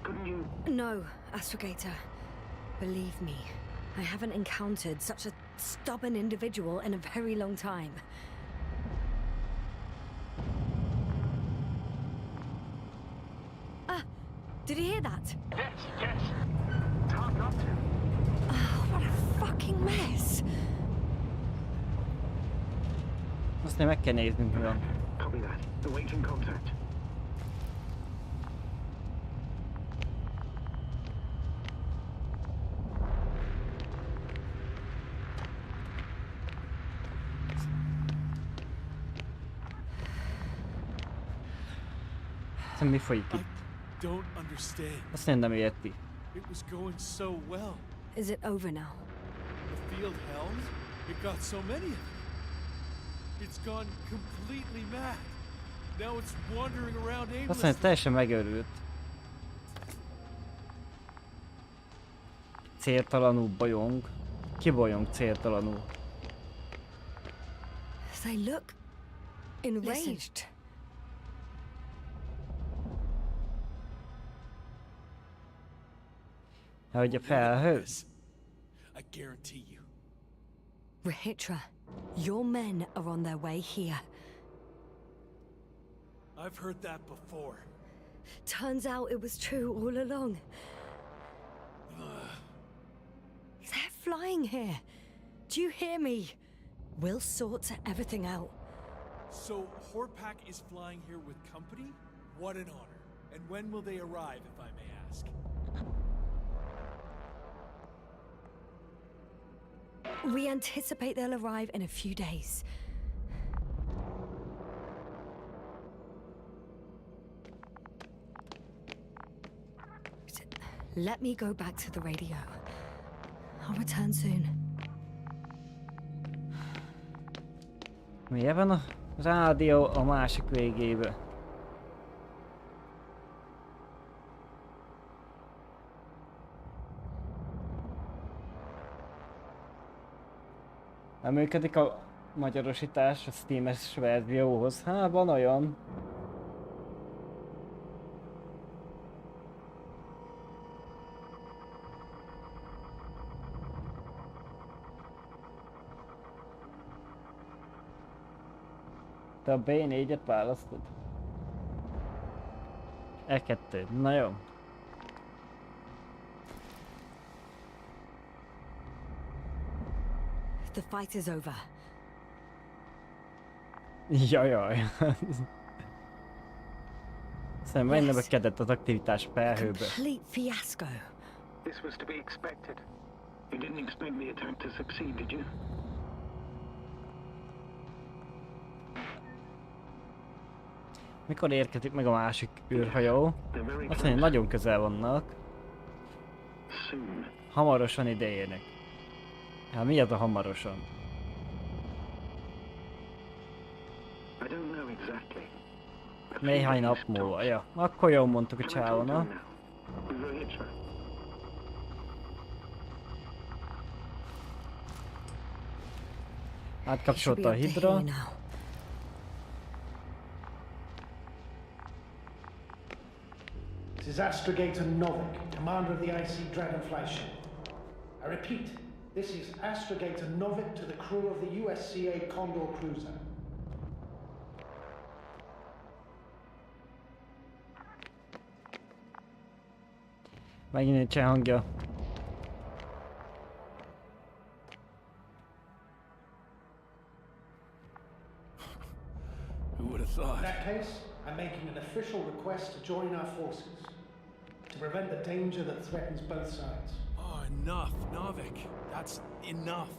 Couldn't you? No, Astrogator. Believe me, I haven't encountered such a stubborn individual in a very long time. Ah, did you hear that? Yes. It's hard not to. Oh, what a fucking mess. Azt nem meg kell néznünk, mi van. Copy that. Awaiting contact. Mi folyik itt? Don't understand. Azt nem érti. It was going so well. Is it over now? The field helms? It got so many of them. It's gone completely mad. Now it's wandering around Azt aimlessly. mondja, teljesen megőrült. Céltalanul bolyong. Ki bolyong céltalanul? They look enraged. Hogy a felhő? I guarantee you. Rohytra, your men are on their way here. I've heard that before. Turns out it was true all along. They're flying here. Do you hear me? We'll sort everything out. So Horpak is flying here with company? What an honor. And when will they arrive, if I may ask? We anticipate they'll arrive in a few days. Let me go back to the radio. I'll return soon. Miért van a rádió a másik végébe? Nem működik a magyarosítás a Steam-es verzióhoz. Hát van olyan. Te a B4-et választod? E2, na jó. The fight is over. Jajaj. Szerintem majdnem bekedett az aktivitás felhőbe. Complete fiasco. This was to be expected. You didn't expect the attack to succeed, did you? Mikor érkezik meg a másik űrhajó? Azt mondja, nagyon közel vannak. Hamarosan ideérnek. Hát mi az a hamarosan? Néhány nap múlva, ja. Akkor jól mondtuk a csávónak. Átkapcsolta a hidra. This is Astrogator Novik, commander of the IC Dragonfly ship. I repeat, this is Astrogator Novik to the crew of the USCA Condor cruiser. Megint nincsen hangja. Who would have thought? In that case, I'm making an official request to join our forces to prevent the danger that threatens both sides. Oh, enough, Novik. That's enough.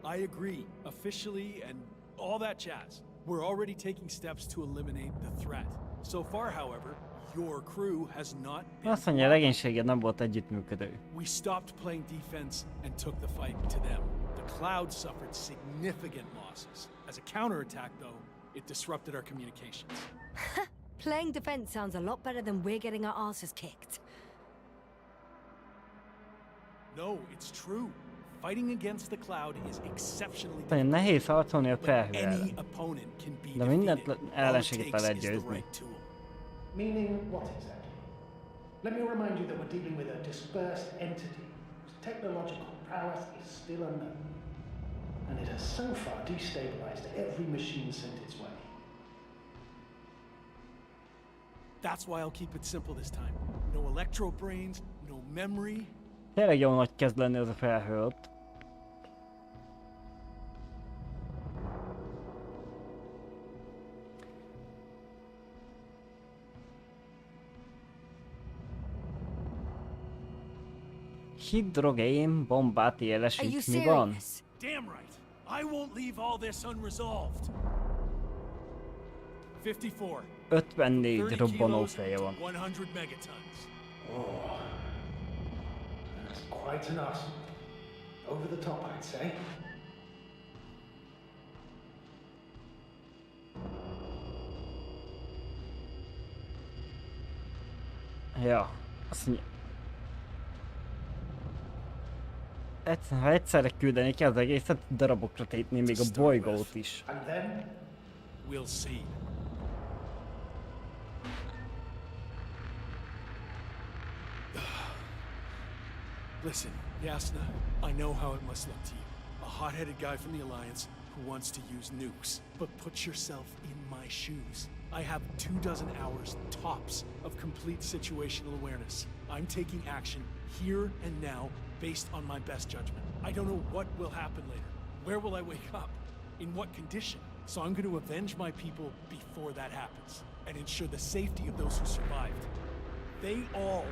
I agree, officially and all that jazz. We're already taking steps to eliminate the threat. So far, however, your crew has not been. Azt mondja, a legénységed nem volt együttműködő. We stopped playing defense and took the fight to them. The Cloud suffered significant losses. As a counterattack, though, it disrupted our communications. Playing defense sounds a lot better than we're getting our asses kicked. No, it's true. Fighting against the Cloud is exceptionally Nagyon nehéz harcolni a felhő ellen. any opponent can be De mindent defeated. All it ellenséget takes lehet is the győzni. right tool. Meaning what exactly? Let me remind you that we're dealing with a dispersed entity whose technological prowess is still unknown. And it has so far destabilized every machine sent its way. That's why I'll keep it simple this time. No electro brains, no memory. Tényleg jó nagy kezd lenni az a felhő ott. Hidrogén bombát jelesít, mi van? Damn right. I won't leave all this unresolved. 54. 54 robbanófeje van. 100 megatons. Oh, that's quite an arsenal. Over the top, I'd say. Ja, azt mondja. Ha egyszerre küldeni kell az egészet, darabokra tépni még a bolygót is. And then? We'll see. Listen, Yasna, I know how it must look to you. A hot-headed guy from the Alliance who wants to use nukes. But put yourself in my shoes. I have 24 hours tops of complete situational awareness. I'm taking action here and now based on my best judgment. I don't know what will happen later. Where will I wake up? In what condition? So I'm going to avenge my people before that happens and ensure the safety of those who survived. They all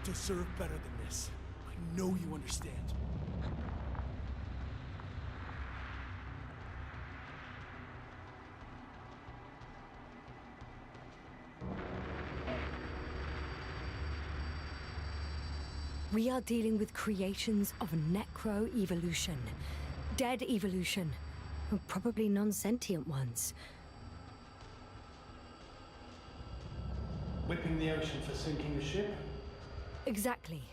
deserve better than this. I know you understand. We are dealing with creations of necro-evolution. Dead evolution. Probably non-sentient ones. Whipping the ocean for sinking a ship? Exactly.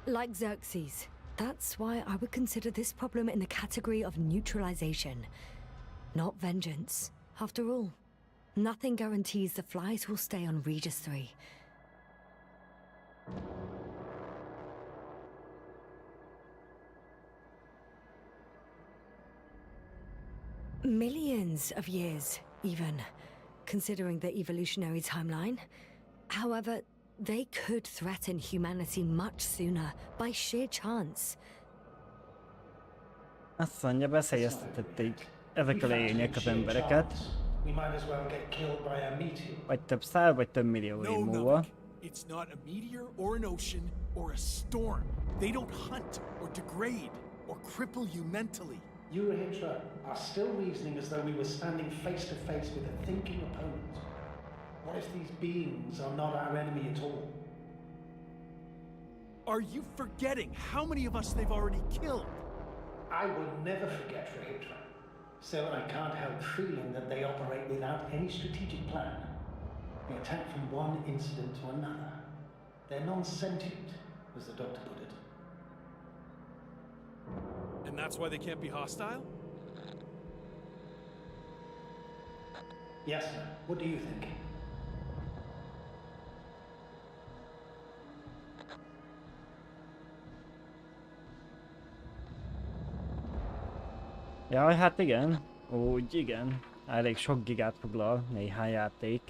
Like Xerxes. That's why I would consider this problem in the category of neutralization, not vengeance. After all, nothing guarantees the flies will stay on Regis 3. Millions of years, even, considering the evolutionary timeline. However, they could threaten humanity much sooner, by sheer chance. Azt mondja, veszélyeztetették ezek a lények az embereket. We might as well get killed by a meteor. Vagy több száz, vagy több millió év No, múlva. Novik. It's not a meteor or an ocean or a storm. They don't hunt or degrade or cripple you mentally. You, Rohytraval, are still reasoning as though we were standing face to face with a thinking opponent. What if these beings are not our enemy at all? Are you forgetting how many of us they've already killed? I will never forget, Rohytraval. Still, I can't help feeling that they operate without any strategic plan. They attack from one incident to another. They're non-sentient, as the doctor put it. And that's why they can't be hostile? Yes, sir. What do you think? Jaj, hát igen. Úgy igen. Elég sok gigát foglal néhány játék.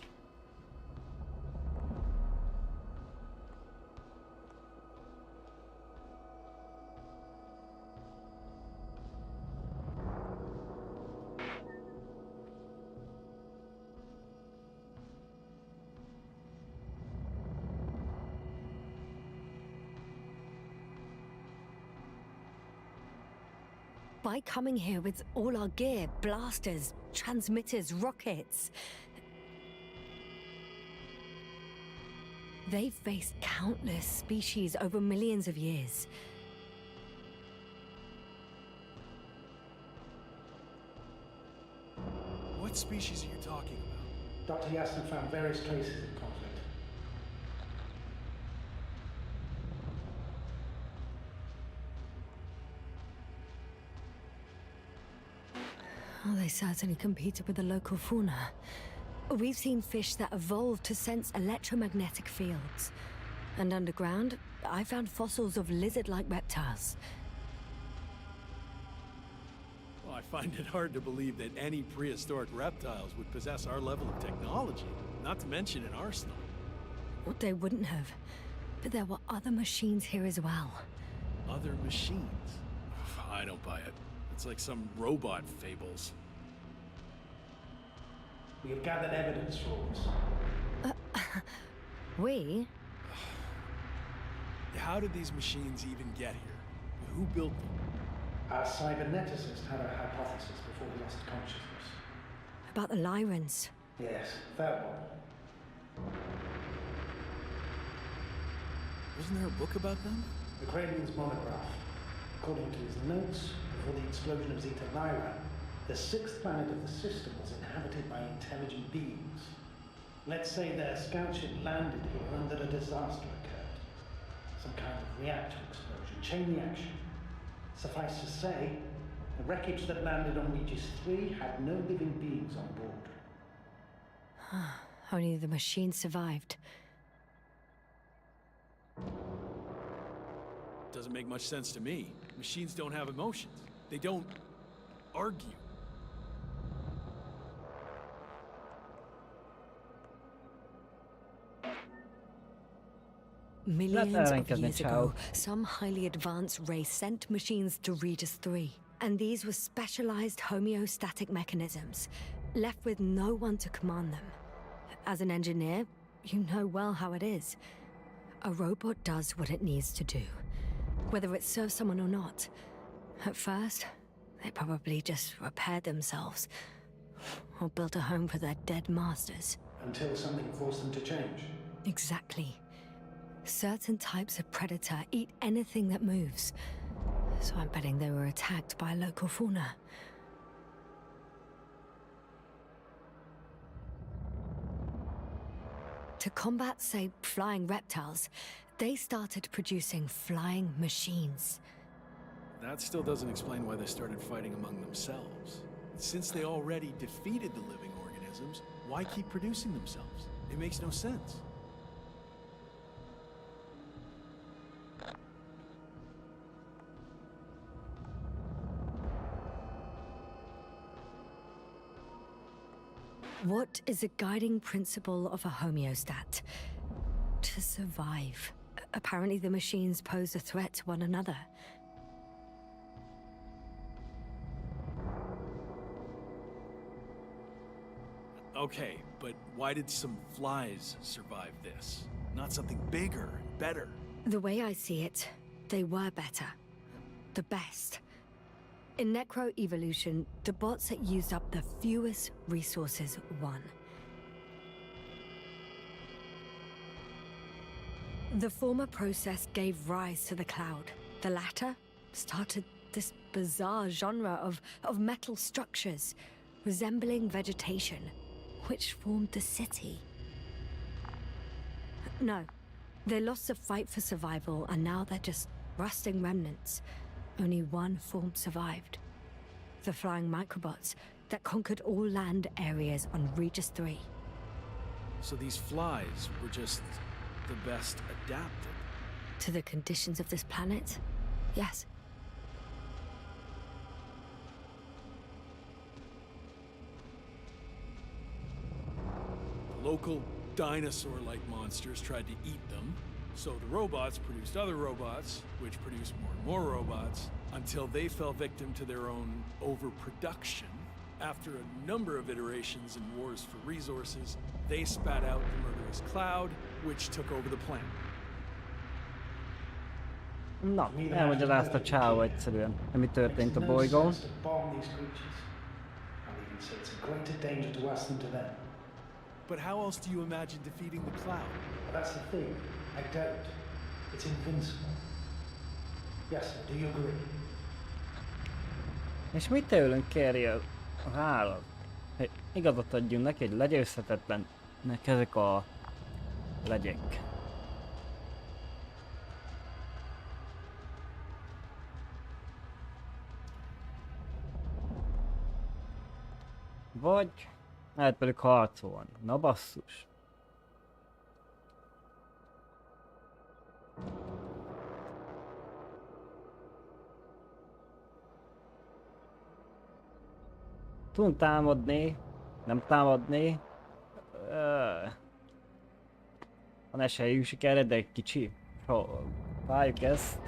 By coming here with all our gear, blasters, transmitters, rockets, they've faced countless species over millions of years. What species are you talking about? Dr. Yassin found various traces of conflict. Oh, they certainly competed with the local fauna. We've seen fish that evolved to sense electromagnetic fields. And underground, I found fossils of lizard-like reptiles. Well, I find it hard to believe that any prehistoric reptiles would possess our level of technology, not to mention an arsenal. Well, they wouldn't have. But there were other machines here as well. Other machines? I don't buy it. It's like some robot fables. We have gathered evidence for this. We? How did these machines even get here? Who built them? Our cyberneticist had a hypothesis before he lost consciousness. About the Lyrans. Yes, that one. Wasn't there a book about them? The Cranian's monograph. According to his notes, before the explosion of Zeta Lyra, the sixth planet of the system was inhabited by intelligent beings. Let's say their scoutship landed here and that a disaster occurred. Some kind of reactor explosion, chain reaction. Suffice to say, the wreckage that landed on Regis 3 had no living beings on board. Only the machines survived. Doesn't make much sense to me. Machines don't have emotions. They don't argue. Millions of years ago, some highly advanced race sent machines to Regis 3. And these were specialized homeostatic mechanisms, left with no one to command them. As an engineer, you know well how it is. A robot does what it needs to do, whether it serves someone or not. At first, they probably just repaired themselves, or built a home for their dead masters. Until something forced them to change. Exactly. Certain types of predator eat anything that moves. So I'm betting they were attacked by local fauna. To combat, say, flying reptiles, they started producing flying machines. That still doesn't explain why they started fighting among themselves. Since they already defeated the living organisms, why keep producing themselves? It makes no sense. What is a guiding principle of a homeostat? To survive. Apparently the machines pose a threat to one another. Okay, but why did some flies survive this? Not something bigger and better. The way I see it, they were better. The best. In necro-evolution, the bots that used up the fewest resources won. The former process gave rise to the cloud. The latter started this bizarre genre of metal structures, resembling vegetation, which formed the city. No, they lost the fight for survival, and now they're just rusting remnants. Only one form survived. The flying microbots that conquered all land areas on Regis 3. So these flies were just the best adapted. To the conditions of this planet? Yes. Local dinosaur-like monsters tried to eat them, so the robots produced other robots, which produced more and more robots, until they fell victim to their own overproduction. After a number of iterations and wars for resources, they spat out the murderous cloud, which took over the planet. Na, elmagyarázta Chao egyszerűen, mi történt a bolygón. But how else do you imagine defeating the cloud? That's the thing. I don't. It's invincible. Yes, sir. Do you agree? És mit tőlünk kéri a válasz? Hogy igazat adjunk neki, hogy legyőzhetetlennek ezek a legyek. Vagy lehet pedig harcolni. Na basszus. Tudunk támadni, nem támadni. Van esélyünk sikerre, de egy kicsi. Várjuk ezt.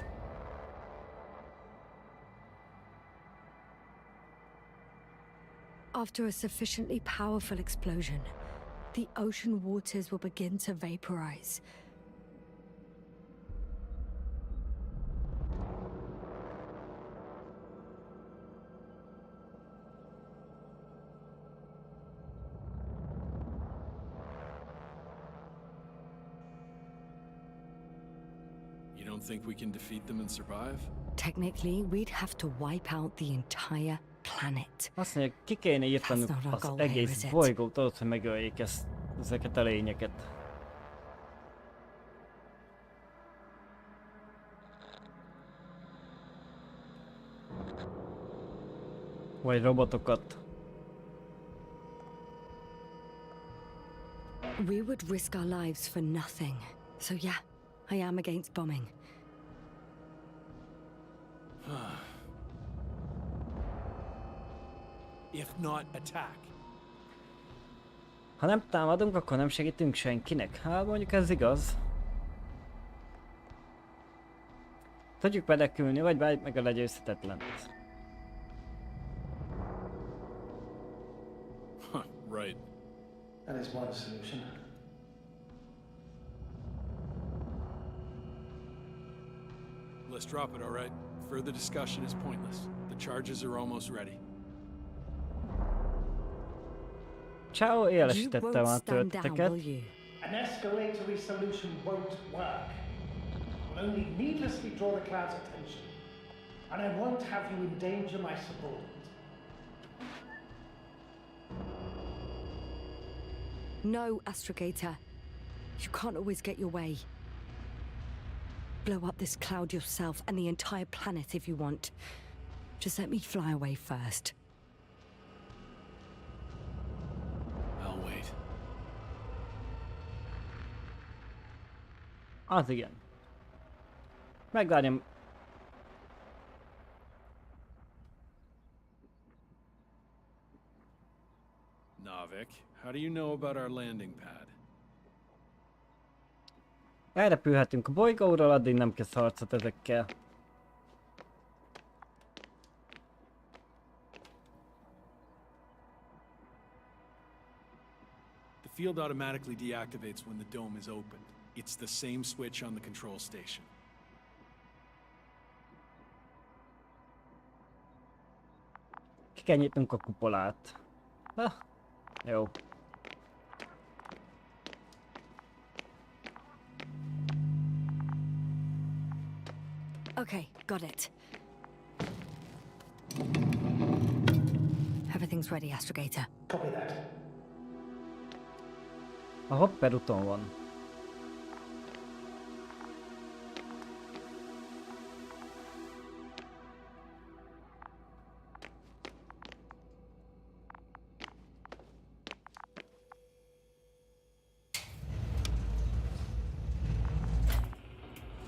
After a sufficiently powerful explosion, the ocean waters will begin to vaporize. You don't think we can defeat them and survive? Technically, we'd have to wipe out the entire planet. Azt mondja, ki kéne írtanunk az egész bolygót ahhoz, hogy megöljék ezeket a lényeket. Vagy robotokat. We would risk our lives for nothing. So yeah, I am against bombing. If not attack. Ha nem támadunk, akkor nem segítünk senkinek. Hát mondjuk ez igaz. Tudjuk menekülni, vagy várjuk meg a legyőzhetetlent. Right. That is one solution. Let's drop it, all right? Further discussion is pointless. The charges are almost ready. Chao élesítette már a történeteket. An escalatory solution won't work. It will only needlessly draw the cloud's attention. And I won't have you endanger my subordinate. No, Astrogator. You can't always get your way. Blow up this cloud yourself and the entire planet if you want. Just let me fly away first. I'll wait. Az igen. Megvárjam. Nave. Vic. How do you know about our landing pad? Elrepülhetünk a bolygóról, addig nem kezd harcot ezekkel. The field automatically deactivates when the dome is opened. It's the same switch on the control station. Ki kell nyitnunk a kupolát. Ha, jó. Okay, got it. Everything's ready, Astrogator. Copy that. A hopper úton van.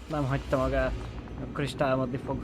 Nem hagyta magát, akkor is támadni fog.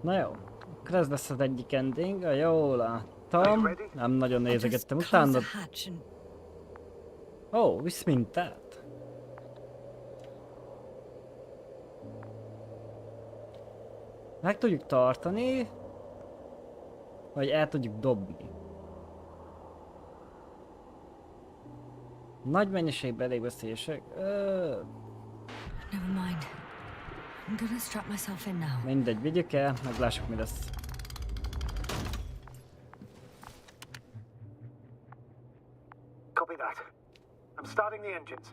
Na jó, akkor ez lesz az egyik ending, jól láttam. Nem nagyon nézegettem utána. Ó, visz mintát. Meg tudjuk tartani, vagy el tudjuk dobni. Nagy mennyiségben elég veszélyesek. Never mind. I'm gonna strap myself in now. Mindegy, vigyük el, meglássuk mi lesz. Copy that. I'm starting the engines.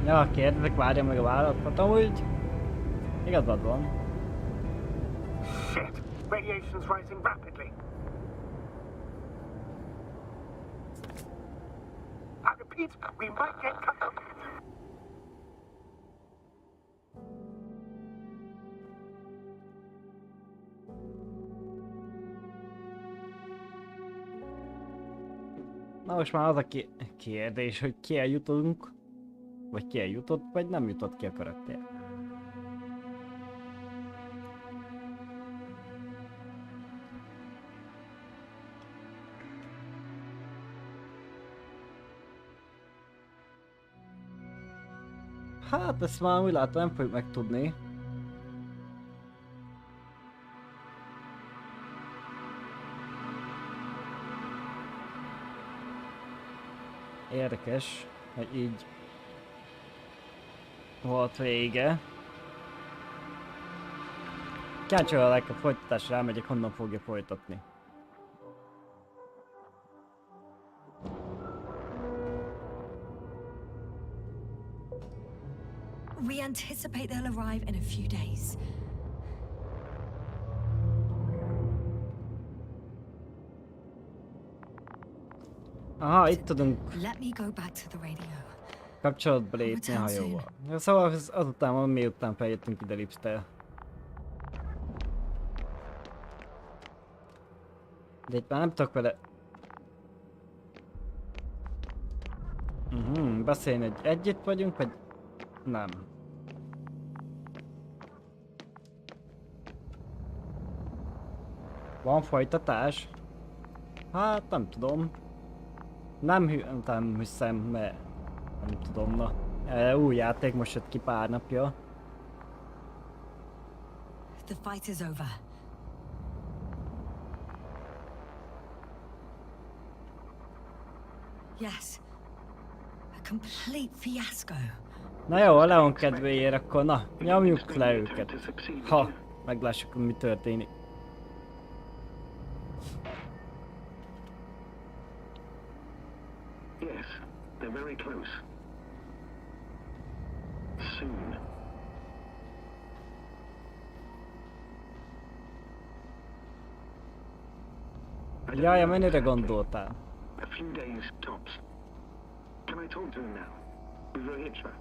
Ja, kérdezek, várja meg a választ, amúgy igazad van. Shit! Radiation's rising rapidly. I repeat, we might get cut. Na most már az a kérdés, hogy ki eljutunk, vagy ki eljutott, vagy nem jutott ki a karakter. Hát ezt már úgy látom, nem fogjuk megtudni. Érdekes, hogy így volt vége. Kíváncsi vagyok, a folytatásra rámegyek, honnan fogja folytatni. We anticipate they'll arrive in a few days. Aha, itt tudunk Let me go back to the radio. kapcsolatba lépni a hajóval. Szóval azután, miután feljöttünk ide Lipstel. De itt már nem tudok vele... beszélni, hogy együtt vagyunk, vagy nem. Van folytatás? Hát nem tudom. Nem hiszem, mert nem tudom, na. Új játék most jött ki pár napja. The fight is over. Yes. A complete fiasco. Na jó, a Leon kedvéért akkor na, nyomjuk le őket. Ha, meglássuk, mi történik. Yes, they're very close. soon. Jaj, mennyire gondoltál? A few days tops. Can I talk to him now? With Rohytraval?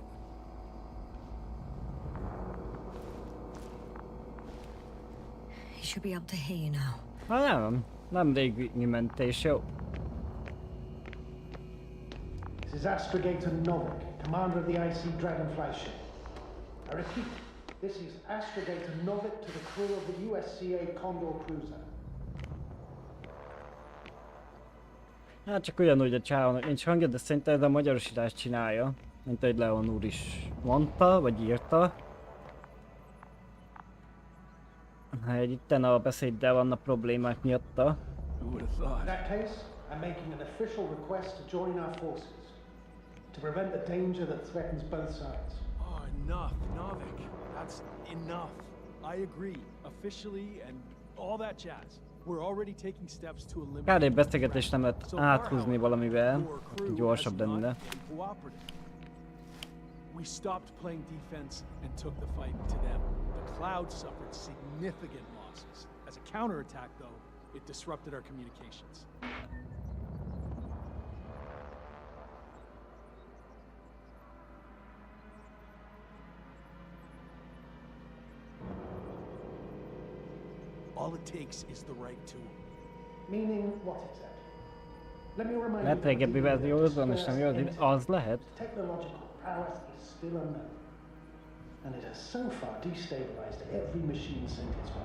He should be able to hear you now. Nem régi mentés, jó. This is Astrogator Novik, commander of the IC Dragonfly ship. I repeat, this is Astrogator Novik to the crew of the USCA Condor cruiser. Hát csak ugyanúgy a csávónak nincs hangja, de szerintem ez a magyarosítást csinálja. Mint ahogy Leon úr is mondta, vagy írta. Hát itten a beszéddel vannak problémák miatta. In that case, I'm making an official request to join our forces. To prevent the danger that threatens both sides. Oh, enough, Novik. That's enough. I agree, officially and all that jazz. We're already taking steps to eliminate. Kár egy beszélgetést nem lehet áthúzni valamivel, gyorsabb lenne. We stopped playing defense and took the fight to them. The Cloud suffered significant losses. As a counterattack, though, it disrupted our communications. All it takes is the right tool. Meaning what exactly? Let me remind Lehet régebbi verzióhoz van, és nem jó, az lehet. Technological prowess is still unknown. And it has so far destabilized every machine sent its way.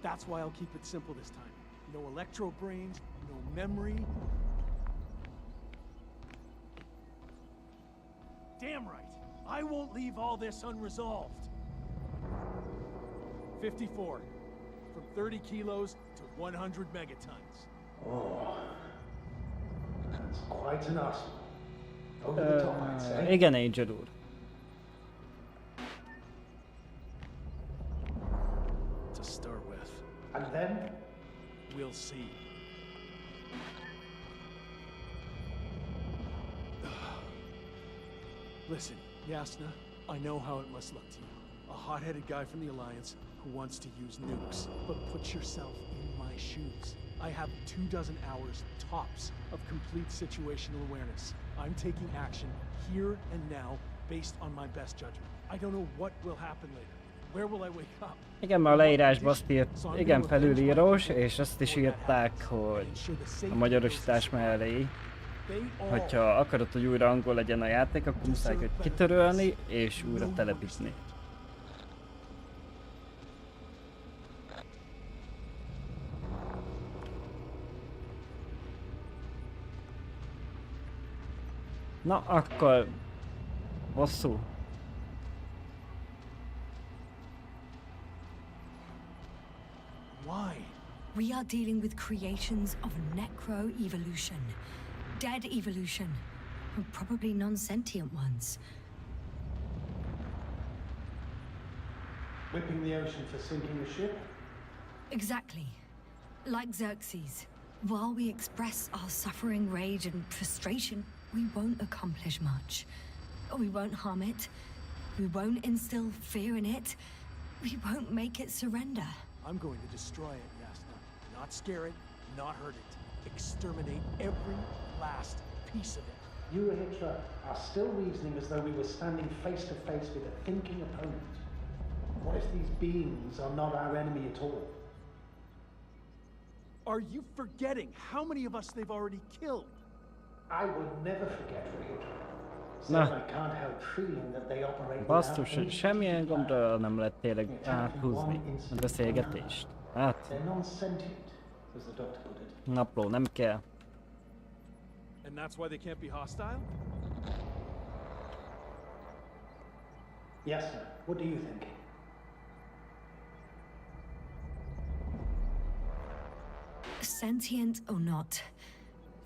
That's why I'll keep it simple this time. No electro brains, no memory. Damn right. I won't leave all this unresolved. 54. From 30 kilos to 100 megatons. Oh. That's quite an arsenal. Over the top, I'd say. Igen, Angel úr. To start with. And then? We'll see. Listen, Yasna, I know how it must look to you. A hot-headed guy from the Alliance who wants to use nukes. But put yourself in my shoes. I have 24 hours tops of complete situational awareness. I'm taking action here and now based on my best judgment. I don't know what will happen later. Where will I wake up? Igen, mert a leírásban azt írt, igen, felülírós, és azt is írták, hogy a magyarosítás mellé, hogyha akarod, hogy újra angol legyen a játék, akkor muszáj őt kitörölni, és újra telepíteni. Na, akkor hosszú. Why? We are dealing with creations of necro-evolution, dead evolution, and probably non-sentient ones. Whipping the ocean for sinking a ship? Exactly. Like Xerxes. While we express our suffering, rage, and frustration, we won't accomplish much. We won't harm it. We won't instill fear in it. We won't make it surrender. I'm going to destroy it, Yasna. Not scare it, not hurt it. Exterminate every last piece of it. You, Rohytraval, are still reasoning as though we were standing face to face with a thinking opponent. What if these beings are not our enemy at all? Are you forgetting how many of us they've already killed? I would never forget, Rohytraval. Na, I can't help feeling that they operate basszus, hogy semmilyen gondra nem lehet tényleg áthúzni a beszélgetést. Hát, They're non-sentient, as the doctor put it. napló, nem kell. And that's why they can't be hostile? Yes, sir. What do you think? Sentient or not,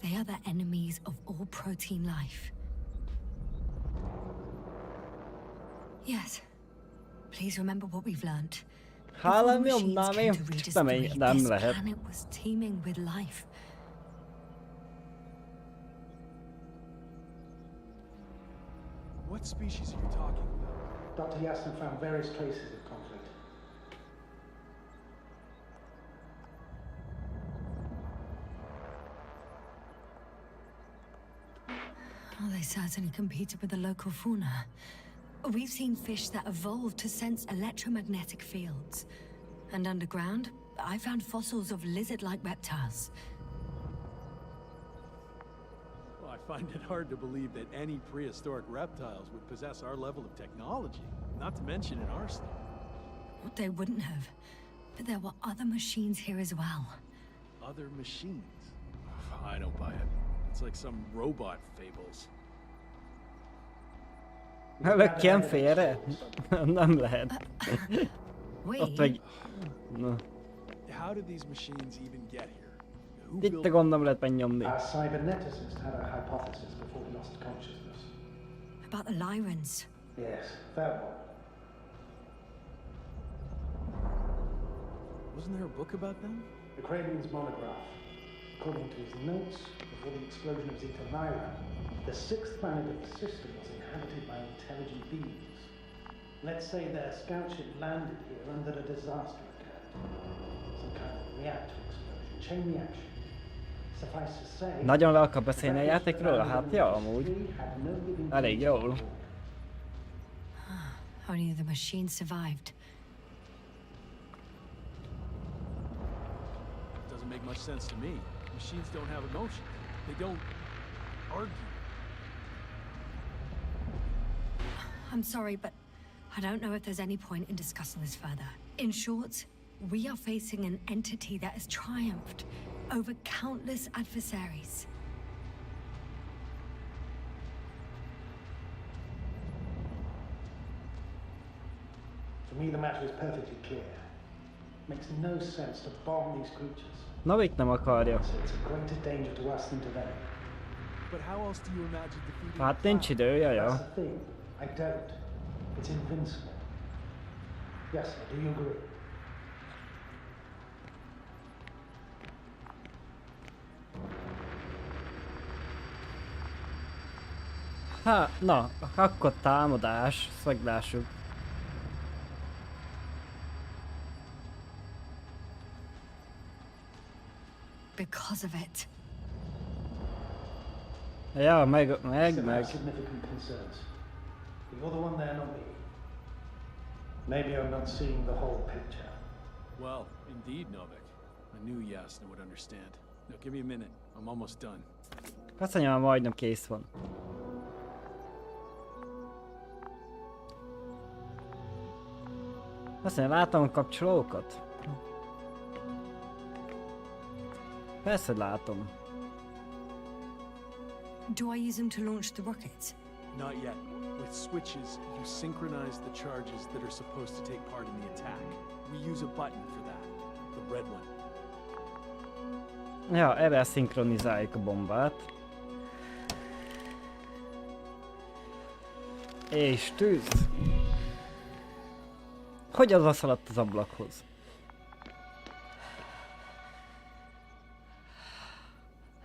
they are the enemies of all protein life. Yes. Please remember what we've learned. Hálám Before nyomnám machines én, came to read us nem, three, nem this lehet. planet was teeming with life. What species are you talking about? Dr. Yasna found various traces of conflict. Well, they certainly competed with the local fauna. We've seen fish that evolved to sense electromagnetic fields. And underground, I found fossils of lizard-like reptiles. Well, I find it hard to believe that any prehistoric reptiles would possess our level of technology, not to mention in our stuff. They wouldn't have. But there were other machines here as well. Other machines? I don't buy it. It's like some robot fables. Lökjen félre? Nem lehet. Ott meg... Na. How did these machines even get here? Who Itt built... a gond nem lehet megnyomni. Our cyberneticist had a hypothesis before he lost consciousness. About the Lyrans. Yes, that one. Wasn't there a book about them? The Craven's monograph. According to his notes, before the explosion of Zeta Lyra, the sixth planet of the system was inhabited by intelligent beings. Let's say their scout ship landed here and that a disaster occurred. Some kind of reactor explosion, chain reaction. Suffice to say... Nagyon le akar beszélni a játékról? Hát ja, amúgy. Elég jól. Only the machine survived. Doesn't make much sense to me. Machines don't have emotion. They don't argue. I'm sorry, but I don't know if there's any point in discussing this further. In short, we are facing an entity that has triumphed over countless adversaries. For me, the matter is perfectly clear. Makes no sense to bomb these creatures. Novik nem akarja. It's a greater danger to us than to them. But how else do you imagine defeating Hát nincs idő, jaja. That's the thing. I don't. It's invincible. Yes, do you agree? Na, akkor támadás, ezt meglássuk. Because of it. Ja, meg. Significant concerns. You're the one there, not me. Maybe I'm not seeing the whole picture. Well, indeed, Novik. I knew Yasna would understand. Now, give me a minute. I'm almost done. Azt mondja, majdnem kész van. Azt mondja, látom a kapcsolókat? Persze, hogy látom. Do I use them to launch the rockets? Not yet. With switches, you synchronize the charges that are supposed to take part in the attack. We use a button for that. The red one. Ja, erre szinkronizáljuk a bombát. És tűz! Hogy az szaladt az ablakhoz?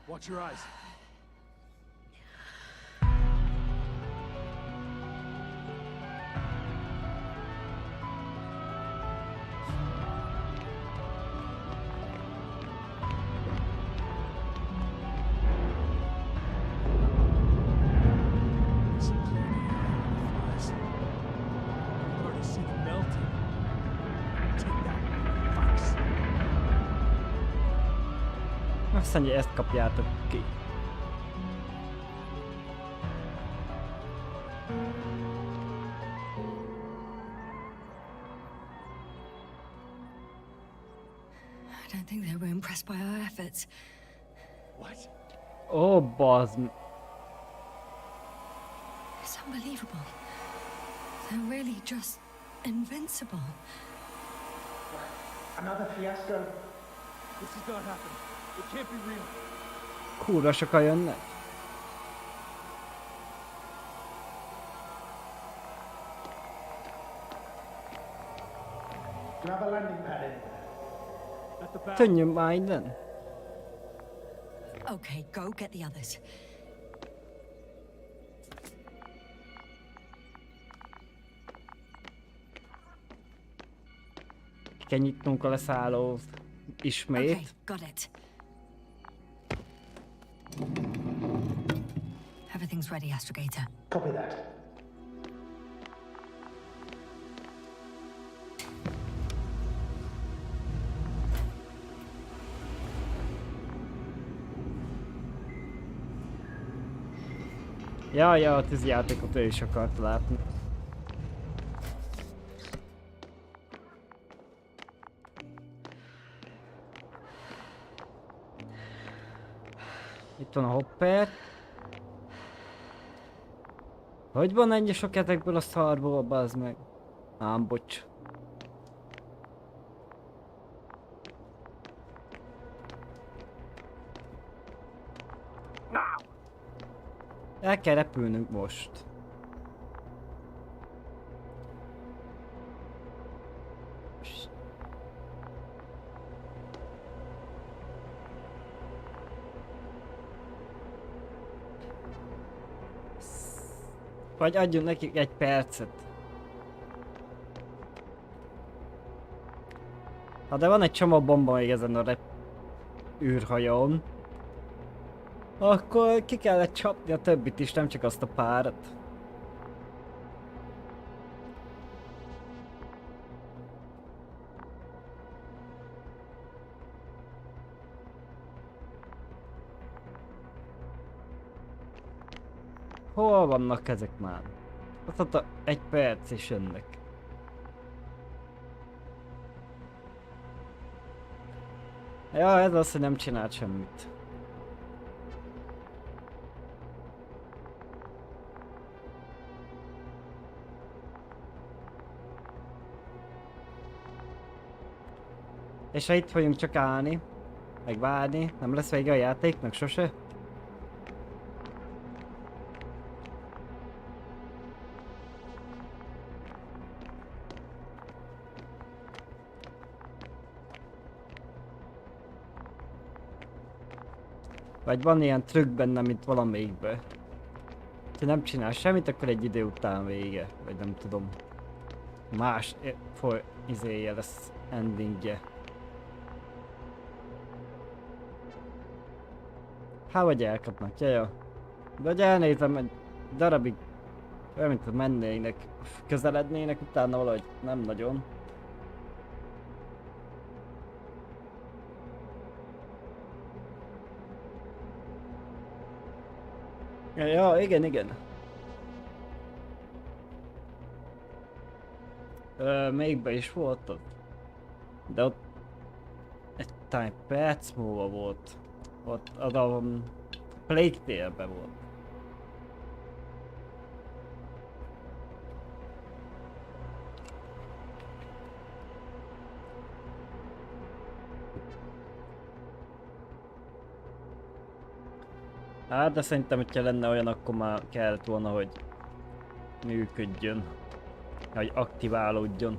Watch your eyes. Azt mondja, ezt kapjátok ki. I don't think they were impressed by our efforts. What? Ó, bazd. It's unbelievable. They're really just invincible. Another fiasco? This is not happening. It can't be real. Kurva sokan jönnek. Grab a landing pad in there. At the back. Tűnjön már innen. Okay, go get the others. kell nyitnunk a leszállót ismét. Okay, got it. Everything's ready, Astrogator. Copy that. Ja, a tűzjátékot ő is akart látni. Itt van a hopper. Hogy van ennyi sok ezekből a szarból, bazd meg? Ám, bocs. El kell repülnünk most. Vagy adjunk nekik egy percet. Ha de van egy csomó bomba még ezen a űrhajón, akkor ki kellett csapni a többit is, nem csak azt a párat. Hol vannak ezek már? Azt mondta, egy perc és jönnek. Ja, ez az, hogy nem csinált semmit. És ha itt vagyunk csak állni, meg várni, nem lesz vége a játéknak sose? Vagy van ilyen trükk benne, mint valamelyikben. Ha nem csinál semmit, akkor egy idő után vége. Vagy nem tudom. Más izéje lesz endingje. Hát vagy elkapnak, jaja. De hogy elnézem, egy darabig olyan, mint mennének, közelednének, utána valahogy nem nagyon. Ja, igen. Melyikben is volt ott? De ott egy perc múlva volt. Ott az a Plague Tale-ben volt. Hát, de szerintem, hogyha lenne olyan, akkor már kellett volna, hogy működjön. Hogy aktiválódjon.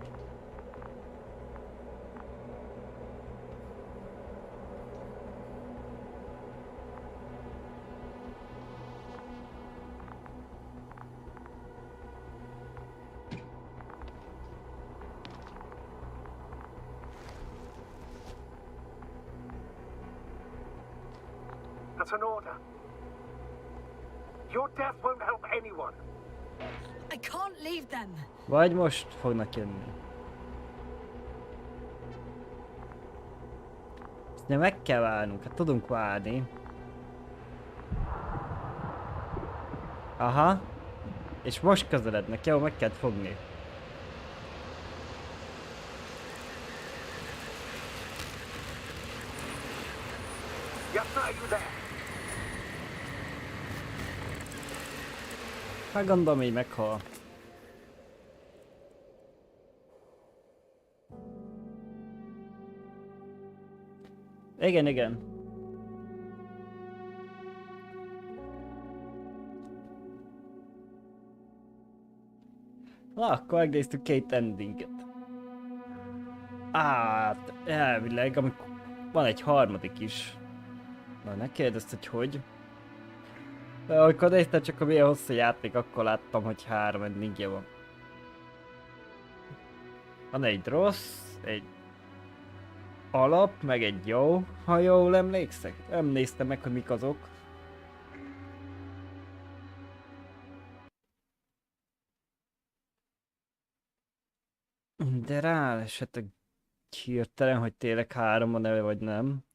That's an order. Your death won't help anyone. I can't leave them. Vagy most fognak jönni. Ezt nem meg kell várnunk, hát tudunk várni. Aha. És most közelednek, jó, meg kell fogni. Hát gondolom, így meghal. Igen. Na, akkor megnéztük két endinget. Hát, elvileg, amikor van egy harmadik is. Na, ne kérdezd, hogy. De amikor néztem csak a milyen hosszú játék, akkor láttam, hogy 3 endingje van. Van egy rossz, egy alap, meg egy jó, ha jól emlékszek. Nem néztem meg, hogy mik azok. De ráesettek hirtelen, hogy tényleg 3 a neve, vagy nem.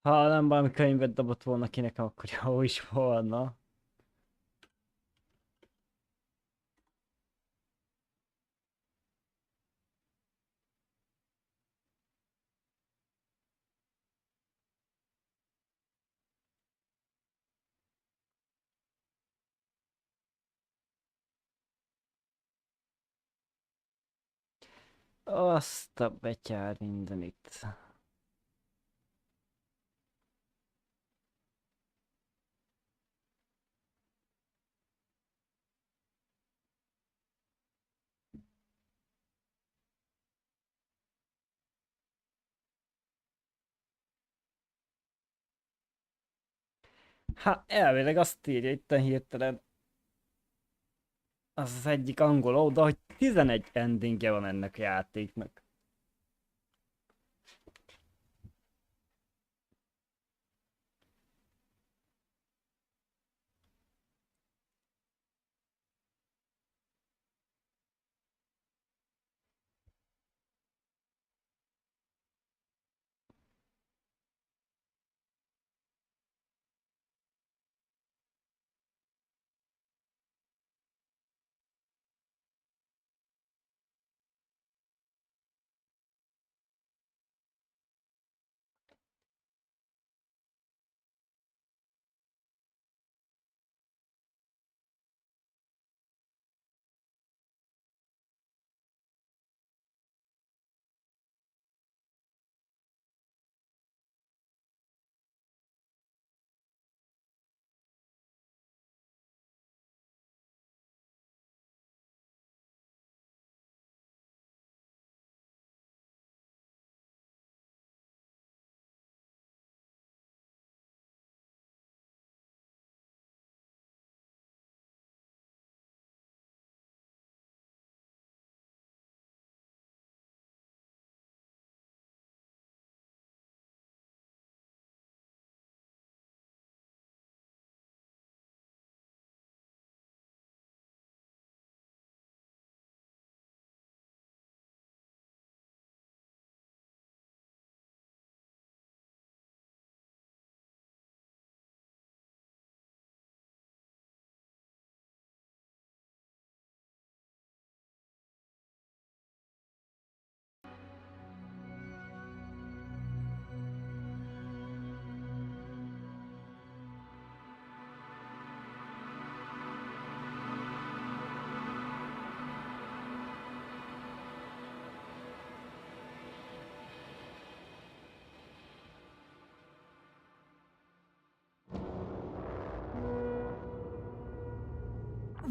Ha nem valami könyvet dobott volna ki nekem, akkor jó is volna. Azt a betyár mindenit. Hát elvileg azt írja itt hirtelen az egyik angol oldal, hogy 11 endingje van ennek a játéknak.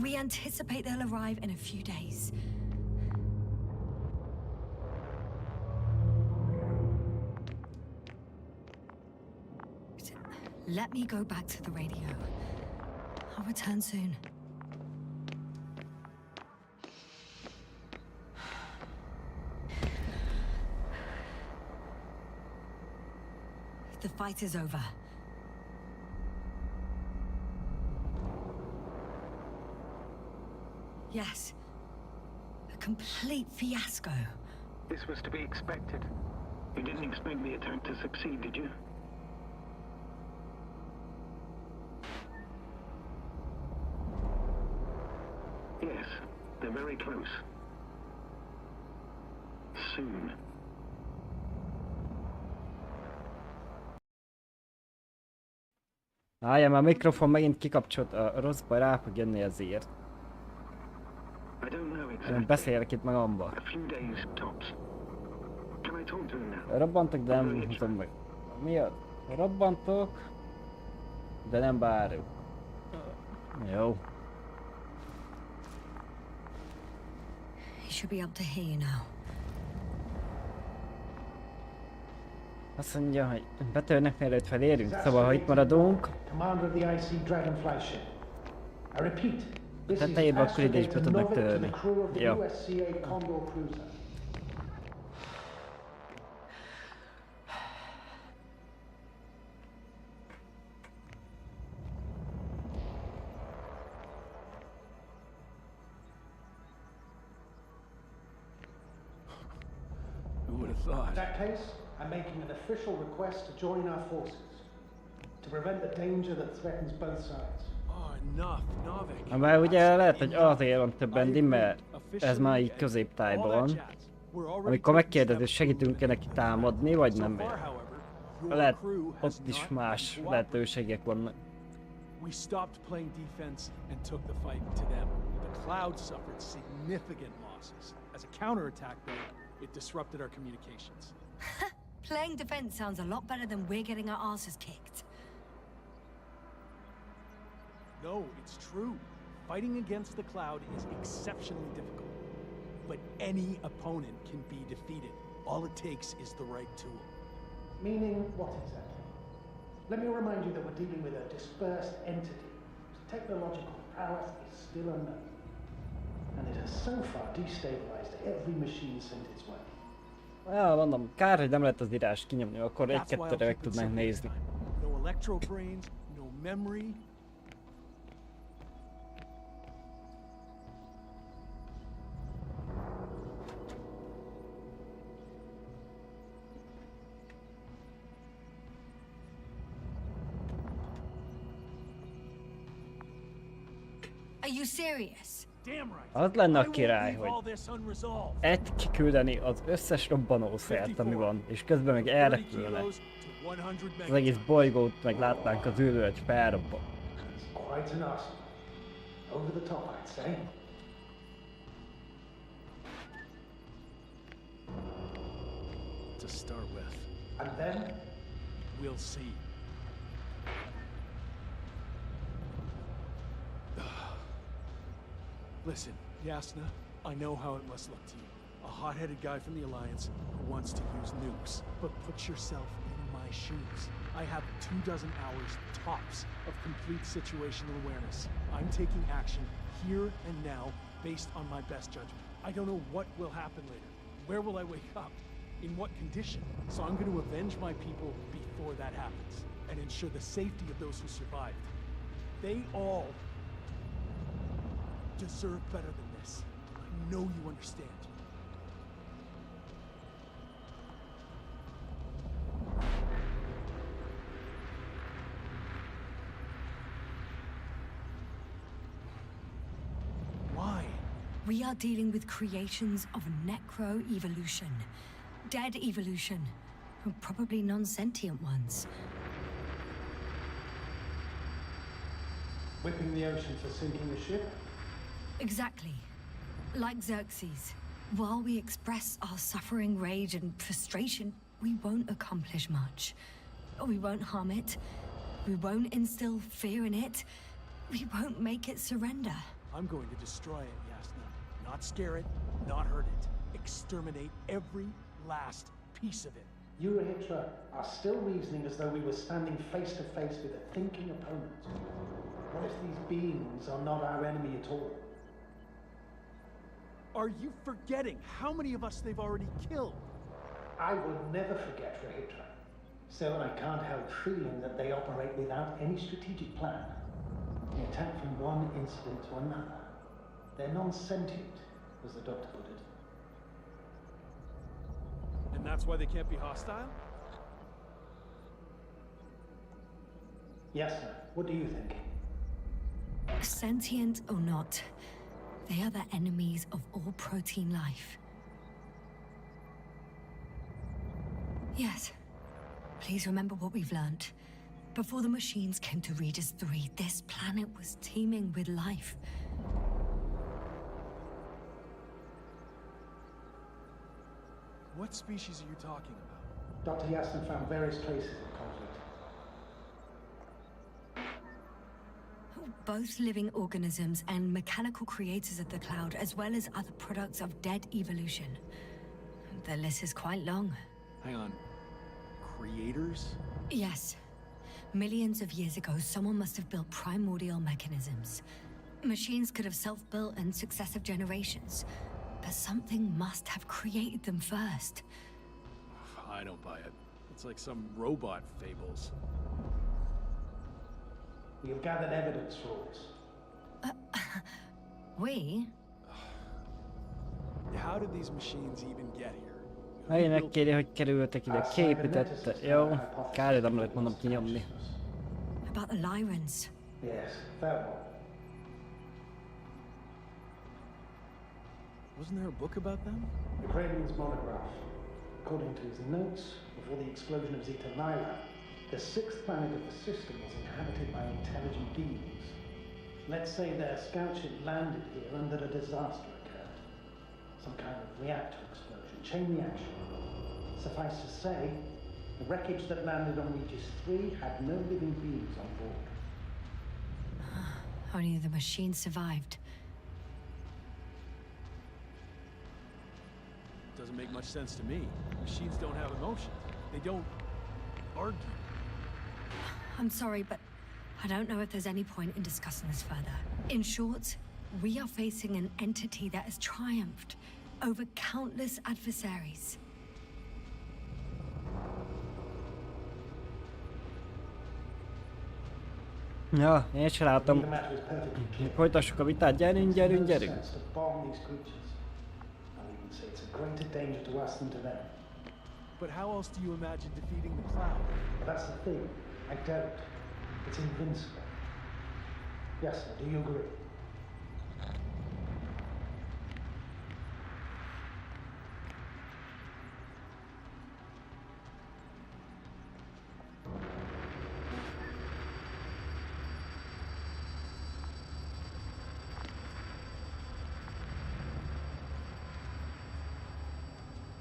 We anticipate they'll arrive in a few days. Let me go back to the radio. I'll return soon. The fight is over. Yes. A complete fiasco. This was to be expected. You didn't expect the attack to succeed, did you? Yes, they're very close. soon. Álljam, a mikrofon megint kikapcsolt, a rossz baj rá fog jönni ezért. I don't know Én exactly. beszélek itt magamba. A few days tops. Can I talk to him now? Robbantok, de nem húzom meg. Mi az? Robbantok, de nem várjuk. Jó. He should be up to hear you now. Azt mondja, hogy betörnek, mielőtt felérünk, szóval ha itt maradunk, Commander of the IC Dragonfly ship. I repeat, this is tetejében akkor ide is be tudnak Novik to the törni. crew of the Jó. USCA Condor cruiser. Who would have thought? In that case, I'm making an official request to join our forces to prevent the danger that threatens both sides. Oh, enough, Novik. ha már ugye lehet, hogy azért van több ending, mert ez már így középtájban van. Amikor megkérdezi, segítünk-e neki támadni, vagy nem. Lehet, ott is más lehetőségek vannak. We stopped playing defense and took the fight to them. The Cloud suffered significant losses. As a counterattack, though, it disrupted our communications. Playing defense sounds a lot better than we're getting our asses kicked. No, it's true. Fighting against the Cloud is exceptionally difficult. But any opponent can be defeated. All it takes is the right tool. Meaning what exactly? Let me remind you that we're dealing with a dispersed entity whose technological prowess is still unknown. And it has so far destabilized every machine sent its way. Ja, mondom, kár, hogy nem lehet az írás kinyomni, akkor That's why I'll egy-kettőre meg keep it tudnánk simple this nézni. time. No electro brains, no memory. Are you serious? Damn right. Az lenne I a won't király, leave all hogy this unresolved. kiküldeni az összes robbanószert, ami van, és közben meg elrepülne. 30 kilos to 100 Az egész bolygót meg látnánk az űrről, hogy felrobban. Quite an arsenal. Over the top, I'd say. To start with, And then, we'll see. Listen, Yasna, I know how it must look to you. A hot-headed guy from the Alliance who wants to use nukes. But put yourself in my shoes. I have 24 hours tops of complete situational awareness. I'm taking action here and now based on my best judgment. I don't know what will happen later. Where will I wake up? In what condition? So I'm going to avenge my people before that happens and ensure the safety of those who survived. They all deserve better than this. I know you understand. Why? We are dealing with creations of necro-evolution. Dead evolution. Probably non-sentient ones. whipping the ocean for sinking the ship? Exactly. Like Xerxes. While we express our suffering, rage, and frustration, we won't accomplish much. We won't harm it. We won't instill fear in it. We won't make it surrender. I'm going to destroy it, Yasna. Not scare it, not hurt it. Exterminate every last piece of it. You and Hitra are still reasoning as though we were standing face to face with a thinking opponent. What if these beings are not our enemy at all? Are you forgetting how many of us they've already killed? I will never forget Rohytraval. So I can't help feeling that they operate without any strategic plan. They attack from one incident to another. They're non-sentient, as the doctor put it. And that's why they can't be hostile? Yes, sir. What do you think? Sentient or not, they are the enemies of all protein life. Yes. Please remember what we've learned. Before the machines came to Regis 3, this planet was teeming with life. What species are you talking about? Dr. Yassen found various traces of conflict. Both living organisms and mechanical creators of the cloud, as well as other products of dead evolution. The list is quite long. Hang on. Creators? Yes. Millions of years ago, someone must have built primordial mechanisms. Machines could have self-built in successive generations, but something must have created them first. I don't buy it. It's like some robot fables. We have gathered evidence for this. We? How did these machines even get here? Megint megkéri, hogy kerültek ide, képítette. Jó, kár, nem lehet mondom kinyomni. About the Lyrans. Yes, that one. Wasn't there a book about them? The Cranian's monograph. According to his notes, before the explosion of Zeta Lyra, the sixth planet of the system was inhabited by intelligent beings. Let's say their scout ship landed here and that a disaster occurred. Some kind of reactor explosion, chain reaction. Suffice to say, the wreckage that landed on Regis 3 had no living beings on board. Only the machine survived. Doesn't make much sense to me. Machines don't have emotion. They don't argue. I'm sorry, but I don't know if there's any point in discussing this further. In short, we are facing an entity that has triumphed over countless adversaries. Ja, én is látom. Folytassuk a vitát, gyerünk, gyerünk, gyerünk. But how else do you imagine defeating the cloud? That's the thing. I don't. It's invincible. Yes, sir, do you agree?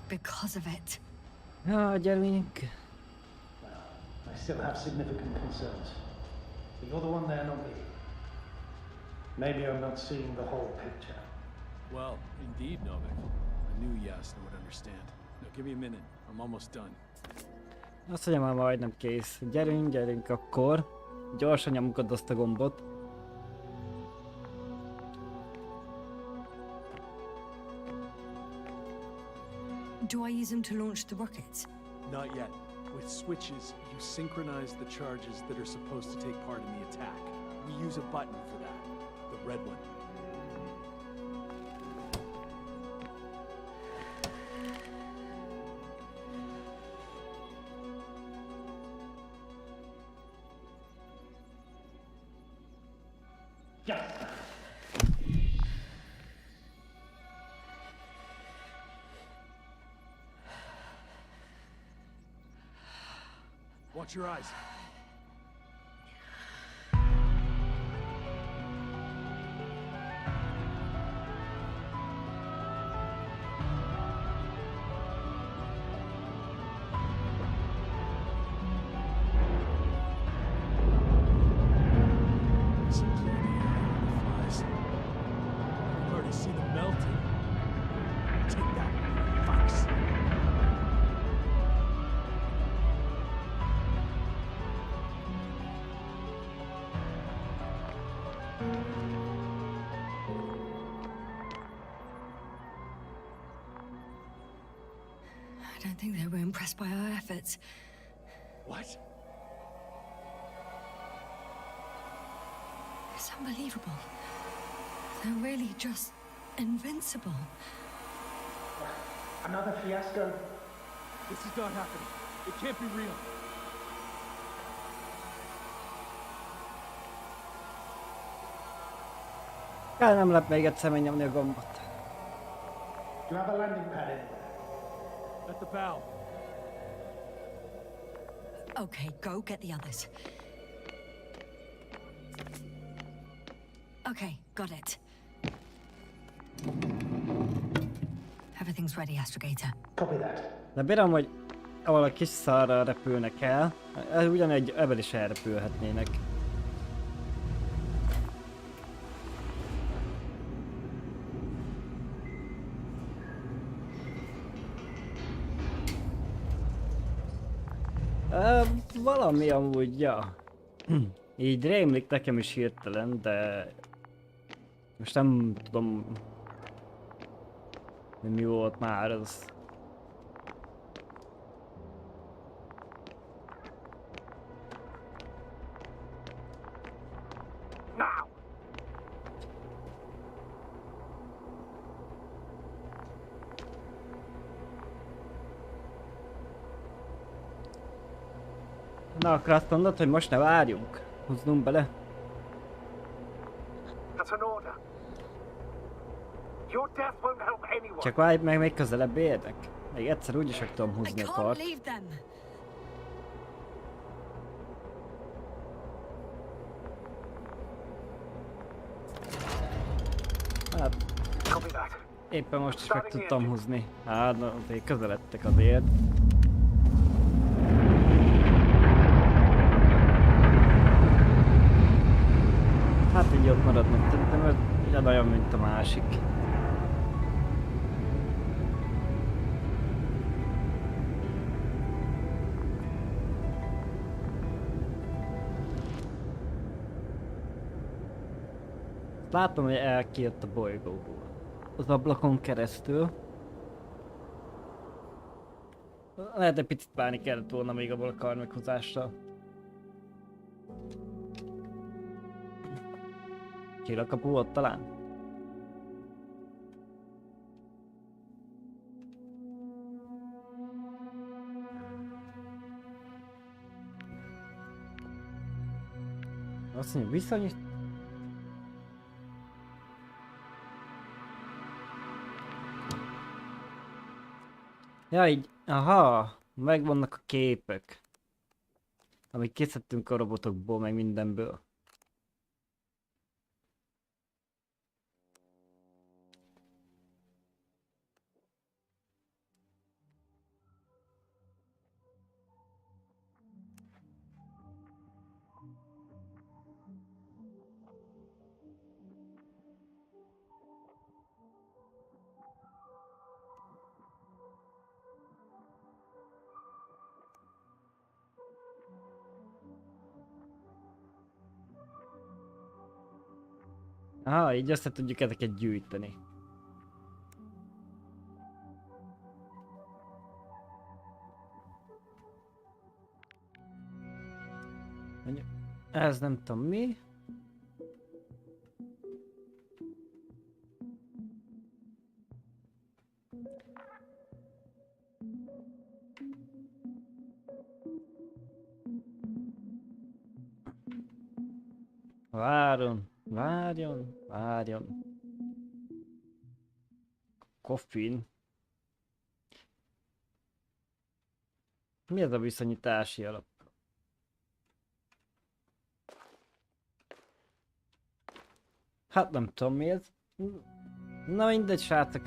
Because of it. Ja, gyerünk. I still have significant concerns. But you're the one there, not me. Maybe I'm not seeing the whole picture. Well, indeed, Novik. I knew Yasna would understand. Now give me a minute. I'm almost done. Azt mondja, már majdnem kész. Gyerünk, gyerünk akkor. Gyorsan nyomkod azt a gombot. Do I use them to launch the rockets? Not yet. With switches, you synchronize the charges that are supposed to take part in the attack. We use a button for that. The red one. Yeah. Watch your eyes. I don't think they were impressed by our efforts. What? It's unbelievable. They're really just invincible. Another fiasco. This is not happening. It can't be real. Kár nem lett még egyszer megnyomni a gombot. You have a landing pad in there. At the bow. Okay, go get the others. Okay, got it. Everything's ready, Astrogator. Copy that. De bírom, hogy ahol a kis szarral repülnek el, ugyanegy ebben is elrepülhetnének. Valami amúgy, ja. Így rémlik nekem is hirtelen, de most nem tudom, hogy mi volt már az. Na, akkor azt mondod, hogy most ne várjunk. Húznunk bele. Csak várj meg, még közelebb érnek. Még egyszer úgyis meg tudom húzni a kart. Hát, éppen most is meg tudtam húzni. Hát, na, azért közeledtek azért. Hát így ott maradnak, de ez ugyanolyan, mint a másik. Látom, hogy elkijött a bolygóból. Az ablakon keresztül. Lehet, egy picit várni kellett volna még abból a kar meghúzásra. Csillagkapu volt talán? Azt mondja, viszonyít. Ja, így, aha, megvannak a képek, amik készítettünk a robotokból, meg mindenből. Aha, így össze tudjuk ezeket gyűjteni. Ez nem tudom mi. Várjon. Koffein. Mi ez a viszonyítási alap? Hát nem tudom mi ez. Na mindegy srácok.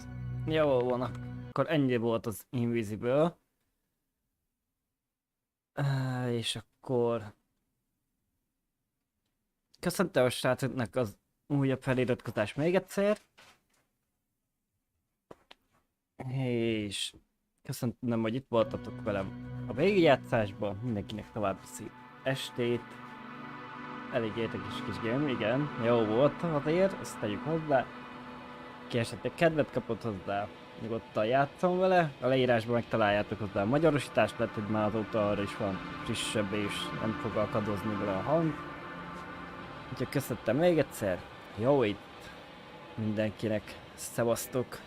Jól van, akkor ennyi volt az Invincible. És akkor... Köszönöm a srácoknak az újabb feliratkozás még egyszer. És köszönöm, hogy itt voltatok velem a végigjátszásban. Mindenkinek további szép estét. Elég érdekes kis game, igen. Jó volt azért, ezt tegyük hozzá. Ki esetleg kedvet kapott hozzá, nyugodtan játszom vele. A leírásban megtaláljátok hozzá a magyarosítást, lehet, hogy már azóta arra is van frissebb és nem fog akadozni vele a hang. Úgyhogy köszönöm még egyszer. Jó itt mindenkinek. Szevasztok!